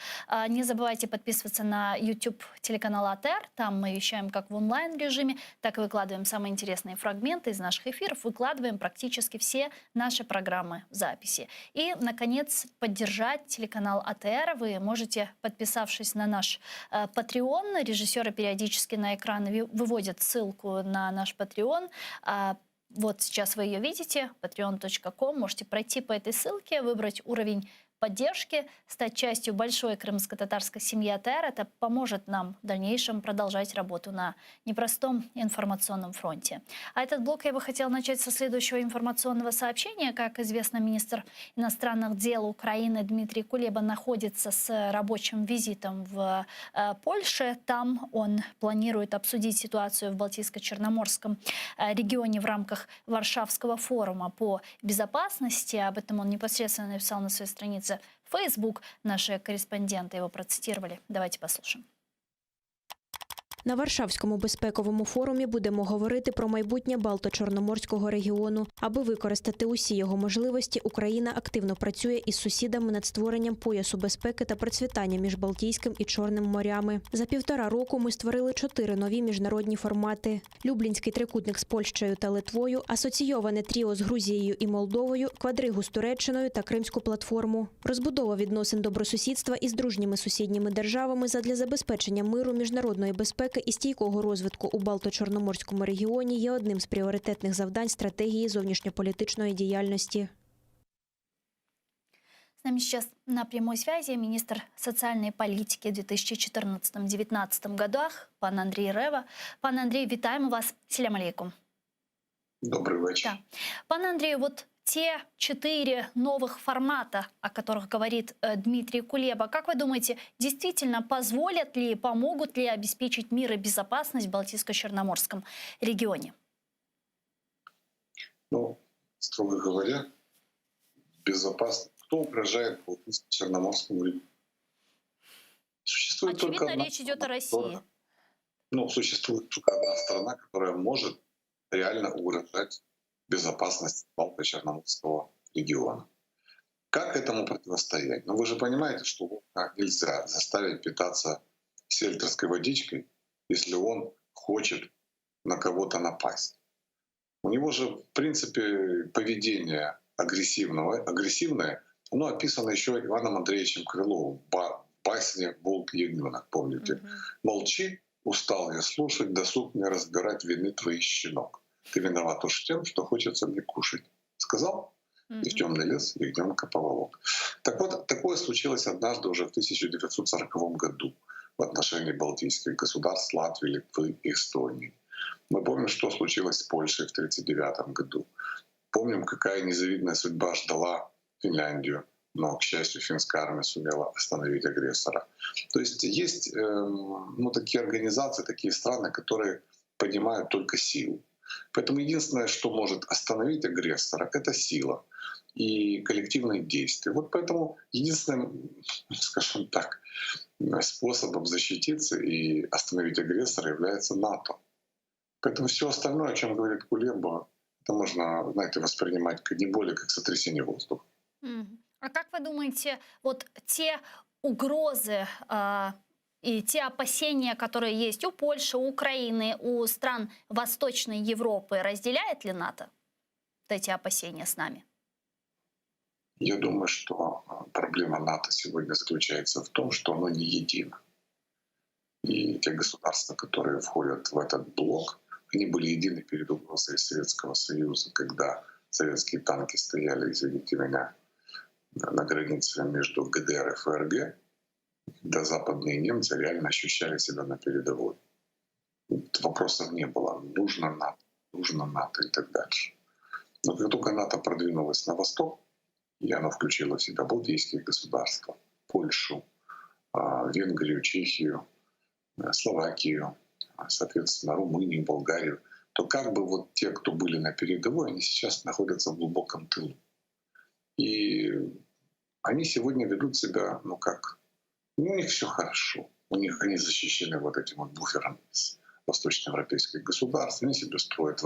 F: Не забывайте подписываться на YouTube телеканала АТР. Там мы вещаем как в онлайн-режиме, так и выкладываем самые интересные фрагменты из наших эфиров. Выкладываем практически все наши программы в записи. И, наконец, поддержать телеканал АТР вы можете, подписавшись на наш Patreon. Режиссеры периодически на экран выводят ссылку на наш Patreon. Вот сейчас вы ее видите, patreon.com. Можете пройти по этой ссылке, выбрать уровень поддержки, стать частью большой крымско-татарской семьи АТР. Это поможет нам в дальнейшем продолжать работу на непростом информационном фронте. А этот блок я бы хотела начать со следующего информационного сообщения. Как известно, министр иностранных дел Украины Дмитрий Кулеба находится с рабочим визитом в Польше. Там он планирует обсудить ситуацию в Балтийско-Черноморском регионе в рамках Варшавского форума по безопасности. Об этом он непосредственно написал на своей странице Facebook. Наши корреспонденты его процитировали. Давайте послушаем.
I: На Варшавському безпековому форумі будемо говорити про майбутнє Балто-Чорноморського регіону. Аби використати усі його можливості, Україна активно працює із сусідами над створенням поясу безпеки та процвітання між Балтійським і Чорним морями. За 1,5 року ми створили 4 нові міжнародні формати. Люблінський трикутник з Польщею та Литвою, асоційоване тріо з Грузією і Молдовою, квадригу з Туреччиною та Кримську платформу. Розбудова відносин добросусідства із дружніми сусідніми державами задля забезпечення миру, міжнародної безпеки безпеки і стійкого розвитку у Балто-Чорноморському регіоні є одним з пріоритетних завдань стратегії зовнішньополітичної діяльності.
F: С нами сейчас на прямой связи министр социальной политики в 2014-2019 годах, пан Андрей Рева. Пан Андрей, вітаємо вас. Селям алейкум.
D: Добрый вечер.
F: Да. Пан Андрей, вот те 4 новых формата, о которых говорит Дмитрий Кулеба, как вы думаете, действительно позволят ли, помогут ли обеспечить мир и безопасность в Балтийско-Черноморском регионе?
D: Ну, строго говоря, безопасно. Кто угрожает Балтийско-Черноморскому региону? Существует
F: Очевидно,
D: только одна
F: речь идет о
D: страна,
F: России.
D: существует только одна страна, которая может реально угрожать безопасности Балто-Черноморского региона. Как этому противостоять? Вы же понимаете, что нельзя заставить питаться сельтерской водичкой, если он хочет на кого-то напасть. У него же, в принципе, поведение агрессивное, оно описано еще Иваном Андреевичем Крыловым в басне «Волк и ягненок», помните? «Молчи, устал я слушать, досуг мне разбирать вины твоих щенок. Ты виноват уж тем, что хочется мне кушать». Сказал, и в темный лес ягненка поволок. Так вот, такое случилось однажды уже в 1940 году в отношении балтийских государств Латвии, Литвы и Эстонии. Мы помним, что случилось с Польшей в 1939 году. Помним, какая незавидная судьба ждала Финляндию, но, к счастью, финская армия сумела остановить агрессора. То есть такие организации, такие страны, которые понимают только силу. Поэтому единственное, что может остановить агрессора, это сила и коллективные действия. Вот поэтому единственным, скажем так, способом защититься и остановить агрессора является НАТО. Поэтому все остальное, о чем говорит Кулеба, это можно, знаете, воспринимать не более как сотрясение воздуха.
F: А как вы думаете, вот те угрозы и те опасения, которые есть у Польши, у Украины, у стран Восточной Европы, разделяет ли НАТО вот эти опасения с нами?
D: Я думаю, что проблема НАТО сегодня заключается в том, что оно не едино. И те государства, которые входят в этот блок, они были едины перед угрозой Советского Союза, когда советские танки стояли, извините меня, на границе между ГДР и ФРГ, когда западные немцы реально ощущали себя на передовой. Вопросов не было, нужно НАТО и так дальше. Но как только НАТО продвинулось на восток, и оно включило в себя балтийские государства, Польшу, Венгрию, Чехию, Словакию, соответственно, Румынию, Болгарию, то как бы вот те, кто были на передовой, они сейчас находятся в глубоком тылу. И они сегодня ведут себя, у них все хорошо. Они защищены вот этим вот буфером из восточноевропейских государств. Они себе строят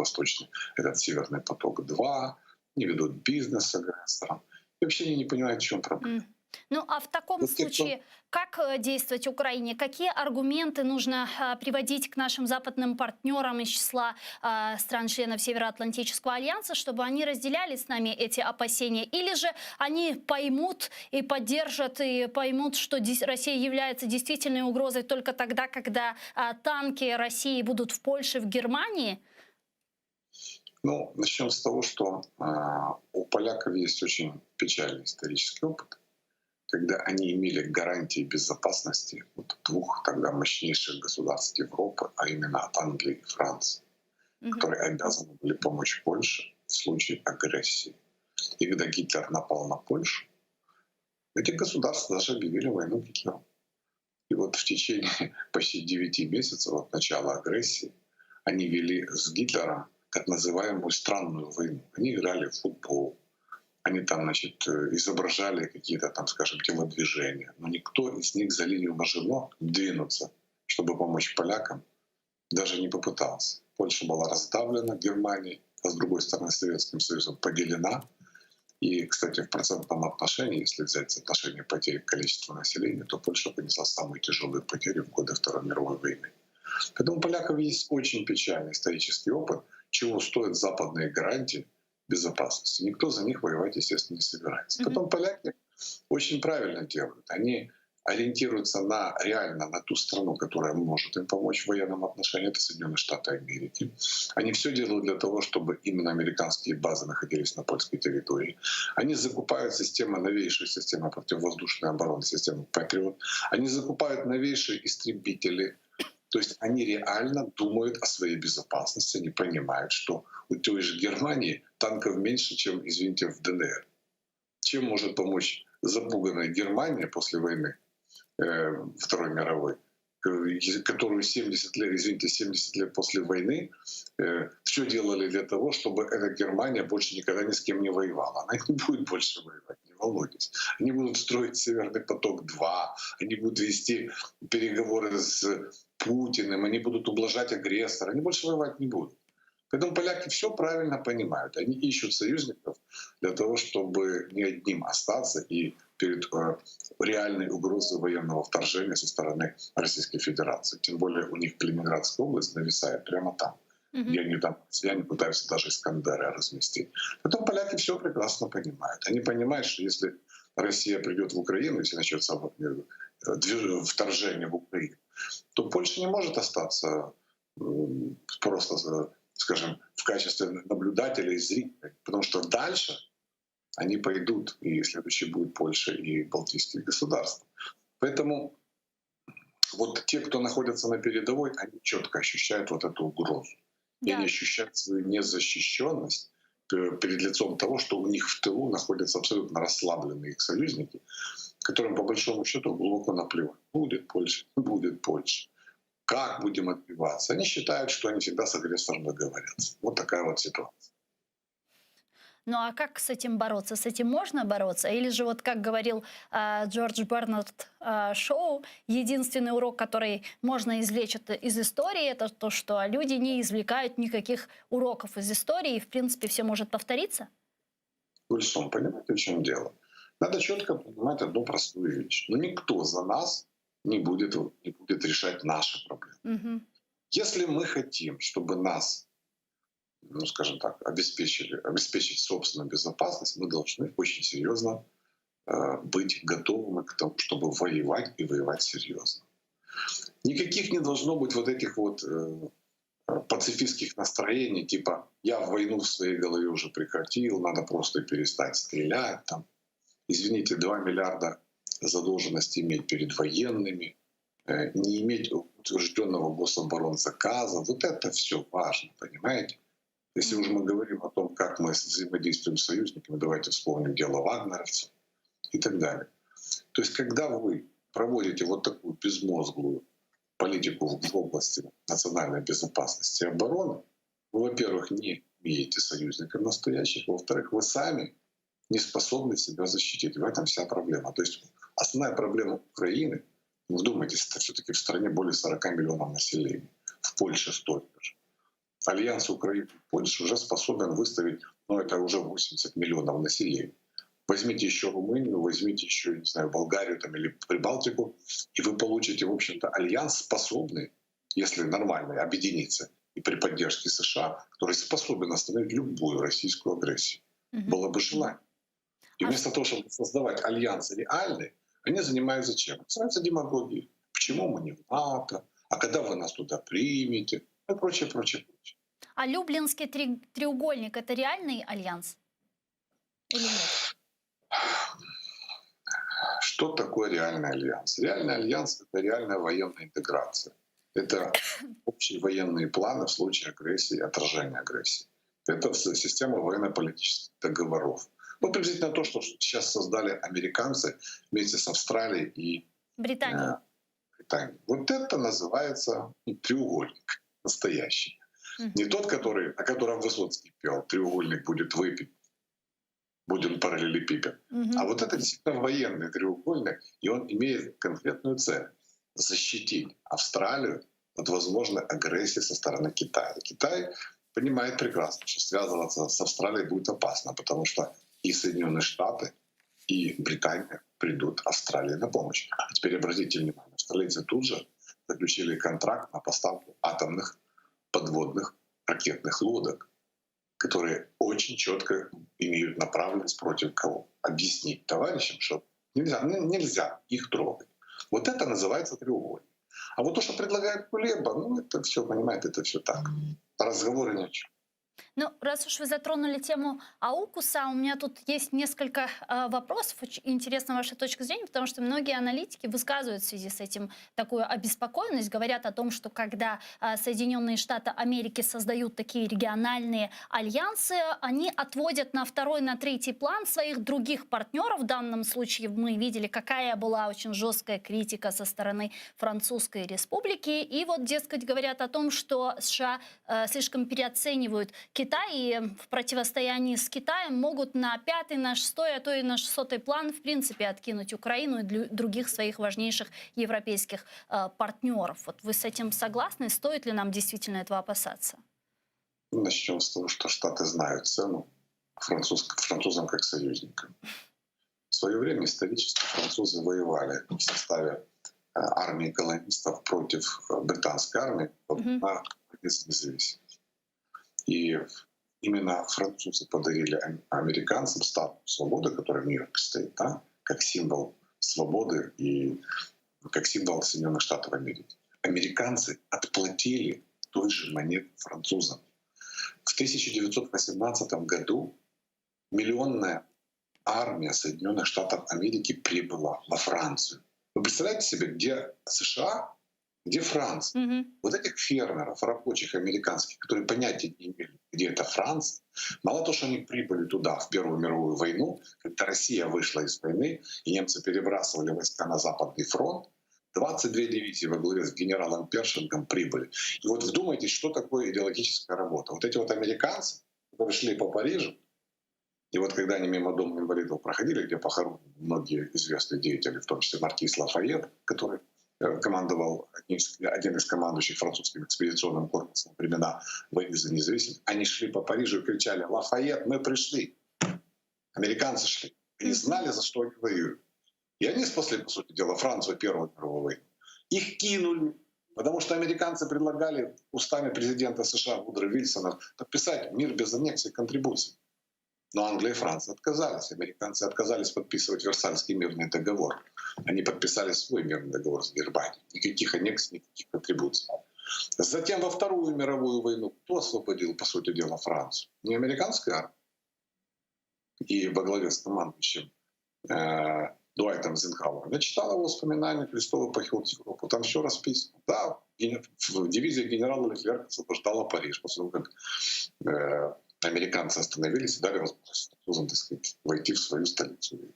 D: этот Северный поток-2, они ведут бизнес с агрессором. И вообще они не понимают, в чем проблема.
F: Ну а в таком случае, как действовать Украине? Какие аргументы нужно приводить к нашим западным партнерам из числа стран-членов Североатлантического альянса, чтобы они разделяли с нами эти опасения? Или же они поймут и поддержат, и поймут, что Россия является действительной угрозой только тогда, когда танки России будут в Польше, в Германии?
D: Начнем с того, что у поляков есть очень печальный исторический опыт, когда они имели гарантии безопасности от двух тогда мощнейших государств Европы, а именно от Англии и Франции, которые обязаны были помочь Польше в случае агрессии. И когда Гитлер напал на Польшу, эти государства даже объявили войну Гитлеру. И вот в течение почти 9 месяцев от начала агрессии они вели с Гитлером так называемую странную войну. Они играли в футбол, они там, изображали какие-то там, скажем, телодвижения, но никто из них за линию Мажино двинуться, чтобы помочь полякам, даже не попытался. Польша была раздавлена Германией, а с другой стороны Советским Союзом поделена. И, кстати, в процентном отношении, если взять соотношение потерь к количеству населения, то Польша понесла самые тяжелые потери в годы Второй мировой войны. Поэтому у поляков есть очень печальный исторический опыт, чего стоят западные гарантии безопасности. Никто за них воевать, естественно, не собирается. Потом поляки очень правильно делают. Они ориентируются реально на ту страну, которая может им помочь в военном отношении, это Соединенные Штаты Америки. Они все делают для того, чтобы именно американские базы находились на польской территории. Они закупают новейшие системы противовоздушной обороны, систему Patriot. Они закупают новейшие истребители. То есть они реально думают о своей безопасности, они понимают, что у той же Германии танков меньше, чем, извините, в ДНР. Чем может помочь запуганная Германия после войны Второй мировой, которую 70 лет после войны все делали для того, чтобы эта Германия больше никогда ни с кем не воевала. Она не будет больше воевать, не волнуйтесь. Они будут строить Северный поток-2, они будут вести переговоры с Путиным, они будут ублажать агрессора, они больше воевать не будут. Поэтому поляки все правильно понимают. Они ищут союзников для того, чтобы не одним остаться и перед реальной угрозой военного вторжения со стороны Российской Федерации. Тем более у них Калининградская область нависает прямо там. И они там россияне пытаются даже Искандеры разместить. Потом поляки все прекрасно понимают. Они понимают, что если Россия придет в Украину, если начнется вторжение в Украину, то Польша не может остаться просто, скажем, в качестве наблюдателя и зрителя. Потому что дальше они пойдут, и следующий будет Польша и Балтийские государства. Поэтому вот те, кто находится на передовой, они четко ощущают вот эту угрозу. И они ощущают свою незащищенность перед лицом того, что у них в тылу находятся абсолютно расслабленные их союзники, которым по большому счету глубоко наплевать. Будет Польша, не будет Польша. Как будем отбиваться? Они считают, что они всегда с агрессором договорятся. Вот такая вот ситуация.
F: Ну а как с этим бороться? С этим можно бороться? Или же, вот как говорил Джордж Бернард Шоу, единственный урок, который можно извлечь из истории, это то, что люди не извлекают никаких уроков из истории, и в принципе все может повториться?
D: Ульсон, понимаете, в чем дело? Надо четко понимать одну простую вещь. Но никто за нас не будет решать наши проблемы. Если мы хотим, чтобы нас, ну, скажем так, обеспечить собственную безопасность, мы должны очень серьезно быть готовыми к тому, чтобы воевать и воевать серьезно. Никаких не должно быть вот этих вот пацифистских настроений, типа «я войну в своей голове уже прекратил, надо просто перестать стрелять». Там, извините, 2 миллиарда задолженности иметь перед военными, не иметь утвержденного гособоронзаказа. Вот это все важно, понимаете? Если уже мы говорим о том, как мы взаимодействуем с союзниками, давайте вспомним дело вагнеровцев и так далее. То есть когда вы проводите вот такую безмозглую политику в области национальной безопасности и обороны, вы, во-первых, не имеете союзников настоящих, во-вторых, вы сами не способны себя защитить. В этом вся проблема. То есть основная проблема Украины, вдумайтесь, это все-таки в стране более 40 миллионов населения, в Польше столько же. Альянс Украины и Польши уже способен выставить, ну это уже 80 миллионов населения. Возьмите еще Румынию, возьмите еще, не знаю, Болгарию там, или Прибалтику, и вы получите, в общем-то, альянс способный, если нормально объединиться, и при поддержке США, который способен остановить любую российскую агрессию. Было бы желание. И вместо того, чтобы создавать альянсы реальные, они занимаются чем? Занимаются демагогией. Почему мы не в НАТО? А когда вы нас туда примете? И прочее, прочее, прочее.
F: А Люблинский треугольник — это реальный альянс? Или нет?
D: Что такое реальный альянс? Реальный альянс — это реальная военная интеграция. Это общие военные планы в случае агрессии и отражения агрессии. Это система военно-политических договоров. Вот приблизительно то, что сейчас создали американцы вместе с Австралией и
F: Британией.
D: Вот это называется треугольник настоящий. Не тот, о котором Высоцкий пел, треугольник будет выпит, будем параллелепипед. А вот это действительно военный треугольник, и он имеет конкретную цель — защитить Австралию от возможной агрессии со стороны Китая. Китай понимает прекрасно, что связываться с Австралией будет опасно, потому что и Соединенные Штаты, и Британия придут Австралии на помощь. А теперь обратите внимание, австралийцы тут же заключили контракт на поставку атомных подводных ракетных лодок, которые очень четко имеют направленность против кого. Объяснить товарищам, что нельзя их трогать. Вот это называется треугольник. А вот то, что предлагает Кулеба, ну это все, понимаете, это все так. Разговоры ни о чем.
F: Ну, раз уж вы затронули тему АУКУСа, у меня тут есть несколько вопросов. Очень интересна ваша точка зрения, потому что многие аналитики высказывают в связи с этим такую обеспокоенность, говорят о том, что когда Соединенные Штаты Америки создают такие региональные альянсы, они отводят на второй, на третий план своих других партнеров. В данном случае мы видели, какая была очень жесткая критика со стороны Французской Республики. И вот, дескать, говорят о том, что США слишком переоценивают Китай, и в противостоянии с Китаем могут на 5-й, на 6-й, а то и на 6-й план в принципе откинуть Украину и других своих важнейших европейских партнеров. Вот вы с этим согласны? Стоит ли нам действительно этого опасаться?
D: Начнем с того, что Штаты знают цену французам как союзникам. В свое время исторически французы воевали в составе армии колонистов против британской армии на независимость. И именно французы подарили американцам статус свободы, который в Нью-Йорке стоит, да, как символ свободы и как символ Соединенных Штатов Америки. Американцы отплатили той же монетой французам. В 1918 году миллионная армия Соединенных Штатов Америки прибыла во Францию. Вы представляете себе, где США, где Франция? Вот этих фермеров, рабочих американских, которые понятия не имели, где это Франция, мало того, что они прибыли туда в Первую мировую войну, когда Россия вышла из войны, и немцы перебрасывали войска на Западный фронт, 22 дивизии во главе с генералом Першингом прибыли. И вот вдумайтесь, что такое идеологическая работа. Вот эти вот американцы, которые шли по Парижу, и вот когда они мимо дома инвалидов проходили, где похоронены многие известные деятели, в том числе маркиз Лафайет, который командовал один из командующих французским экспедиционным корпусом во времена войны за независимость, они шли по Парижу и кричали: «Лафайет, мы пришли!» Американцы шли. Они знали, за что они воюют. И они спасли, по сути дела, Францию Первую мировую войну. Их кинули, потому что американцы предлагали устами президента США Вудро Вильсона подписать мир без аннексий и контрибуций. Но Англия и Франция отказались. Американцы отказались подписывать Версальский мирный договор. Они подписали свой мирный договор с Германией. Никаких аннексий, никаких контрибуций. Затем во Вторую мировую войну кто освободил, по сути дела, Францию? Не американская армия. И во главе с командующим Дуайтом Эйзенхауэром. Я читал его воспоминания «Крестовый поход в Европу». Там все расписано. Да, в дивизии генерала Леклерка освобождала Париж, после того, как американцы остановились и дали возможность французам, так сказать, войти в свою столицу и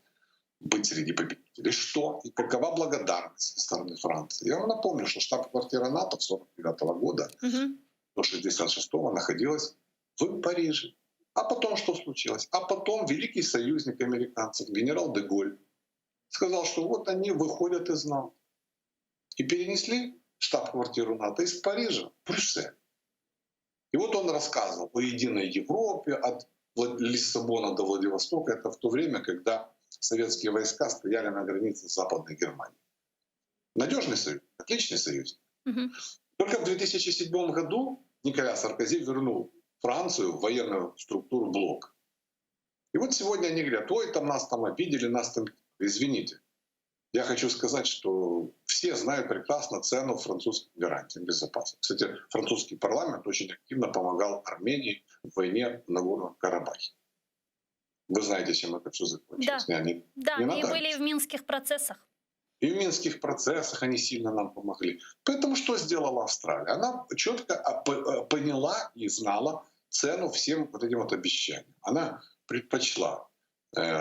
D: быть среди победителей. Что? И какова благодарность со стороны Франции? Я вам напомню, что штаб-квартира НАТО с 1949 года до 1966 находилась в Париже. А потом что случилось? А потом великий союзник американцев, генерал де Голь, сказал, что вот они выходят из НАТО. И перенесли штаб-квартиру НАТО из Парижа в Брюссель. И вот он рассказывал о единой Европе, от Лиссабона до Владивостока. Это в то время, когда советские войска стояли на границе с Западной Германией. Надежный союз, отличный союз. Только в 2007 году Николя Саркози вернул Францию в военную структуру блока. И вот сегодня они говорят: ой, там нас там обидели, нас там... Извините, я хочу сказать, что все знают прекрасно цену французским гарантиям безопасности. Кстати, французский парламент очень активно помогал Армении в войне в Нагорном Карабахе. Вы знаете, чем это все закончилось.
F: Да, они были в минских процессах.
D: И в минских процессах они сильно нам помогли. Поэтому что сделала Австралия? Она четко поняла и знала цену всем вот этим вот обещаниям. Она предпочла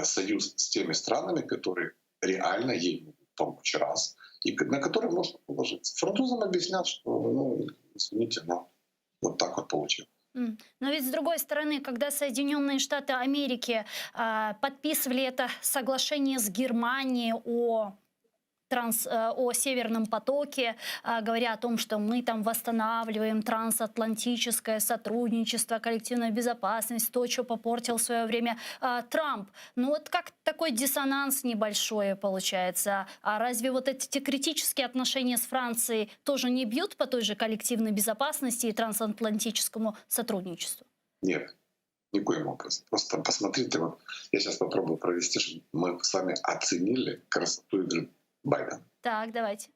D: союз с теми странами, которые реально ей могут помочь, раз, и на которые можно положиться. Французам объяснят, что, ну, извините, но вот так вот получилось.
F: Но ведь с другой стороны, когда Соединенные Штаты Америки подписывали это соглашение с Германией о Северном потоке, говоря о том, что мы там восстанавливаем трансатлантическое сотрудничество, коллективную безопасность, то, что попортил в свое время Трамп. Ну вот как такой диссонанс небольшой получается. А разве вот эти критические отношения с Францией тоже не бьют по той же коллективной безопасности и трансатлантическому сотрудничеству?
D: Нет, никоим образом. Просто посмотрите, вот я сейчас попробую провести, чтобы мы с вами оценили красоту игры Байдена.
F: Так, давайте.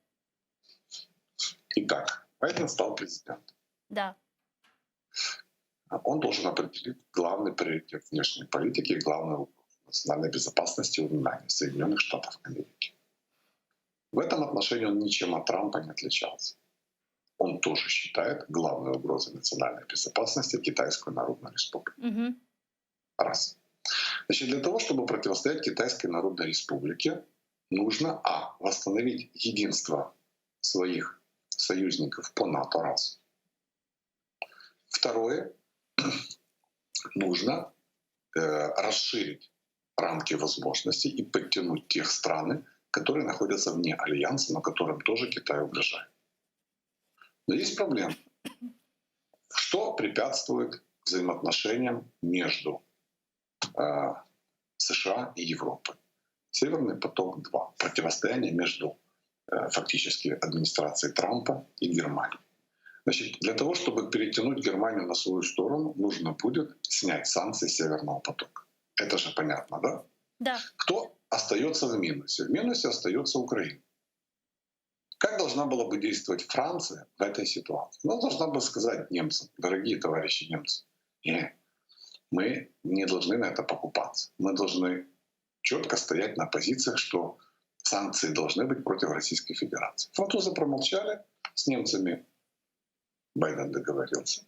D: Итак, Байден стал президентом.
F: Да.
D: Он должен определить главный приоритет внешней политики и главную угрозу национальной безопасности и внимания Соединенных Штатов Америки. В этом отношении он ничем от Трампа не отличался. Он тоже считает главной угрозой национальной безопасности Китайскую Народную Республику. Раз. Значит, для того, чтобы противостоять Китайской Народной Республике, нужно восстановить единство своих союзников по НАТО. Раз. Второе. Нужно расширить рамки возможностей и подтянуть тех стран, которые находятся вне альянса, но которым тоже Китай угрожает. Но есть проблема. Что препятствует взаимоотношениям между США и Европой? Северный поток-2. Противостояние между фактически администрацией Трампа и Германией. Значит, для того, чтобы перетянуть Германию на свою сторону, нужно будет снять санкции Северного потока. Это же понятно, да?
F: Да.
D: Кто остается в минусе? В минусе остается Украина. Как должна была бы действовать Франция в этой ситуации? Она должна была сказать немцам: дорогие товарищи немцы, мы не должны на это покупаться. Мы должны четко стоять на позициях, что санкции должны быть против Российской Федерации. Французы промолчали, с немцами Байден договорился.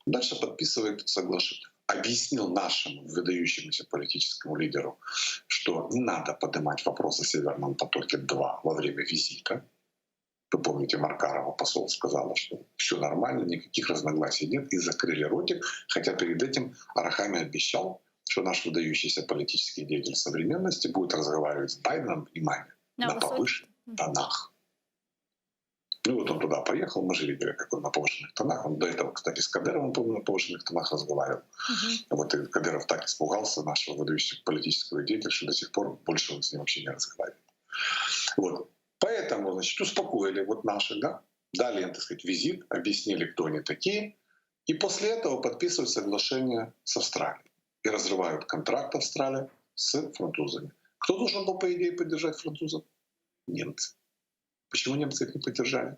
D: Дальше подписывает соглашение. Объяснил нашему выдающемуся политическому лидеру, что не надо поднимать вопрос о Северном потоке-2 во время визита. Вы помните, Маркарова, посол, сказала, что все нормально, никаких разногласий нет, и закрыли ротик, хотя перед этим Арахами обещал, что наш выдающийся политический деятель современности будет разговаривать с Байденом, внимание, на повышенных тонах. Ну вот он туда поехал, мы же видели, как он на повышенных тонах. Он до этого, кстати, с Кадыровым на повышенных тонах разговаривал. Вот и Кадыров так испугался нашего выдающегося политического деятеля, что до сих пор больше он с ним вообще не разговаривает. Вот. Поэтому, значит, успокоили вот наши, да, дали им, так сказать, визит, объяснили, кто они такие, и после этого подписывают соглашение с Австралией и разрывают контракт Австралии с французами. Кто должен был, по идее, поддержать французов? Немцы. Почему немцы их не поддержали?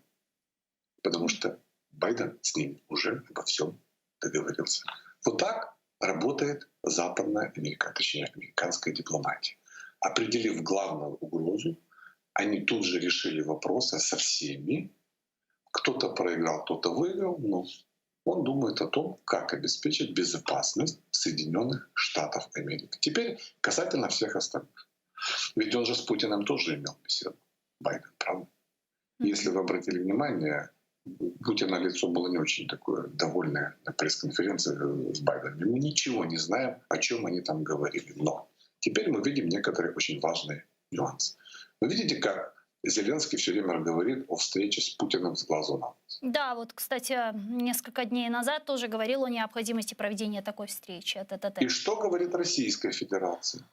D: Потому что Байден с ними уже обо всем договорился. Вот так работает западная Америка, точнее американская дипломатия. Определив главную угрозу, они тут же решили вопросы со всеми. Кто-то проиграл, кто-то выиграл, но он думает о том, как обеспечить безопасность Соединенных Штатов Америки. Теперь касательно всех остальных. Ведь он же с Путиным тоже имел беседу. Байден, правда? Если вы обратили внимание, Путина лицо было не очень такое довольное на пресс-конференции с Байденом. Мы ничего не знаем, о чем они там говорили. Но теперь мы видим некоторые очень важные нюансы. Вы видите, как Зеленский все время говорит о встрече с Путиным с глазу на глаз.
F: Да, вот, кстати, несколько дней назад тоже говорил о необходимости проведения такой встречи.
D: И что говорит Российская Федерация?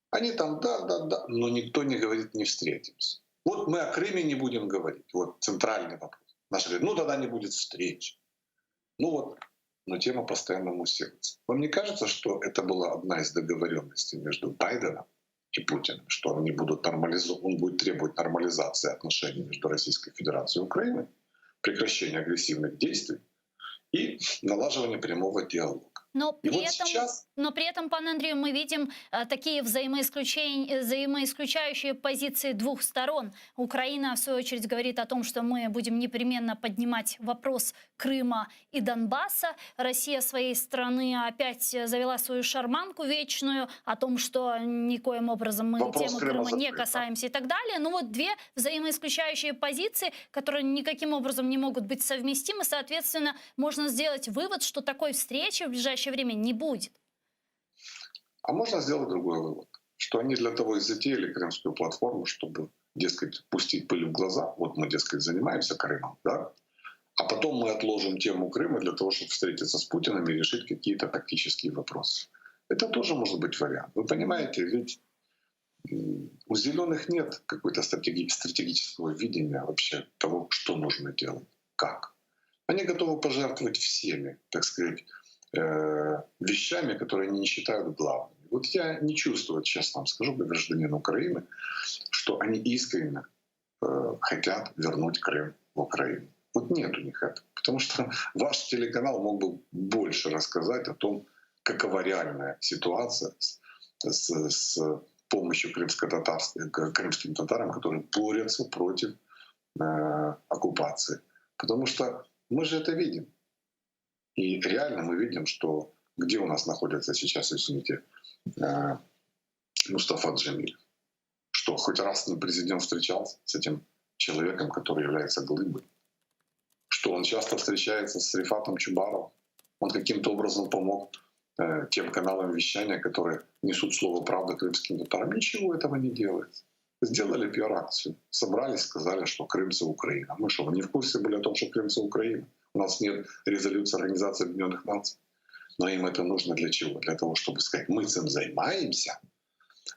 D: Они там да, но никто не говорит «не встретимся». Вот мы о Крыме не будем говорить. Вот центральный вопрос. Наши говорят: ну тогда не будет встреч. Ну вот, но тема постоянно муссируется. Вам не кажется, что это была одна из договоренностей между Байденом и Путиным, что они будут он будет требовать нормализации отношений между Российской Федерацией и Украиной, прекращения агрессивных действий и налаживания прямого диалога?
F: Но при этом, пан Андрей, мы видим такие взаимоисключающие позиции двух сторон. Украина, в свою очередь, говорит о том, что мы будем непременно поднимать вопрос Крыма и Донбасса. Россия своей стороны опять завела свою шарманку вечную о том, что никоим образом мы тему Крыма не касаемся и так далее. Ну вот две взаимоисключающие позиции, которые никаким образом не могут быть совместимы. Соответственно, можно сделать вывод, что такой встречи в ближайшее время не будет.
D: А можно сделать другой вывод, что они для того и затеяли Крымскую платформу, чтобы, дескать, пустить пыль в глаза. Вот мы, дескать, занимаемся Крымом, да? А потом мы отложим тему Крыма для того, чтобы встретиться с Путиным и решить какие-то тактические вопросы. Это тоже может быть вариант. Вы понимаете, ведь у зеленых нет какого-то стратегического видения вообще того, что нужно делать, как. Они готовы пожертвовать всеми, так сказать, вещами, которые они не считают главными. Вот я не чувствую, честно вам скажу, как гражданин Украины, что они искренне хотят вернуть Крым в Украину. Вот нет у них этого. Потому что ваш телеканал мог бы больше рассказать о том, какова реальная ситуация с помощью крымским татарам, которые борются против оккупации. Потому что мы же это видим. И реально мы видим, что где у нас находится сейчас, извините, Мустафа Джемилев. Что хоть раз с ним президент встречался, с этим человеком, который является глыбой. Что он часто встречается с Рифатом Чубаровым. Он каким-то образом помог тем каналам вещания, которые несут слово правды крымским татарам. Ничего этого не делается. Сделали пиар-акцию, собрались, сказали, что Крым — это Украина. Мы что, вы не в курсе были о том, что Крым — это Украина? У нас нет резолюции Организации Объединенных Наций. Но им это нужно для чого? Для того, щоб сказати, ми цим займаємося,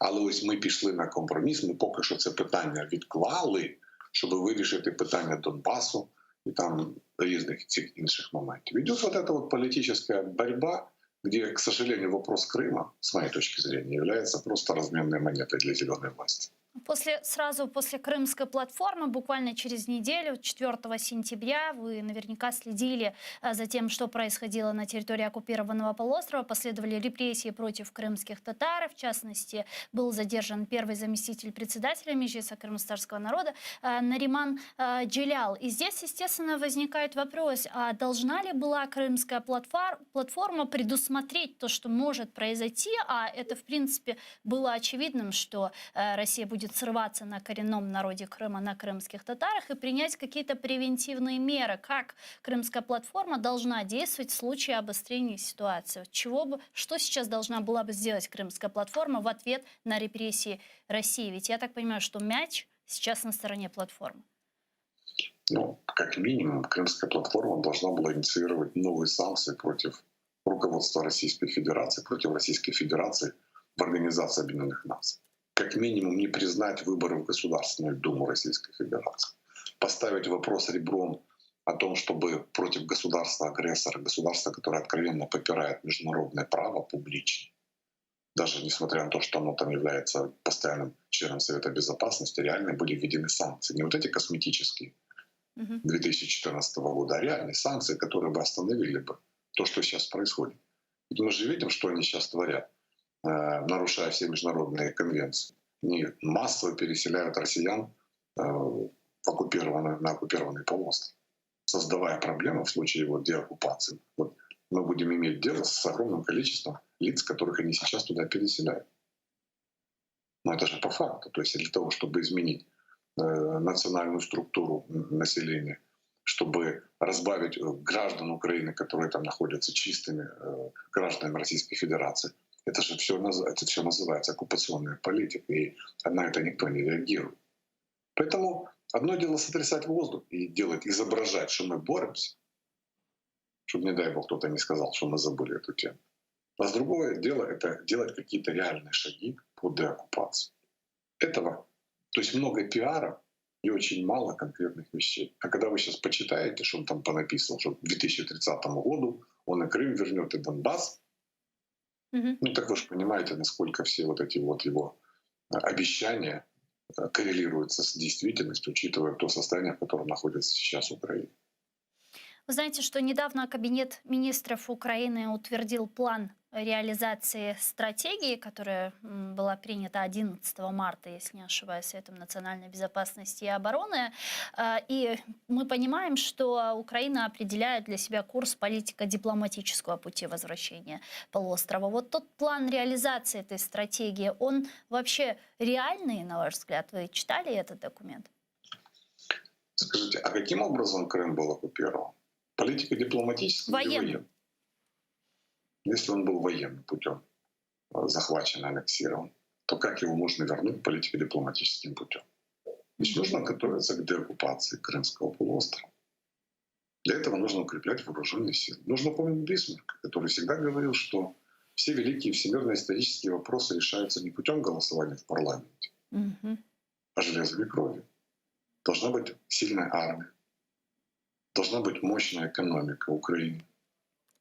D: але ось ми пішли на компроміс, ми поки що це питання відклали, щоб вирішити питання Донбасу і там різних цих інших моментів. Идет вот эта вот политическая борьба, где, к сожалению, вопрос Крыма, с моей точки зрения, является просто разменной монетой для зеленой власти.
F: Сразу после Крымской платформы, буквально через неделю, 4 сентября, вы наверняка следили за тем, что происходило на территории оккупированного полуострова. Последовали репрессии против крымских татар. В частности, был задержан первый заместитель председателя Меджлиса крымстарского народа Нариман Джилял. И здесь, естественно, возникает вопрос, а должна ли была Крымская платформа предусмотреть то, что может произойти? А это, в принципе, было очевидным, что Россия будет срываться на коренном народе Крыма, на крымских татарах, и принять какие-то превентивные меры. Как Крымская платформа должна действовать в случае обострения ситуации? Что сейчас должна была бы сделать Крымская платформа в ответ на репрессии России? Ведь я так понимаю, что мяч сейчас на стороне платформы.
D: Ну, как минимум, Крымская платформа должна была инициировать новые санкции против руководства Российской Федерации, против Российской Федерации в Организации Объединенных Наций. Как минимум не признать выборы в Государственную Думу Российской Федерации. Поставить вопрос ребром о том, чтобы против государства-агрессора, государства, которое откровенно попирает международное право публично, даже несмотря на то, что оно там является постоянным членом Совета Безопасности, реально были введены санкции. Не вот эти косметические 2014 года, а реальные санкции, которые бы остановили бы то, что сейчас происходит. Ведь мы же видим, что они сейчас творят, нарушая все международные конвенции. Они массово переселяют россиян на оккупированный полуостров, создавая проблемы в случае его деоккупации. Вот мы будем иметь дело с огромным количеством лиц, которых они сейчас туда переселяют. Но это же по факту. То есть для того, чтобы изменить национальную структуру населения, чтобы разбавить граждан Украины, которые там находятся чистыми гражданами Российской Федерации, это же все называется оккупационная политика, и на это никто не реагирует. Поэтому одно дело сотрясать воздух и изображать, что мы боремся, чтобы, не дай бог, кто-то не сказал, что мы забыли эту тему. А с другое дело — это делать какие-то реальные шаги по деоккупации. Этого, то есть много пиара и очень мало конкретных вещей. А когда вы сейчас почитаете, что он там понаписал, что к 2030 году он и Крым вернет, и Донбасс, ну так вы же понимаете, насколько все вот эти вот его обещания коррелируются с действительностью, учитывая то состояние, в котором находится сейчас Украина.
F: Вы знаете, что недавно Кабинет министров Украины утвердил план реализации стратегии, которая была принята 11 марта, если не ошибаюсь, Советом национальной безопасности и обороны. И мы понимаем, что Украина определяет для себя курс политико-дипломатического пути возвращения полуострова. Вот тот план реализации этой стратегии, он вообще реальный, на ваш взгляд? Вы читали этот документ?
D: Скажите, а каким образом Крым был оккупирован? Политико-дипломатическим или военным? Если он был военным путем захвачен, аннексирован, то как его можно вернуть политико-дипломатическим путем? Ведь нужно готовиться к деоккупации Крымского полуострова. Для этого нужно укреплять вооруженные силы. Нужно помнить Бисмарка, который всегда говорил, что все великие всемирные исторические вопросы решаются не путем голосования в парламенте, а железом и кровью. Должна быть сильная армия, должна быть мощная экономика Украины.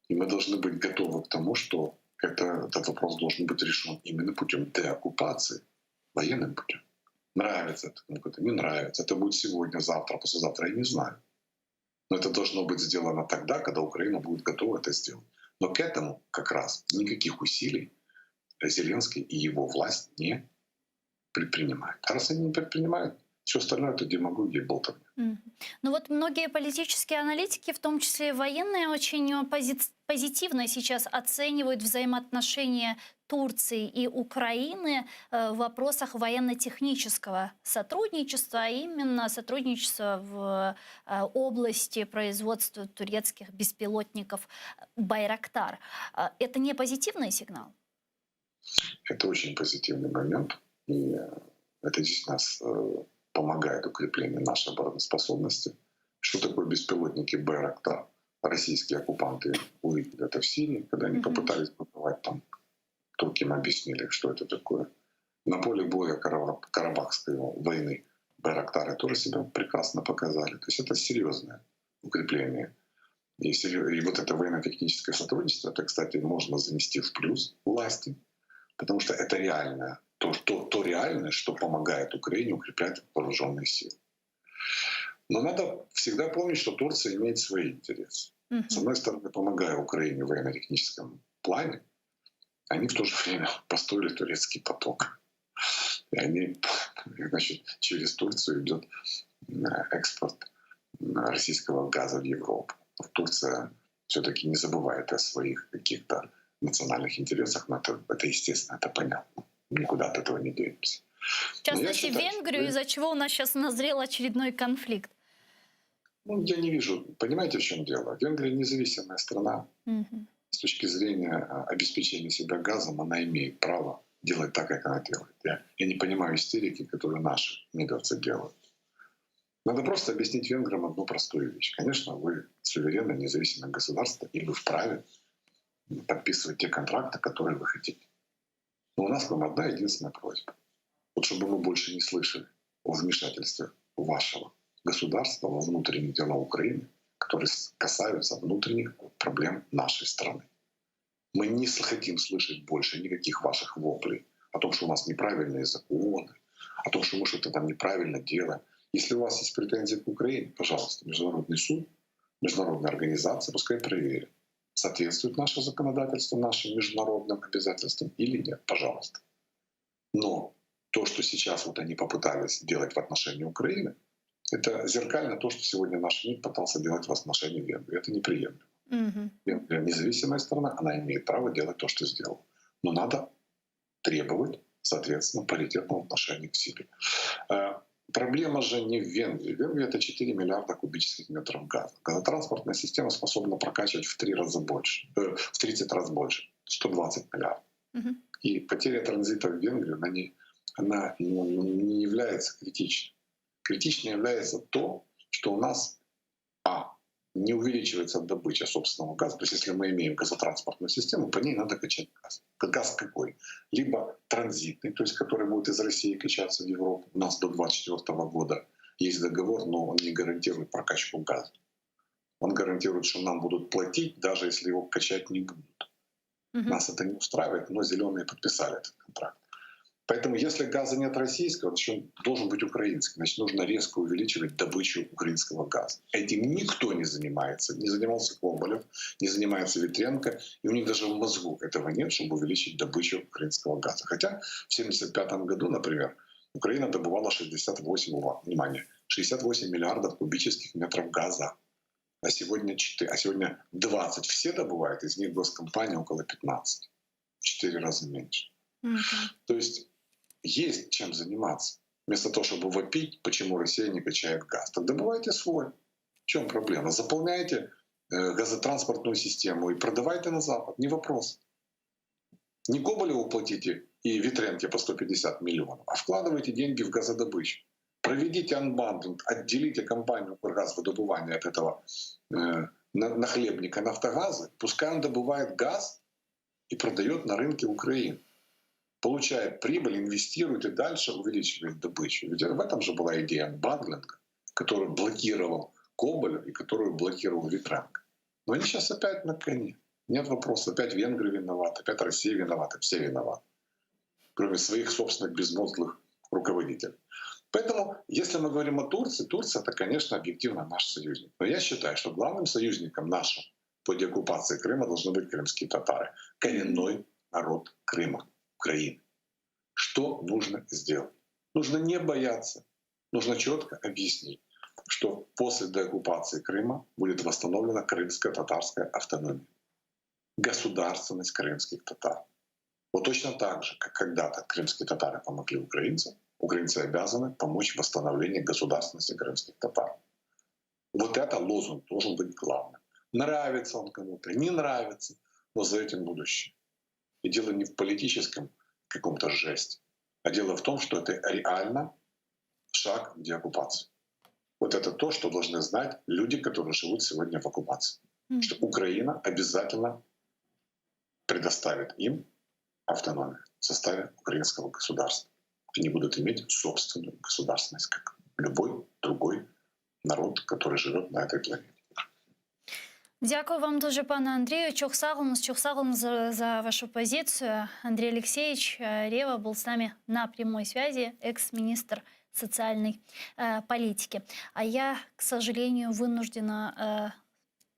D: И мы должны быть готовы к тому, что этот вопрос должен быть решен именно путем деоккупации, военным путем. Нравится это кому-то, не нравится. Это будет сегодня, завтра, послезавтра, я не знаю. Но это должно быть сделано тогда, когда Украина будет готова это сделать. Но к этому как раз никаких усилий Зеленский и его власть не предпринимают. А раз они не предпринимают, все остальное — это демагогия и болтовня.
F: Ну вот многие политические аналитики, в том числе военные, очень позитивно сейчас оценивают взаимоотношения Турции и Украины в вопросах военно-технического сотрудничества, а именно сотрудничества в области производства турецких беспилотников «Байрактар». Это не позитивный сигнал?
D: Это очень позитивный момент, и это действительно помогает укреплению нашей обороноспособности. Что такое беспилотники «Байрактар»? Российские оккупанты увидели это в Сирии, когда они попытались побывать там. Турки им объяснили, что это такое. На поле боя Карабахской войны «Байрактары» тоже себя прекрасно показали. То есть это серьезное укрепление. И вот это военно-техническое сотрудничество, это, кстати, можно занести в плюс власти, потому что это реальное, то реальное, что помогает Украине укреплять вооруженные силы. Но надо всегда помнить, что Турция имеет свои интересы. С одной стороны, помогая Украине в военно-техническом плане, они в то же время построили турецкий поток. И они, значит, через Турцию идет экспорт российского газа в Европу. Турция все-таки не забывает о своих каких-то национальных интересах, но это естественно, это понятно. Никуда от этого не денемся.
F: В частности, Венгрию, из-за чего у нас сейчас назрел очередной конфликт.
D: Ну, я не вижу. Понимаете, в чем дело? Венгрия независимая страна. С точки зрения обеспечения себя газом, она имеет право делать так, как она делает. Я не понимаю истерики, которые наши лидерцы делают. Надо просто объяснить венграм одну простую вещь. Конечно, вы суверенное, независимое государство, и вы вправе подписывать те контракты, которые вы хотите. Но у нас к вам одна единственная просьба. Вот чтобы мы больше не слышали о вмешательстве вашего государства во внутренние дела Украины, которые касаются внутренних проблем нашей страны. Мы не хотим слышать больше никаких ваших воплей о том, что у нас неправильные законы, о том, что мы что-то там неправильно делаем. Если у вас есть претензии к Украине, пожалуйста, Международный суд, международная организация, пускай проверит, соответствует наше законодательство нашим международным обязательствам или нет, пожалуйста. Но то, что сейчас вот они попытались делать в отношении Украины, это зеркально то, что сегодня наш МИД пытался делать в отношении Венгрии. Это неприемлемо. Венгрия независимая страна, она имеет право делать то, что сделала. Но надо требовать, соответственно, паритетного отношения к себе. Проблема же не в Венгрии. Венгрия — это 4 миллиарда кубических метров газа. Газотранспортная система способна прокачивать в 3 раза больше, в 30 раз больше, 120 миллиардов. И потеря транзита в Венгрию, она не является критичной. Критичнее является то, что у нас не увеличивается добыча собственного газа. То есть если мы имеем газотранспортную систему, по ней надо качать газ. Газ какой? Либо транзитный, то есть который будет из России качаться в Европу. У нас до 2024 года есть договор, но он не гарантирует прокачку газа. Он гарантирует, что нам будут платить, даже если его качать не будут. Нас это не устраивает, но зеленые подписали этот контракт. Поэтому если газа нет российского, значит, он должен быть украинский. Значит, нужно резко увеличивать добычу украинского газа. Этим никто не занимается. Не занимался Коболев, не занимается Ветренко. И у них даже в мозгу этого нет, чтобы увеличить добычу украинского газа. Хотя в 1975 году, например, Украина добывала 68 миллиардов кубических метров газа. А сегодня 20. Все добывают, из них госкомпания около 15. В 4 раза меньше. То есть есть чем заниматься. Вместо того, чтобы вопить, почему Россия не качает газ. Так добывайте свой. В чем проблема? Заполняйте газотранспортную систему и продавайте на Запад. Не вопрос. Не Коболеву платите и Ветренке по 150 миллионов, а вкладывайте деньги в газодобычу. Проведите анбандлинг, отделите компанию «Укргазвыдобывание» от этого нахлебника «Нафтогаза». Пускай он добывает газ и продает на рынке Украины. Получает прибыль, инвестирует и дальше увеличивает добычу. Ведь в этом же была идея анбандлинга, который блокировал Коболев и которую блокировал Ветренко. Но они сейчас опять на коне. Нет вопроса. Опять Венгрия виновата, опять Россия виновата, все виноваты. Кроме своих собственных безмозглых руководителей. Поэтому, если мы говорим о Турции, Турция — это, конечно, объективно наш союзник. Но я считаю, что главным союзником нашим по деоккупации Крыма должны быть крымские татары, коренной народ Крыма, Украины. Что нужно сделать? Нужно не бояться, нужно четко объяснить, что после деоккупации Крыма будет восстановлена крымско-татарская автономия, государственность крымских татар. Вот точно так же, как когда-то крымские татары помогли украинцам, украинцы обязаны помочь в восстановлении государственности крымских татар. Вот это лозунг должен быть главным. Нравится он кому-то, не нравится, но за этим будущее. И дело не в политическом каком-то жесте, а дело в том, что это реально шаг к деоккупации. Вот это то, что должны знать люди, которые живут сегодня в оккупации. Что Украина обязательно предоставит им автономию в составе украинского государства. Они будут иметь собственную государственность, как любой другой народ, который живет на этой планете.
F: Дякую вам дуже, пане Андрію. Чох сагулмус за вашу позицию. Андрей Алексеевич Рева был с нами на прямой связи, экс-министр социальной политики. А я, к сожалению, вынуждена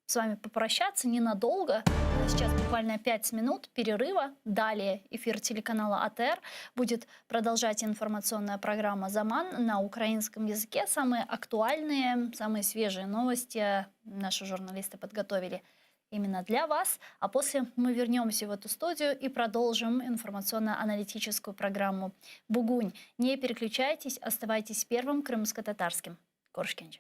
F: с вами попрощаться ненадолго. Сейчас буквально 5 минут перерыва. Далее эфир телеканала АТР будет продолжать информационная программа «Заман» на украинском языке. Самые актуальные, самые свежие новости наши журналисты подготовили именно для вас. А после мы вернемся в эту студию и продолжим информационно-аналитическую программу «Бугунь». Не переключайтесь, оставайтесь первым крымско-татарским. Коршкенджи.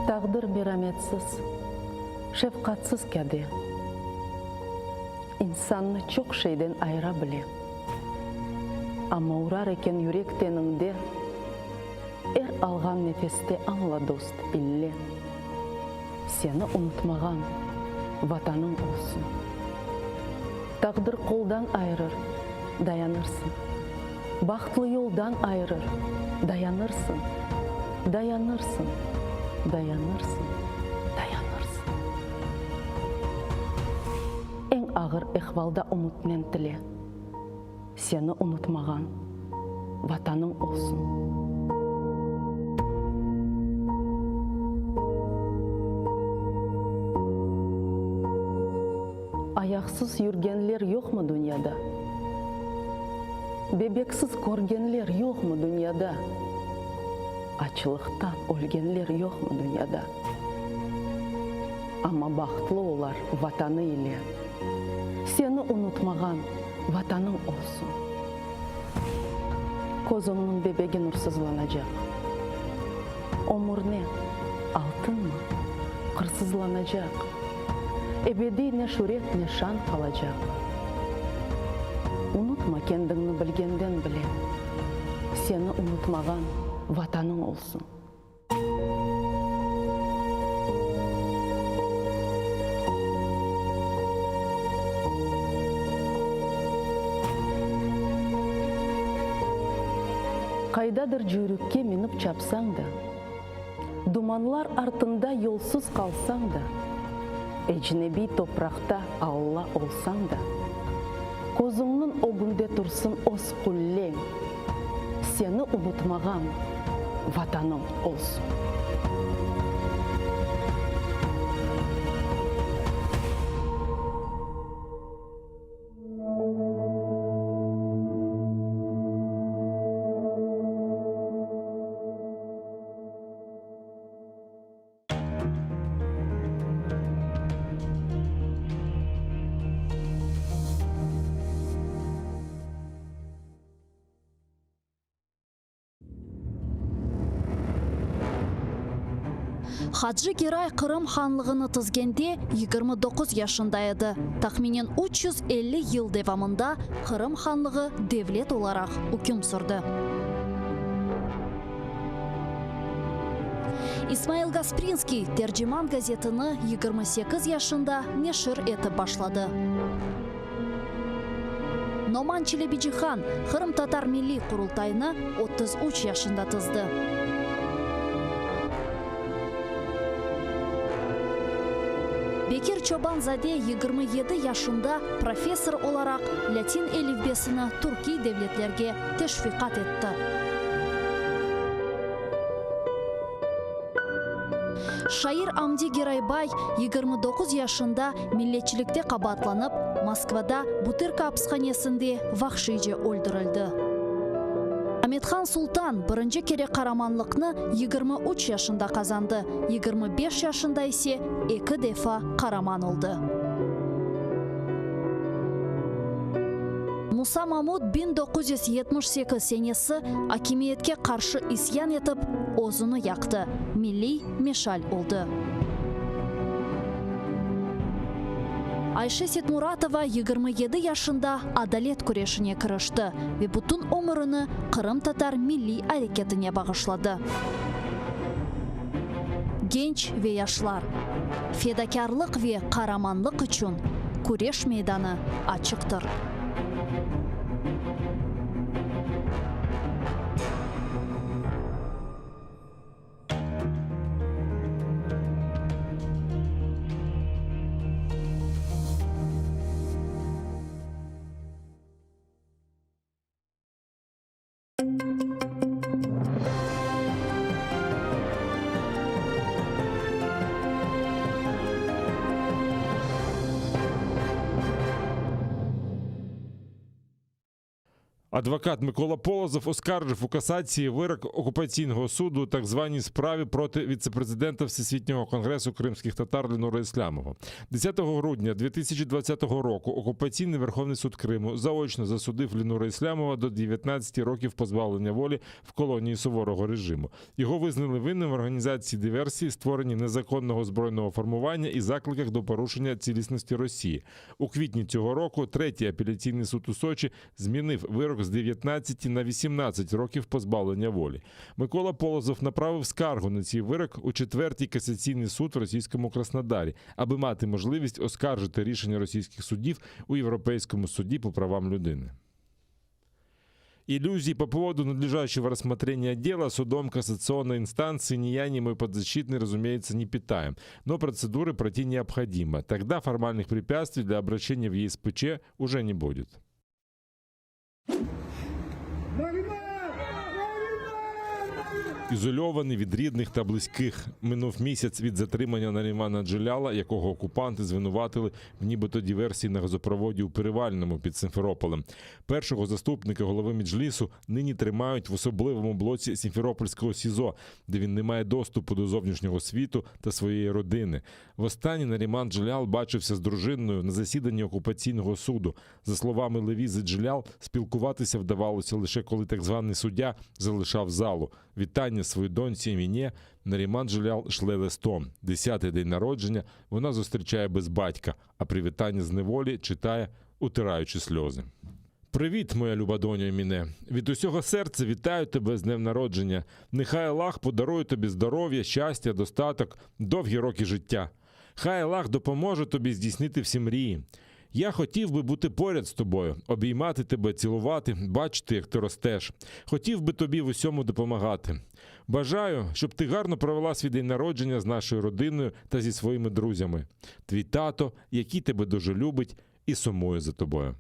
K: Taqdir merhametsiz, şefqatsiz kәде. İnsanны çok şeyden ayıra bile. Ama uğrar eken yürek teninde, algan nefeste anla dost bille. Seni unutmagan vatanın olsun. Taqdir koldan ayırır, dayanırsın. Baxtlı yoldan ayırır, dayanırsın. Dayanırsın. Dayanırsın, dayanırsın. En ağır ehvalda umutmen tile. Seni unutmagan vatanın olsun. Ayaksız yürgenler yok mu dünyada? Bebeksiz korgenler yok mu dünyada? Açlıktan ölgenler yok mu dünyada? Ama baxtlı olar vatanı ile. Seni unutmagan vatanın olsun. Kozumnun bebeği nursuzlanacak. Omur ne? Altın mı? Kırsızlanacak. Ebedi ne şöhret ne şan kalacak. Unutma kendini bilgenden bile. Seni unutmagan vatanın olsun. Kaydadır jürükке minip çapsan da, dumanlar артында yolsuz kalsan da, ecnebi toprakta Allah olsan da, kozunun o günde tursun os kullen, seni unutmagan vatanım olsun.
F: Хаджи Герай Қырым ханлығыны тізгенде 29 yaşında еді. Тахминен 350 ел девамында Қырым ханлығы девлет оларақ үкім сүрді. Исмаил Гаспринский Терджиман газетіні 28 yaşında нешір етіп башлады. Номан Челебиджихан Қырым татар милли құрылтайны 33 yaşında тізді. Бекир Чобанзаде 27 yaşında профессор olarak Латин әліпбесіні Түрки devletlerге teşviqat etті. Шайыр Амди Герайбай 29 yaşında milletçilikte qabatlanıp Moskvada Butyrka hapisxanesinde vahşice öldürüldü. Ahmetxan Sultan birinci kere qaramanlıqni 23 yaşında kazandı. 25 yaşında ise 2 defa qaraman oldu. Musa Mahmud 1978 senesi hakimiyetke karşı isyan etip ozunu yaktı. Milli meşal oldu. Ayşe Setmuratova 27 yaşında adalet kureşine kırıştı ve bütün ömrünü Kırım Tatar milli hareketine bağışladı. Genç ve yaşlar, fedakarlık ve kahramanlık için kureş meydanı açıktır.
S: Адвокат Микола Полозов оскаржив у касації вирок окупаційного суду у так званій справі проти віцепрезидента Всесвітнього конгресу кримських татар Ленура Ісламова. 10 грудня 2020 року окупаційний Верховний суд Криму заочно засудив Ленура Ісламова до 19 років позбавлення волі в колонії суворого режиму. Його визнали винним в організації диверсії, створенні незаконного збройного формування і закликах до порушення цілісності Росії. У квітні цього року третій апеляційний суд у Сочі змінив вирок з 19 на 18 років позбавлення волі. Микола Полозов направив скаргу на цей вирок у 4-й касаційний суд в російському Краснодарі, аби мати можливість оскаржити рішення російських судів у Європейському суді по правам людини. Иллюзий по поводу надлежащего рассмотрения дела судом кассационной инстанции ни я, ни мой подзащитный, разумеется, не питаем. Но процедуры пройти необходимо. Тогда формальных препятствий для обращения в ЕСПЧ уже не будет. Ізольований від рідних та близьких. Минув місяць від затримання Нарімана Джеляла, якого окупанти звинуватили в нібито диверсії на газопроводі у Перевальному під Сімферополем. Першого заступника голови Меджлісу нині тримають в особливому блоці Сімферопольського СІЗО, де він не має доступу до зовнішнього світу та своєї родини. Востаннє Наріман Джелял бачився з дружиною на засіданні окупаційного суду. За словами Левізи Джелял, спілкуватися вдавалося лише коли так званий суддя залишав залу. Вітання своїй доньці і мені Наріман Джелял шле листом. 10-й день народження вона зустрічає без батька, а привітання з неволі читає, утираючи сльози. Привіт, моя люба доню Еміне. Від усього серця вітаю тебе з днем народження. Нехай Аллах подарує тобі здоров'я, щастя, достаток, довгі роки життя. Хай Аллах допоможе тобі здійснити всі мрії. Я хотів би бути поряд з тобою, обіймати тебе, цілувати, бачити, як ти ростеш. Хотів би тобі в усьому допомагати. Бажаю, щоб ти гарно провела свій день народження з нашою родиною та зі своїми друзями. Твій тато, який тебе дуже любить і сумує за тобою.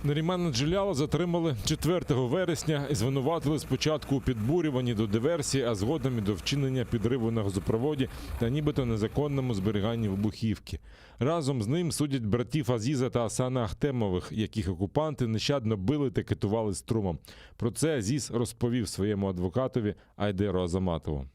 S: Нарімана Джеляла затримали 4 вересня і звинуватили спочатку у підбурюванні до диверсії, а згодом і до вчинення підриву на газопроводі та нібито незаконному зберіганні вибухівки. Разом з ним судять братів Азіза та Асана Ахтемових, яких окупанти нещадно били та катували струмом. Про це Азіз розповів своєму адвокатові Айдеру Азаматову.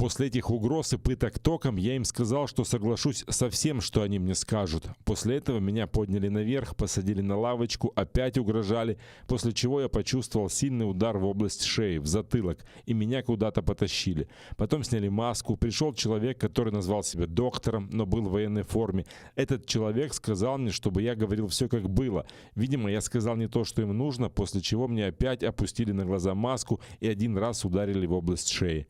S: После этих угроз и пыток током я им сказал, что соглашусь со всем, что они мне скажут. После этого меня подняли наверх, посадили на лавочку, опять угрожали, после чего я почувствовал сильный удар в область шеи, в затылок, и меня куда-то потащили. Потом сняли маску, пришел человек, который назвал себя доктором, но был в военной форме. Этот человек сказал мне, чтобы я говорил все как было. Видимо, я сказал не то, что им нужно, после чего мне опять опустили на глаза маску и один раз ударили в область шеї.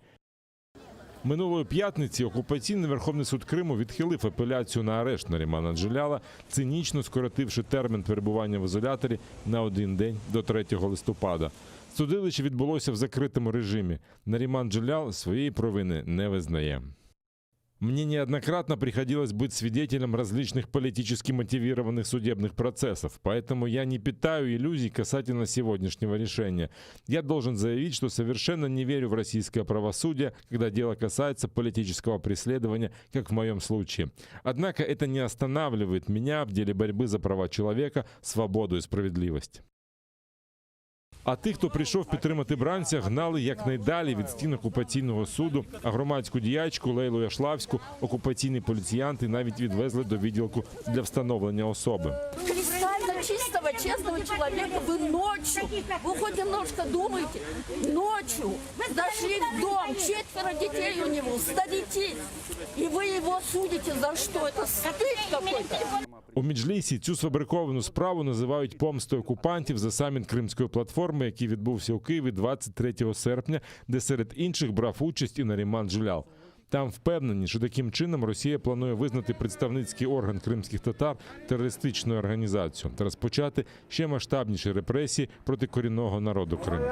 S: Минулої п'ятниці окупаційний Верховний суд Криму відхилив апеляцію на арешт Нарімана Джеляла, цинічно скоротивши термін перебування в ізоляторі на 1 день до 3 листопада. Судилище відбулося в закритому режимі. Наріман Джелял своєї провини не визнає. Мне неоднократно приходилось быть свидетелем различных политически мотивированных судебных процессов, поэтому я не питаю иллюзий касательно сегодняшнего решения. Я должен заявить, что совершенно не верю в российское правосудие, когда дело касается политического преследования, как в моем случае. Однако это не останавливает меня в деле борьбы за права человека, свободу и справедливость. А тих, хто прийшов підтримати бранця, гнали якнайдалі від стін окупаційного суду, а громадську діячку Лейлу Яшлавську окупаційні поліціянти навіть відвезли до відділку для встановлення особи.
T: Кристально чистого, честного человека вы ночью, вы хоть немножко думаете, ночью зашли в дом, 4 детей у него, старики, и вы его судите за что? Это стыд какой-то.
S: У Меджлісі цю сфабриковану справу називають помстою окупантів за саміт Кримської платформи, який відбувся у Києві 23 серпня, де серед інших брав участь і Наріман Джелял. Там впевнені, що таким чином Росія планує визнати представницький орган кримських татар терористичною організацією та розпочати ще масштабніші репресії проти корінного народу Криму.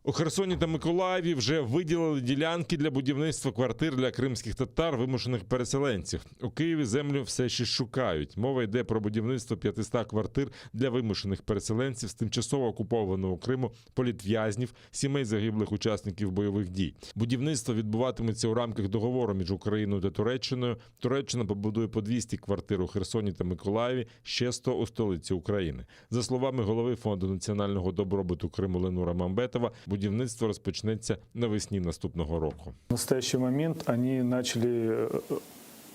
S: У Херсоні та Миколаєві вже виділили ділянки для будівництва квартир для кримських татар, вимушених переселенців. У Києві землю все ще шукають. Мова йде про будівництво 500 квартир для вимушених переселенців з тимчасово окупованого Криму, політв'язнів, сімей загиблих учасників бойових дій. Будівництво відбуватиметься у рамках договору між Україною та Туреччиною. Туреччина побудує по 200 квартир у Херсоні та Миколаєві, ще 100 у столиці України. За словами голови Фонду національного добробуту Криму Ленура Мамбетова, будівництво розпочнеться навесні наступного року.
U: В настоящий момент они начали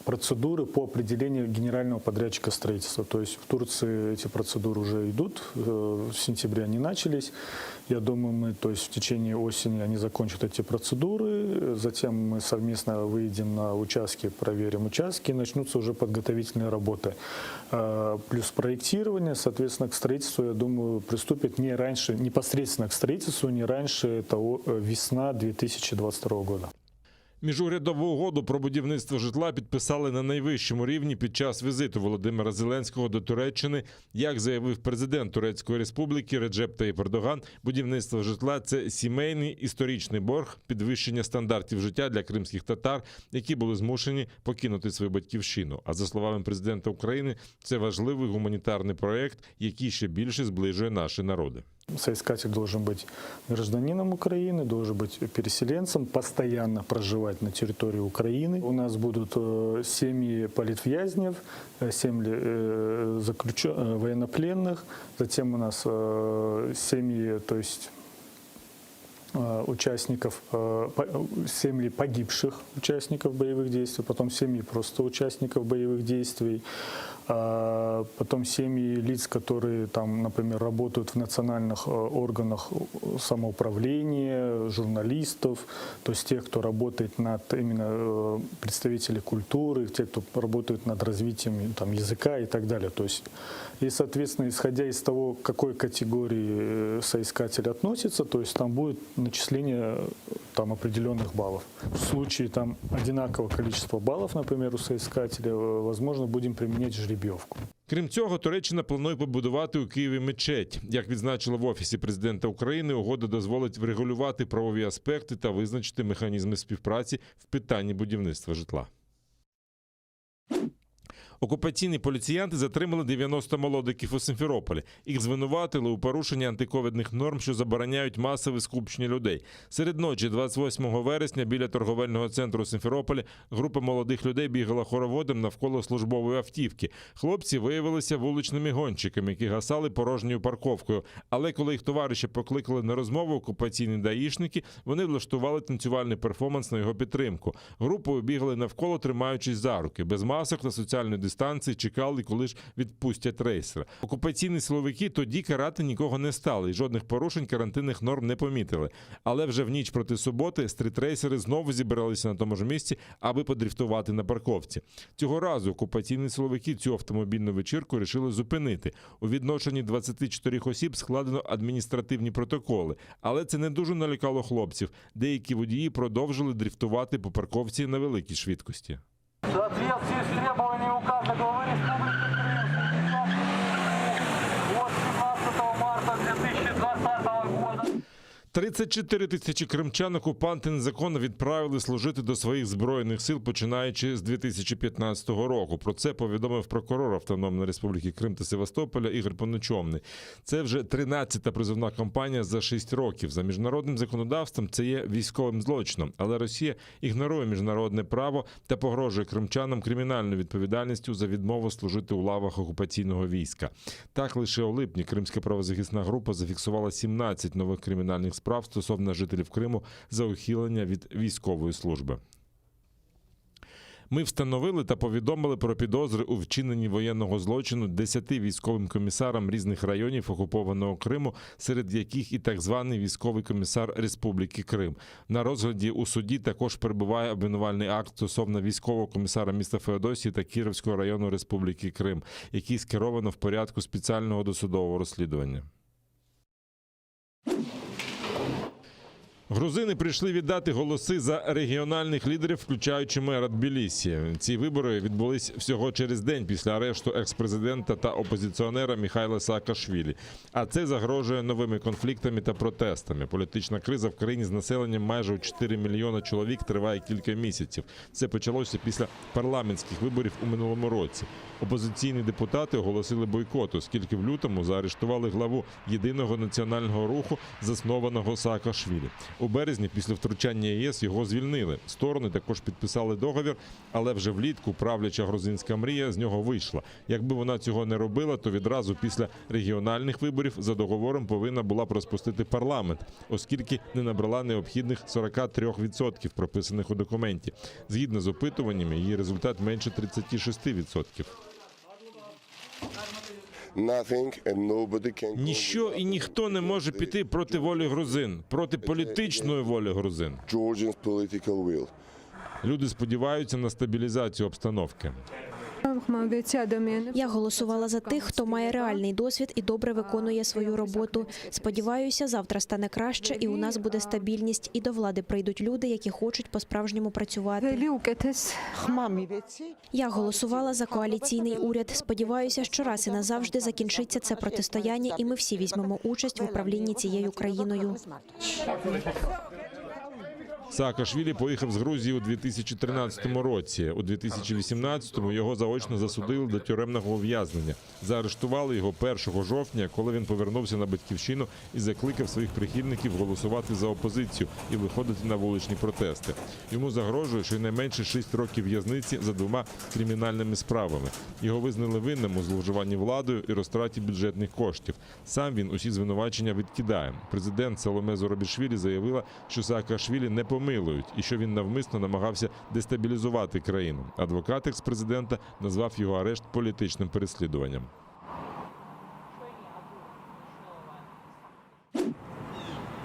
U: процедуры по определению генерального подрядчика строительства. То есть в Турции эти процедуры уже идут, в сентябре они начались. Я думаю, в течение осени они закончат эти процедуры, затем мы совместно выйдем на участки, проверим участки, и начнутся уже подготовительные работы. Плюс проектирование, соответственно, к строительству, я думаю, приступит не раньше, непосредственно к строительству, не раньше весна 2022 года.
S: Міжурядову угоду про будівництво житла підписали на найвищому рівні під час візиту Володимира Зеленського до Туреччини. Як заявив президент Турецької республіки Реджеп Таїп Ердоган, будівництво житла – це сімейний історичний борг, підвищення стандартів життя для кримських татар, які були змушені покинути свою батьківщину. А за словами президента України, це важливий гуманітарний проєкт, який ще більше зближує наші народи.
U: Соискатель должен быть гражданином Украины, должен быть переселенцем, постоянно проживать на территории Украины. У нас будут семьи политвязнев, семьи военнопленных, затем у нас семьи, то есть участников, семьи погибших участников боевых действий, потом семьи просто участников боевых действий, потом семьи лиц, которые там, например, работают в национальных органах самоуправления, журналистов, то есть тех, кто работает над именно представители культуры, те, кто работают над развитием там, языка и так далее. То есть, и, соответственно, исходя из того, к какой категории соискатель относится, то есть там будет начисление там, определенных баллов. В случае там, одинакового количества баллов, например, у соискателя, возможно, будем применять жеребьевку.
S: Крім цього, Туреччина планує побудувати у Києві мечеть. Як відзначили в Офісі президента України, угода дозволить врегулювати правові аспекти та визначити механізми співпраці в питанні будівництва житла. Окупаційні поліціянти затримали 90 молодиків у Сімферополі. Їх звинуватили у порушенні антиковідних норм, що забороняють масове скупчення людей. Серед ночі 28 вересня біля торговельного центру у Сімферополі група молодих людей бігала хороводом навколо службової автівки. Хлопці виявилися вуличними гонщиками, які гасали порожньою парковкою. Але коли їх товариші покликали на розмову окупаційні даїшники, вони влаштували танцювальний перформанс на його підтримку. Групою бігали навколо, тримаючись за руки. Без масок та соціальної дистанції чекали, коли ж відпустять рейсера. Окупаційні силовики тоді карати нікого не стали і жодних порушень карантинних норм не помітили. Але вже в ніч проти суботи стритрейсери знову зібралися на тому ж місці, аби подрифтувати на парковці. Цього разу окупаційні силовики цю автомобільну вечірку рішили зупинити. У відношенні 24 осіб складено адміністративні протоколи. Але це не дуже налякало хлопців. Деякі водії продовжили дрифтувати по парковці на великій швидкості.
V: В соответствии с требованиями указа главы Республики Крым от 17 марта 2020 года
S: 34 тисячі кримчан окупанти незаконно відправили служити до своїх збройних сил, починаючи з 2015 року. Про це повідомив прокурор Автономної Республіки Крим та Севастополя Ігор Понечовний. Це вже 13-та призовна кампанія за 6 років. За міжнародним законодавством це є військовим злочином, але Росія ігнорує міжнародне право та погрожує кримчанам кримінальною відповідальністю за відмову служити у лавах окупаційного війська. Так, лише у липні Кримська правозахисна група зафіксувала 17 нових кримінальних справ стосовно жителів Криму за ухилення від військової служби. Ми встановили та повідомили про підозри у вчиненні воєнного злочину 10 військовим комісарам різних районів окупованого Криму, серед яких і так званий військовий комісар Республіки Крим. На розгляді у суді також перебуває обвинувальний акт стосовно військового комісара міста Феодосії та Кіровського району Республіки Крим, який скеровано в порядку спеціального досудового розслідування. Грузини прийшли віддати голоси за регіональних лідерів, включаючи мера Тбілісі. Ці вибори відбулись всього через день після арешту екс-президента та опозиціонера Міхайла Саакашвілі. А це загрожує новими конфліктами та протестами. Політична криза в країні з населенням майже у 4 мільйона чоловік триває кілька місяців. Це почалося після парламентських виборів у минулому році. Опозиційні депутати оголосили бойкот, оскільки в лютому заарештували главу єдиного національного руху, заснованого Саакашвілі. У березні після втручання ЄС його звільнили. Сторони також підписали договір, але вже влітку правляча грузинська мрія з нього вийшла. Якби вона цього не робила, то відразу після регіональних виборів за договором повинна була б розпустити парламент, оскільки не набрала необхідних 43% прописаних у документі. Згідно з опитуваннями, її результат менше 36%. Ніщо і ніхто не може піти проти волі грузин, проти політичної волі грузин. Люди сподіваються на стабілізацію обстановки.
I: Я голосувала за тих, хто має реальний досвід і добре виконує свою роботу. Сподіваюся, завтра стане краще і у нас буде стабільність, і до влади прийдуть люди, які хочуть по-справжньому працювати. Я голосувала за коаліційний уряд. Сподіваюся, що раз і назавжди закінчиться це протистояння, і ми всі візьмемо участь в управлінні цією країною.
S: Саакашвілі поїхав з Грузії у 2013 році. У 2018-му його заочно засудили до тюремного ув'язнення. Заарештували його 1 жовтня, коли він повернувся на батьківщину і закликав своїх прихильників голосувати за опозицію і виходити на вуличні протести. Йому загрожує щонайменше 6 років в'язниці за 2 кримінальними справами. Його визнали винним у зловживанні владою і розтраті бюджетних коштів. Сам він усі звинувачення відкидає. Президент Саломе Зоробішвілі заявила, що Саакашвілі не помилують і що він навмисно намагався дестабілізувати країну. Адвокат екс-президента назвав його арешт політичним переслідуванням.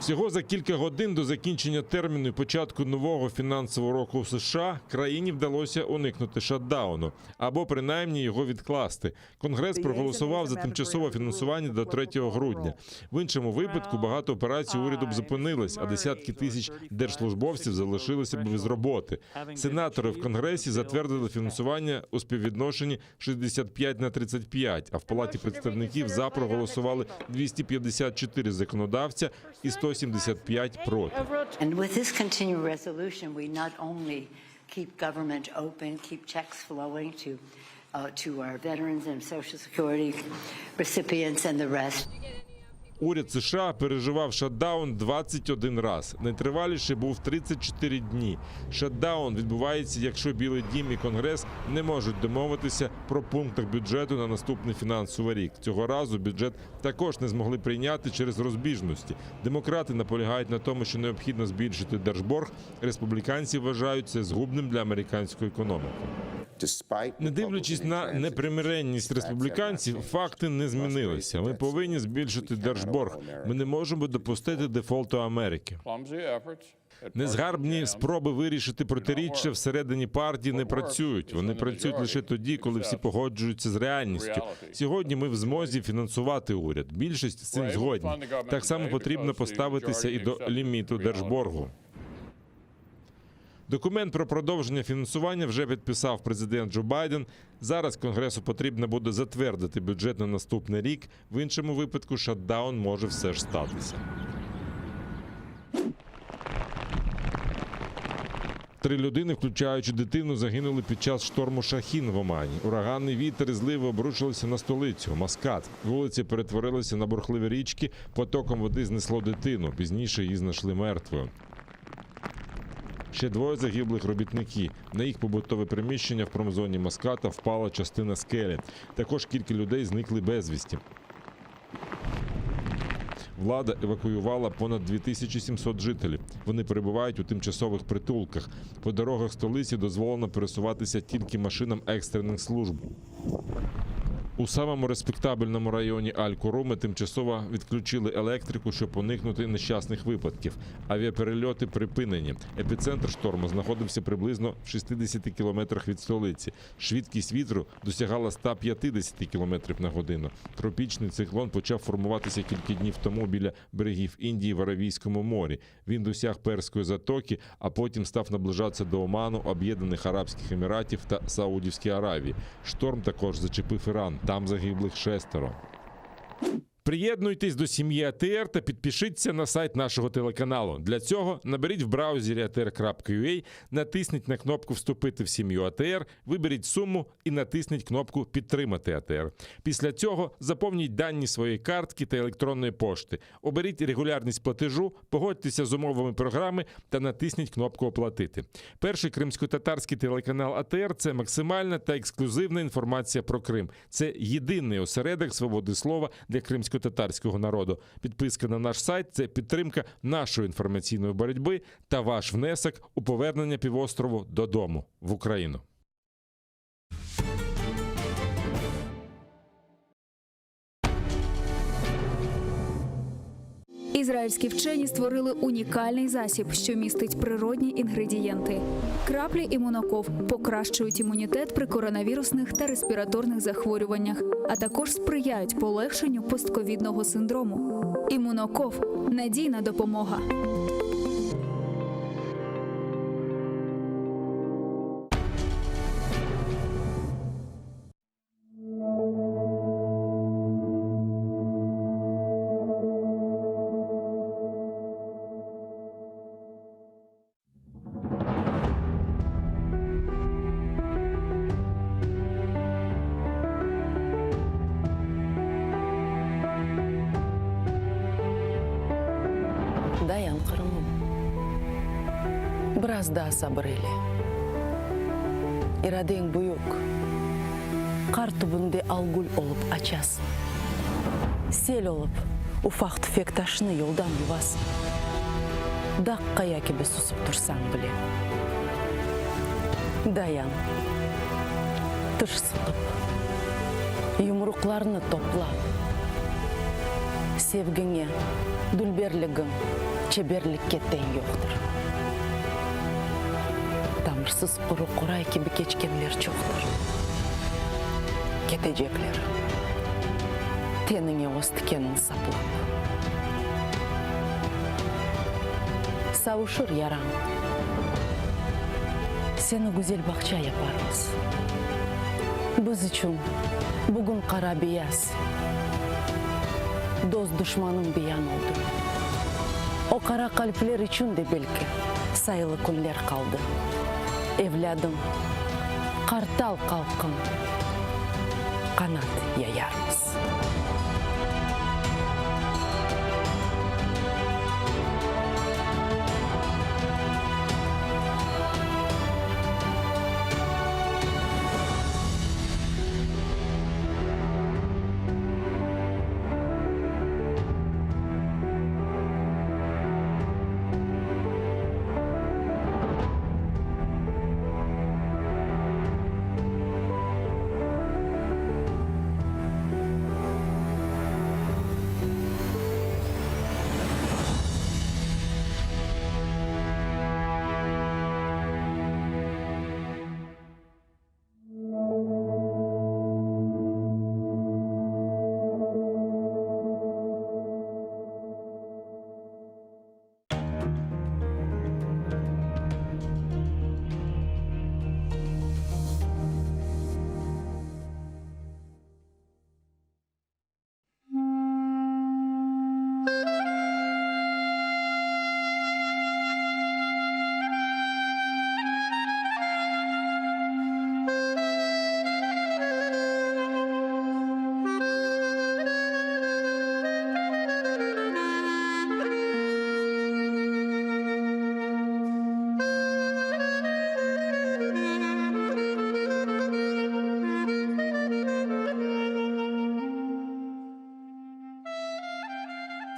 S: Всього за кілька годин до закінчення терміну і початку нового фінансового року в США країні вдалося уникнути шатдауну, або принаймні його відкласти. Конгрес проголосував за тимчасове фінансування до 3 грудня. В іншому випадку багато операцій уряду б зупинились, а десятки тисяч держслужбовців залишилися б без роботи. Сенатори в Конгресі затвердили фінансування у співвідношенні 65/35, а в Палаті представників за проголосували 254 законодавця і 175 проти.
C: And with this continuing resolution, we not only keep government open, keep checks flowing to to our veterans and Social Security recipients and the rest.
S: Уряд США переживав шатдаун 21 раз. Найтриваліший був 34 дні. Шатдаун відбувається, якщо Білий дім і Конгрес не можуть домовитися про пунктах бюджету на наступний фінансовий рік. Цього разу бюджет також не змогли прийняти через розбіжності. Демократи наполягають на тому, що необхідно збільшити держборг. Республіканці вважають це згубним для американської економіки. Не дивлячись на непримиренність республіканців, факти не змінилися. Ми повинні збільшити держборг. Ми не можемо допустити дефолту Америки. Незгарбні спроби вирішити протиріччя всередині партії не працюють. Вони працюють лише тоді, коли всі погоджуються з реальністю. Сьогодні ми в змозі фінансувати уряд. Більшість з цим згодні. Так само потрібно поставитися і до ліміту держборгу. Документ про продовження фінансування вже підписав президент Джо Байден. Зараз Конгресу потрібно буде затвердити бюджет на наступний рік. В іншому випадку шатдаун може все ж статися. 3 людини, включаючи дитину, загинули під час шторму Шахін в Омані. Ураганний вітер і зливи обрушилися на столицю – Маскат. Вулиці перетворилися на бурхливі річки, потоком води знесло дитину. Пізніше її знайшли мертвою. Ще 2 загиблих робітники. На їх побутове приміщення в промзоні Маската впала частина скелі. Також кілька людей зникли безвісті. Влада евакуювала понад 2700 жителів. Вони перебувають у тимчасових притулках. По дорогах столиці дозволено пересуватися тільки машинам екстрених служб. У самому респектабельному районі Аль-Куруми тимчасово відключили електрику, щоб уникнути нещасних випадків. Авіаперельоти припинені. Епіцентр шторму знаходився приблизно в 60 кілометрах від столиці. Швидкість вітру досягала 150 кілометрів на годину. Тропічний циклон почав формуватися кілька днів тому біля берегів Індії в Аравійському морі. Він досяг Перської затоки, а потім став наближатися до Оману, Об'єднаних Арабських Еміратів та Саудівської Аравії. Шторм також зачепив Іран. Там загиблих 6. Приєднуйтесь до сім'ї АТР та підпишіться на сайт нашого телеканалу. Для цього наберіть в браузері atr.ua, натисніть на кнопку «Вступити в сім'ю АТР», виберіть суму і натисніть кнопку «Підтримати АТР». Після цього заповніть дані своєї картки та електронної пошти. Оберіть регулярність платежу, погодьтеся з умовами програми та натисніть кнопку «Оплатити». Перший кримсько-татарський телеканал АТР – це максимальна та ексклюзивна інформація про Крим. Це єдиний осередок свободи слова для кримсько-татарського народу. Підписка на наш сайт – це підтримка нашої інформаційної боротьби та ваш внесок у повернення півострову додому, в Україну.
B: Ізраїльські вчені створили унікальний засіб, що містить природні інгредієнти. Краплі імуноков покращують імунітет при коронавірусних та респіраторних захворюваннях, а також сприяють полегшенню постковідного синдрому. Імуноков – надійна допомога.
K: Dayan Kırımım. Biraz daha sabreyle. İraden büyük. Kar tübünde algul olup açasın. Sel olup ufak tüfek taşını yoldan yuvasın. Dakkaya gibi susup dursan bile. Dayan. Tış sıkıp. Yumruklarını topla. Sevgine, dülberligin, çeberlikке teң yoktur. Tamırsız kuru kuray gibi geçkenler çoktur. Ketecekler. Tenine oz tikenin saplap. Savuşur yaran. Seni güzel bakça yaparız. Biz için bugün kara beyaz. Dost düşmanın beyan oldu. O kara kalpler için de belki sayılı günler kaldı. Evladım, kartal kalkın, канат яярмыз.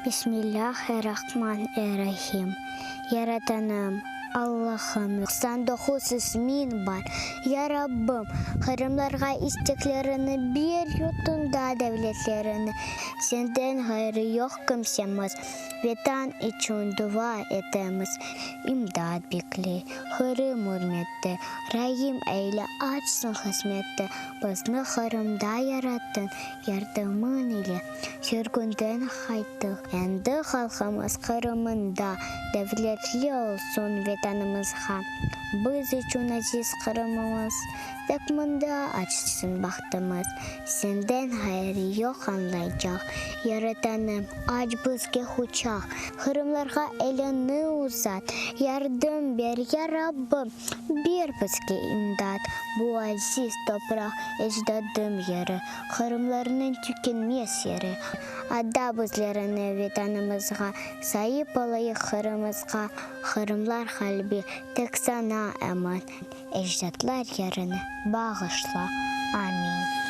G: Бисмиллахир-рахманир-рахим. Яратаным, Аллахым, 99 исмин бар. Я Раббым, хырымларға истеклеріні бер ютында дәвлетлеріні. Сенден хайры yok kimsemiz. Vetan için dua etemiz. İmdad bekle, hırım hürmette. Rahim eyle açsın hizmette. Bizni hırımda yarattın, yardımın ile. Sürgünden hayttık. Endi halkımız Kırım'ında. Devletli olsun vatanımızga. Biz için aziz Kırım'ımız. Takmında açsın bahtımız. Senden hayır yok anlayacak. Yaratanım aç bizge uçak. Kırımlarga elini uzat. Yardım ver ya Rabbim. Bir bizge imdat. Bu aziz toprak ecdadım yeri. Kırımlarının tükenmez yeri. Adda bizlerini vatanımızga. Sahip olayı Kırım'ızga. Kırımlar kalbi tek sana eman. Ecdatlar yerini bağışla. Amin.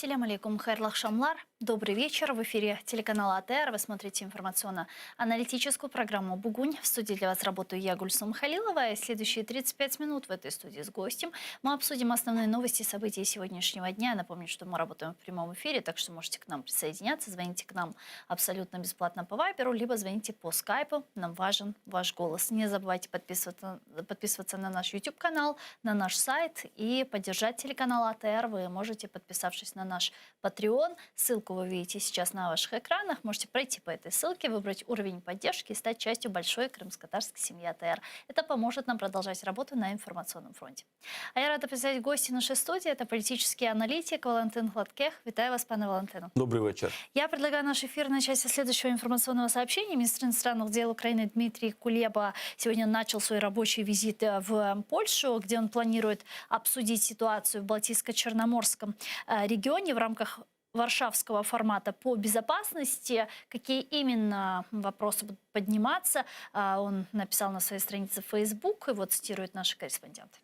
F: Ассаляму алейкум, хайрлы акшамлар. Добрый вечер. В эфире телеканала АТР. Вы смотрите информационно-аналитическую программу «Бугунь». В студии для вас работаю я, Гульсум Халилова. И следующие 35 минут в этой студии с гостем мы обсудим основные новости и события сегодняшнего дня. Напомню, что мы работаем в прямом эфире, так что можете к нам присоединяться. Звоните к нам абсолютно бесплатно по Вайберу, либо звоните по Скайпу. Нам важен ваш голос. Не забывайте подписываться на наш YouTube-канал, на наш сайт и поддержать телеканал АТР. Вы можете, подписавшись на наш Patreon. Ссылку вы видите сейчас на ваших экранах. Можете пройти по этой ссылке, выбрать уровень поддержки и стать частью большой крымско-татарской семьи АТР. Это поможет нам продолжать работу на информационном фронте. А я рада представить гостя нашей студии. Это политический аналитик Валентин Гладкех. Витаю вас, пане Валентину.
H: Добрый вечер.
F: Я предлагаю наш эфир начать со следующего информационного сообщения. Министр иностранных дел Украины Дмитрий Кулеба сегодня начал свой рабочий визит в Польшу, где он планирует обсудить ситуацию в Балтийско-Черноморском регионе в рамках Варшавского формата по безопасности. Какие именно вопросы будут подниматься, он написал на своей странице в Facebook, и вот цитирует наши корреспонденты.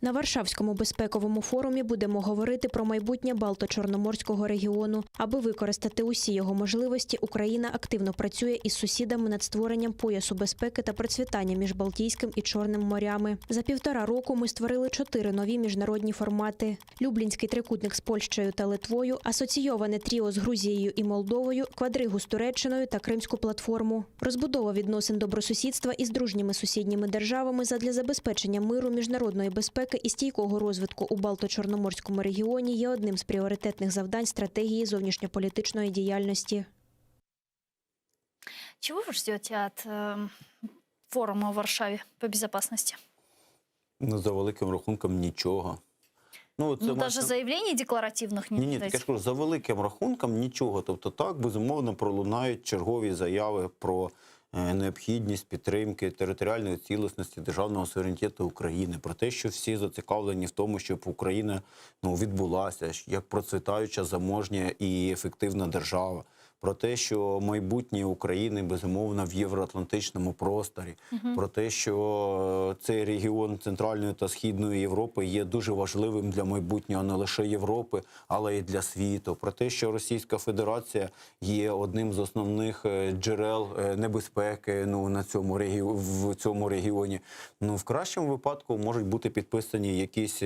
I: На Варшавському безпековому форумі будемо говорити про майбутнє Балто-Чорноморського регіону. Аби використати усі його можливості, Україна активно працює із сусідами над створенням поясу безпеки та процвітання між Балтійським і Чорним морями. За 1,5 року ми створили 4 нові міжнародні формати: Люблінський трикутник з Польщею та Литвою, асоційоване тріо з Грузією і Молдовою, квадригу з Туреччиною та Кримську платформу. Розбудова відносин добросусідства із дружніми сусідніми державами задля забезпечення миру, міжнародної безпеки і стійкого розвитку у Балто-Чорноморському регіоні є одним з пріоритетних завдань стратегії зовнішньополітичної діяльності.
F: Чего вы ждете от форума в Варшаве по безопасности?
H: Ну, за великим рахунком нічого.
F: Даже заявлений декларативних не
H: Ні,
F: ждете?
H: так я ж кажу, за великим рахунком нічого. Тобто так, безумовно, пролунають чергові заяви про необхідність підтримки територіальної цілісності, державного суверенітету України, про те, що всі зацікавлені в тому, щоб Україна відбулася як процвітаюча, заможня і ефективна держава. Про те, що майбутнє України, безумовно, в євроатлантичному просторі. Про те, що цей регіон Центральної та Східної Європи є дуже важливим для майбутнього не лише Європи, але й для світу. Про те, що Російська Федерація є одним з основних джерел небезпеки в цьому регіоні. В кращому випадку можуть бути підписані якісь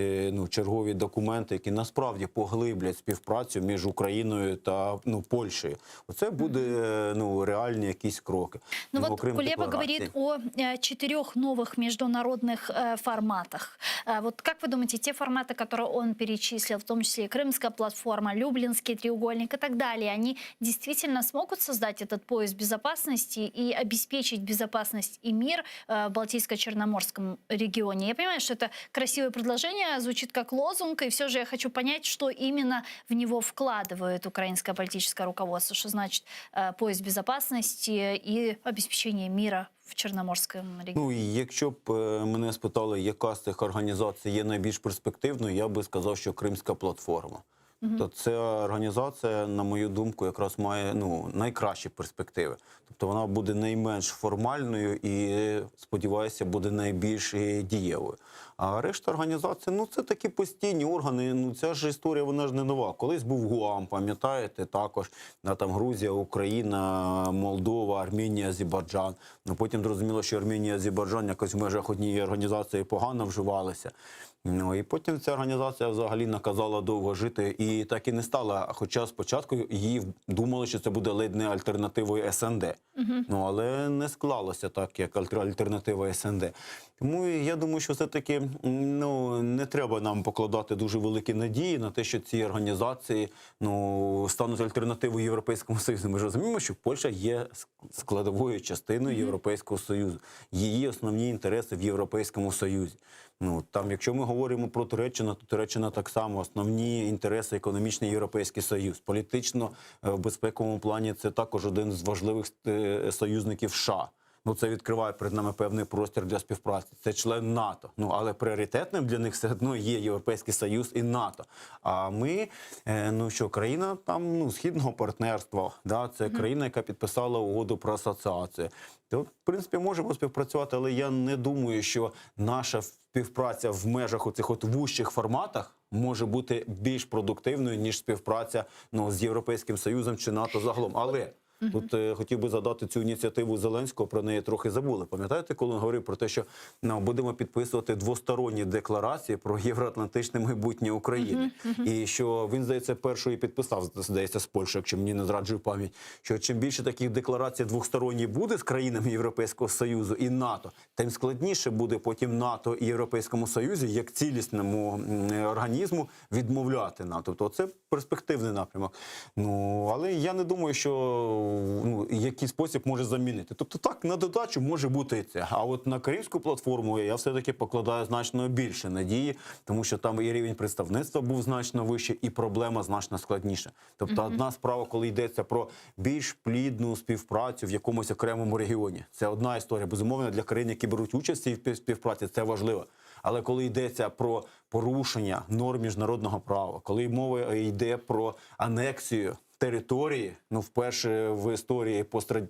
H: чергові документи, які насправді поглиблять співпрацю між Україною та Польщею. Оце буде реальні якісь кроки.
F: Вот Кулеба говорит о 4 новых международных форматах. Вот как вы думаете, те форматы, которые он перечислил, в том числе и Крымская платформа, Люблинский треугольник и так далее, они действительно смогут создать этот пояс безопасности и обеспечить безопасность и мир в Балтийско-Черноморском регионе? Я понимаю, что это красивое предложение, звучит как лозунг, и все же я хочу понять, что именно в него вкладывает украинское политическое руководство, что значит пояс безопасности и обеспечение мира в Чорноморському регіоні.
H: Якщо б мене спитали, яка з цих організацій є найбільш перспективною, я би сказав, що Кримська платформа. То ця організація, на мою думку, якраз має найкращі перспективи. Тобто вона буде найменш формальною і, сподіваюся, буде найбільш дієвою. А решта організацій, це такі постійні органи. Ця ж історія, вона ж не нова. Колись був ГУАМ, пам'ятаєте, також там Грузія, Україна, Молдова, Арменія, Азербайджан. Потім зрозуміло, що Арменія і Азербайджан якось в межах однієї організації погано вживалися. І потім ця організація взагалі наказала довго жити і так і не стала. Хоча спочатку її думали, що це буде ледь не альтернативою СНД. Але не склалося так, як альтернатива СНД. Тому я думаю, що все-таки не треба нам покладати дуже великі надії на те, що ці організації стануть альтернативою Європейському Союзу. Ми ж розуміємо, що Польща є складовою частиною Європейського Союзу. Її основні інтереси в Європейському Союзі. Якщо ми говоримо про Туреччину, то Туреччина так само основні інтереси економічний Європейський Союз. Політично, в безпековому плані це також один з важливих союзників США. Це відкриває перед нами певний простір для співпраці. Це член НАТО. Але пріоритетним для них все одно є Європейський Союз і НАТО. А ми, країна східного партнерства, це країна, яка підписала угоду про асоціацію. То, в принципі, можемо співпрацювати, але я не думаю, що наша співпраця в межах оцих вужчих форматах може бути більш продуктивною, ніж співпраця з Європейським Союзом чи НАТО загалом. Але тут хотів би згадати цю ініціативу Зеленського, про неї трохи забули. Пам'ятаєте, коли він говорив про те, що будемо підписувати двосторонні декларації про євроатлантичне майбутнє України? І що він, здається, першою підписав, здається, з Польщею, якщо мені не зраджує пам'ять, що чим більше таких декларацій двосторонніх буде з країнами Європейського Союзу і НАТО, тим складніше буде потім НАТО і Європейському Союзі, як цілісному організму, відмовляти НАТО. Тобто це перспективний напрямок. Але я не думаю, що який спосіб може замінити. Тобто так, на додачу може бути і це. А от на Кримську платформу я все-таки покладаю значно більше надії, тому що там і рівень представництва був значно вищий, і проблема значно складніша. Тобто одна справа, коли йдеться про більш плідну співпрацю в якомусь окремому регіоні. Це одна історія. Безумовно, для країн, які беруть участь в цій співпраці, це важливо. Але коли йдеться про порушення норм міжнародного права, коли мова йде про анексію території, ну, вперше в історії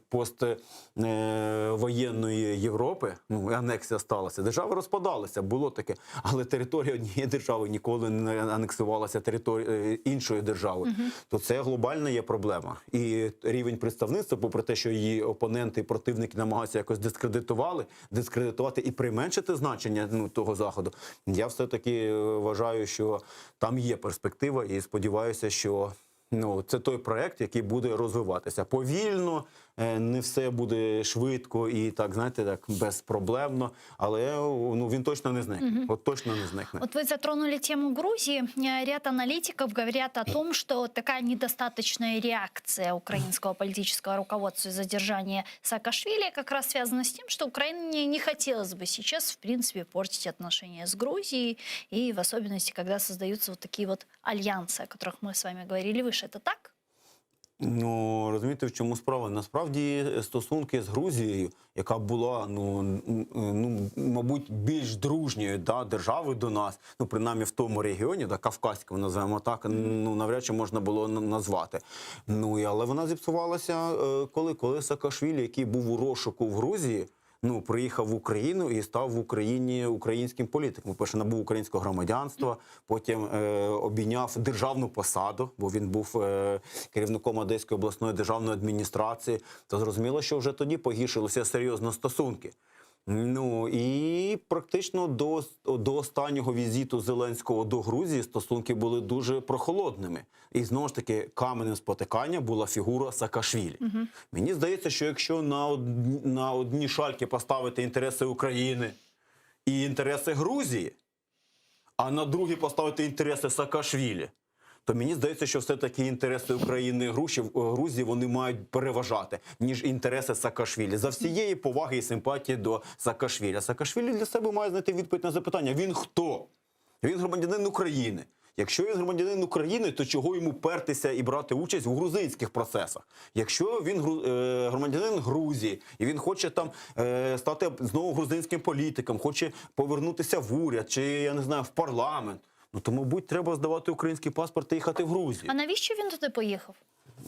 H: поствоєнної Європи, ну, анексія сталася, держави розпадалися, було таке, але територія однієї держави ніколи не анексувалася територією іншої держави. То це глобальна є проблема. І рівень представництва, попри те, що її опоненти і противники намагаються якось дискредитувати і применшити значення, ну, того Заходу, я все-таки вважаю, що там є перспектива і сподіваюся, що, ну, це той проект, який буде розвиватися повільно, не все буде швидко і так, знаєте, так безпроблемно, але, ну, він точно не зникне. От точно не зникне.
F: Вот вы затронули тему Грузии. Ряд аналитиков говорят о том, что такая недостаточная реакция украинского политического руководства и задержания Саакашвили как раз связана с тем, что Украине не хотелось бы сейчас, в принципе, портить отношения с Грузией, и в особенности, когда создаются вот такие вот альянсы, о которых мы с вами говорили выше. Это так?
H: Ну, розумієте, в чому справа? Насправді стосунки з Грузією, яка була, мабуть, більш дружньою, да, державою до нас, ну, принаймні в тому регіоні, да, Кавказькому, називаємо так, ну, навряд чи можна було назвати. Ну, але вона зіпсувалася, коли Саакашвілі, який був у розшуку в Грузії, ну, приїхав в Україну і став в Україні українським політиком. Перше, набув українського громадянства, потім обійняв державну посаду, бо він був керівником Одеської обласної державної адміністрації. То зрозуміло, що вже тоді погіршилися серйозно стосунки. Ну, і практично до останнього візиту Зеленського до Грузії стосунки були дуже прохолодними. І, знову ж таки, каменем спотикання була фігура Саакашвілі. Мені здається, що якщо на одні шальки поставити інтереси України і інтереси Грузії, а на другі поставити інтереси Саакашвілі, то мені здається, що все-таки інтереси України і Грузії вони мають переважати, ніж інтереси Саакашвілі. За всієї поваги і симпатії до Саакашвілі. Саакашвілі для себе має знайти відповідь на запитання. Він хто? Він громадянин України. Якщо він громадянин України, то чого йому пертися і брати участь у грузинських процесах? Якщо він громадянин Грузії, і він хоче там стати знову грузинським політиком, хоче повернутися в уряд, чи, я не знаю, в парламент, ну, то, мабуть, треба здавати український паспорт і їхати в Грузію.
F: А навіщо він туди поїхав?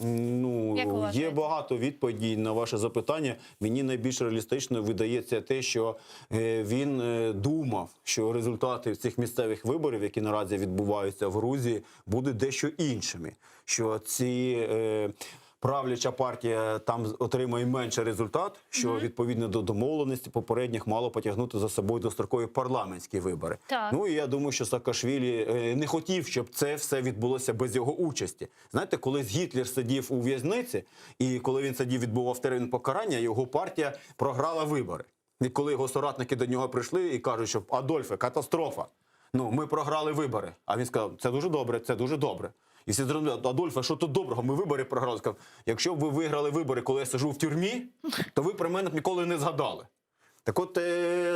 H: Ну, є багато відповідей на ваше запитання. Мені найбільш реалістично видається те, що він думав, що результати цих місцевих виборів, які наразі відбуваються в Грузії, будуть дещо іншими. Що ці правляча партія там отримає менший результат, що відповідно до домовленості попередніх мало потягнути за собою дострокові парламентські вибори.
F: Так.
H: Ну і я думаю, що Саакашвілі не хотів, щоб це все відбулося без його участі. Знаєте, коли Гітлер сидів у в'язниці, і коли він сидів, відбував термін покарання, його партія програла вибори. І коли його соратники до нього прийшли і кажуть, що Адольфе, катастрофа, ну, ми програли вибори. А він сказав, це дуже добре, це дуже добре. І всі зрозуміли, Адольфе, що тут доброго, ми вибори програли. Сказав, якщо б ви виграли вибори, коли я сиджу в тюрмі, то ви про мене ніколи не згадали. Так от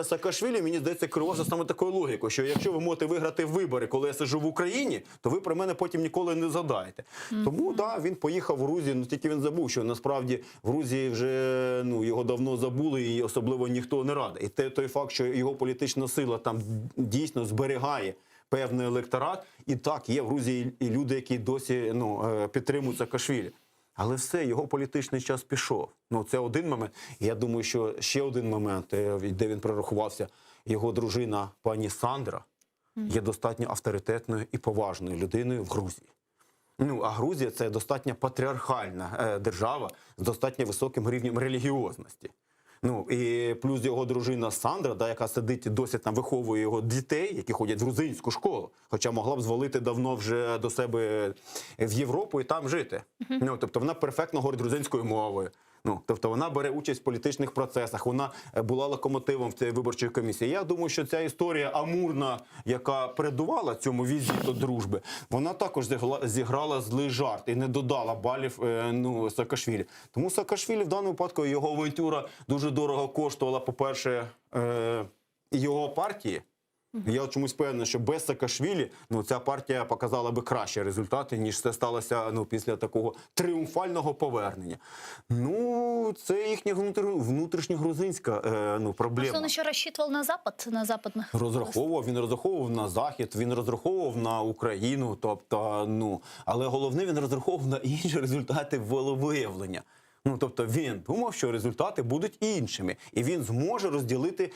H: Саакашвілі, мені здається, керувався саме такою логікою, що якщо ви можете виграти вибори, коли я сиджу в Україні, то ви про мене потім ніколи не згадаєте. Тому, так, він поїхав в Грузію, ну тільки він забув, що насправді в Грузії вже, ну, його давно забули і особливо ніхто не радий. І той факт, що його політична сила там дійсно зберігає певний електорат, і так, є в Грузії і люди, які досі, ну, підтримують Саакашвілі. Але все, його політичний час пішов. Ну, це один момент. І я думаю, що ще один момент, де він прорахувався, його дружина пані Сандра є достатньо авторитетною і поважною людиною в Грузії. Ну, а Грузія – це достатньо патріархальна держава з достатньо високим рівнем релігіозності. Ну, і плюс його дружина Сандра, да, яка сидить і досі там виховує його дітей, які ходять в грузинську школу, хоча могла б звалити давно вже до себе в Європу і там жити. Ну, тобто вона перфектно говорить грузинською мовою. Ну, тобто вона бере участь в політичних процесах, вона була локомотивом в цій виборчій комісії. Я думаю, що ця історія амурна, яка передувала цьому візиту дружби, вона також зіграла злий жарт і не додала балів Саакашвілі. Тому Саакашвілі в даному випадку його авантюра дуже дорого коштувала, по-перше, його партії, Я чомусь певний, що без Саакашвілі ця партія показала би кращі результати, ніж це сталося після такого тріумфального повернення. Це їхня внутрішньогрузинська проблема.
F: Он еще рассчитывал на Запад, на западных?
H: Він розраховував на Захід, він розраховував на Україну, але головне, він розраховував на інші результати волевиявлення. Тобто він думав, що результати будуть іншими, і він зможе розділити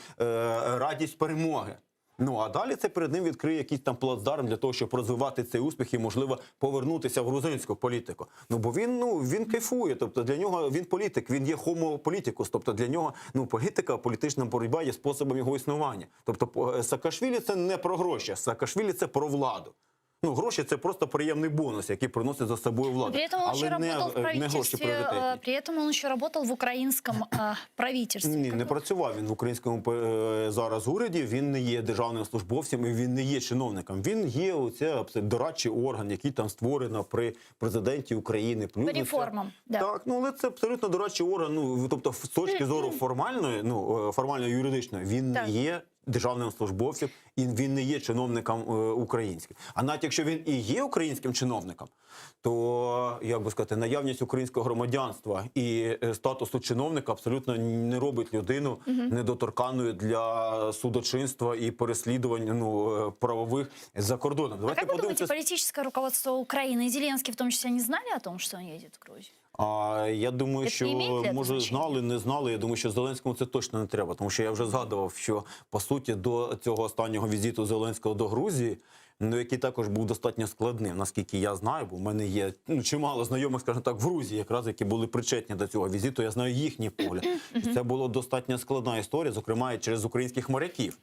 H: радість перемоги. А далі це перед ним відкриє якийсь там плацдарм для того, щоб розвивати цей успіх і, можливо, повернутися в грузинську політику. Бо він кайфує, тобто для нього він політик, він є homo politicus, тобто для нього політика, політична боротьба є способом його існування. Тобто Саакашвілі це не про гроші, Саакашвілі це про владу. Гроші – це просто приємний бонус, який приносить за собою владу.
F: При этом он еще работал в правительстве, при этом он еще работал в украинском правительстве.
H: Ні, не працював він в українському зараз уряді, він не є державним службовцем і він не є чиновником. Він є дорадчий орган, який там створено при президенті України.
F: По реформам, да.
H: Так, але це абсолютно дорадчий орган, тобто з точки зору формально-юридичної, він не є державним службовцем, і він не є чиновником українським. А навіть якщо він і є українським чиновником, то, як би сказати, наявність українського громадянства і статусу чиновника абсолютно не робить людину недоторканною для судочинства і переслідувань правових за кордоном.
F: А как вы думаете, политическое руководство Украины и Зеленский в том числе не знали о том, что он едет в Грузию?
H: Я думаю, що, може, знали, не знали. Я думаю, що Зеленському це точно не треба. Тому що я вже згадував, що, по суті, до цього останнього візиту Зеленського до Грузії, який також був достатньо складним, наскільки я знаю, бо в мене є чимало знайомих, скажімо так, в Грузії, якраз, які були причетні до цього візиту, я знаю їхній погляд. Це була достатньо складна історія, зокрема, і через українських моряків.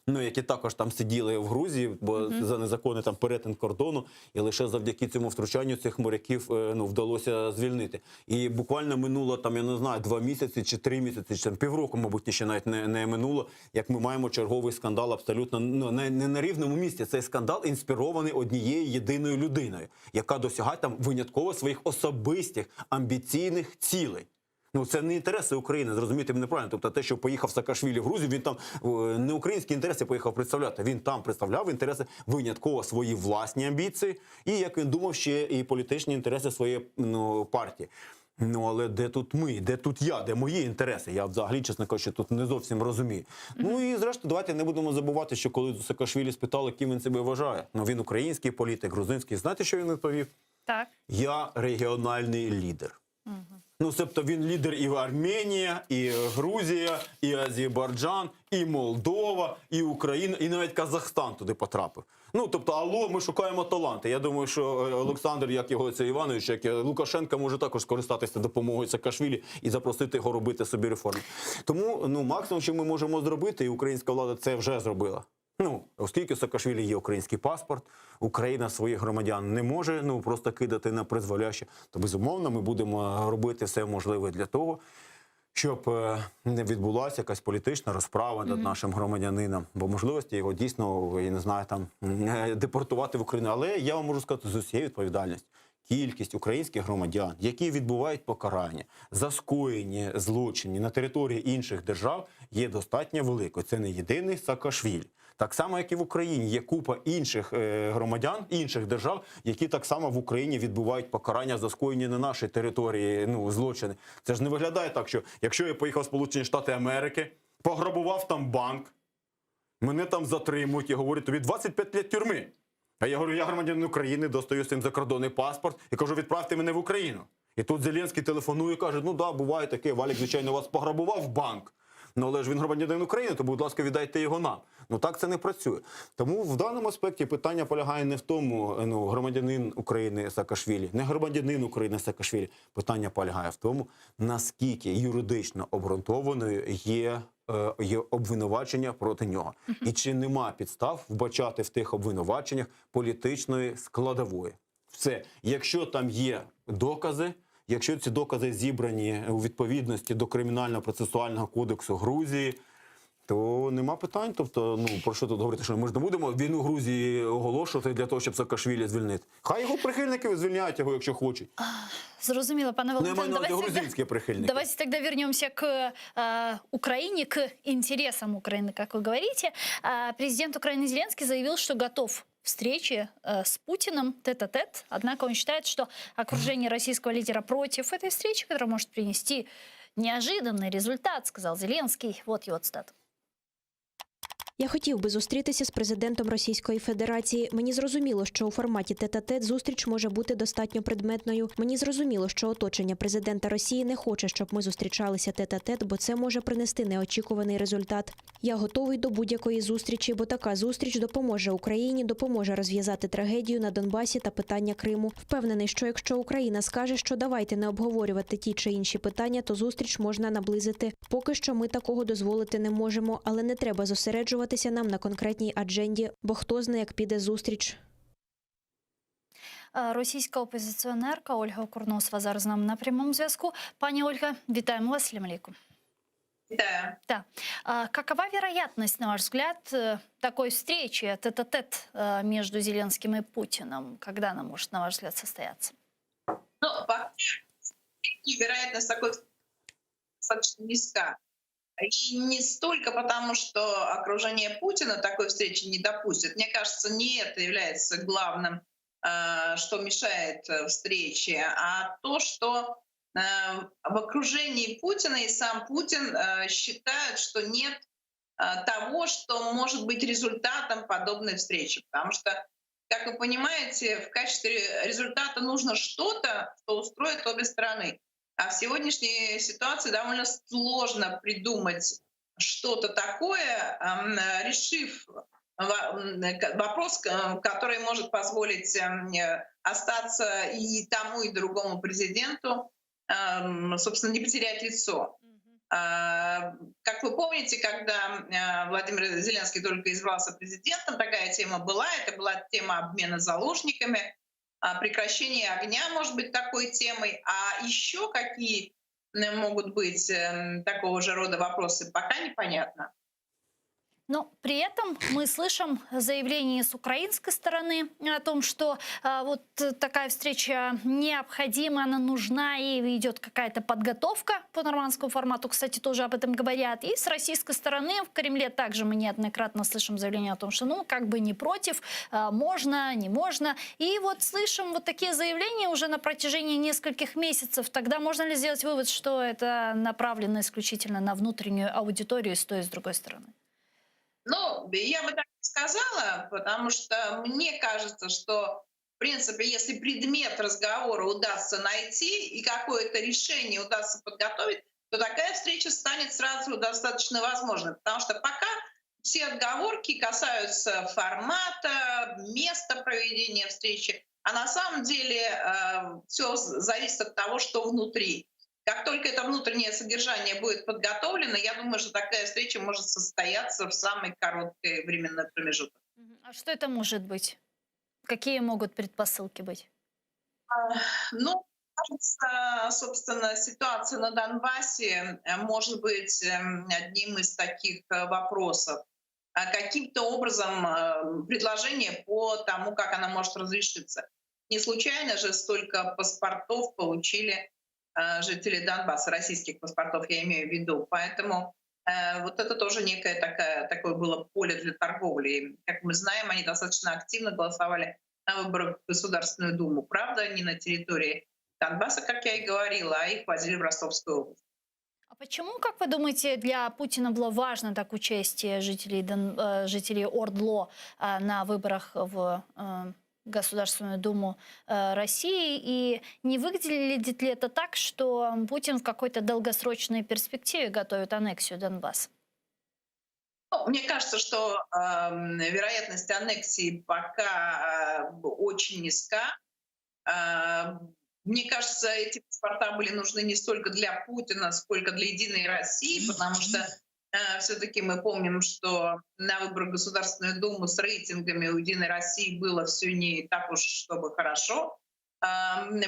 H: Які також там сиділи в Грузії, бо за незаконний там перетин кордону, і лише завдяки цьому втручанню цих моряків вдалося звільнити. І буквально минуло там, я не знаю, 2 місяці чи 3 місяці, чи півроку, мабуть, ще навіть не минуло, як ми маємо черговий скандал абсолютно не на рівному місці. Цей скандал інспірований однією єдиною людиною, яка досягає там винятково своїх особистих амбіційних цілей. Це не інтереси України, зрозумійте мене правильно. Тобто те, що поїхав Саакашвілі в Грузію, він там не українські інтереси поїхав представляти. Він там представляв інтереси винятково свої власні амбіції і, як він думав, ще і політичні інтереси своєї партії. Але де тут ми, де тут я, де мої інтереси? Я взагалі, чесно кажучи, тут не зовсім розумію. І зрештою, давайте не будемо забувати, що коли Саакашвілі спитали, ким він себе вважає. Він український політик, грузинський. Знаєте, що він відповів?
F: Так.
H: Я регіональний лідер. Тобто він лідер і Арменія, і Грузія, і Азербайджан, і Молдова, і Україна, і навіть Казахстан туди потрапив. Тобто, алло, ми шукаємо таланти. Я думаю, що Олександр, як його це Іванович, як Лукашенко, може також скористатися допомогою Саакашвілі і запросити його робити собі реформи. Тому максимум, що ми можемо зробити, і українська влада це вже зробила. Оскільки у Саакашвілі є український паспорт, Україна своїх громадян не може просто кидати на призволяще, то, безумовно, ми будемо робити все можливе для того, щоб не відбулася якась політична розправа над нашим громадянином, бо можливості його дійсно, я не знаю, там депортувати в Україну. Але я вам можу сказати з усією відповідальністю, кількість українських громадян, які відбувають покарання за скоєні злочини на території інших держав, є достатньо великою. Це не єдиний Саакашвілі. Так само, як і в Україні, є купа інших громадян, інших держав, які так само в Україні відбувають покарання за скоєні на нашій території злочини. Це ж не виглядає так, що якщо я поїхав в Сполучені Штати Америки, пограбував там банк, мене там затримують і говорять, тобі 25 років тюрми. А я говорю, я громадянин України, достаю з цим закордонний паспорт і кажу, відправте мене в Україну. І тут Зеленський телефонує і каже, буває таке, Валік, звичайно, вас пограбував банк. Але ж він громадянин України, то, будь ласка, віддайте його нам. Так це не працює. Тому в даному аспекті питання полягає не в тому, громадянин України Саакашвілі, не громадянин України Саакашвілі. Питання полягає в тому, наскільки юридично обґрунтованою є обвинувачення проти нього. І чи нема підстав вбачати в тих обвинуваченнях політичної складової. Все. Якщо там є докази, якщо ці докази зібрані у відповідності до Кримінально-процесуального кодексу Грузії, То нема питань. Тобто, ну про що тут говорити? Що ми ж не будемо війну Грузії оголошувати для того, щоб Саакашвілі звільнити? Хай його прихильники звільняють його, якщо хочуть.
F: Зрозуміло, пане Валентин.
H: Давайте
F: тогда вернемся к Украине, к интересам Украины, как вы говорите. Президент Украины Зеленский заявил, что готов встречи с Путиным тет-а-тет. Однако он считает, что окружение российского лидера против этой встречи, которая может принести неожиданный результат, сказал Зеленский. Вот его цитата.
I: Я хотів би зустрітися з президентом Російської Федерації. Мені зрозуміло, що у форматі тет-а-тет зустріч може бути достатньо предметною. Мені зрозуміло, що оточення президента Росії не хоче, щоб ми зустрічалися тет-а-тет, бо це може принести неочікуваний результат. Я готовий до будь-якої зустрічі, бо така зустріч допоможе Україні, допоможе розв'язати трагедію на Донбасі та питання Криму. Впевнений, що якщо Україна скаже, що давайте не обговорювати ті чи інші питання, то зустріч можна наблизити. Поки що ми такого дозволити не можемо, але не треба зосереджуватися нам на конкретній адженді, бо хто знає, як піде зустріч.
F: Російська опозиціонерка Ольга Курносова зараз з нами на прямому зв'язку. Пані Ольга, вітаємо вас. Салям алейкум.
J: Витаю.
F: Да. Какова вероятность, на ваш взгляд, такой встречи тет-а-тет между Зеленским и Путиным? Когда она может, на ваш взгляд, состояться?
J: Ну, вероятность такой достаточно низка. И не столько потому, что окружение Путина такой встречи не допустит. Мне кажется, не это является главным, что мешает встрече, а то, что в окружении Путина и сам Путин считают, что нет того, что может быть результатом подобной встречи. Потому что, как вы понимаете, в качестве результата нужно что-то, что устроит обе стороны. А в сегодняшней ситуации довольно сложно придумать что-то такое, решив вопрос, который может позволить остаться и тому, и другому президенту, собственно, не потерять лицо. Как вы помните, когда Владимир Зеленский только избрался президентом, такая тема была. Это была тема обмена заложниками. Прекращение огня может быть такой темой. А еще какие могут быть такого же рода вопросы, пока непонятно.
F: Но при этом мы слышим заявление с украинской стороны о том, что вот такая встреча необходима, она нужна, и идет какая-то подготовка по нормандскому формату. Кстати, тоже об этом говорят. И с российской стороны в Кремле также мы неоднократно слышим заявление о том, что ну как бы не против, можно, не можно. И вот слышим вот такие заявления уже на протяжении нескольких месяцев. Тогда можно ли сделать вывод, что это направлено исключительно на внутреннюю аудиторию с той и с другой стороны?
J: Ну, я бы так не сказала, потому что мне кажется, что, в принципе, если предмет разговора удастся найти и какое-то решение удастся подготовить, то такая встреча станет сразу достаточно возможной. Потому что пока все отговорки касаются формата, места проведения встречи, а на самом деле все зависит от того, что внутри. Как только это внутреннее содержание будет подготовлено, я думаю, что такая встреча может состояться в самый короткий временной промежуток.
F: А что это может быть? Какие могут предпосылки быть?
J: Ну, кажется, собственно, ситуация на Донбассе может быть одним из таких вопросов. Каким-то образом предложение по тому, как она может разрешиться. Не случайно же столько паспортов получили жители Донбасса, российских паспортов я имею в виду. Поэтому вот это тоже некое такое было поле для торговли. И, как мы знаем, они достаточно активно голосовали на выборах в Государственную Думу. Правда, не на территории Донбасса, как я и говорила, а их возили в Ростовскую область.
F: А почему, как вы думаете, для Путина было важно так участие жителей ОРДЛО на выборах в Государственную Думу России? И не выглядит ли это так, что Путин в какой-то долгосрочной перспективе готовит аннексию Донбасса?
J: Ну, мне кажется, что вероятность аннексии пока очень низка. Мне кажется, эти паспорта были нужны не столько для Путина, сколько для «Единой России», потому что все-таки мы помним, что на выборах в Государственную Думу с рейтингами у «Единой России» было все не так уж, чтобы хорошо.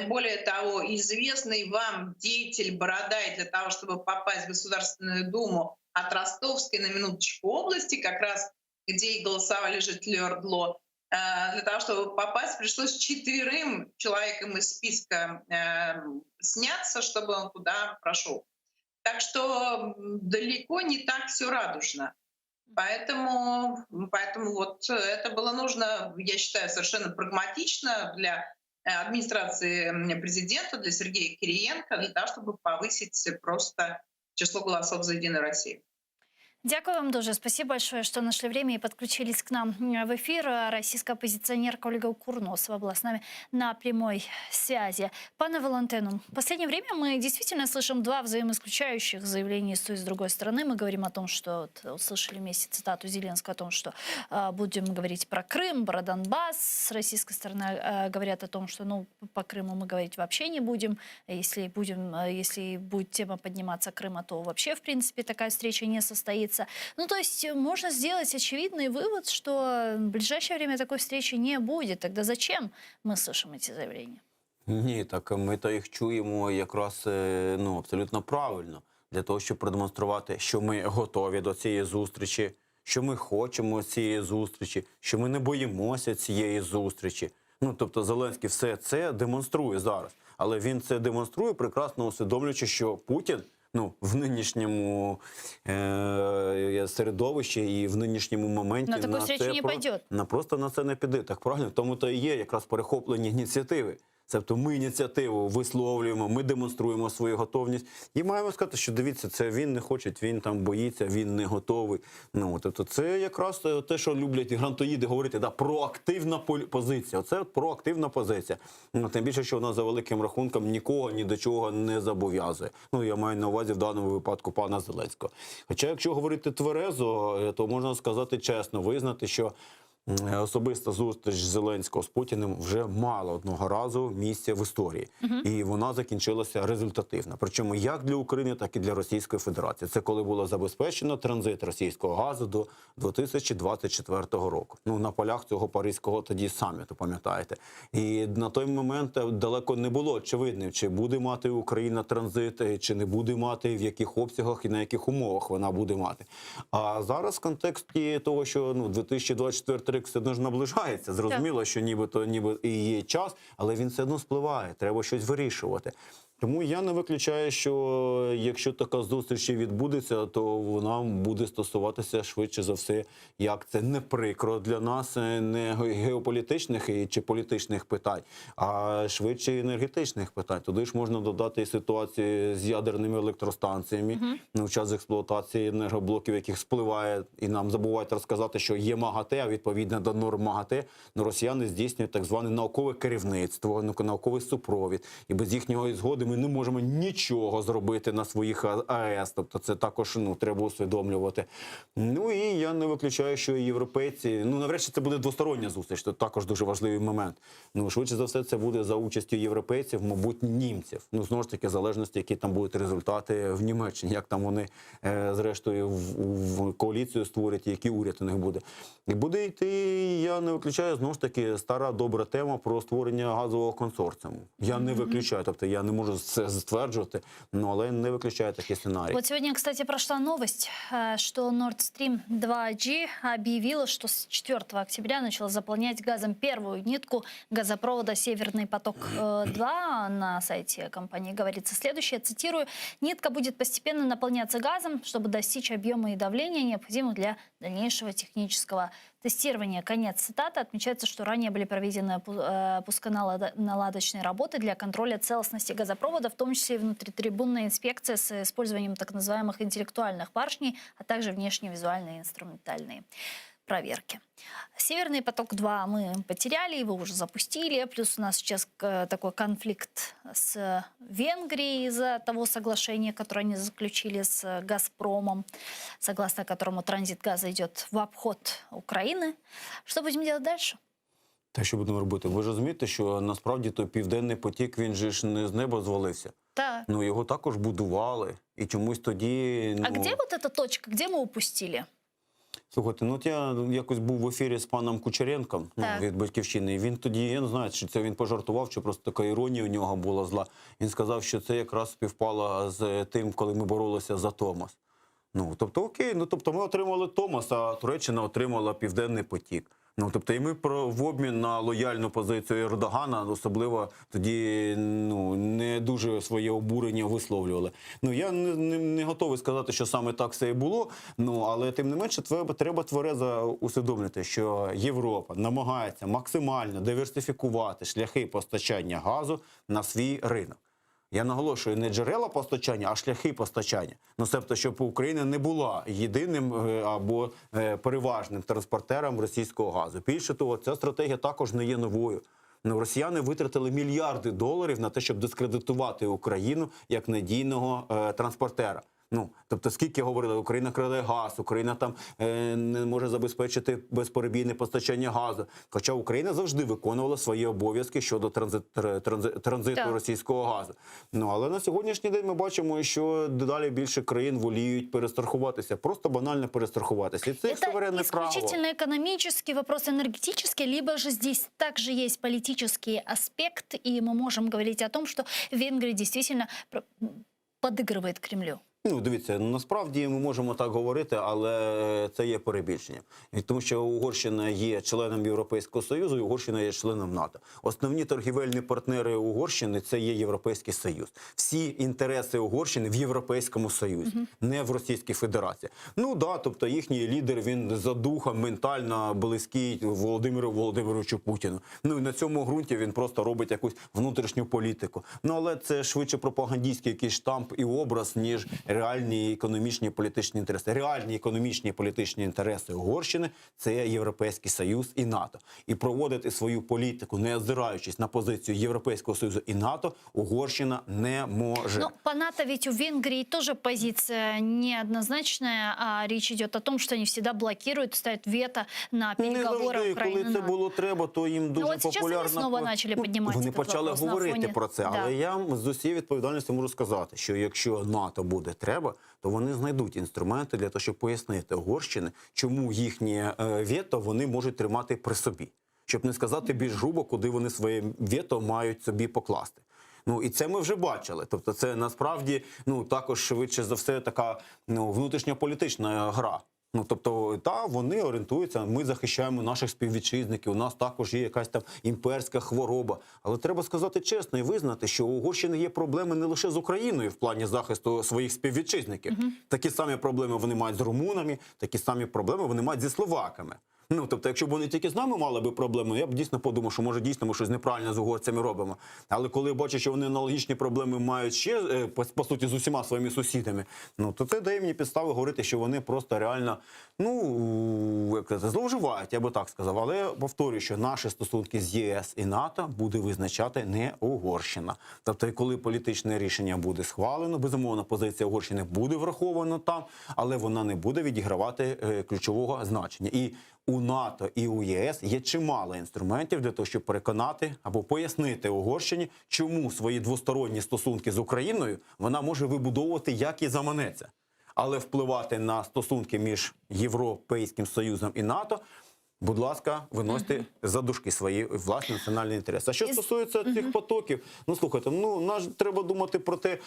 J: Более того, известный вам деятель Бородай для того, чтобы попасть в Государственную Думу, от Ростовской, на минуточку, области, как раз где и голосовали жители ОРДЛО. Для того, чтобы попасть, пришлось 4 человекам из списка сняться, чтобы он туда прошел. Так что далеко не так все радужно. Поэтому вот это было нужно, я считаю, совершенно прагматично для администрации президента, для Сергея Кириенко, для того, чтобы повысить просто число голосов за «Единую Россию».
F: Дякую вам дуже. Спасибо большое, что нашли время и подключились к нам в эфир. Российская оппозиционерка Ольга Курносова была с нами на прямой связи. Пане Валентину, в последнее время мы действительно слышим 2 взаимоисключающих заявления с той и с другой стороны. Мы говорим о том, что услышали вместе цитату Зеленского о том, что будем говорить про Крым, про Донбасс. С российской стороны говорят о том, что по Крыму мы говорить вообще не будем. Если будет тема подниматься Крыма, то вообще, в принципе, такая встреча не состоится. То есть можно сделать очевидный вывод, что в ближайшее время такой встречи не будет. Тогда зачем мы слышим эти заявления?
H: Ні, так ми то їх чуємо якраз абсолютно правильно. Для того, щоб продемонструвати, що ми готові до цієї зустрічі, що ми хочемо цієї зустрічі, що ми не боїмося цієї зустрічі. Тобто Зеленський все це демонструє зараз. Але він це демонструє, прекрасно усвідомлюючи, що Путін в нинішньому середовищі і в нинішньому моменті
F: на таку встречу не пойдет.
H: Просто на це не піде. Так правильно? Тому то і є якраз перехоплені ініціативи. Тобто ми ініціативу висловлюємо, ми демонструємо свою готовність. І маємо сказати, що дивіться, це він не хоче, він там боїться, він не готовий. Тобто це якраз те, що люблять грантоїди говорити, проактивна позиція. Оце проактивна позиція. Тим більше, що вона за великим рахунком нікого ні до чого не зобов'язує. Я маю на увазі в даному випадку пана Зеленського. Хоча, якщо говорити тверезо, то можна сказати чесно, визнати, що особиста зустріч Зеленського з Путіним вже мала одного разу місце в історії. І вона закінчилася результативно. Причому як для України, так і для Російської Федерації. Це коли було забезпечено транзит російського газу до 2024 року. На полях цього Паризького тоді саміту, пам'ятаєте. І на той момент далеко не було очевидним, чи буде мати Україна транзит, чи не буде мати, в яких обсягах і на яких умовах вона буде мати. А зараз в контексті того, що 2024 все одно ж наближається. Зрозуміло, що ніби і є час, але він все одно спливає. Треба щось вирішувати. Тому я не виключаю, що якщо така зустріч відбудеться, то вона буде стосуватися швидше за все, як це не прикро для нас, не геополітичних чи політичних питань, а швидше енергетичних питань. Туди ж можна додати і ситуацію з ядерними електростанціями, в час експлуатації енергоблоків, яких спливає, і нам забувають розказати, що є МАГАТЕ, а відповідно до норм МАГАТЕ, росіяни здійснюють так зване наукове керівництво, науковий супровід, і без їхньої згоди ми не можемо нічого зробити на своїх АЕС. Тобто це також треба усвідомлювати. І я не виключаю, що і європейці, навряд чи це буде двостороння зустріч, це також дуже важливий момент. Швидше за все це буде за участю європейців, мабуть, німців. Знову ж таки, в залежності, які там будуть результати в Німеччині, як там вони, зрештою, в коаліцію створять, який уряд у них буде. І буде йти, я не виключаю, знову ж таки, стара добра тема про створення газового консорціуму. Я не виключаю, тобто я не можу це стверджувати, але не виключаю такий сценарій.
F: Вот сегодня, кстати, прошла новость, что Nord Stream 2G объявила, что с 4 октября начала заполнять газом первую нитку газопровода «Северный поток-2». На сайте компании говорится следующее, цитирую: «Нитка будет постепенно наполняться газом, чтобы достичь объема и давления, необходимых для дальнейшего технического тестирования». Конец цитаты. Отмечается, что ранее были проведены пусконаладочные работы для контроля целостности газопровода, в том числе и внутритрибунная инспекция с использованием так называемых интеллектуальных поршней, а также внешневизуальные и инструментальные проверки. «Северный поток-2» мы потеряли, его уже запустили. Плюс у нас сейчас такой конфликт с Венгрией из-за того соглашения, которое они заключили с «Газпромом», согласно которому транзит газа идет в обход Украины. Что будем делать дальше?
H: Та що будемо робити? Ви ж розумієте, що насправді той Південний потік, він же ж не з неба звалився.
F: Так.
H: Його також будували. І чомусь тоді...
F: А де вот эта точка? Где мы упустили?
H: Слухайте, я якось був в ефірі з паном Кучеренком від «Батьківщини», і він тоді, я не знаю, чи це він пожартував, чи просто така іронія у нього була зла. Він сказав, що це якраз співпало з тим, коли ми боролися за Томас. Ну, тобто, окей, ну, тобто ми отримали Томас, а Туреччина отримала Південний потік. Ну, тобто, і ми в обмін на лояльну позицію Ердогана, особливо тоді, ну, не дуже своє обурення висловлювали. Ну, я не готовий сказати, що саме так все і було, ну, але тим не менше треба тверезо усвідомити, що Європа намагається максимально диверсифікувати шляхи постачання газу на свій ринок. Я наголошую, не джерела постачання, а шляхи постачання. Ну, тобто, щоб Україна не була єдиним або переважним транспортером російського газу. Більше того, ця стратегія також не є новою. Ну, росіяни витратили мільярди доларів на те, щоб дискредитувати Україну як надійного транспортера. Ну, тобто, скільки говорили, Україна краде газ, Україна там не може забезпечити безперебійне постачання газу. Хоча Україна завжди виконувала свої обов'язки щодо транзиту російського газу. Ну, але на сьогоднішній день ми бачимо, що дедалі більше країн воліють перестрахуватися, просто банально перестрахуватися. І це їх суверенне право.
F: Это исключительно экономический вопрос, энергетический, либо же здесь также есть политический аспект, и мы можем говорить о том, что Венгрия действительно подыгрывает Кремлю.
H: Ну, дивіться, насправді ми можемо так говорити, але це є перебільшенням. Тому що Угорщина є членом Європейського Союзу, і Угорщина є членом НАТО. Основні торгівельні партнери Угорщини – це є Європейський Союз. Всі інтереси Угорщини в Європейському Союзі, не в Російській Федерації. Ну, да, тобто їхній лідер, він за духом ментально близький Володимиру Володимировичу Путіну. Ну, і на цьому ґрунті він просто робить якусь внутрішню політику. Ну, але це швидше пропагандистський якийсь штамп і образ, ніж реальні економічні і політичні інтереси. Реальні економічні і політичні інтереси Угорщини – це Європейський Союз і НАТО. І проводити свою політику, не озираючись на позицію Європейського Союзу і НАТО, Угорщина не може.
F: Но по НАТО ведь у Венгрии тоже позиция неоднозначная, а речь идет о том, что они всегда блокируют, ставят вето на переговоры Украины.
H: Коли це було треба, то їм дуже
F: вот сейчас
H: популярно.
F: Они снова начали поднимать
H: Вони
F: этот
H: почали
F: вопрос на
H: говорити
F: фоне.
H: про це,
F: Да.
H: але я з усією відповідальністю можу сказати, що якщо НАТО буде треба, то вони знайдуть інструменти для того, щоб пояснити Угорщині, чому їхнє вето вони можуть тримати при собі. Щоб не сказати більш грубо, куди вони своє вето мають собі покласти. Ну, і це ми вже бачили. Тобто це насправді, ну, також швидше за все така, ну, внутрішньополітична гра. Ну, тобто, вони орієнтуються, ми захищаємо наших співвітчизників, у нас також є якась там імперська хвороба. Але треба сказати чесно і визнати, що у Угорщини є проблеми не лише з Україною в плані захисту своїх співвітчизників. Такі самі проблеми вони мають з румунами, такі самі проблеми вони мають зі словаками. Ну, тобто, якщо б вони тільки з нами мали би проблеми, я б дійсно подумав, що, може, дійсно ми щось неправильно з угорцями робимо. Але коли бачу, що вони аналогічні проблеми мають ще, по суті, з усіма своїми сусідами, ну, то це дає мені підстави говорити, що вони просто реально, ну, як сказати, зловживають, я би так сказав. Але я повторюю, що наші стосунки з ЄС і НАТО буде визначати не Угорщина. Тобто, коли політичне рішення буде схвалено, безумовно, позиція Угорщини буде врахована там, але вона не буде відігравати ключового значення. І у НАТО і у ЄС є чимало інструментів для того, щоб переконати або пояснити Угорщині, чому свої двосторонні стосунки з Україною вона може вибудовувати, як і заманеться. Але впливати на стосунки між Європейським Союзом і НАТО, будь ласка, виносьте за дужки свої власні національні інтереси. А що стосується цих потоків, ну, слухайте, треба думати про те,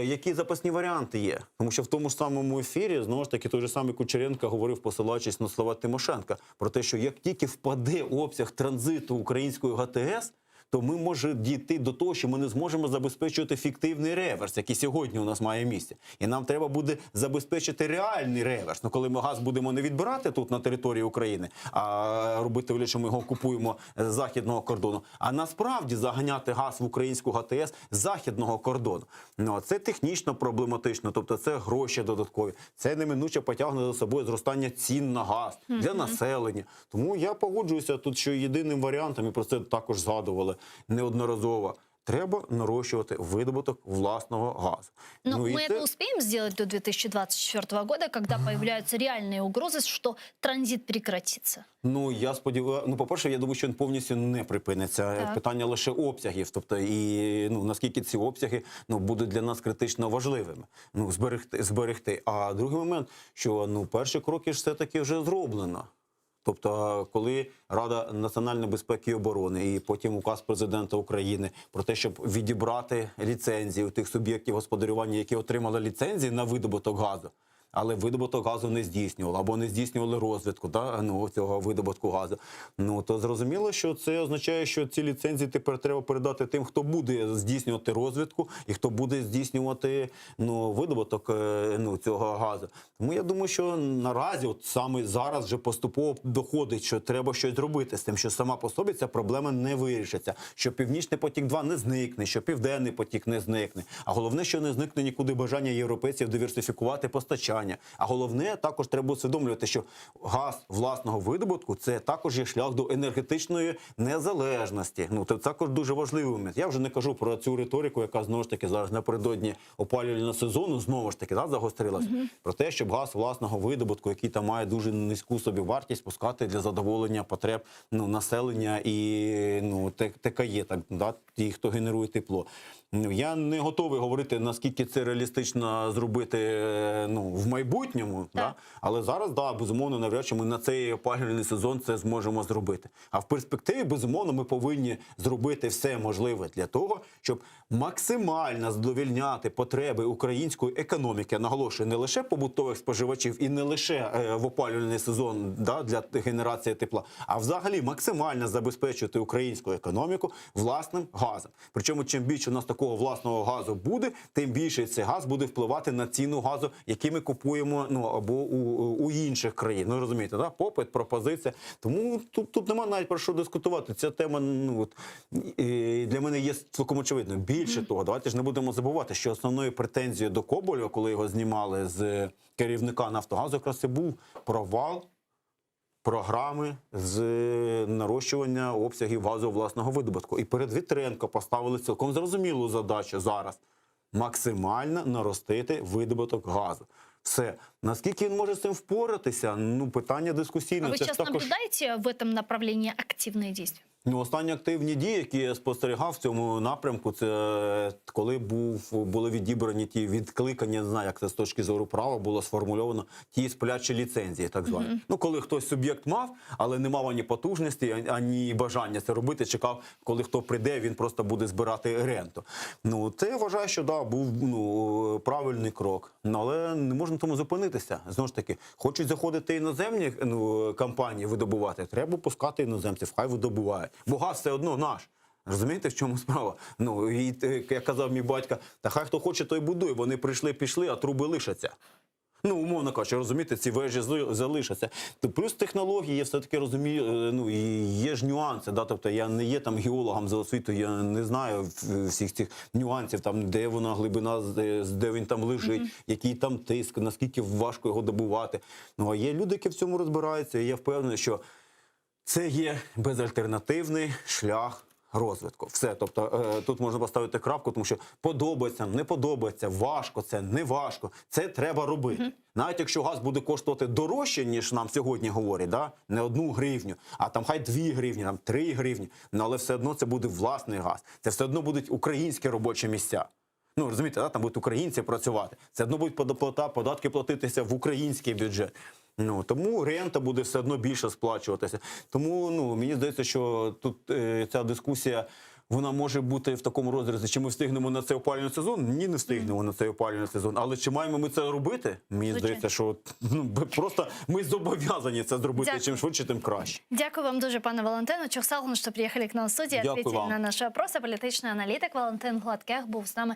H: які запасні варіанти є. Тому що в тому ж самому ефірі, знову ж таки, той же самий Кучеренко говорив, посилаючись на слова Тимошенка, про те, що як тільки впаде обсяг транзиту української ГТС, то ми можемо дійти до того, що ми не зможемо забезпечувати фіктивний реверс, який сьогодні у нас має місце. І нам треба буде забезпечити реальний реверс. Ну, коли ми газ будемо не відбирати тут на території України, а робити вигляд, що ми його купуємо з західного кордону, а насправді заганяти газ в українську ГТС з західного кордону. Ну, це технічно проблематично, тобто це гроші додаткові. Це неминуче потягне за собою зростання цін на газ для населення. Тому я погоджуюся тут, що єдиним варіантом, і про це також згадували неодноразово, треба нарощувати видобуток власного газу.
F: Но мы это успеем сделать до 2024 года, когда появляются реальные угрозы, что транзит прекратится?
H: Ну, я сподіваюся, по-перше, я думаю, що він повністю не припиниться.
F: Так.
H: Питання лише обсягів, тобто і наскільки ці обсяги будуть для нас критично важливими, зберегти. А другий момент, що перші кроки ж все-таки вже зроблено. Тобто, коли Рада національної безпеки і оборони і потім указ президента України про те, щоб відібрати ліцензії у тих суб'єктів господарювання, які отримали ліцензії на видобуток газу, але видобуток газу не здійснювали, або не здійснювали розвідку цього видобутку газу. То зрозуміло, що це означає, що ці ліцензії тепер треба передати тим, хто буде здійснювати розвідку і хто буде здійснювати видобуток цього газу. Тому я думаю, що наразі, от саме зараз вже поступово доходить, що треба щось робити з тим, що сама по собі ця проблема не вирішиться, що Північний потік-2 не зникне, що Південний потік не зникне. А головне, що не зникне нікуди бажання європейців диверсифікувати постачання. А головне, також треба усвідомлювати, що газ власного видобутку – це також є шлях до енергетичної незалежності. Це також дуже важливий момент. Я вже не кажу про цю риторику, яка знову ж таки зараз напередодні опалювального сезону знову ж таки загострилась. Про те, щоб газ власного видобутку, який там має дуже низьку собівартість, пускати для задоволення потреб населення і ТКЄ, ті, хто генерує тепло. Я не готовий говорити, наскільки це реалістично зробити в майбутньому, але зараз, безумовно, навряд чи ми на цей опалювальний сезон це зможемо зробити. А в перспективі, безумовно, ми повинні зробити все можливе для того, щоб максимально задовольняти потреби української економіки, я наголошую, не лише побутових споживачів і не лише в опалювальний сезон для генерації тепла, а взагалі максимально забезпечувати українську економіку власним газом. Причому, чим більше у нас такого власного газу буде, тим більше цей газ буде впливати на ціну газу, який ми купуємо або у інших країн. Розумієте, попит, пропозиція. Тому тут немає навіть про що дискутувати. Ця тема для мене є цілком очевидною. Більше того, давайте ж не будемо забувати, що основною претензією до Коболєва, коли його знімали з керівника Нафтогазу, якраз це був провал програми з нарощування обсягів газу власного видобутку. І перед Вітренко поставили цілком зрозумілу задачу зараз – максимально наростити видобуток газу. Все. Наскільки він може з цим впоратися? Питання дискусійне.
F: А ви зараз наблюдаєте в цьому направленні активні дії?
H: Останні активні дії, які я спостерігав в цьому напрямку, це коли були відібрані ті відкликання, не знаю, як це з точки зору права було сформульовано, ті сплячі ліцензії, так звані. Коли хтось суб'єкт мав, але не мав ані потужності, ані бажання це робити, чекав, коли хто прийде, він просто буде збирати ренту. Це я вважаю, що був правильний крок. Але не можна тому зупинитися. Знову ж таки, хочуть заходити іноземні компанії видобувати, треба пускати іноземців, хай видобувають. Бо газ все одно наш. Розумієте, в чому справа? І, як казав мій батько, та хай хто хоче, той будує. Вони прийшли, пішли, а труби лишаться. Умовно кажучи, розумієте, ці вежі залишаться. Плюс технології, я все-таки розумію, є ж нюанси. Тобто я не є там геологом за освітою, я не знаю всіх цих нюансів, де вона глибина, де він там лежить, який там тиск, наскільки важко його добувати. А є люди, які в цьому розбираються, і я впевнений, що це є безальтернативний шлях розвитку. Все. Тобто тут можна поставити крапку, тому що подобається, не подобається, важко це, не важко. Це треба робити. Навіть якщо газ буде коштувати дорожче, ніж нам сьогодні говорять, не 1 гривню, а там хай 2 гривні, 3 гривні, але все одно це буде власний газ. Це все одно будуть українські робочі місця. Розумієте, там будуть українці працювати. Це одно будуть податки платитися в український бюджет. Тому рента буде все одно більше сплачуватися. Тому мені здається, що тут ця дискусія, вона може бути в такому розрізі, чи ми встигнемо на цей опалювальний сезон? Ні, не встигнемо на цей опалювальний сезон. Але чи маємо ми це робити? Мені здається, що просто ми зобов'язані це зробити. Чим швидше, тим краще.
F: Дякую вам дуже, пане Валентину. Чухсалгун, що приїхали к нам в студію, відповіли на наші вопроси. Політичний аналітик Валентин Гладких був з нами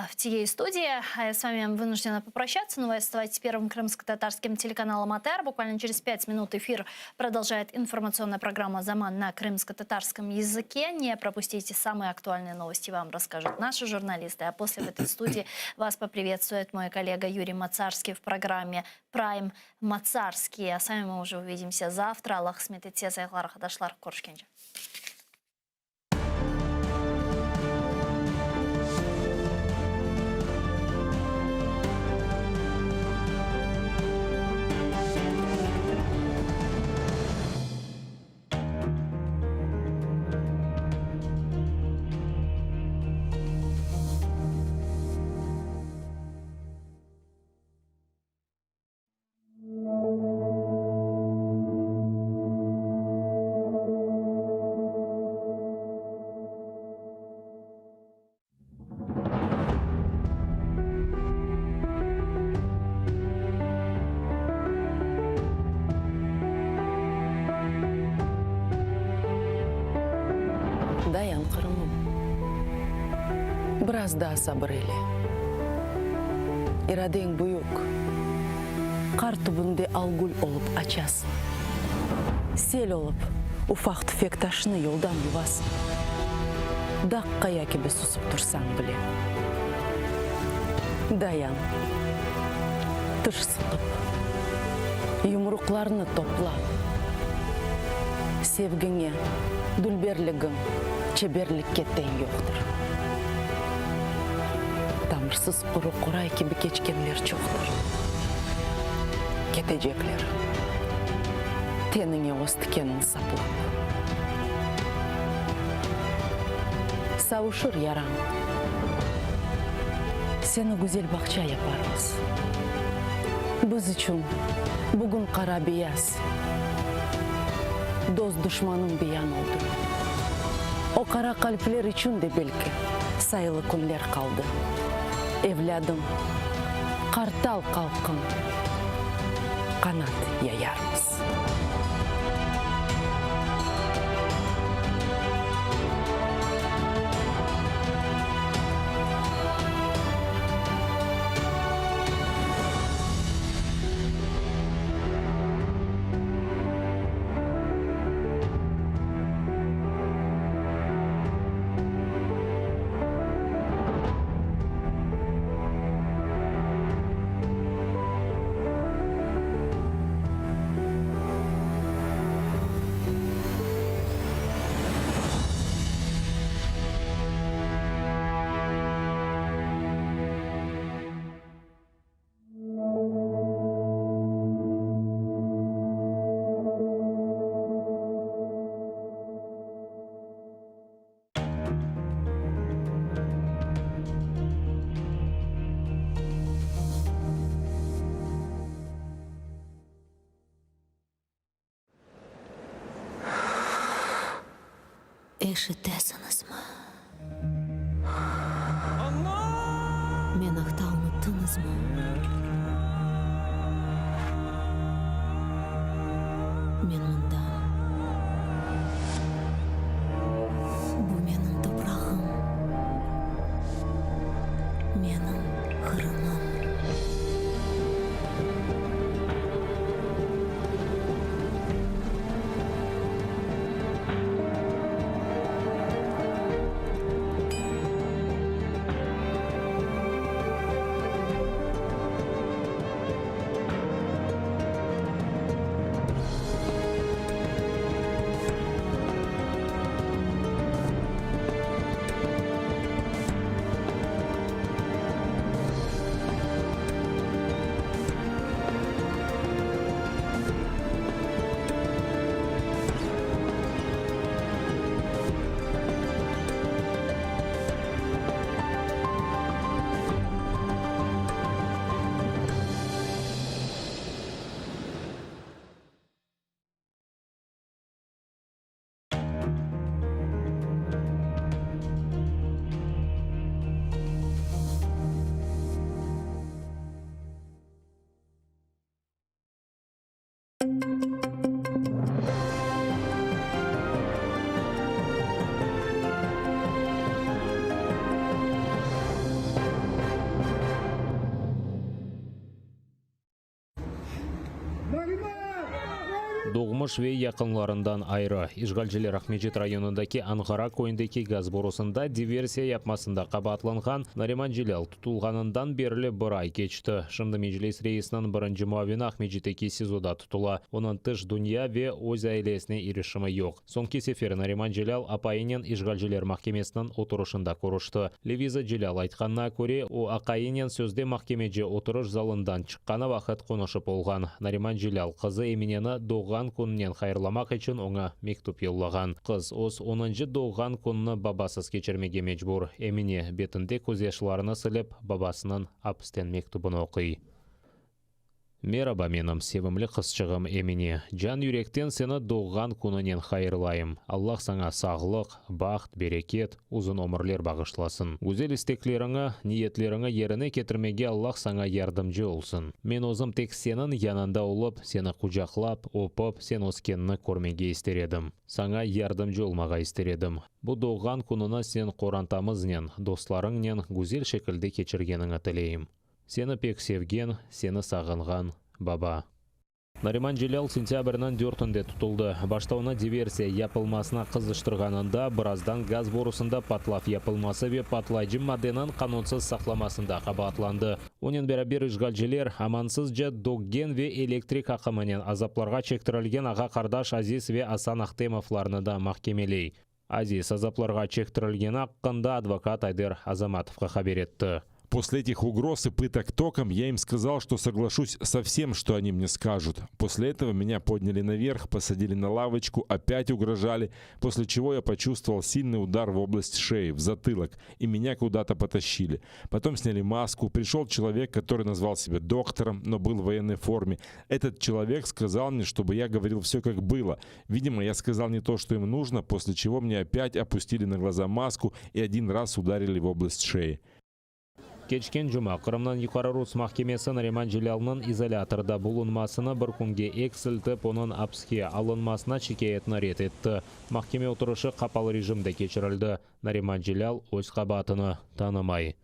F: в цієї студії. Я с вами вынуждена попрощаться, но вы оставайтесь первым крымско-татарским телеканалом АТР. Буквально через 5 минут эфир продолжает информационная программа «Заман» на крымско-татарском языке. Не пропустите самые актуальные новости, вам расскажут наши журналисты. А после в этой студии вас поприветствует мой коллега Юрий Мацарский в программе «Прайм Мацарский». А с вами мы уже увидимся завтра. Аллах сметет те зайглар хадашлар коршкенче.
K: Хырымым. Biraz daha sabır eyle. İraden büyük. Kar tübünde algul olup açasın. Sel olup ufak tüfek taşını yoldan yuvasın. Dakkaya gibi susup dursan bile. Dayan. Tış sıkıp. Yumruklarını topla. Sevgine, dülberligin, çeberlikке teң yoktur. Tamırsız kuru kuray gibi geçkenler çoktur. Ketecekler. Tenine os tikenini saplap. Savuşur yaran. Seni güzel bakça yaparız. Biz için bugün kara beyaz. Dost düşmanın beyan oldu. O kara kalpler için de belki sayılı günler kaldı. Evladım, kartal kalkın, kanat yayarız.
E: Ишітесіңіз ма? Мен ақта ұмыттыңыз ма? Мен мұнда. Бұл менің топырағым. Менің қырымым.
L: Doğmuş ve yakınlarından ayrı işgalciler Ахмеджет rayonundaki Ankara koyundaki gaz borusunda diversiya yapmasında qabatlanğan Nariman Celal tutulğanından berili bir ay geçti. Şimdi meclis reisinin birinci muavini Ахмеджеттeki sizoda tutula. Onun tış dünya ve öz ailesine erişimi yok. Sonki sefer Nariman Celal apayının işgalciler mahkemesinin oturuşunda konuştu. Leviza Celal aytqanına göre o aqayının sözde mahkemece oturuş zalından çıqqana vaqt konuşup olğan. Nariman Celal kızı Emineni doğan күнінен хайырламақ için ona mektup yollagan. Kız os 10. doğan күнні babasız geçirmege mecbur. Emine betinde көз yaşlarını silip babasının hapisten mektubunu okuy. Мераба менім севімлі қысчығым еміне. Жан юректен сені доғған күнінен хайырлайым. Аллах саңа сағлық, бақыт, берекет, ұзын өмірлер бағышласын. Өзел істеклеріңі, ниетлеріңі еріне кетірмеге Аллах саңа ярдымжы олсын. Мен өзім тек сенің янында олып, сені құжақлап, опып, сен өскенні көрмеге істередім. Саңа ярдымжы олмаға істередім. Бұл доғған күніне сен қорантамызнен, достарыңнен гүзел шекілді кечіргеніңі тілейім. Сені пек севген, сені сағынған, баба. Нариман Желял сентябрьнан 4-нде тұтылды. Баштауына диверсия япылмасына қызыштырғанында, біраздан газ борусында патлaf япылмасы ве патлайжы маденан қанунсыз сақламасында қабатланды. Онен бәрабер išgalжелер амансыз жа догген ве электрик ақымынен азапларға чектірілген аға қардаш Азиз ве Асан Ахтемовларны да махкемелей. Азиз азапларға чектірілген аққында адвокат Айдер Азаматовқа хабар етті.
S: После этих угроз и пыток током я им сказал, что соглашусь со всем, что они мне скажут. После этого меня подняли наверх, посадили на лавочку, опять угрожали, после чего я почувствовал сильный удар в область шеи, в затылок, и меня куда-то потащили. Потом сняли маску, пришел человек, который назвал себя доктором, но был в военной форме. Этот человек сказал мне, чтобы я говорил все как было. Видимо, я сказал не то, что им нужно, после чего мне опять опустили на глаза маску и один раз ударили в область шеи.
L: Кечкен жұма Қырымнан юқары Рус махкемесі Нариман Желялның изоляторда болынмасына бір күнге эксілтіп, оның апске алынмасына шикаетін рет етті. Махкеме отырышы қапал режимде кечірілді. Нариман Желял өз қабатыны танымай.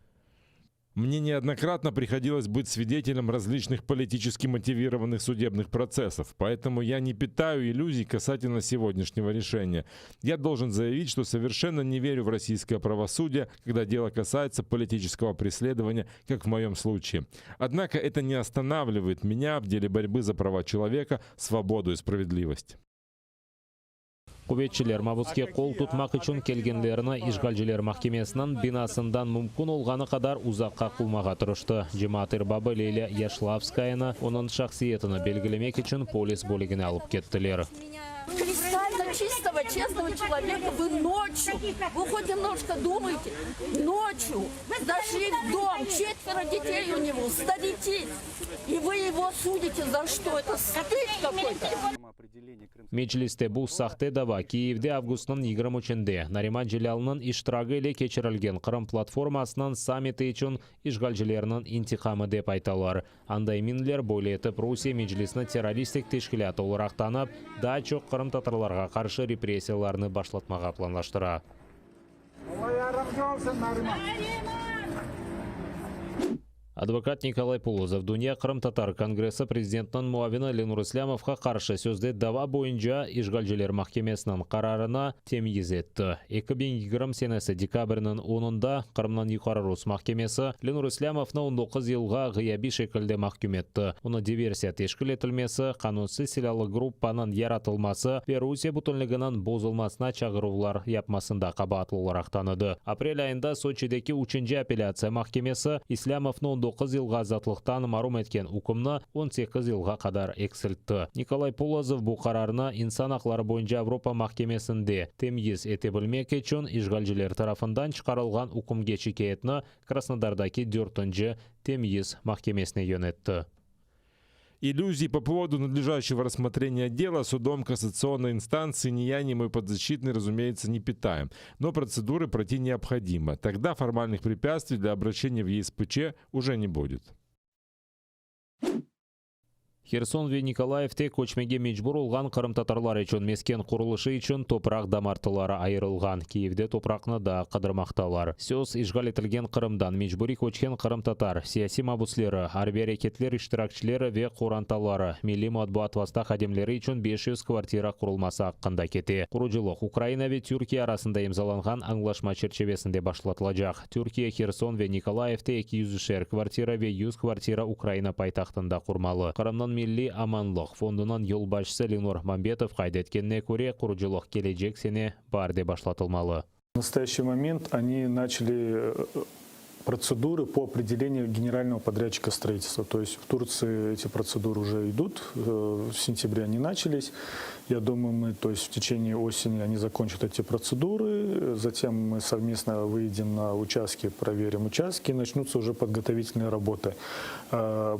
S: Мне неоднократно приходилось быть свидетелем различных политически мотивированных судебных процессов, поэтому я не питаю иллюзий касательно сегодняшнего решения. Я должен заявить, что совершенно не верю в российское правосудие, когда дело касается политического преследования, как в моем случае. Однако это не останавливает меня в деле борьбы за права человека, свободу и справедливость.
L: Кубетчілер мабузке қол тұтмақ үшін келгенлеріні išgalжелер махкемесінің бинасындан мүмкін олғаны қадар ұзаққа қылмаға тұрышты. Жематыр бабы Леля Яшлавскаяны оның шақсиетіні белгілемек үшін полис бөлігіне алып кеттілер.
T: Кристально чистого, честного человека вы ночью, вы хоть немножко думаете, ночью зашли в дом, 4 детей у него, старики, и вы его судите за что? Это стыд какой-то.
L: Мечлисте бұл сақты дава Киевде августның 23-нде Нариман Желялның иштирагы ile кечірілген Қырым платформасынан саммиті үшін išgalжелерінің интиқамы деп айталар. Андай минлер бөлетіп Русия мечлисіні террористик тешкілят оларақ танып, да чоқ Қырым татарларға қаршы репрессияларны башлатмаға планлаштыра. Адвокат Николай Полозов Дүния Қырым татар конгрессы президентінің муавины Ленур Ислямовқа қаршы сөзде дава бойынша išgalжелер махкемесінің қарарына темиз етті. 2020 сенесі декабрінің 10-да Қырымнан юқары Рус махкемесі Ленур Ислямовны 19 елға ғияби шекілде махкем етті. Оны диверсия тешкіл етілмесі, қанунсыз силалы группаның яратылмасы, Русия бүтінлігінің бозылмасына чағырулар япмасында қабатлылар таныды. Апрель айында Сочидегі 3-ші апелляция махкемесі Ислямовны 9 елға азатлықтан марум еткен үкімні 18 елға қадар эксілтті. Николай Полозов бұл қарарына инсан ақлары бойынша Европа махкемесінде темиз ете білмек үшін išgalжелер тарафындан шығарылған үкімге шикаетіні Краснодардаки 4-ші темиз махкемесіне йөнетті.
S: Иллюзий по поводу надлежащего рассмотрения дела судом кассационной инстанции ни я, ни мой подзащитный, разумеется, не питаем. Но процедуры пройти необходимо. Тогда формальных препятствий для обращения в ЕСПЧ уже не будет.
L: Херсон ве Николаевте көчмеге мечбур олған Қырым татарлар үшін мескен құрылышы үшін топрақ дамартылары айырылған. Киевде топрақны да қыдырмақталар. Сөз išgal етілген Қырымдан мечбури көчкен Қырым татар, сияси мабуслері, арби әрекетлер иштиракчылары ве қоранталары, милли матбуат васта хадемлері үшін 500 квартира құрылмасы аққында кете. Құружылық Украина ве Түркия арасында имзаланған аңлашма черчевесінде башлатылacak. Түркия Херсон ве Николаевте 200 квартира ве 100 квартира Украина пайтақтында құрмалы. Қырымнан Milli Amanlıq fondunun yol başçısı Ленур Мамбетов қайдеткеніне көре құружылық келечек сене бар деп башлатылмалы.
U: В настоящий момент они начали процедуры по определению генерального подрядчика строительства. То есть в Турции эти процедуры уже идут, в сентябре они начались. Я думаю, в течение осени они закончат эти процедуры, затем мы совместно выйдем на участки, проверим участки, и начнутся уже подготовительные работы.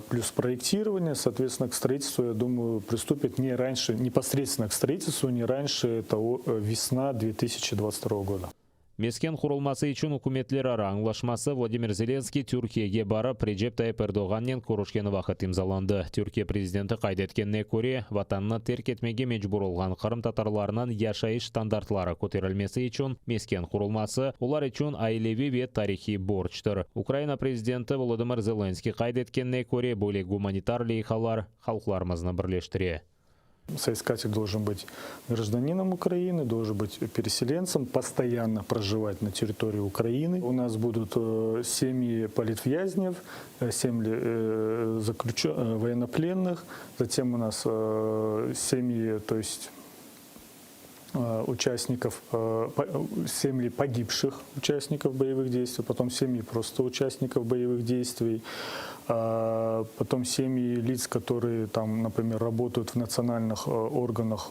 U: Плюс проектирование, соответственно, к строительству, я думаю, приступят не раньше, непосредственно к строительству, не раньше, это весна 2022 года.
L: Мескен құрылмасы үшін үкіметлер ара аңлашмасы Владимир Зеленский Түркияге барып Реджеп Тайып Эрдоғаннен көрішкен вақыт имзаланды. Түркия президенті қайдеткеніне көре, ватанны терк етмеге мәжбүр болған Қырым татарларынан яшайыш стандартлары көтерілмесі үшін Мескен құрылмасы олар үшін айлеви ве тарихи борчтыр. Украина президенті Владимир Зеленский қайдеткеніне көре бөлек гуманитар лейхалар халықларымызны бірлештіре.
U: Соискатель должен быть гражданином Украины, должен быть переселенцем, постоянно проживать на территории Украины. У нас будут семьи политвязнев, семьи военнопленных, затем у нас семьи, то есть участников, семьи погибших участников боевых действий, потом семьи просто участников боевых действий, потом семьи лиц, которые там, например, работают в национальных органах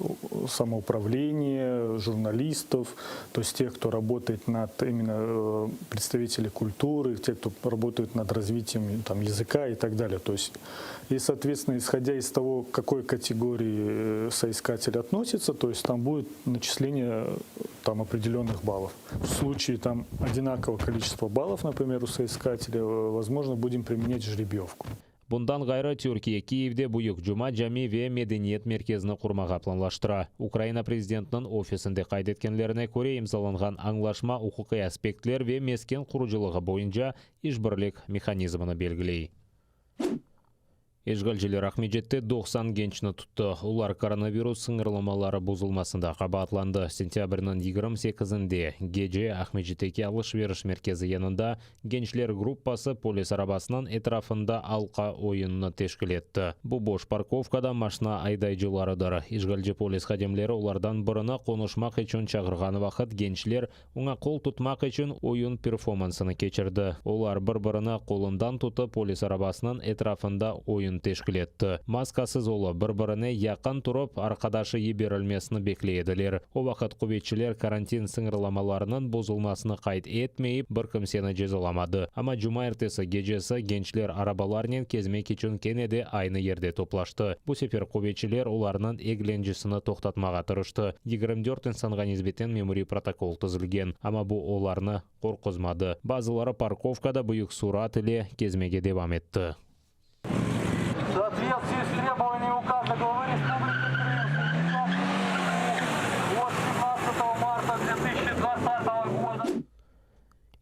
U: самоуправления, журналистов, то есть тех, кто работает над именно представителей культуры, те, кто работает над развитием там, языка и так далее. То есть, и, соответственно, исходя из того, к какой категории соискатель относится, то есть там будет начисление там, определенных баллов. В случае там одинакового количества баллов, например, у соискателя, возможно, будем применять жеребьевку.
L: Bundan gayrı Türkiye Kiyev'de Buyuk Cuma Cami ve Medeniyet Merkezini kurmağa planlaştıra. Ukraina prezidentinin ofisinde kaydetkenlerine göre imzalanған anlaşma hukuki aspektler ve mesken kuruculuğu boyunca işbirlik mexanizmini belgiley. Ешгалжелер Ахмеджетте 90 gençni tuttu. Ular koronavirus sыңырламалары бұзылмасында қабатланды. Сентябрьнің 28-інде gece Ахмеджеттеке alış-veriş merkezi yanında gençler gruppası polis arabasının etrafında alqa oyununu teşkil etті. Bu boş parkovkada машина айдайчыларыдыр. Ешгалжы polis xadimleri ulardan birini konuşmak için çağırған vaqt gençler ona qol tutmak için oyun performansını keçirdi. Ular bir-birini қолындан tutup polis arabasının etrafında oyun teşkil etті. Маскасыз олы бір-біріне яқын тұрып, арқадашы еберілмесіні беклейділер. О вақыт құбетшілер карантин сыңырламаларының бұзылмасыны қайт етмейіп, бір кімсені жезаламады. Ама жұма ертесі гежесі gençler арабаларнен кезмек үшін кенеде айны ерде топлашты. Бұл сефер құбетшілер оларының егленжісіні тоқтатмаға тұрышты. 24 инсанға низбеттен мемори протокол түзілген. Ама бұл оларны қорқызмады. Базылары парковкада бұйық сурат иле кезмеге девам етті.
V: В соответствии с требованиями указа главы Республики Крым от 17 марта 2020 года.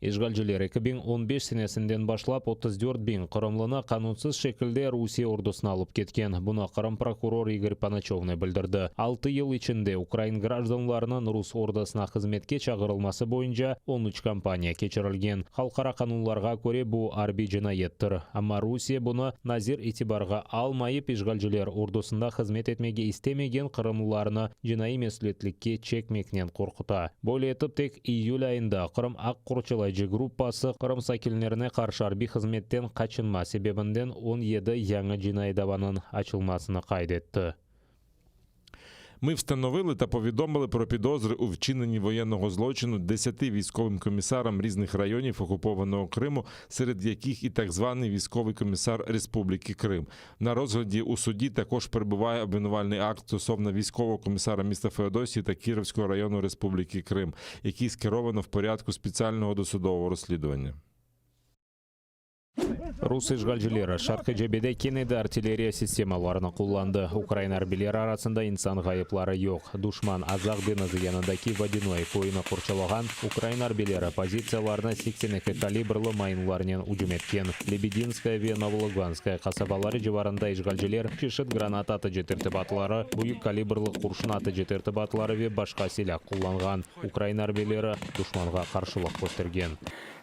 L: Ешгалжелер 2015 сенесінден башлап 34 қырымлыны қанунсыз шекілде Русия ордысына алып кеткен. Бұны Қырым прокурор Игорь Паначевны білдірді. 6 ел ішінде Украин гражданларының Рус ордысына қызметке чағырылмасы бойынша 13 компания кечірілген. Халқара қанунларға көре бұл арби жинайеттір. Ама Русия бұны назир итибарға алмайып, ешгалжелер ордысында қызмет етмеге істемеген қырымлыларыны жинайы месулетлікке чекмекнен қорқыта. Более етіп тек июль айында Қырым ақ құрчылай группасы Қырым сакилнеріне қаршы арби қызметтен қачынма себебінден 17 яңы жинай даванын açılmasını қайдетті.
S: Ми встановили та повідомили про підозри у вчиненні воєнного злочину 10 військовим комісарам різних районів окупованого Криму, серед яких і так званий військовий комісар Республіки Крим. На розгляді у суді також перебуває обвинувальний акт стосовно військового комісара міста Феодосії та Кіровського району Республіки Крим, який скеровано в порядку спеціального досудового розслідування.
L: Рус ешгалжелері Шарқы жебеде кенеді артиллерия системаларını kullandı. Украина арбилері арасында инсан ғайыплары жоқ. Душман Азақ денізі янындаки водяной койыны құрчалаған Украина арбилері позицияларына 82 калибрлы майынларнен ұжым еткен. Лебединская ве Новолуганская қасабалары жеварында ешгалжелер шешіт гранат аты жетіртіп атылары, бұйық калибрлы құршын аты жетіртіп атылары ве башқа силақ kullanған. Украина арбилері душманға қаршылық көстерген.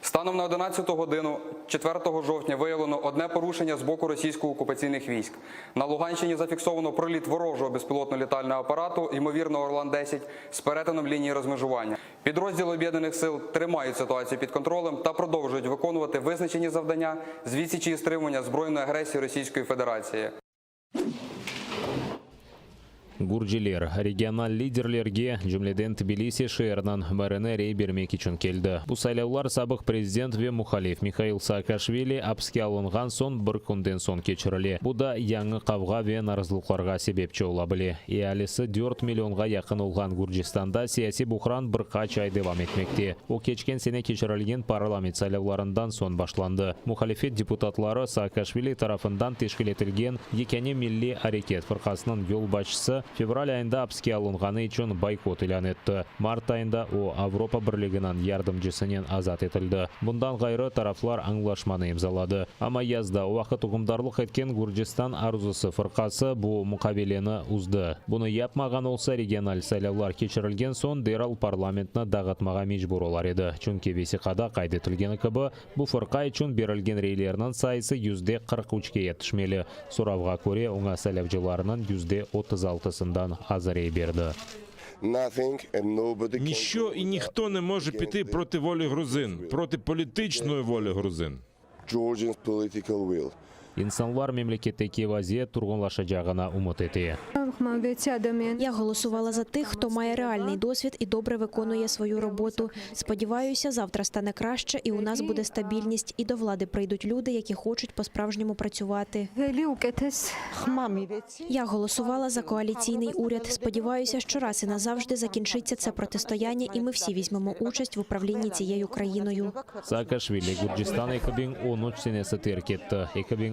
A: Станом на 11 годину 4 жовтня виявлено одне порушення з боку російсько-окупаційних військ. На Луганщині зафіксовано проліт ворожого безпілотно-літального апарату, ймовірно Орлан-10, з перетином лінії розмежування. Підрозділи Об'єднаних сил тримають ситуацію під контролем та продовжують виконувати визначені завдання з відсічі і стримування збройної агресії Російської Федерації.
L: Гуржилер регионал лидерлерге жүмледен Тбилиси шээрнан мэріне рей бермек үчүн келді. Бу сайлаулар сабық президент ве мухалиф Михаил Саакашвили апске алынған сон бір күнден сон кечірілі. Бу да яңы қавға ве нарызлықларға себепчі ола біле. Иалisi 4 миллионға яқын олған Гуржистанда сияси бухран бір қач ай девам етмекте. О кечкен сене кечірілген парламент сайлауларындан сон башланды. Мухалифет депутатлары Саакашвили тарафындан тешкіл етілген Екені Милли Арекет фырқасының yol başçısı февраль айында апске алынғаны үшін бойкот илан етті. Март айында о Авропа бірлігінің ярдымчысынан азат етілді. Бұндан ғайры тарафлар аңлашманы имзалады. Ама язда уақыт ұғымдарлық еткен Гуржистан арзусы фырқасы бұл мұқабелені ұзды. Бұны япмаған олса регионал сайлаулар кечірілген сон дерал парламентна дағытмаға мejbur олар еді. Чүнке весиқада қайдетілгені кібі, бұл фырқа үшін берілген рейлерінің сайысы %43-ке етішмелі. Сұравға көре оңа сайлаушыларының %36-сындан азарей берді.
S: Ніщо і ніхто не може піти проти волі грузин, проти політичної волі грузин.
L: Инсанлар мемлекеттегі вазият тұрғынлашачағына умут ете.
I: Я голосувала за тих, хто має реальний досвід і добре виконує свою роботу. Сподіваюся, завтра стане краще і у нас буде стабільність, і до влади прийдуть люди, які хочуть по-справжньому працювати. Я голосувала за коаліційний уряд. Сподіваюся, що раз і назавжди закінчиться це протистояння, і ми всі візьмемо участь в управлінні цією країною.
L: Саакашвили Гуржистан 2013 сенесі терк етті.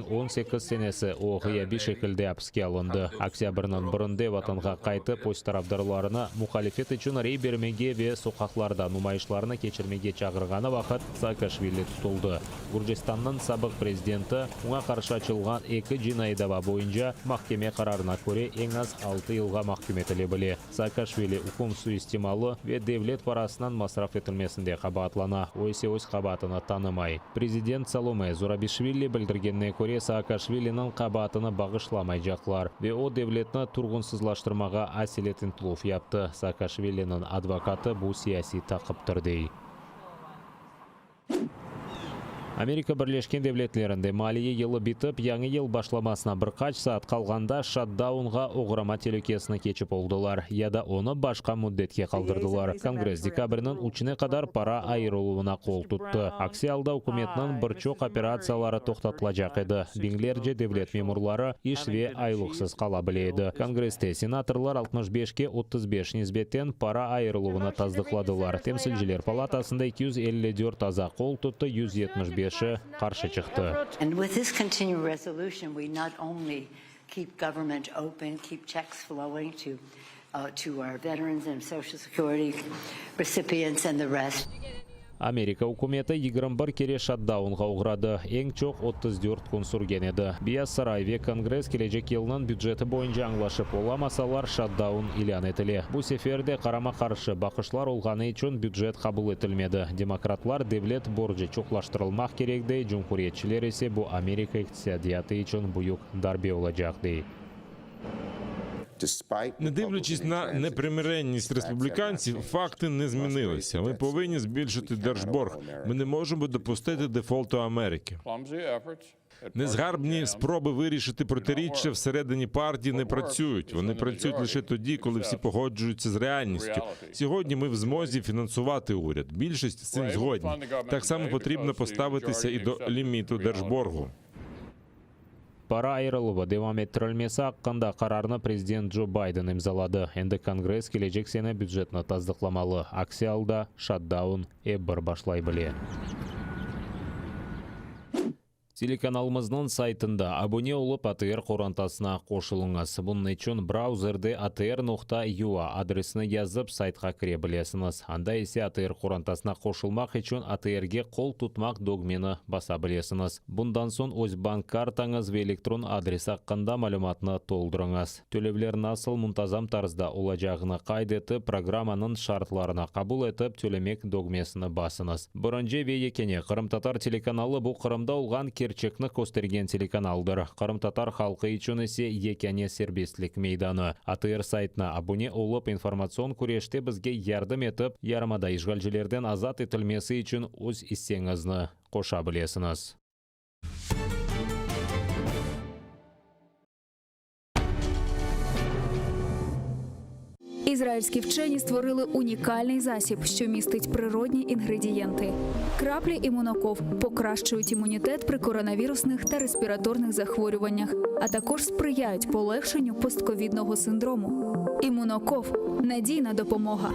L: 2018 сенесі оғия шекілде апске алынды. Октябрьнан бұрынды ватанға қайты пост тарафдарларына мұхалифет үшін рей бермеге ве соқақларда нумайышларына кечірмеге чағырғаны вақыт Саакашвили тұтылды. Гуржистанның сабық президенті оңа қаршы açылған 2 жинайдава бойынша махкеме қарарына көре ең аз 6 жылға махкеметілі біле. Саакашвили ұқым суистималы ве девлет парасынан масраф етілмесінде қабатлана, ойсе өз қабатына танымай. Президент Саломе Зурабишвили білдіргенне көре Саакашвилінің қабатыны бағышламай жақлар ве о девлетні тұрғынсызлаштырмаға әселетін тұлуф япты. Саакашвилінің адвокаты бұл сияси тақып тұрдей. Америка Бірлескен Девлетлерінде малие елі бітіп, яңы ел башламасына бір қач саат қалғанда шатдаунға оғырама телекесіні кечіп олдылар. Яда оны башқа мүддетке қалдырдылар. Конгресс декабрінің учіне қадар пара айырылуына қол тұтты. Аксиалда үкіметінің бірчоқ операциялары тоқтатылacak еді. Бенглерже девлет мемурлары ішве айлықсыз қала білейді. Конгресте сенаторлар 65-ке 35 низбеттен пара айырылуына таздықладылар. Темсілжілер палатасында 254 аза қол тұтты, 175 қаршы шықты.
C: And with this continuing resolution, we not only keep government open, keep checks flowing to our veterans and Social Security recipients and the rest.
L: Америка үкіметі 21 кере шатдаунға ұғырады. Ең чоқ 34 күн сүрген еді. Бияз сарайве Конгресс келечек елінің бюджеті бойынша аңлашып оламасалар шатдаун илян етіле. Бұл сеферде қарама қаршы бақышлар олғаны үшін бюджет қабыл етілмеді. Демократлар девлет боржы чоқлаштырылмақ керекдей, жұмхуриетшілер есе бұл Америка иқтисадияты үшін бұйық дарбе олажақдей.
S: Не дивлячись на непримиренність республіканців, факти не змінилися. Ми повинні збільшити держборг. Ми не можемо допустити дефолту Америки. Незгарбні спроби вирішити протиріччя всередині партії не працюють. Вони працюють лише тоді, коли всі погоджуються з реальністю. Сьогодні ми в змозі фінансувати уряд. Більшість з цим згодні. Так само потрібно поставитися і до ліміту держборгу.
L: Пара айырылуы девам еттірілмесі аққанда қарарына президент Джо Байден имзалады. Енді Конгресс келечек сені бюджетні таздықламалы. Аксиалда шатдаун бір башлай біле. Телеканалымыздың сайтында абоне олып АТР қорантасына қошылыңыз. Бұның үшін браузерде atr.ua адресіне yazып сайтқа кіре білесіңіз. Анда есе АТР қорантасына қошылмақ үшін АТРге қол тұтмақ догмені баса білесіңіз. Бұндан соң өз банк картаңыз ве электрон адрес аққанда мәліметіні толдырыңыз. Төлевлер насыл мұнтазам тарзда олажағыны қайдеті программаның шартларына қабыл етіп төлемек догмесіні басыңыз. Бұрынже ве екене Қырым-Татар телеканалы бұл Қырымда олған Керчекні көстерген телеканалдыр. Қырым-Татар халқы үшін есе екене сербестлік мейданы. АТР сайтына абоне олып информацион көреште бізге ярдым етіп, ярмада işgalcilerden азат етілмесі үшін өз иссеңізні қоша білесіңіз.
B: Ізраїльські вчені створили унікальний засіб, що містить природні інгредієнти. Краплі імуноков покращують імунітет при коронавірусних та респіраторних захворюваннях, а також сприяють полегшенню постковідного синдрому. Імуноков – надійна допомога.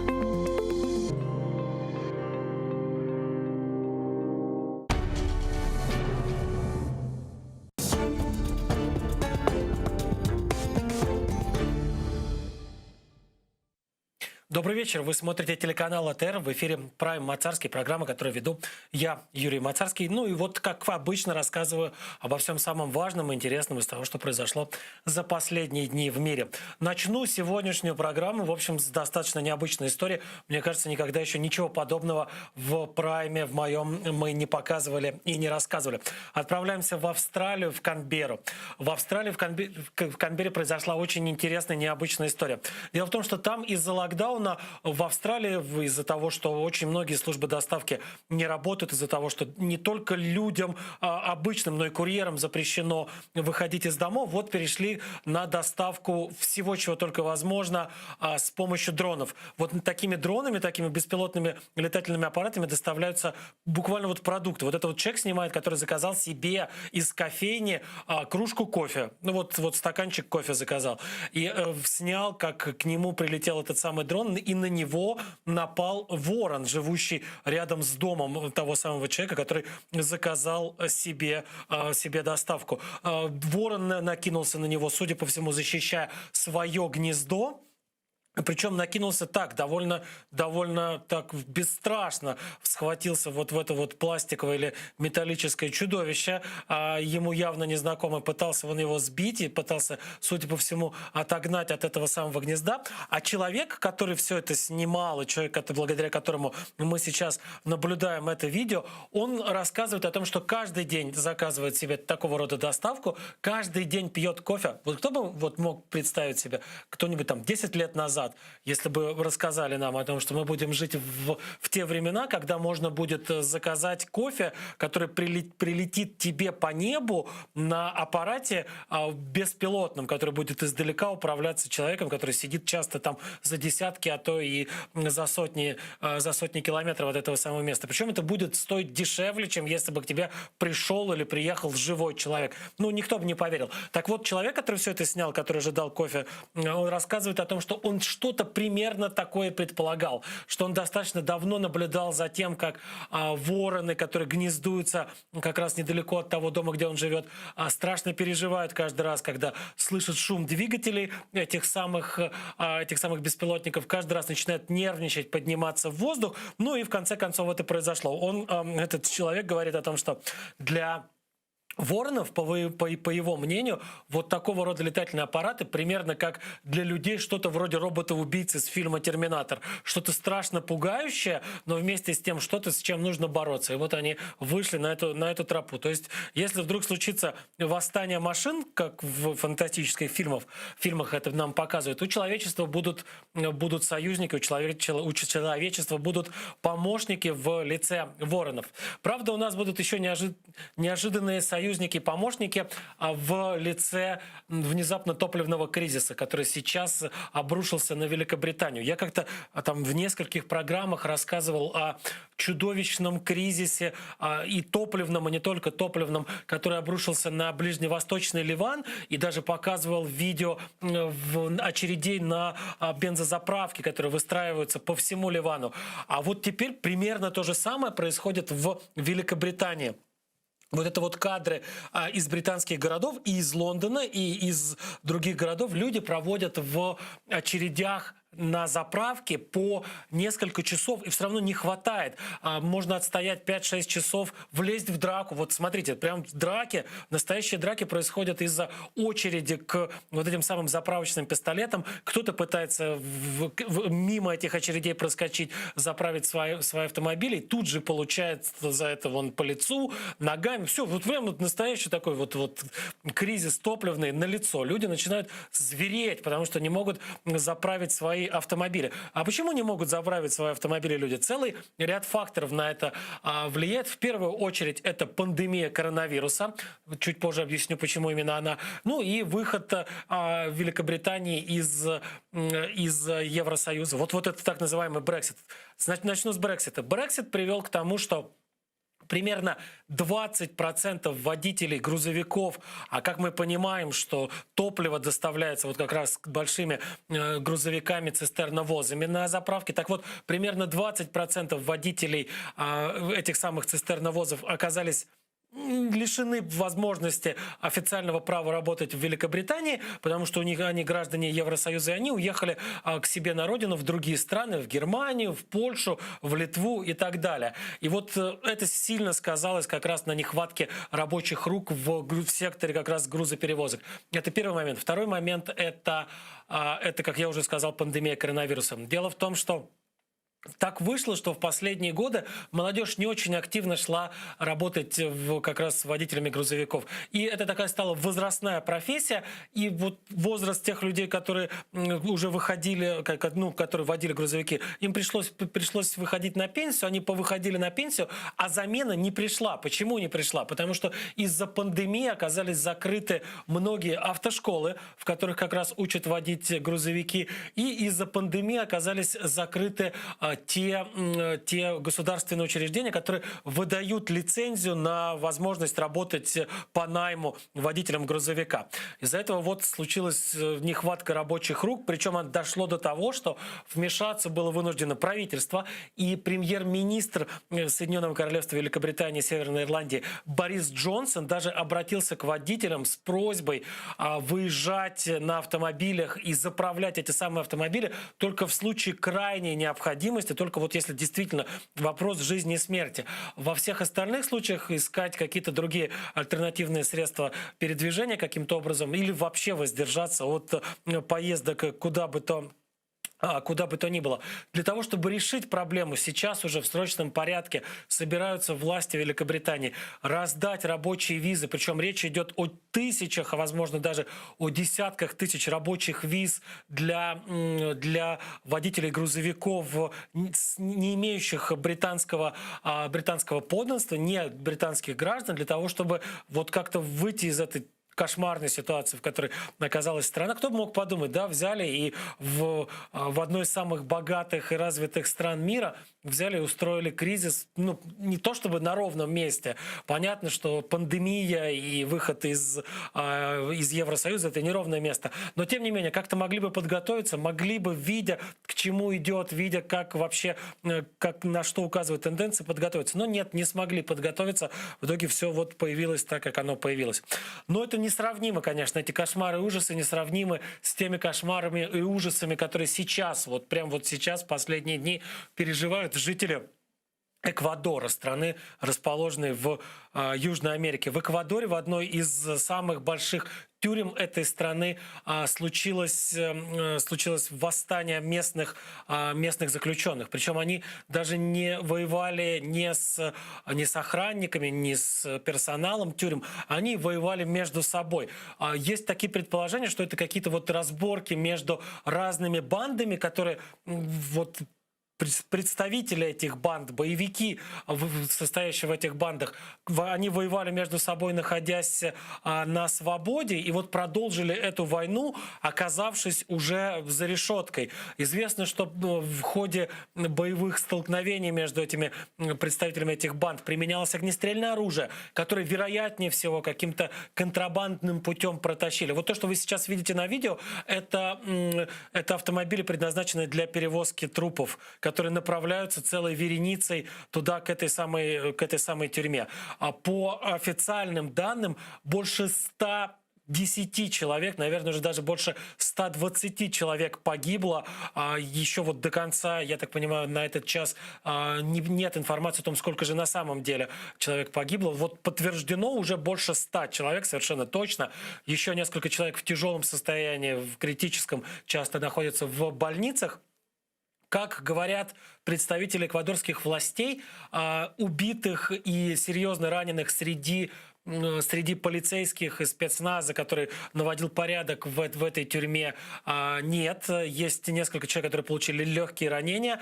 N: Добрый вечер. Вы смотрите телеканал АТР. В эфире Прайм Мацарский, программа, которую веду я, Юрий Мацарский. Ну и вот, как обычно, рассказываю обо всем самом важном и интересном из того, что произошло за последние дни в мире. Начну сегодняшнюю программу, в общем, с достаточно необычной истории. Мне кажется, никогда еще ничего подобного в Прайме, в моем, мы не показывали и не рассказывали. Отправляемся в Австралию, в Канберру. В Австралии, в Канберре произошла очень интересная, необычная история. Дело в том, что там из-за локдауна в Австралии, из-за того, что очень многие службы доставки не работают, из-за того, что не только людям обычным, но и курьерам запрещено выходить из домов, вот перешли на доставку всего, чего только возможно, с помощью дронов. Вот такими дронами, такими беспилотными летательными аппаратами доставляются буквально вот продукты. Вот это вот человек снимает, который заказал себе из кофейни кружку кофе. Ну вот стаканчик кофе заказал. И снял, как к нему прилетел этот самый дрон, и на него напал ворон, живущий рядом с домом того самого человека, который заказал себе доставку. Ворон накинулся на него, судя по всему, защищая свое гнездо. Причем накинулся так, довольно так бесстрашно схватился вот в это вот пластиковое или металлическое чудовище. Ему явно незнакомый, пытался он его сбить и пытался, судя по всему, отогнать от этого самого гнезда. А человек, который все это снимал, и человек, благодаря которому мы сейчас наблюдаем это видео, он рассказывает о том, что каждый день заказывает себе такого рода доставку, каждый день пьет кофе. Вот кто бы вот мог представить себе, кто-нибудь там 10 лет назад, если бы рассказали нам о том, что мы будем жить в те времена, когда можно будет заказать кофе, который прилетит тебе по небу на аппарате беспилотном, который будет издалека управляться человеком, который сидит часто там за десятки, а то и за сотни километров от этого самого места. Причем это будет стоить дешевле, чем если бы к тебе пришел или приехал живой человек. Ну, никто бы не поверил. Так вот, человек, который все это снял, который ожидал кофе, он рассказывает о том, что он что-то примерно такое предполагал, что он достаточно давно наблюдал за тем, как вороны, которые гнездуются как раз недалеко от того дома, где он живет, страшно переживают каждый раз, когда слышат шум двигателей этих самых беспилотников, каждый раз начинают нервничать, подниматься в воздух, ну и в конце концов это произошло. Этот человек говорит о том, что для воронов, по его мнению, вот такого рода летательные аппараты примерно как для людей что-то вроде робота-убийцы с фильма «Терминатор». Что-то страшно пугающее, но вместе с тем что-то, с чем нужно бороться. И вот они вышли на эту тропу. То есть, если вдруг случится восстание машин, как в фантастических фильмах это нам показывают, у человечества будут союзники, у человечества будут помощники в лице воронов. Правда, у нас будут еще неожиданные союзники и помощники в лице внезапно топливного кризиса, который сейчас обрушился на Великобританию. Я как-то там в нескольких программах рассказывал о чудовищном кризисе и топливном, и не только топливном, который обрушился на ближневосточный Ливан, и даже показывал видео очередей на бензозаправки, которые выстраиваются по всему Ливану. А вот теперь примерно то же самое происходит в Великобритании. Вот это вот кадры из британских городов, и из Лондона, и из других городов. Люди проводят в очередях на заправке по несколько часов, и все равно не хватает. Можно отстоять 5-6 часов, влезть в драку. Вот смотрите, прям драки, настоящие драки происходят из-за очереди к вот этим самым заправочным пистолетам. Кто-то пытается мимо этих очередей проскочить, заправить свои автомобили, и тут же получает за это вон по лицу, ногами. Все, вот прям вот настоящий такой вот кризис топливный на лицо. Люди начинают звереть, потому что не могут заправить свои автомобили. А почему не могут заправить свои автомобили люди? Целый ряд факторов на это влияет. В первую очередь это пандемия коронавируса. Чуть позже объясню, почему именно она. Ну и выход Великобритании из Евросоюза. Вот это так называемый Брексит. Начну с Брексита. Брексит привел к тому, что примерно 20% водителей грузовиков, а как мы понимаем, что топливо доставляется вот как раз большими грузовиками, цистерновозами на заправке, так вот, примерно 20% водителей этих самых цистерновозов оказались лишены возможности официального права работать в Великобритании, потому что они граждане Евросоюза, и они уехали к себе на родину в другие страны, в Германию, в Польшу, в Литву и так далее. И вот это сильно сказалось как раз на нехватке рабочих рук в секторе как раз грузоперевозок. Это первый момент. Второй момент это, как я уже сказал, пандемия коронавируса. Дело в том, что так вышло, что в последние годы молодежь не очень активно шла работать как раз водителями грузовиков. И это такая стала возрастная профессия. И вот возраст тех людей, которые уже выходили, которые водили грузовики, им пришлось выходить на пенсию. Они повыходили на пенсию, а замена не пришла. Почему не пришла? Потому что из-за пандемии оказались закрыты многие автошколы, в которых как раз учат водить грузовики. И из-за пандемии оказались закрыты те государственные учреждения, которые выдают лицензию на возможность работать по найму водителям грузовика. Из-за этого вот случилась нехватка рабочих рук, причем дошло до того, что вмешаться было вынуждено правительство, и премьер-министр Соединенного Королевства Великобритании и Северной Ирландии Борис Джонсон даже обратился к водителям с просьбой выезжать на автомобилях и заправлять эти самые автомобили только в случае крайней необходимости, только вот если действительно вопрос жизни и смерти. Во всех остальных случаях искать какие-то другие альтернативные средства передвижения каким-то образом или вообще воздержаться от поездок куда бы то ни было. Для того, чтобы решить проблему, сейчас уже в срочном порядке собираются власти Великобритании раздать рабочие визы, причем речь идет о тысячах, а возможно даже о десятках тысяч рабочих виз для водителей грузовиков, не имеющих британского подданства, не британских граждан, для того, чтобы вот как-то выйти из этой кошмарной ситуации, в которой оказалась страна. Кто бы мог подумать, да, взяли и в одной из самых богатых и развитых стран мира взяли и устроили кризис, не то чтобы на ровном месте. Понятно, что пандемия и выход из Евросоюза — это неровное место. Но, тем не менее, как-то могли бы подготовиться, могли бы, видя, к чему идет, видя, как вообще, на что указывают тенденции, подготовиться. Но нет, не смогли подготовиться. В итоге все вот появилось так, как оно появилось. Но это несравнимо, конечно, эти кошмары и ужасы несравнимы с теми кошмарами и ужасами, которые сейчас, вот прям вот сейчас, в последние дни переживают жители Эквадора, страны, расположенной в Южной Америке. В Эквадоре, в одной из самых больших тюрем этой страны, случилось восстание местных заключенных. Причем они даже не воевали не с охранниками, не с персоналом тюрем, они воевали между собой. Есть такие предположения, что это какие-то вот разборки между разными бандами, которые вот представители этих банд, боевики, состоящие в этих бандах, они воевали между собой, находясь на свободе, и вот продолжили эту войну, оказавшись уже за решеткой. Известно, что в ходе боевых столкновений между этими представителями этих банд применялось огнестрельное оружие, которое, вероятнее всего, каким-то контрабандным путем протащили. Вот то, что вы сейчас видите на видео, это автомобили, предназначенные для перевозки трупов, которые направляются целой вереницей туда, к этой самой тюрьме. А по официальным данным, больше 110 человек, наверное, уже даже больше 120 человек погибло. Еще вот до конца, я так понимаю, на этот час нет информации о том, сколько же на самом деле человек погибло. Вот подтверждено уже больше 100 человек, совершенно точно. Еще несколько человек в тяжелом состоянии, в критическом, часто находятся в больницах. Как говорят представители эквадорских властей, убитых и серьезно раненых среди полицейских и спецназа, который наводил порядок в этой тюрьме, нет. Есть несколько человек, которые получили легкие ранения.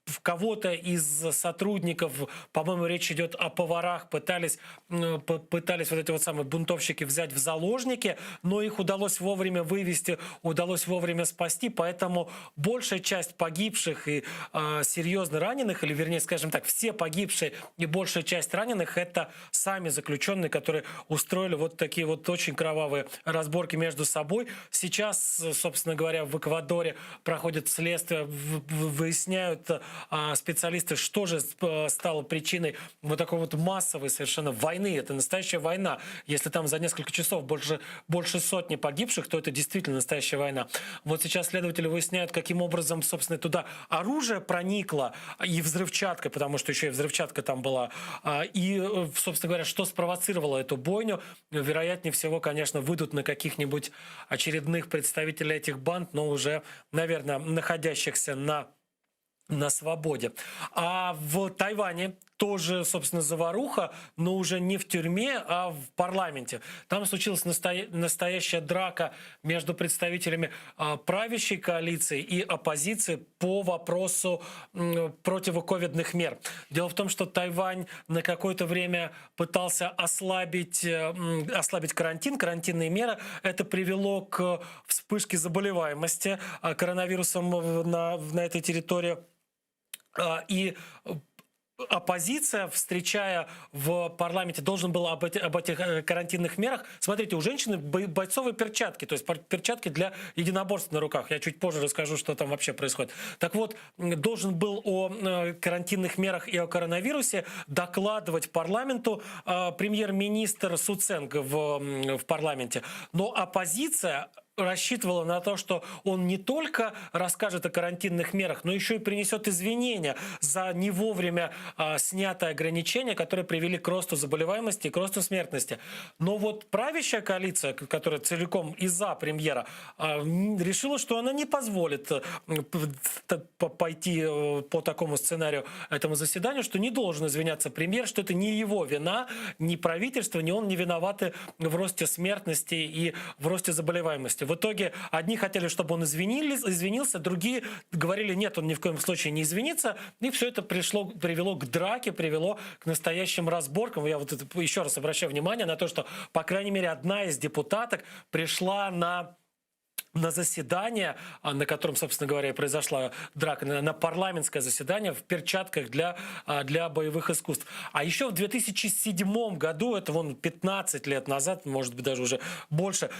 N: В кого-то из сотрудников, по-моему, речь идет о поварах, пытались вот эти вот самые бунтовщики взять в заложники, но их удалось вовремя вывести, удалось вовремя спасти, поэтому большая часть погибших и серьезно раненых, или вернее, скажем так, все погибшие и большая часть раненых — это сами заключенные, которые устроили вот такие вот очень кровавые разборки между собой. Сейчас, собственно говоря, в Эквадоре проходит следствие, выясняют специалисты, что же стало причиной вот такой вот массовой совершенно войны. Это настоящая война. Если там за несколько часов больше сотни погибших, то это действительно настоящая война. Вот сейчас следователи выясняют, каким образом, собственно, туда оружие проникло, и взрывчатка, потому что еще и взрывчатка там была. И, собственно говоря, что спровоцировало эту бойню. Вероятнее всего, конечно, выйдут на каких-нибудь очередных представителей этих банд, но уже, наверное, находящихся на свободе. А в Тайване тоже, собственно, заваруха, но уже не в тюрьме, а в парламенте. Там случилась настоящая драка между представителями правящей коалиции и оппозиции по вопросу противоковидных мер. Дело в том, что Тайвань на какое-то время пытался ослабить карантинные меры. Это привело к вспышке заболеваемости коронавирусом на этой территории. И оппозиция, встречая в парламенте, должен был об этих карантинных мерах. Смотрите, у женщины бойцовые перчатки, то есть перчатки для единоборств на руках. Я чуть позже расскажу, что там вообще происходит. Так вот, должен был о карантинных мерах и о коронавирусе докладывать парламенту премьер-министр Су Ценг в парламенте. Но оппозиция рассчитывала на то, что он не только расскажет о карантинных мерах, но еще и принесет извинения за не вовремя снятые ограничения, которые привели к росту заболеваемости и к росту смертности. Но вот правящая коалиция, которая целиком из-за премьера, решила, что она не позволит пойти по такому сценарию этому заседанию, что не должен извиняться премьер, что это не его вина, ни правительство, ни он не виноваты в росте смертности и в росте заболеваемости. В итоге одни хотели, чтобы он извинился, другие говорили, нет, он ни в коем случае не извинится. И все это привело к драке, привело к настоящим разборкам. Я вот это еще раз обращаю внимание на то, что, по крайней мере, одна из депутаток пришла на заседание, на котором, собственно говоря, и произошла драка, на парламентское заседание в перчатках для боевых искусств. А еще в 2007 году, это 15 лет назад, может быть, даже уже больше,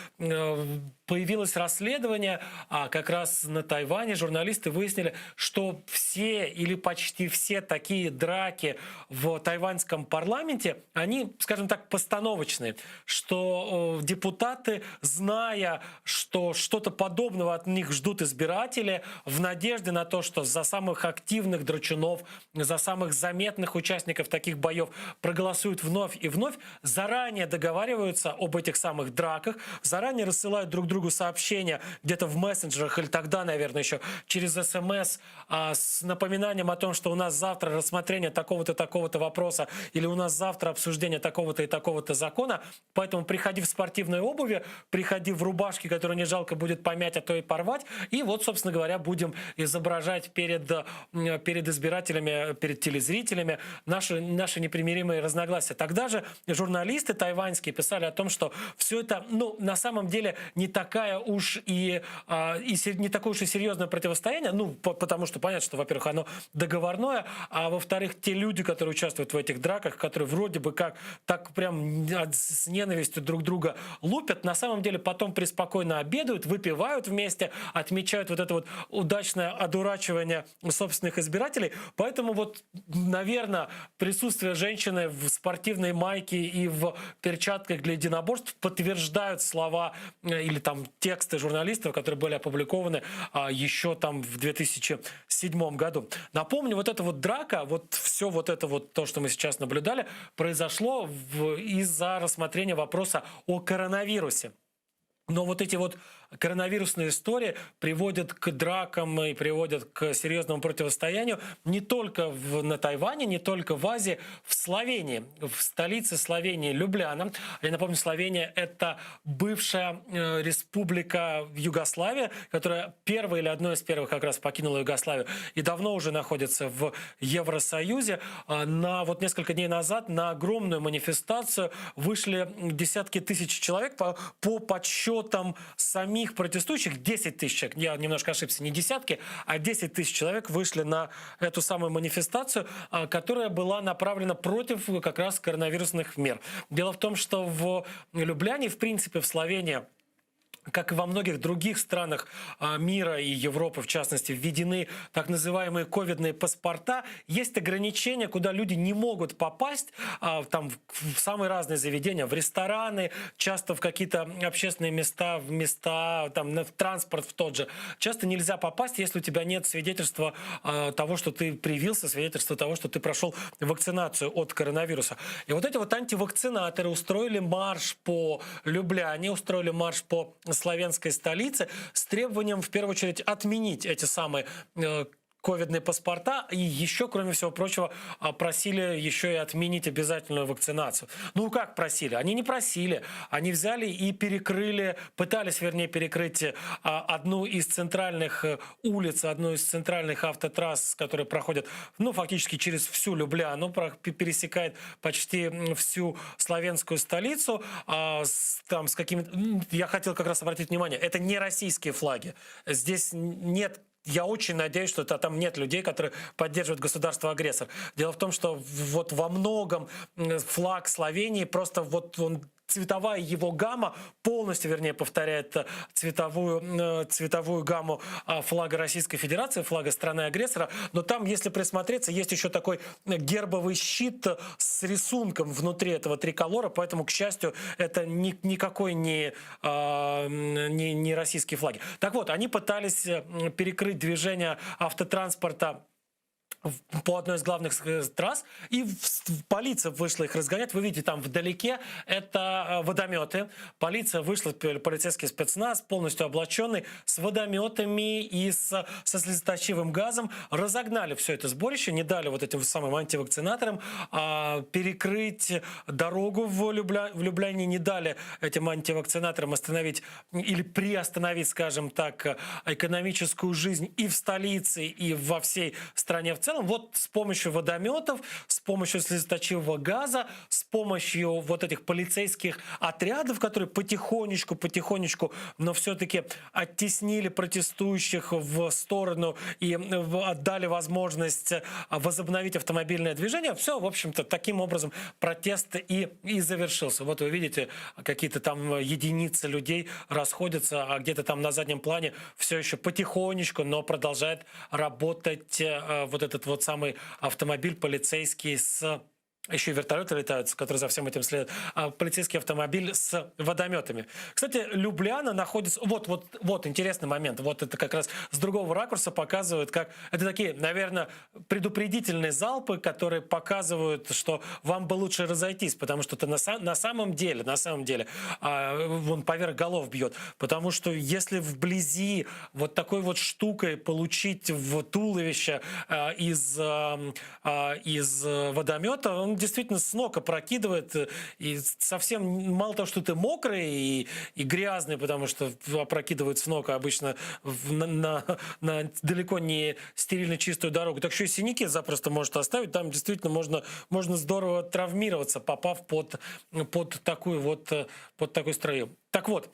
N: появилось расследование, как раз на Тайване журналисты выяснили, что все или почти все такие драки в тайваньском парламенте, они, скажем так, постановочные, что депутаты, зная, что что-то подобного от них ждут избиратели, в надежде на то, что за самых активных драчунов, за самых заметных участников таких боев проголосуют вновь и вновь, заранее договариваются об этих самых драках, заранее рассылают друг другу сообщения где-то в мессенджерах или тогда, наверное, еще через СМС с напоминанием о том, что у нас завтра рассмотрение такого-то, такого-то вопроса или у нас завтра обсуждение такого-то и такого-то закона. Поэтому приходи в спортивной обуви, приходи в рубашке, которую не жалко будет помять, а то и порвать. И вот, собственно говоря, будем изображать перед избирателями, перед телезрителями наши непримиримые разногласия. Тогда же журналисты тайваньские писали о том, что все это, на самом деле не такая уж и не такое уж и серьезное противостояние, потому что понятно, что, во-первых, оно договорное, а во-вторых, те люди, которые участвуют в этих драках, которые вроде бы как так прям с ненавистью друг друга лупят, на самом деле потом преспокойно обедают, выпивают вместе, отмечают вот это вот удачное одурачивание собственных избирателей. Поэтому вот, наверное, присутствие женщины в спортивной майке и в перчатках для единоборств подтверждают слова или там тексты журналистов, которые были опубликованы еще там в 2007 году. Напомню, вот эта вот драка, вот все вот это вот то, что мы сейчас наблюдали, произошло из-за рассмотрения вопроса о коронавирусе. Но вот эти вот коронавирусные истории приводят к дракам и приводят к серьезному противостоянию не только на Тайване, не только в Азии, в Словении, в столице Словении Любляна. Я напомню, Словения — это бывшая республика Югославия, которая первая или одной из первых как раз покинула Югославию и давно уже находится в Евросоюзе. Вот несколько дней назад на огромную манифестацию вышли десятки тысяч человек по подсчетам самих протестующих. 10 тысяч, я немножко ошибся, не десятки, а 10 тысяч человек вышли на эту самую манифестацию, которая была направлена против как раз коронавирусных мер. Дело в том, что в Любляне, в принципе, в Словении, как и во многих других странах мира и Европы, в частности, введены так называемые ковидные паспорта. Есть ограничения, куда люди не могут попасть, там, в самые разные заведения, в рестораны, часто в какие-то общественные места, там, в транспорт в тот же. Часто нельзя попасть, если у тебя нет свидетельства того, что ты привился, свидетельства того, что ты прошел вакцинацию от коронавируса. И вот эти вот антивакцинаторы устроили марш по Любляне, устроили марш по славянской столице с требованием, в первую очередь, отменить эти самые ковидные паспорта, и еще, кроме всего прочего, просили еще и отменить обязательную вакцинацию. Ну, как просили? Они не просили. Они взяли и перекрыли, пытались, вернее, перекрыть одну из центральных улиц, одну из центральных автотрасс, которые проходят, ну, фактически через всю Любляну, пересекает почти всю славянскую столицу. Там с какими-то... Я хотел как раз обратить внимание, это не российские флаги. Здесь нет... Я очень надеюсь, что там нет людей, которые поддерживают государство-агрессор. Дело в том, что вот во многом флаг Словении просто вот он... Цветовая его гамма полностью, вернее, повторяет цветовую гамму флага Российской Федерации, флага страны-агрессора. Но там, если присмотреться, есть еще такой гербовый щит с рисунком внутри этого триколора. Поэтому, к счастью, это никакой не российские флаги. Так вот, они пытались перекрыть движение автотранспорта по одной из главных трасс, и полиция вышла их разгонять. Вы видите, там вдалеке это водометы. Полиция вышла, полицейский спецназ, полностью облаченный, с водометами и со слезоточивым газом. Разогнали все это сборище, не дали вот этим самым антивакцинаторам перекрыть дорогу в Любляне, не дали этим антивакцинаторам остановить или приостановить, скажем так, экономическую жизнь и в столице, и во всей стране в целом. Вот с помощью водометов, с помощью слезоточивого газа, с помощью вот этих полицейских отрядов, которые потихонечку, но все-таки оттеснили протестующих в сторону и отдали возможность возобновить автомобильное движение. Все, в общем-то, таким образом протест и завершился. Вот вы видите, какие-то там единицы людей расходятся, а где-то там на заднем плане все еще потихонечку, но продолжает работать вот этот вот самый автомобиль полицейский с... Еще и вертолеты летают, которые за всем этим следуют. Полицейский автомобиль с водометами. Кстати, Любляна находится... Вот интересный момент. Вот это как раз с другого ракурса показывает, как... Это такие, наверное, предупредительные залпы, которые показывают, что вам бы лучше разойтись, потому что это на самом деле, вон поверх голов бьет. Потому что если вблизи вот такой вот штукой получить в туловище из водомета, он действительно с ног опрокидывает, и совсем мало того, что ты мокрый и грязный, потому что опрокидывает с ног обычно на далеко не стерильно чистую дорогу, так еще и синяки запросто может оставить. Там действительно можно здорово травмироваться, попав под такую струю. Так вот,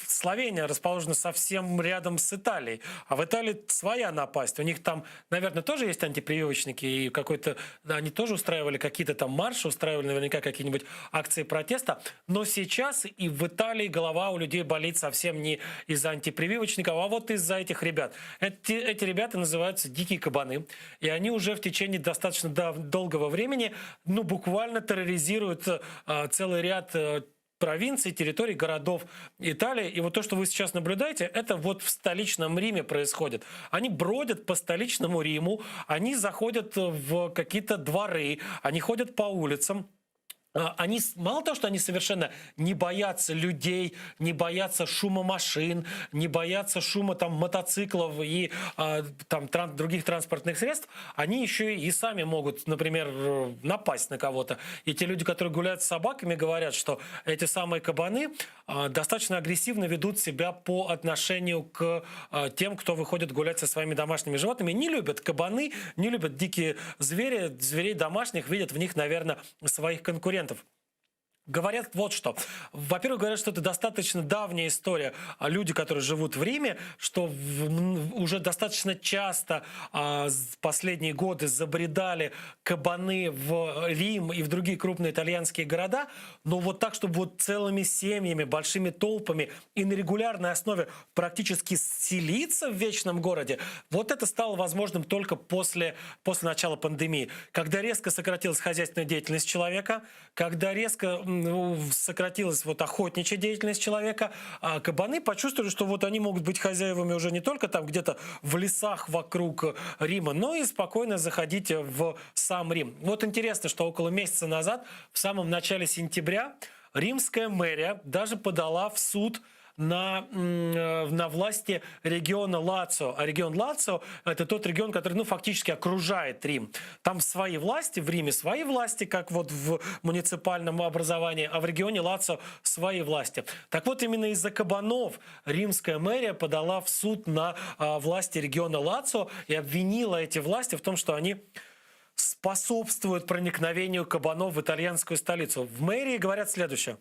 N: Словения расположена совсем рядом с Италией, а в Италии своя напасть. У них там, наверное, тоже есть антипрививочники, и какой-то, да, они тоже устраивали какие-то там марши, устраивали наверняка какие-нибудь акции протеста. Но сейчас и в Италии голова у людей болит совсем не из-за антипрививочников, а вот из-за этих ребят. Эти ребята называются «дикие кабаны», и они уже в течение достаточно долгого времени, ну, буквально терроризируют целый ряд провинций, территорий, городов Италии. И вот то, что вы сейчас наблюдаете, это вот в столичном Риме происходит. Они бродят по столичному Риму, они заходят в какие-то дворы, они ходят по улицам. Они, мало того, что они совершенно не боятся людей, не боятся шума машин, не боятся шума там мотоциклов и других транспортных средств, они еще и сами могут, например, напасть на кого-то. И те люди, которые гуляют с собаками, говорят, что эти самые кабаны достаточно агрессивно ведут себя по отношению к тем, кто выходит гулять со своими домашними животными. Не любят кабаны, не любят дикие звери, зверей домашних, видят в них, наверное, своих конкурентов. Говорят вот что. Во-первых, говорят, что это достаточно давняя история. Люди, которые живут в Риме, что уже достаточно часто в последние годы забредали кабаны в Рим и в другие крупные итальянские города, но вот так, чтобы вот целыми семьями, большими толпами и на регулярной основе практически селиться в вечном городе, вот это стало возможным только после начала пандемии. Когда резко сократилась хозяйственная деятельность человека, когда резко сократилась вот охотничья деятельность человека, а кабаны почувствовали, что вот они могут быть хозяевами уже не только там где-то в лесах вокруг Рима, но и спокойно заходить в сам Рим. Вот интересно, что около месяца назад, в самом начале сентября, римская мэрия даже подала в суд на власти региона Лацио. А регион Лацио – это тот регион, который фактически окружает Рим. Там свои власти, в Риме свои власти, как вот в муниципальном образовании, а в регионе Лацио свои власти. Так вот, именно из-за кабанов римская мэрия подала в суд на власти региона Лацио и обвинила эти власти в том, что они способствуют проникновению кабанов в итальянскую столицу. В мэрии говорят следующее.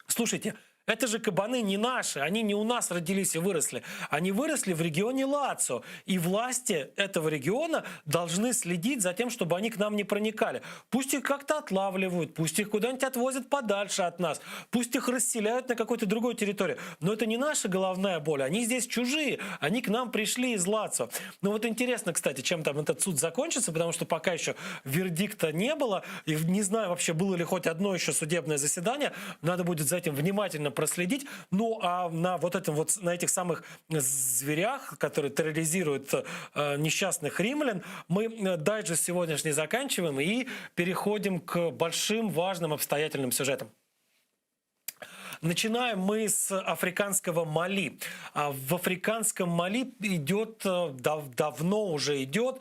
N: Слушайте, это же кабаны не наши, они не у нас родились и выросли. Они выросли в регионе Лацио. И власти этого региона должны следить за тем, чтобы они к нам не проникали. Пусть их как-то отлавливают, пусть их куда-нибудь отвозят подальше от нас, пусть их расселяют на какой-то другой территории. Но это не наша головная боль, они здесь чужие, они к нам пришли из Лацио. Ну вот интересно, кстати, чем там этот суд закончится, потому что пока еще вердикта не было, и не знаю вообще, было ли хоть одно еще судебное заседание, надо будет за этим внимательно проследить. Ну а на на этих самых зверях, которые терроризируют несчастных римлян, мы дайджест сегодняшний заканчиваем и переходим к большим, важным, обстоятельным сюжетам. Начинаем мы с африканского Мали. В африканском Мали идет, давно уже идет,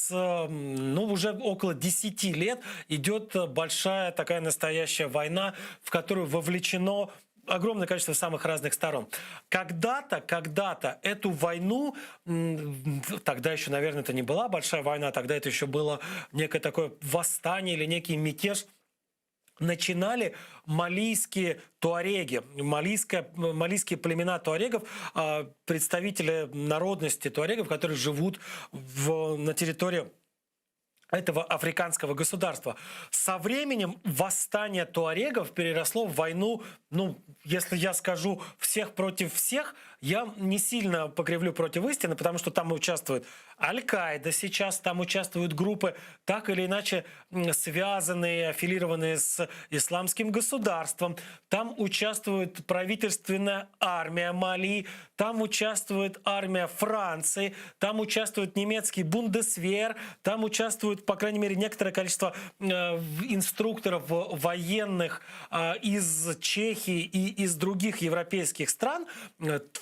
N: уже около 10 лет идет большая такая настоящая война, в которую вовлечено огромное количество самых разных сторон. Когда-то эту войну, тогда еще, наверное, это не была большая война, тогда это еще было некое такое восстание или некий мятеж, начинали малийские туареги, малийские племена туарегов, представители народности туарегов, которые живут на территории этого африканского государства. Со временем восстание туарегов переросло в войну, если я скажу всех против всех, я не сильно покривлю против истины, потому что там участвует Аль-Каида сейчас, там участвуют группы, так или иначе связанные, аффилированные с исламским государством, там участвует правительственная армия Мали, там участвует армия Франции, там участвует немецкий Бундесвер, там участвует, по крайней мере, некоторое количество инструкторов военных из Чехии и из других европейских стран.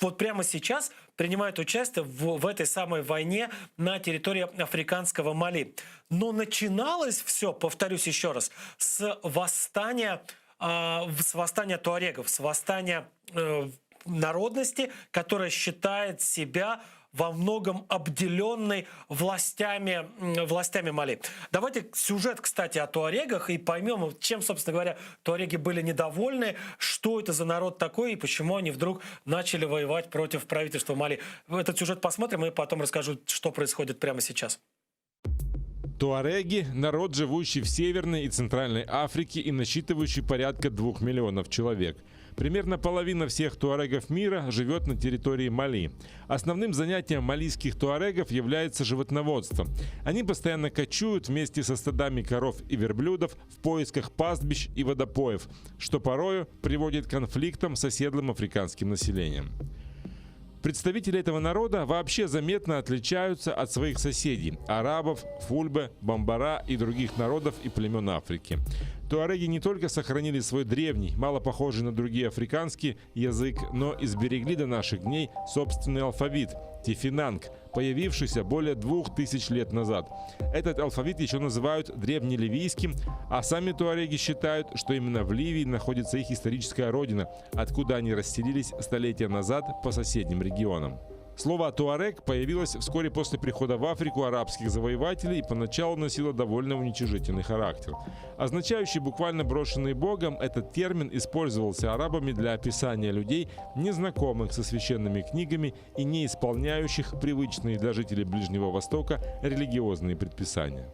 N: Вот прямо сейчас принимают участие в этой самой войне на территории африканского Мали. Но начиналось все, повторюсь еще раз, с восстания туарегов, с восстания народности, которая считает себя во многом обделенной властями Мали. Давайте сюжет, кстати, о туарегах и поймем, чем, собственно говоря, туареги были недовольны, что это за народ такой и почему они вдруг начали воевать против правительства Мали. Этот сюжет посмотрим и потом расскажу, что происходит прямо сейчас.
S: Туареги – народ, живущий в Северной и Центральной Африке и насчитывающий порядка 2 миллионов человек. Примерно половина всех туарегов мира живет на территории Мали. Основным занятием малийских туарегов является животноводство. Они постоянно кочуют вместе со стадами коров и верблюдов в поисках пастбищ и водопоев, что порою приводит к конфликтам с оседлым африканским населением. Представители этого народа вообще заметно отличаются от своих соседей – арабов, фульбе, бамбара и других народов и племен Африки. Туареги не только сохранили свой древний, мало похожий на другие африканские язык, но и сберегли до наших дней собственный алфавит – тифинанг, появившийся более 2000 лет назад. Этот алфавит еще называют древнеливийским, а сами туареги считают, что именно в Ливии находится их историческая родина, откуда они расселились столетия назад по соседним регионам. Слово «туарег» появилось вскоре после прихода в Африку арабских завоевателей и поначалу носило довольно уничижительный характер. Означающий буквально брошенный Богом, этот термин использовался арабами для описания людей, незнакомых со священными книгами и не исполняющих привычные для жителей Ближнего Востока религиозные предписания.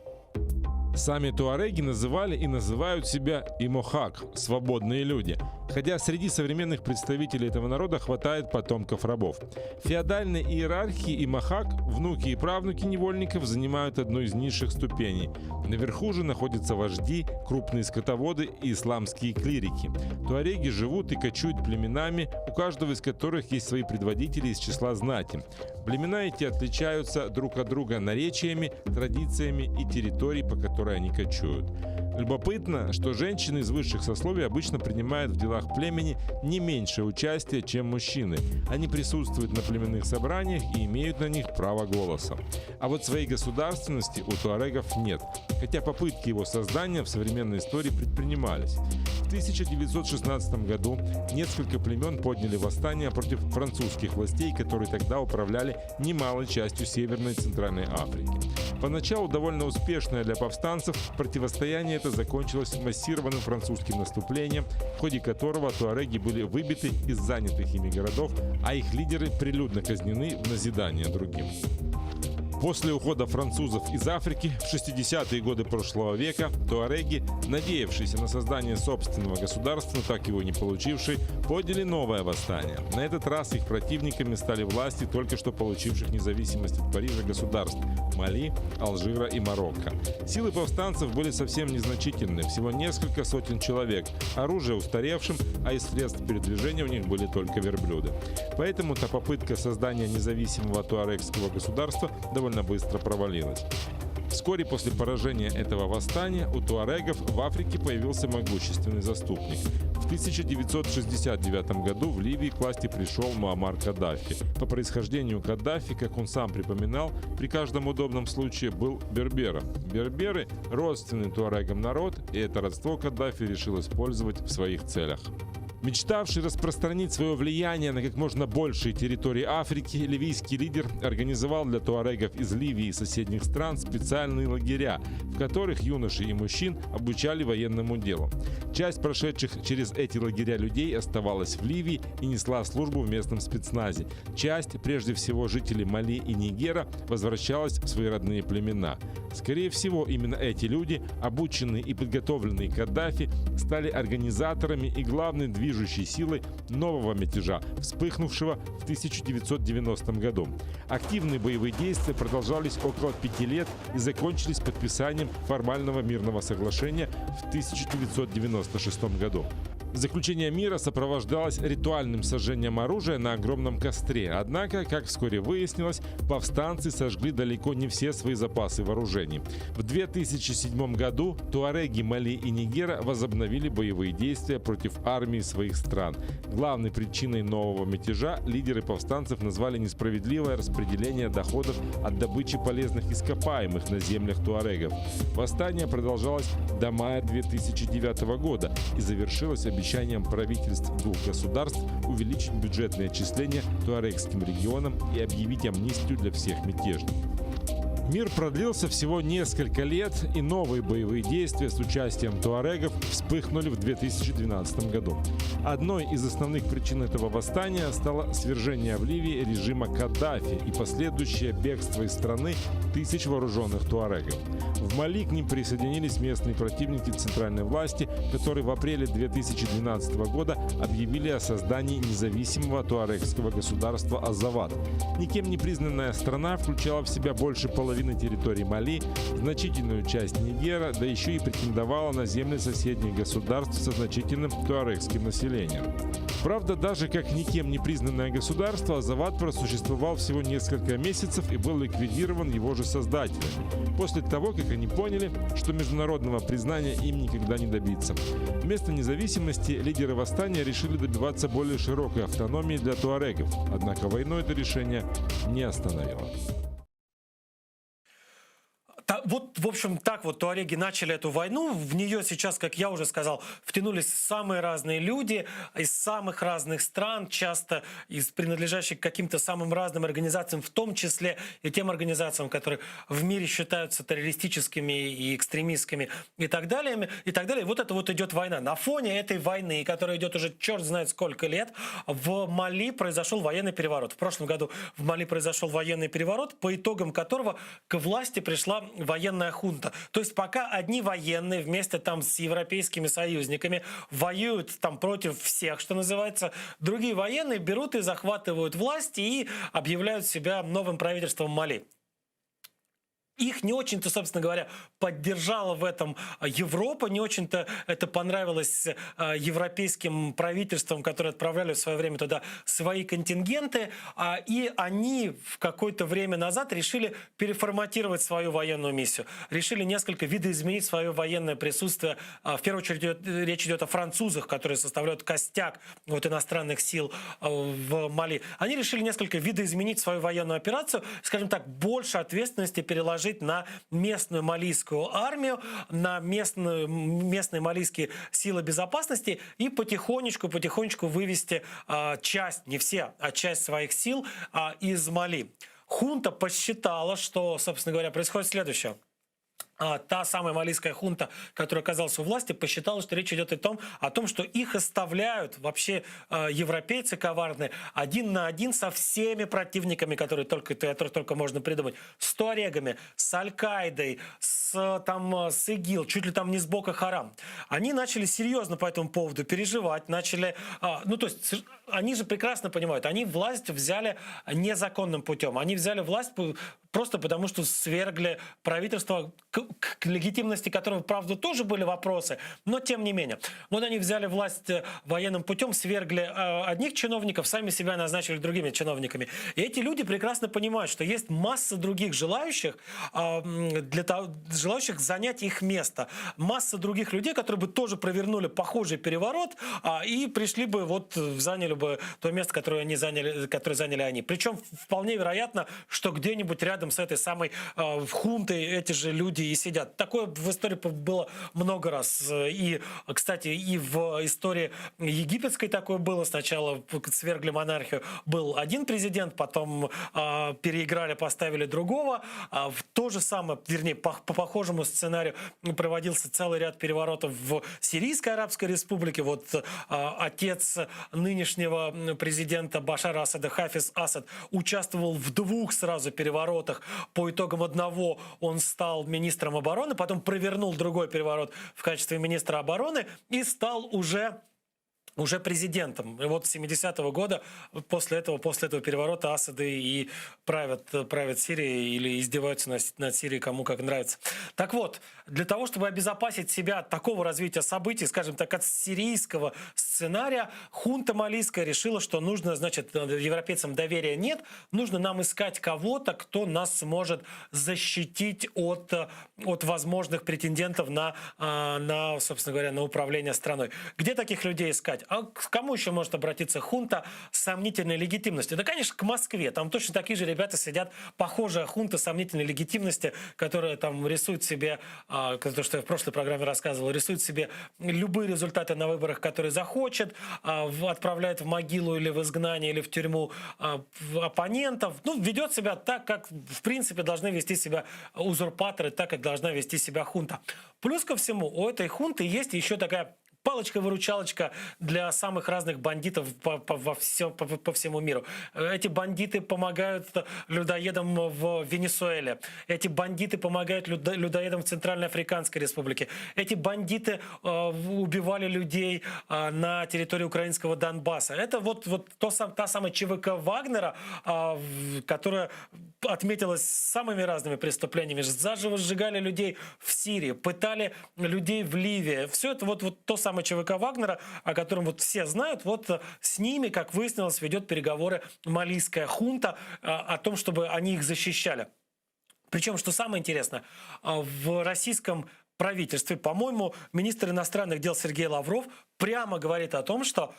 S: Сами туареги называли и называют себя имохак – свободные люди, хотя среди современных представителей этого народа хватает потомков рабов. В феодальной иерархии имохак, внуки и правнуки невольников, занимают одну из низших ступеней. Наверху же находятся вожди, крупные скотоводы и исламские клирики. Туареги живут и кочуют племенами, у каждого из которых есть свои предводители из числа знати. Племена эти отличаются друг от друга наречиями, традициями и территорией, по которой они кочуют. Любопытно, что женщины из высших сословий обычно принимают в делах племени не меньшее участие, чем мужчины. Они присутствуют на племенных собраниях и имеют на них право голоса. А вот своей государственности у туарегов нет, хотя попытки его создания в современной истории предпринимались. В 1916 году несколько племен подняли восстание против французских властей, которые тогда управляли немалой частью Северной и Центральной Африки. Поначалу довольно успешное для повстанцев противостояние это закончилось массированным французским наступлением, в ходе которого туареги были выбиты из занятых ими городов, а их лидеры прилюдно казнены в назидание другим. После ухода французов из Африки в 60-е годы прошлого века туареги, надеявшиеся на создание собственного государства, но так его не получившие, подняли новое восстание. На этот раз их противниками стали власти только что получивших независимость от Парижа государств – Мали, Алжира и Марокко. Силы повстанцев были совсем незначительны, всего несколько сотен человек, оружие устаревшим, а из средств передвижения у них были только верблюды. Поэтому-то попытка создания независимого туарегского государства довольно быстро провалилась. Вскоре после поражения этого восстания у туарегов в Африке появился могущественный заступник. В 1969 году в Ливии к власти пришел Муаммар Каддафи. По происхождению Каддафи, как он сам припоминал, при каждом удобном случае был бербером. Берберы – родственный туарегам народ, и это родство Каддафи решил использовать в своих целях. Мечтавший распространить свое влияние на как можно большие территории Африки, ливийский лидер организовал для туарегов из Ливии и соседних стран специальные лагеря, в которых юношей и мужчин обучали военному делу. Часть прошедших через эти лагеря людей оставалась в Ливии и несла службу в местном спецназе. Часть, прежде всего жители Мали и Нигера, возвращалась в свои родные племена. Скорее всего, именно эти люди, обученные и подготовленные Каддафи, стали организаторами и главной движущей силой нового мятежа, вспыхнувшего в 1990 году. Активные боевые действия продолжались около 5 лет и закончились подписанием формального мирного соглашения в 1996 году. Заключение мира сопровождалось ритуальным сожжением оружия на огромном костре. Однако, как вскоре выяснилось, повстанцы сожгли далеко не все свои запасы вооружений. В 2007 году туареги Мали и Нигера возобновили боевые действия против армии своих стран. Главной причиной нового мятежа лидеры повстанцев назвали несправедливое распределение доходов от добычи полезных ископаемых на землях туарегов. Восстание продолжалось до мая 2009 года и завершилось обещанием обещанием правительств двух государств увеличить бюджетные отчисления туарегским регионам и объявить амнистию для всех мятежников. Мир продлился всего несколько лет, и новые боевые действия с участием туарегов вспыхнули в 2012 году. Одной из основных причин этого восстания стало свержение в Ливии режима Каддафи и последующее бегство из страны тысяч вооруженных туарегов. В Мали к ним присоединились местные противники центральной власти, которые в апреле 2012 года объявили о создании независимого туарегского государства Азават. Никем не признанная страна включала в себя больше половины территории Мали, значительную часть Нигера, да еще и претендовала на земли соседних государств со значительным туарегским населением. Правда, даже как никем не признанное государство, Азават просуществовал всего несколько месяцев и был ликвидирован его же создателями, после того, как они поняли, что международного признания им никогда не добиться. Вместо независимости лидеры восстания решили добиваться более широкой автономии для туарегов, однако войну это решение не остановило.
N: Вот, в общем, так вот туареги начали эту войну. В нее сейчас, как я уже сказал, втянулись самые разные люди из самых разных стран, часто из принадлежащих к каким-то самым разным организациям, в том числе и тем организациям, которые в мире считаются террористическими и экстремистскими и так далее. И так далее. Вот это вот идет война. На фоне этой войны, которая идет уже черт знает сколько лет, в Мали произошел военный переворот. В прошлом году в Мали произошел военный переворот, по итогам которого к власти пришла военная хунта. То есть пока одни военные вместе там с европейскими союзниками воюют там против всех, что называется, другие военные берут и захватывают власть и объявляют себя новым правительством Мали. Их не очень-то, собственно говоря, поддержала в этом Европа, не очень-то это понравилось европейским правительствам, которые отправляли в свое время туда свои контингенты, и они в какое-то время назад решили переформатировать свою военную миссию, решили несколько видоизменить свое военное присутствие. В первую очередь речь идет о французах, которые составляют костяк вот иностранных сил в Мали. Они решили несколько видоизменить свою военную операцию, скажем так, больше ответственности переложить на местную малийскую армию, на местные малийские силы безопасности и потихонечку вывести часть, не все, а часть своих сил из Мали. Хунта посчитала, что, собственно говоря, происходит следующее. Та самая малийская хунта, которая оказалась у власти, посчитала, что речь идет о том, что их оставляют вообще европейцы коварные один на один со всеми противниками, которые только можно придумать. С туарегами, с Аль-Каидой, с ИГИЛ, чуть ли там не с Боко Харам. Они начали серьезно по этому поводу переживать, то есть они же прекрасно понимают, они власть взяли незаконным путем. Они взяли власть просто потому, что свергли правительство, к легитимности которого, правда, тоже были вопросы, но тем не менее. Вот они взяли власть военным путем, свергли одних чиновников, сами себя назначили другими чиновниками. И эти люди прекрасно понимают, что есть масса других желающих, желающих занять их место. Масса других людей, которые бы тоже провернули похожий переворот и пришли бы, заняли бы то место, которое заняли они. Причем вполне вероятно, что где-нибудь рядом с этой самой хунтой эти же люди и сидят. Такое в истории было много раз. И, кстати, и в истории египетской такое было. Сначала свергли монархию, был один президент, потом переиграли, поставили другого. То же самое, вернее, по похожему сценарию проводился целый ряд переворотов в Сирийской Арабской Республике. Вот отец нынешнего президента Башара Асада, Хафиз Асад, участвовал в 2 сразу переворотах. По итогам одного он стал министром обороны, потом провернул другой переворот в качестве министра обороны и стал уже президентом. И вот с 70-го года после этого переворота Асады и правят Сирией или издеваются над Сирией кому как нравится. Так вот, для того, чтобы обезопасить себя от такого развития событий, скажем так, от сирийского сценария, хунта малийская решила, что нужно, европейцам доверия нет, нужно нам искать кого-то, кто нас сможет защитить от возможных претендентов на, собственно говоря, на управление страной. Где таких людей искать? сказать, а к кому еще может обратиться хунта с сомнительной легитимностью? Да, конечно, к Москве. Там точно такие же ребята сидят, похожая хунта сомнительной легитимности, которая там рисует себе, то, что я в прошлой программе рассказывал, рисует себе любые результаты на выборах, которые захочет, отправляет в могилу или в изгнание, или в тюрьму оппонентов. Ну, ведет себя так, как, в принципе, должны вести себя узурпаторы, так, как должна вести себя хунта. Плюс ко всему, у этой хунты есть еще такая палочка-выручалочка для самых разных бандитов по всему миру. Эти бандиты помогают людоедам в Венесуэле. Эти бандиты помогают людоедам в Центральной Африканской Республике. Эти бандиты убивали людей на территории украинского Донбасса. Это вот та самая ЧВК Вагнера, которая отметилась самыми разными преступлениями. Заживо сжигали людей в Сирии, пытали людей в Ливии. Все это вот то самое ЧВК Вагнера, о котором вот все знают, вот с ними, как выяснилось, ведет переговоры малийская хунта о том, чтобы они их защищали. Причем, что самое интересное, в российском правительстве, по-моему, министр иностранных дел Сергей Лавров прямо говорит о том, что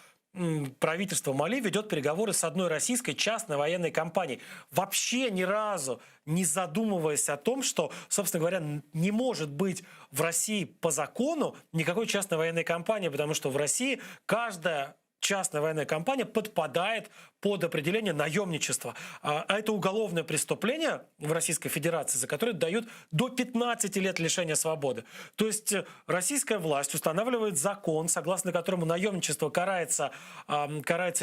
N: правительство Мали ведет переговоры с одной российской частной военной компанией, вообще ни разу не задумываясь о том, что, собственно говоря, не может быть в России по закону никакой частной военной компании, потому что в России каждая частная военная компания подпадает под определение наемничества. А это уголовное преступление в Российской Федерации, за которое дают до 15 лет лишения свободы. То есть российская власть устанавливает закон, согласно которому наемничество карается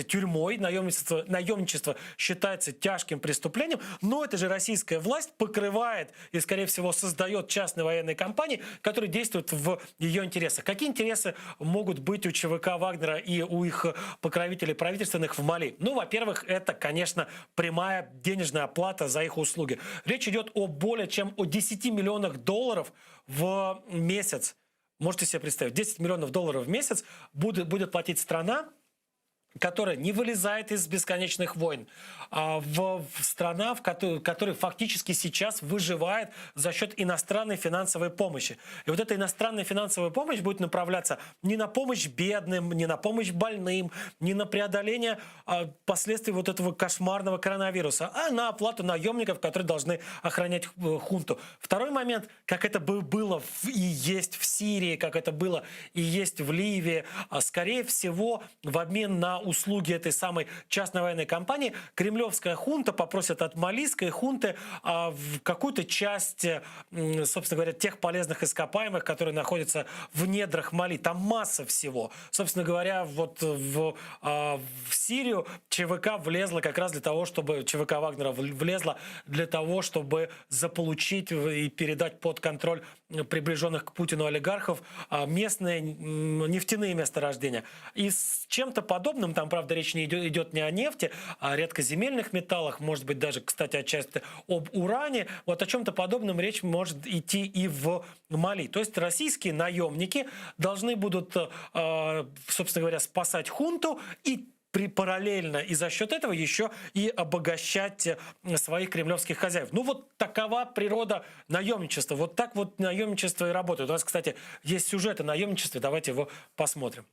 N: тюрьмой, наемничество считается тяжким преступлением, но эта же российская власть покрывает и, скорее всего, создает частные военные компании, которые действуют в ее интересах. Какие интересы могут быть у ЧВК Вагнера и у их покровителей правительственных в Мали? Ну, во-первых, это, конечно, прямая денежная оплата за их услуги. Речь идет о более чем о 10 миллионах долларов в месяц. Можете себе представить, 10 миллионов долларов в месяц будет платить страна, которая не вылезает из бесконечных войн, страна, в которой фактически сейчас выживает за счет иностранной финансовой помощи. И вот эта иностранная финансовая помощь будет направляться не на помощь бедным, не на помощь больным, не на преодоление последствий вот этого кошмарного коронавируса, а на оплату наемников, которые должны охранять хунту. Второй момент, как это было и есть в Сирии, как это было и есть в Ливии, скорее всего, в обмен на услуги этой самой частной военной компании, кремлевская хунта попросит от малийской хунты какую-то часть, собственно говоря, тех полезных ископаемых, которые находятся в недрах Мали. Там масса всего. Собственно говоря, вот в Сирию ЧВК влезла как раз для того, чтобы ЧВК Вагнера влезла для того, чтобы заполучить и передать под контроль приближенных к Путину олигархов местные нефтяные месторождения. И с чем-то подобным, там, правда, речь идет не о нефти, а о редкоземельных металлах, может быть, даже, кстати, отчасти об уране. Вот о чем-то подобном речь может идти и в Мали. То есть российские наемники должны будут, собственно говоря, спасать хунту и параллельно и за счет этого еще и обогащать своих кремлевских хозяев. Ну вот такова природа наемничества. Вот так вот наемничество и работает. У нас, кстати, есть сюжет о наемничестве. Давайте его посмотрим.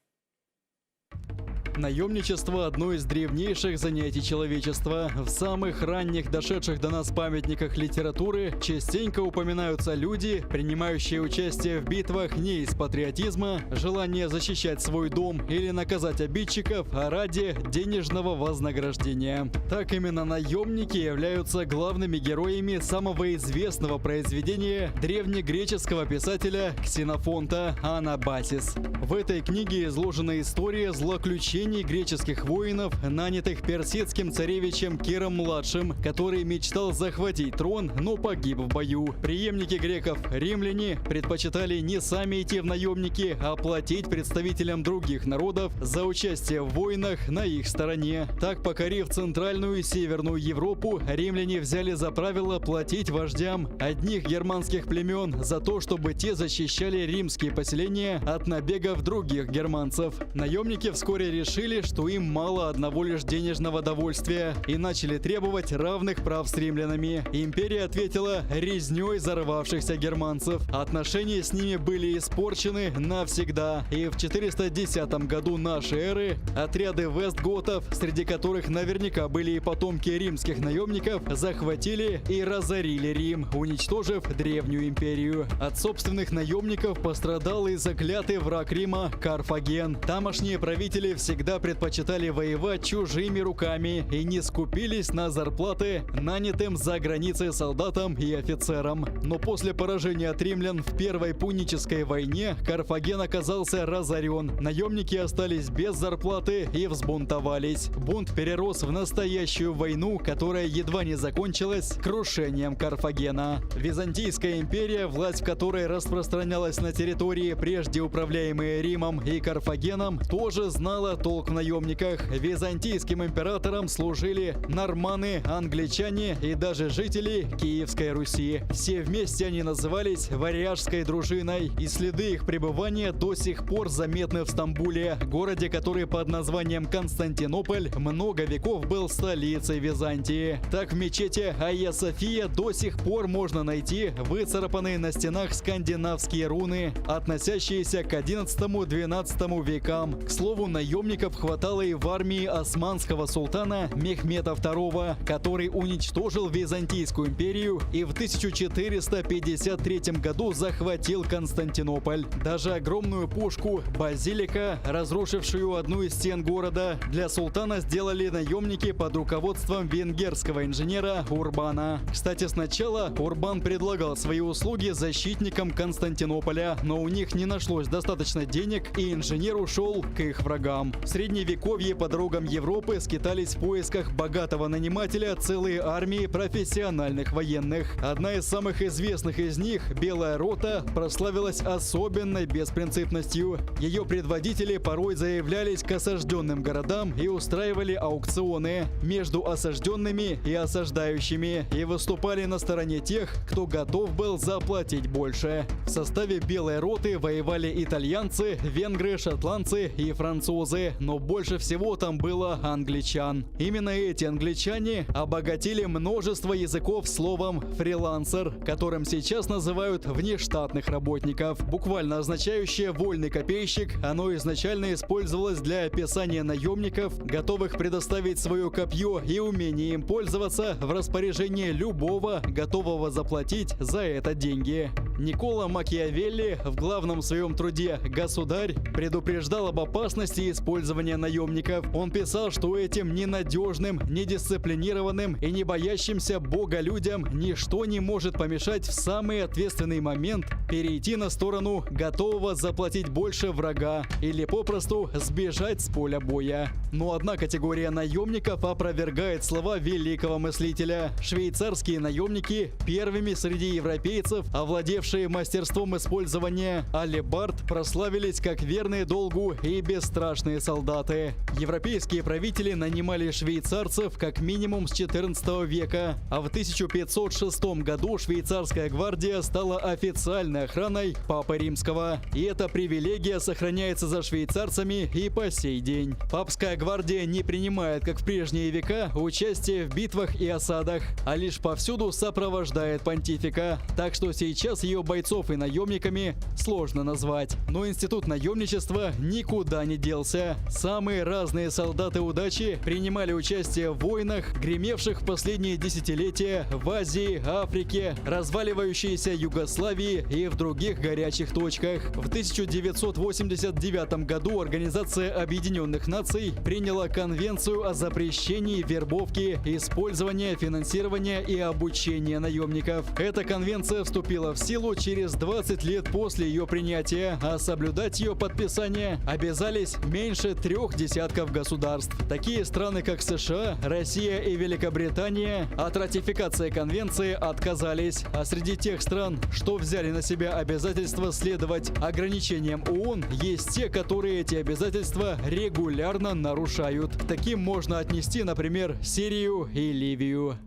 M: Наемничество – одно из древнейших занятий человечества. В самых ранних дошедших до нас памятниках литературы частенько упоминаются люди, принимающие участие в битвах не из патриотизма, желания защищать свой дом или наказать обидчиков, а ради денежного вознаграждения. Так именно наемники являются главными героями самого известного произведения древнегреческого писателя Ксенофонта «Анабасис». В этой книге изложена история злоключений греческих воинов, нанятых персидским царевичем Киром-младшим, который мечтал захватить трон, но погиб в бою. Преемники греков, римляне, предпочитали не сами идти в наемники, а платить представителям других народов за участие в войнах на их стороне. Так, покорив Центральную и Северную Европу, римляне взяли за правило платить вождям одних германских племен за то, чтобы те защищали римские поселения от набегов других германцев. Наемники вскоре решили решили, что им мало одного лишь денежного довольствия и начали требовать равных прав с римлянами. Империя ответила резнёй зарвавшихся германцев. Отношения с ними были испорчены навсегда. И в 410 году нашей эры отряды вестготов, среди которых наверняка были и потомки римских наемников, захватили и разорили Рим, уничтожив древнюю империю. От собственных наемников пострадал и заклятый враг Рима – Карфаген. Тамошние правители всегда предпочитали воевать чужими руками и не скупились на зарплаты нанятым за границей солдатам и офицерам. Но после поражения от римлян в Первой Пунической войне Карфаген оказался разорен. Наемники остались без зарплаты и взбунтовались. Бунт перерос в настоящую войну, которая едва не закончилась крушением Карфагена. Византийская империя, власть в которой распространялась на территории, прежде управляемые Римом и Карфагеном, тоже знала толк в наемниках. Византийским императорам служили норманы, англичане и даже жители Киевской Руси. Все вместе они назывались варяжской дружиной, и следы их пребывания до сих пор заметны в Стамбуле, городе, который под названием Константинополь много веков был столицей Византии. Так в мечети Айя-София до сих пор можно найти выцарапанные на стенах скандинавские руны, относящиеся к XI-XII векам. К слову, наемников хватало и в армии османского султана Мехмета II, который уничтожил Византийскую империю и в 1453 году захватил Константинополь. Даже огромную пушку «Базилика», разрушившую одну из стен города, для султана сделали наемники под руководством венгерского инженера Урбана. Кстати, сначала Урбан предлагал свои услуги защитникам Константинополя, но у них не нашлось достаточно денег, и инженер ушел к их врагам. В Средневековье по дорогам Европы скитались в поисках богатого нанимателя целые армии профессиональных военных. Одна из самых известных из них, Белая рота, прославилась особенной беспринципностью. Ее предводители порой заявлялись к осажденным городам и устраивали аукционы между осажденными и осаждающими и выступали на стороне тех, кто готов был заплатить больше. В составе Белой роты воевали итальянцы, венгры, шотландцы и французы, но больше всего там было англичан. Именно эти англичане обогатили множество языков словом «фрилансер», которым сейчас называют внештатных работников. Буквально означающее «вольный копейщик», оно изначально использовалось для описания наемников, готовых предоставить свое копье и умение им пользоваться в распоряжение любого, готового заплатить за это деньги. Никколо Макиавелли в главном своем труде «Государь» предупреждал об опасности использования наемников. Он писал, что этим ненадежным, недисциплинированным и не боящимся Бога людям ничто не может помешать в самый ответственный момент перейти на сторону готового заплатить больше врага или попросту сбежать с поля боя. Но одна категория наемников опровергает слова великого мыслителя. Швейцарские наемники, первыми среди европейцев, овладевшие мастерством использования алебард, прославились как верные долгу и бесстрашные солдаты. Европейские правители нанимали швейцарцев как минимум с XIV века, а в 1506 году швейцарская гвардия стала официальной охраной Папы Римского. И эта привилегия сохраняется за швейцарцами и по сей день. Папская гвардия не принимает, как в прежние века, участие в битвах и осадах, а лишь повсюду сопровождает понтифика. Так что сейчас ее бойцов и наемниками сложно назвать. Но институт наемничества никуда не делся. Самые разные солдаты удачи принимали участие в войнах, гремевших в последние десятилетия в Азии, Африке, разваливающейся Югославии и в других горячих точках. В 1989 году Организация Объединенных Наций приняла Конвенцию о запрещении вербовки, использования, финансирования и обучения наемников. Эта конвенция вступила в силу через 20 лет после ее принятия, а соблюдать ее подписание обязались меньше 3 десятков государств. Такие страны, как США, Россия и Великобритания от ратификации конвенции отказались. А среди тех стран, что взяли на себя обязательство следовать ограничениям ООН, есть те, которые эти обязательства регулярно нарушают. К таким можно отнести, например, Сирию и Ливию.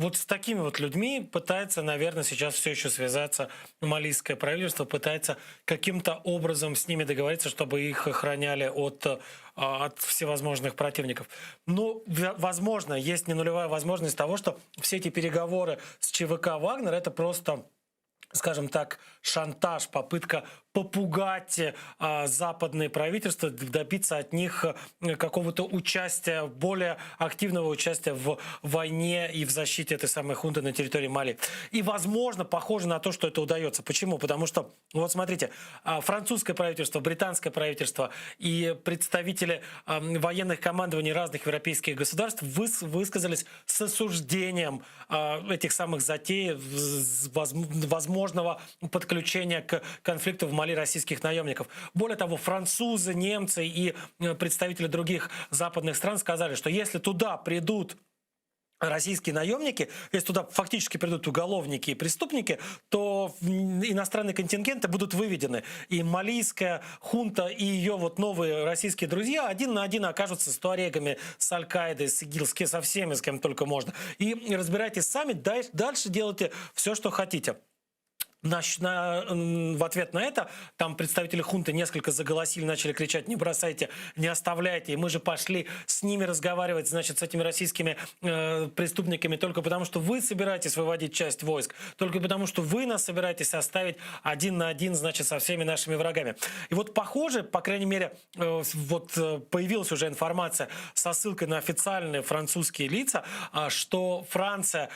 N: вот с такими вот людьми пытается, наверное, сейчас все еще связаться малийское правительство, пытается каким-то образом с ними договориться, чтобы их охраняли от всевозможных противников. Но, возможно, есть не нулевая возможность того, что все эти переговоры с ЧВК «Вагнер» — это просто, скажем так, шантаж, попытка попугать западные правительства, добиться от них какого-то участия, более активного участия в войне и в защите этой самой хунты на территории Мали. И, возможно, похоже на то, что это удается. Почему? Потому что, вот смотрите, французское правительство, британское правительство и представители военных командований разных европейских государств высказались с осуждением этих самых затей, возможного подключения к конфликту в Мали российских наемников. Более того, французы, немцы и представители других западных стран сказали, что если туда придут российские наемники, если туда фактически придут уголовники и преступники, то иностранные контингенты будут выведены. И малийская хунта и ее вот новые российские друзья один на один окажутся с туарегами, с Аль-Каидой, с ИГИЛ, со всеми, с кем только можно. И разбирайтесь сами, дальше делайте все, что хотите. В ответ на это там представители хунты несколько заголосили, начали кричать: не бросайте, не оставляйте. И мы же пошли с ними разговаривать, значит, с этими российскими преступниками только потому, что вы собираетесь выводить часть войск, только потому, что вы нас собираетесь оставить один на один, значит, со всеми нашими врагами. И вот похоже, по крайней мере, вот появилась уже информация со ссылкой на официальные французские лица, что Франция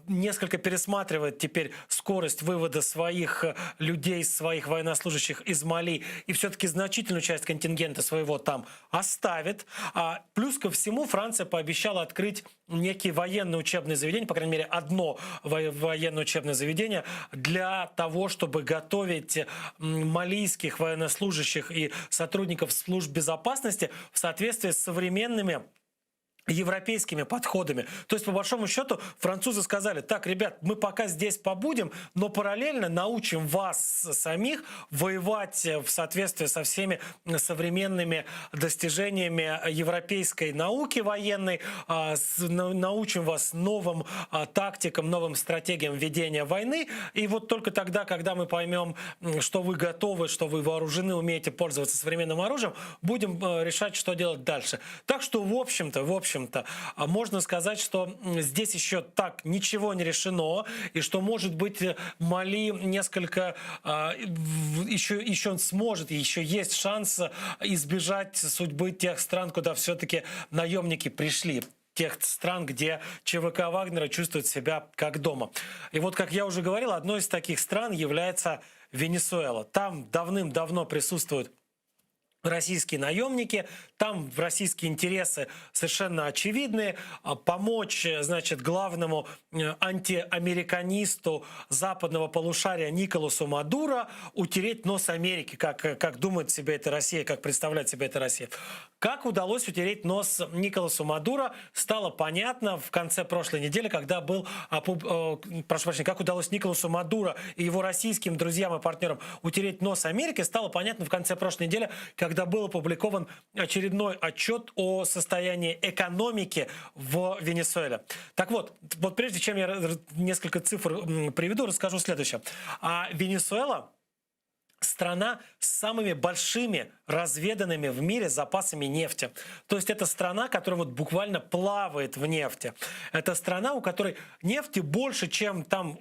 N: несколько пересматривает теперь скорость вывода своих людей, своих военнослужащих из Мали, и все-таки значительную часть контингента своего там оставит. Плюс ко всему Франция пообещала открыть некие военные учебные заведения, по крайней мере, одно военное учебное заведение для того, чтобы готовить малийских военнослужащих и сотрудников служб безопасности в соответствии с современными европейскими подходами. То есть, по большому счету, французы сказали: так, ребят, мы пока здесь побудем, но параллельно научим вас самих воевать в соответствии со всеми современными достижениями европейской науки военной, научим вас новым тактикам, новым стратегиям ведения войны. И вот только тогда, когда мы поймем, что вы готовы, что вы вооружены, умеете пользоваться современным оружием, будем решать, что делать дальше. Так что, в общем-то, можно сказать, что здесь еще так ничего не решено, и что, может быть, Мали несколько еще сможет, еще есть шанс избежать судьбы тех стран, куда все-таки наемники пришли. Тех стран, где ЧВК Вагнера чувствует себя как дома. И вот, как я уже говорил, одной из таких стран является Венесуэла. Там давным-давно присутствуют российские наемники, там российские интересы совершенно очевидны. Помочь, значит, главному антиамериканисту западного полушария Николасу Мадуро утереть нос Америки, как думает себе эта Россия, как представляет себе эта Россия. Как удалось утереть нос Николасу Мадуро, стало понятно в конце прошлой недели, когда был, прошу прощения, как удалось Николасу Мадуро и его российским друзьям и партнерам утереть нос Америки, стало понятно в конце прошлой недели, когда был опубликован очередной отчет о состоянии экономики в Венесуэле. Так вот прежде чем я несколько цифр приведу, расскажу следующее. Венесуэла — страна с самыми большими разведанными в мире запасами нефти. То есть это страна, которая вот буквально плавает в нефти. Это страна, у которой нефти больше, чем там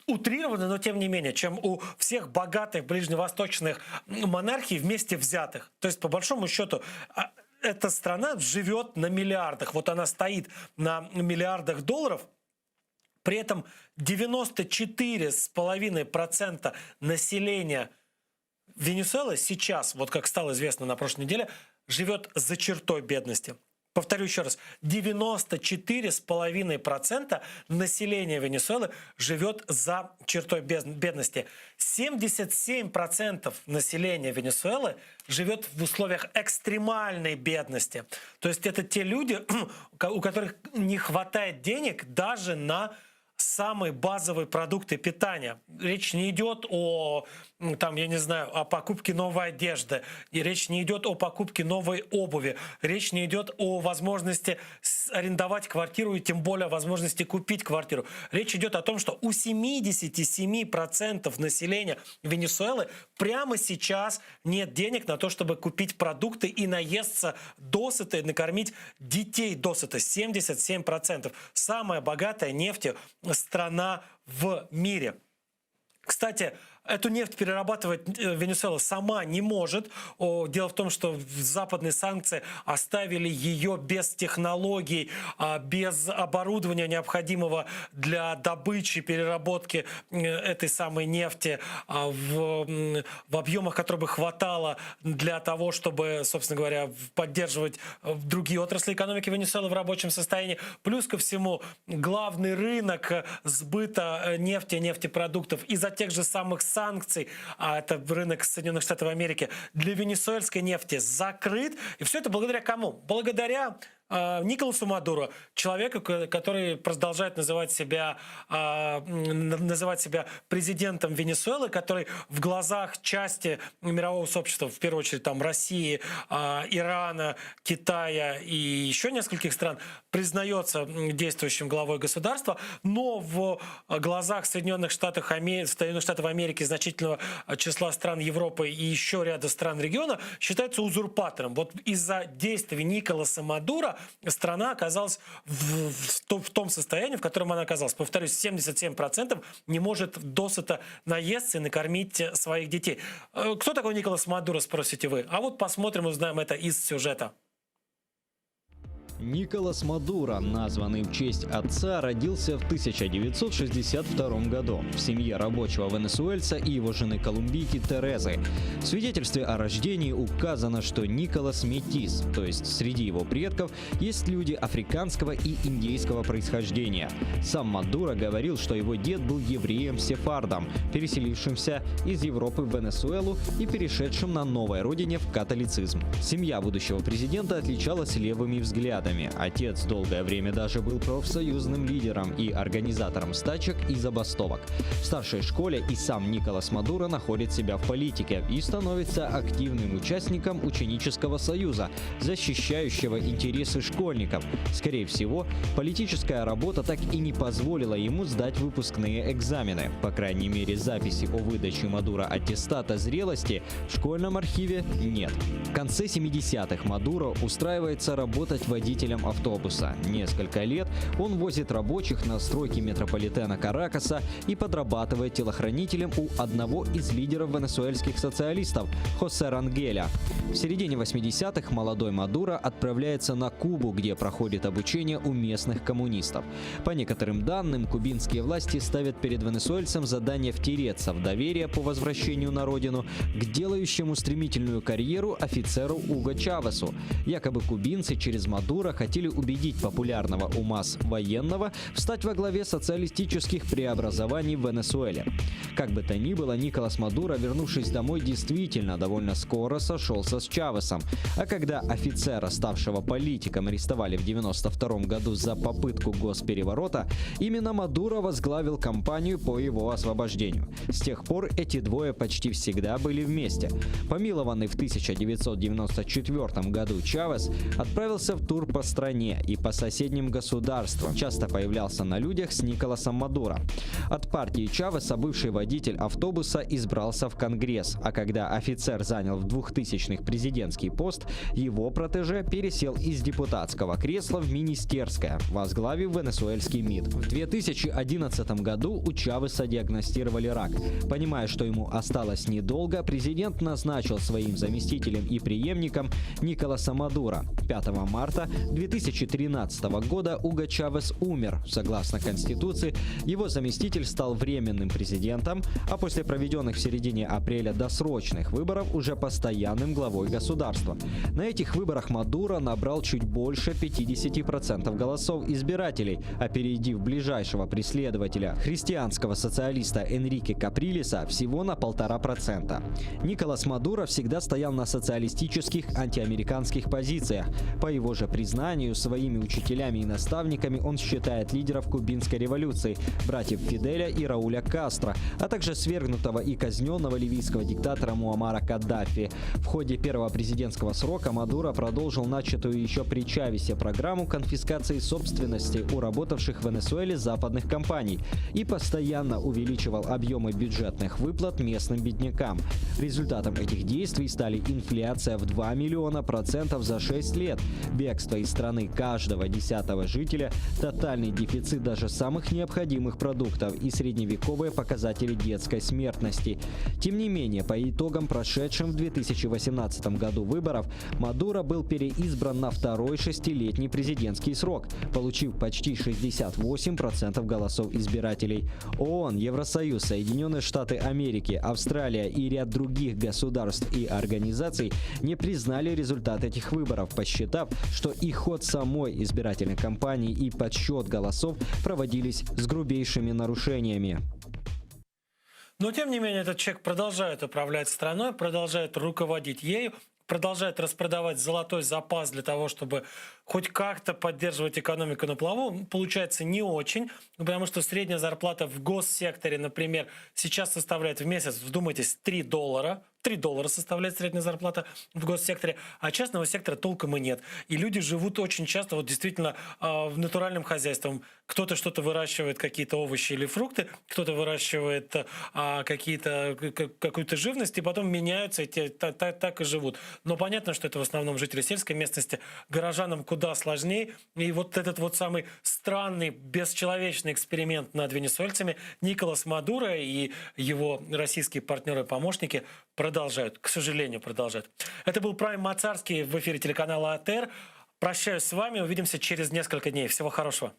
N: утрированно, но тем не менее, чем у всех богатых ближневосточных монархий вместе взятых. То есть, по большому счету, эта страна живет на миллиардах. Вот она стоит на миллиардах долларов. При этом 94,5% населения Венесуэлы сейчас, вот как стало известно на прошлой неделе, живет за чертой бедности. Повторю еще раз, 94,5% населения Венесуэлы живет за чертой бедности. 77% населения Венесуэлы живет в условиях экстремальной бедности. То есть это те люди, у которых не хватает денег даже на самые базовые продукты питания. Речь не идет о, там, я не знаю, о покупке новой одежды, и речь не идет о покупке новой обуви, речь не идет о возможности арендовать квартиру и тем более о возможности купить квартиру. Речь идет о том, что у 77% населения Венесуэлы прямо сейчас нет денег на то, чтобы купить продукты и наесться досыта, и накормить детей досыта. 77%. Самая богатая нефтью страна в мире. Кстати, эту нефть перерабатывать Венесуэла сама не может. Дело в том, что западные санкции оставили ее без технологий, без оборудования, необходимого для добычи, переработки этой самой нефти в объемах, которые бы хватало для того, чтобы, собственно говоря, поддерживать другие отрасли экономики Венесуэлы в рабочем состоянии. Плюс ко всему, главный рынок сбыта нефти, нефтепродуктов из-за тех же самых санкций, а это рынок Соединенных Штатов Америки, для венесуэльской нефти закрыт. И все это благодаря кому? Благодаря Николасу Мадуро, человеку, который продолжает называть себя президентом Венесуэлы, который в глазах части мирового сообщества, в первую очередь там России, Ирана, Китая и еще нескольких стран, признается действующим главой государства, но в глазах Соединенных Штатов Америки, значительного числа стран Европы и еще ряда стран региона считается узурпатором. Вот из-за действий Николаса Мадуро страна оказалась в том состоянии, в котором она оказалась. Повторюсь, 77% не может досыта наесться и накормить своих детей. Кто такой Николас Мадуро, спросите вы? А вот посмотрим, узнаем это из сюжета.
O: Николас Мадуро, названный в честь отца, родился в 1962 году в семье рабочего венесуэльца и его жены колумбийки Терезы. В свидетельстве о рождении указано, что Николас метис, то есть среди его предков есть люди африканского и индейского происхождения. Сам Мадуро говорил, что его дед был евреем-сефардом, переселившимся из Европы в Венесуэлу и перешедшим на новой родине в католицизм. Семья будущего президента отличалась левыми взглядами. Отец долгое время даже был профсоюзным лидером и организатором стачек и забастовок. В старшей школе и сам Николас Мадуро находит себя в политике и становится активным участником ученического союза, защищающего интересы школьников. Скорее всего, политическая работа так и не позволила ему сдать выпускные экзамены. По крайней мере, записи о выдаче Мадуро аттестата зрелости в школьном архиве нет. В конце 70-х Мадуро устраивается работать водителем автобуса. Несколько лет он возит рабочих на стройке метрополитена Каракаса и подрабатывает телохранителем у одного из лидеров венесуэльских социалистов Хосе Рангеля. В середине 80-х молодой Мадуро отправляется на Кубу, где проходит обучение у местных коммунистов. По некоторым данным, кубинские власти ставят перед венесуэльцем задание втереться в доверие по возвращению на родину к делающему стремительную карьеру офицеру Уго Чавесу. Якобы кубинцы через Мадуро хотели убедить популярного у масс военного встать во главе социалистических преобразований в Венесуэле. Как бы то ни было, Николас Мадуро, вернувшись домой, действительно довольно скоро сошелся с Чавесом. А когда офицера, ставшего политиком, арестовали в 1992 году за попытку госпереворота, именно Мадуро возглавил кампанию по его освобождению. С тех пор эти двое почти всегда были вместе. Помилованный в 1994 году Чавес отправился в тур по стране и по соседним государствам. Часто появлялся на людях с Николасом Мадуро. От партии Чавеса бывший водитель автобуса избрался в Конгресс, а когда офицер занял в 2000-х президентский пост, его протеже пересел из депутатского кресла в министерское, возглавив венесуэльский МИД. В 2011 году у Чавеса диагностировали рак. Понимая, что ему осталось недолго, президент назначил своим заместителем и преемником Николаса Мадуро. 5 марта 2013 года Уго Чавес умер. Согласно Конституции, его заместитель стал временным президентом, а после проведенных в середине апреля досрочных выборов уже постоянным главой государства. На этих выборах Мадуро набрал чуть больше 50% голосов избирателей, опередив ближайшего преследователя, христианского социалиста Энрике Каприлеса, всего на 1,5%. Николас Мадуро всегда стоял на социалистических антиамериканских позициях. По его же признанию, признанию своими учителями и наставниками он считает лидеров кубинской революции, братьев Фиделя и Рауля Кастро, а также свергнутого и казненного ливийского диктатора Муаммара Каддафи. В ходе первого президентского срока Мадуро продолжил начатую еще при Чавесе программу конфискации собственности у работавших в Венесуэле западных компаний и постоянно увеличивал объемы бюджетных выплат местным беднякам. Результатом этих действий стали инфляция в 2 миллиона % за 6 лет, бегство из страны каждого 10-го жителя, тотальный дефицит даже самых необходимых продуктов и средневековые показатели детской смертности. Тем не менее, по итогам прошедшим в 2018 году выборов, Мадуро был переизбран на второй шестилетний президентский срок, получив почти 68% голосов избирателей. ООН, Евросоюз, Соединенные Штаты Америки, Австралия и ряд других государств и организаций не признали результат этих выборов, посчитав, что и ход самой избирательной кампании и подсчет голосов проводились с грубейшими нарушениями.
N: Но, тем не менее, этот человек продолжает управлять страной, продолжает руководить ею, продолжает распродавать золотой запас для того, чтобы хоть как-то поддерживать экономику на плаву. Получается не очень, потому что средняя зарплата в госсекторе, например, сейчас составляет в месяц, вдумайтесь, $3. $3 составляет средняя зарплата в госсекторе, а частного сектора толком и нет. И люди живут очень часто вот действительно в натуральном хозяйстве. Кто-то что-то выращивает, какие-то овощи или фрукты, кто-то выращивает какую-то живность, и потом меняются, так и живут. Но понятно, что это в основном жители сельской местности, горожанам куда сложнее. И вот этот вот самый странный, бесчеловечный эксперимент над венесуэльцами Николас Мадуро и его российские партнеры и помощники продолжают, к сожалению, продолжают. Это был Прайм Мацарский в эфире телеканала АТР. Прощаюсь с вами, увидимся через несколько дней. Всего хорошего.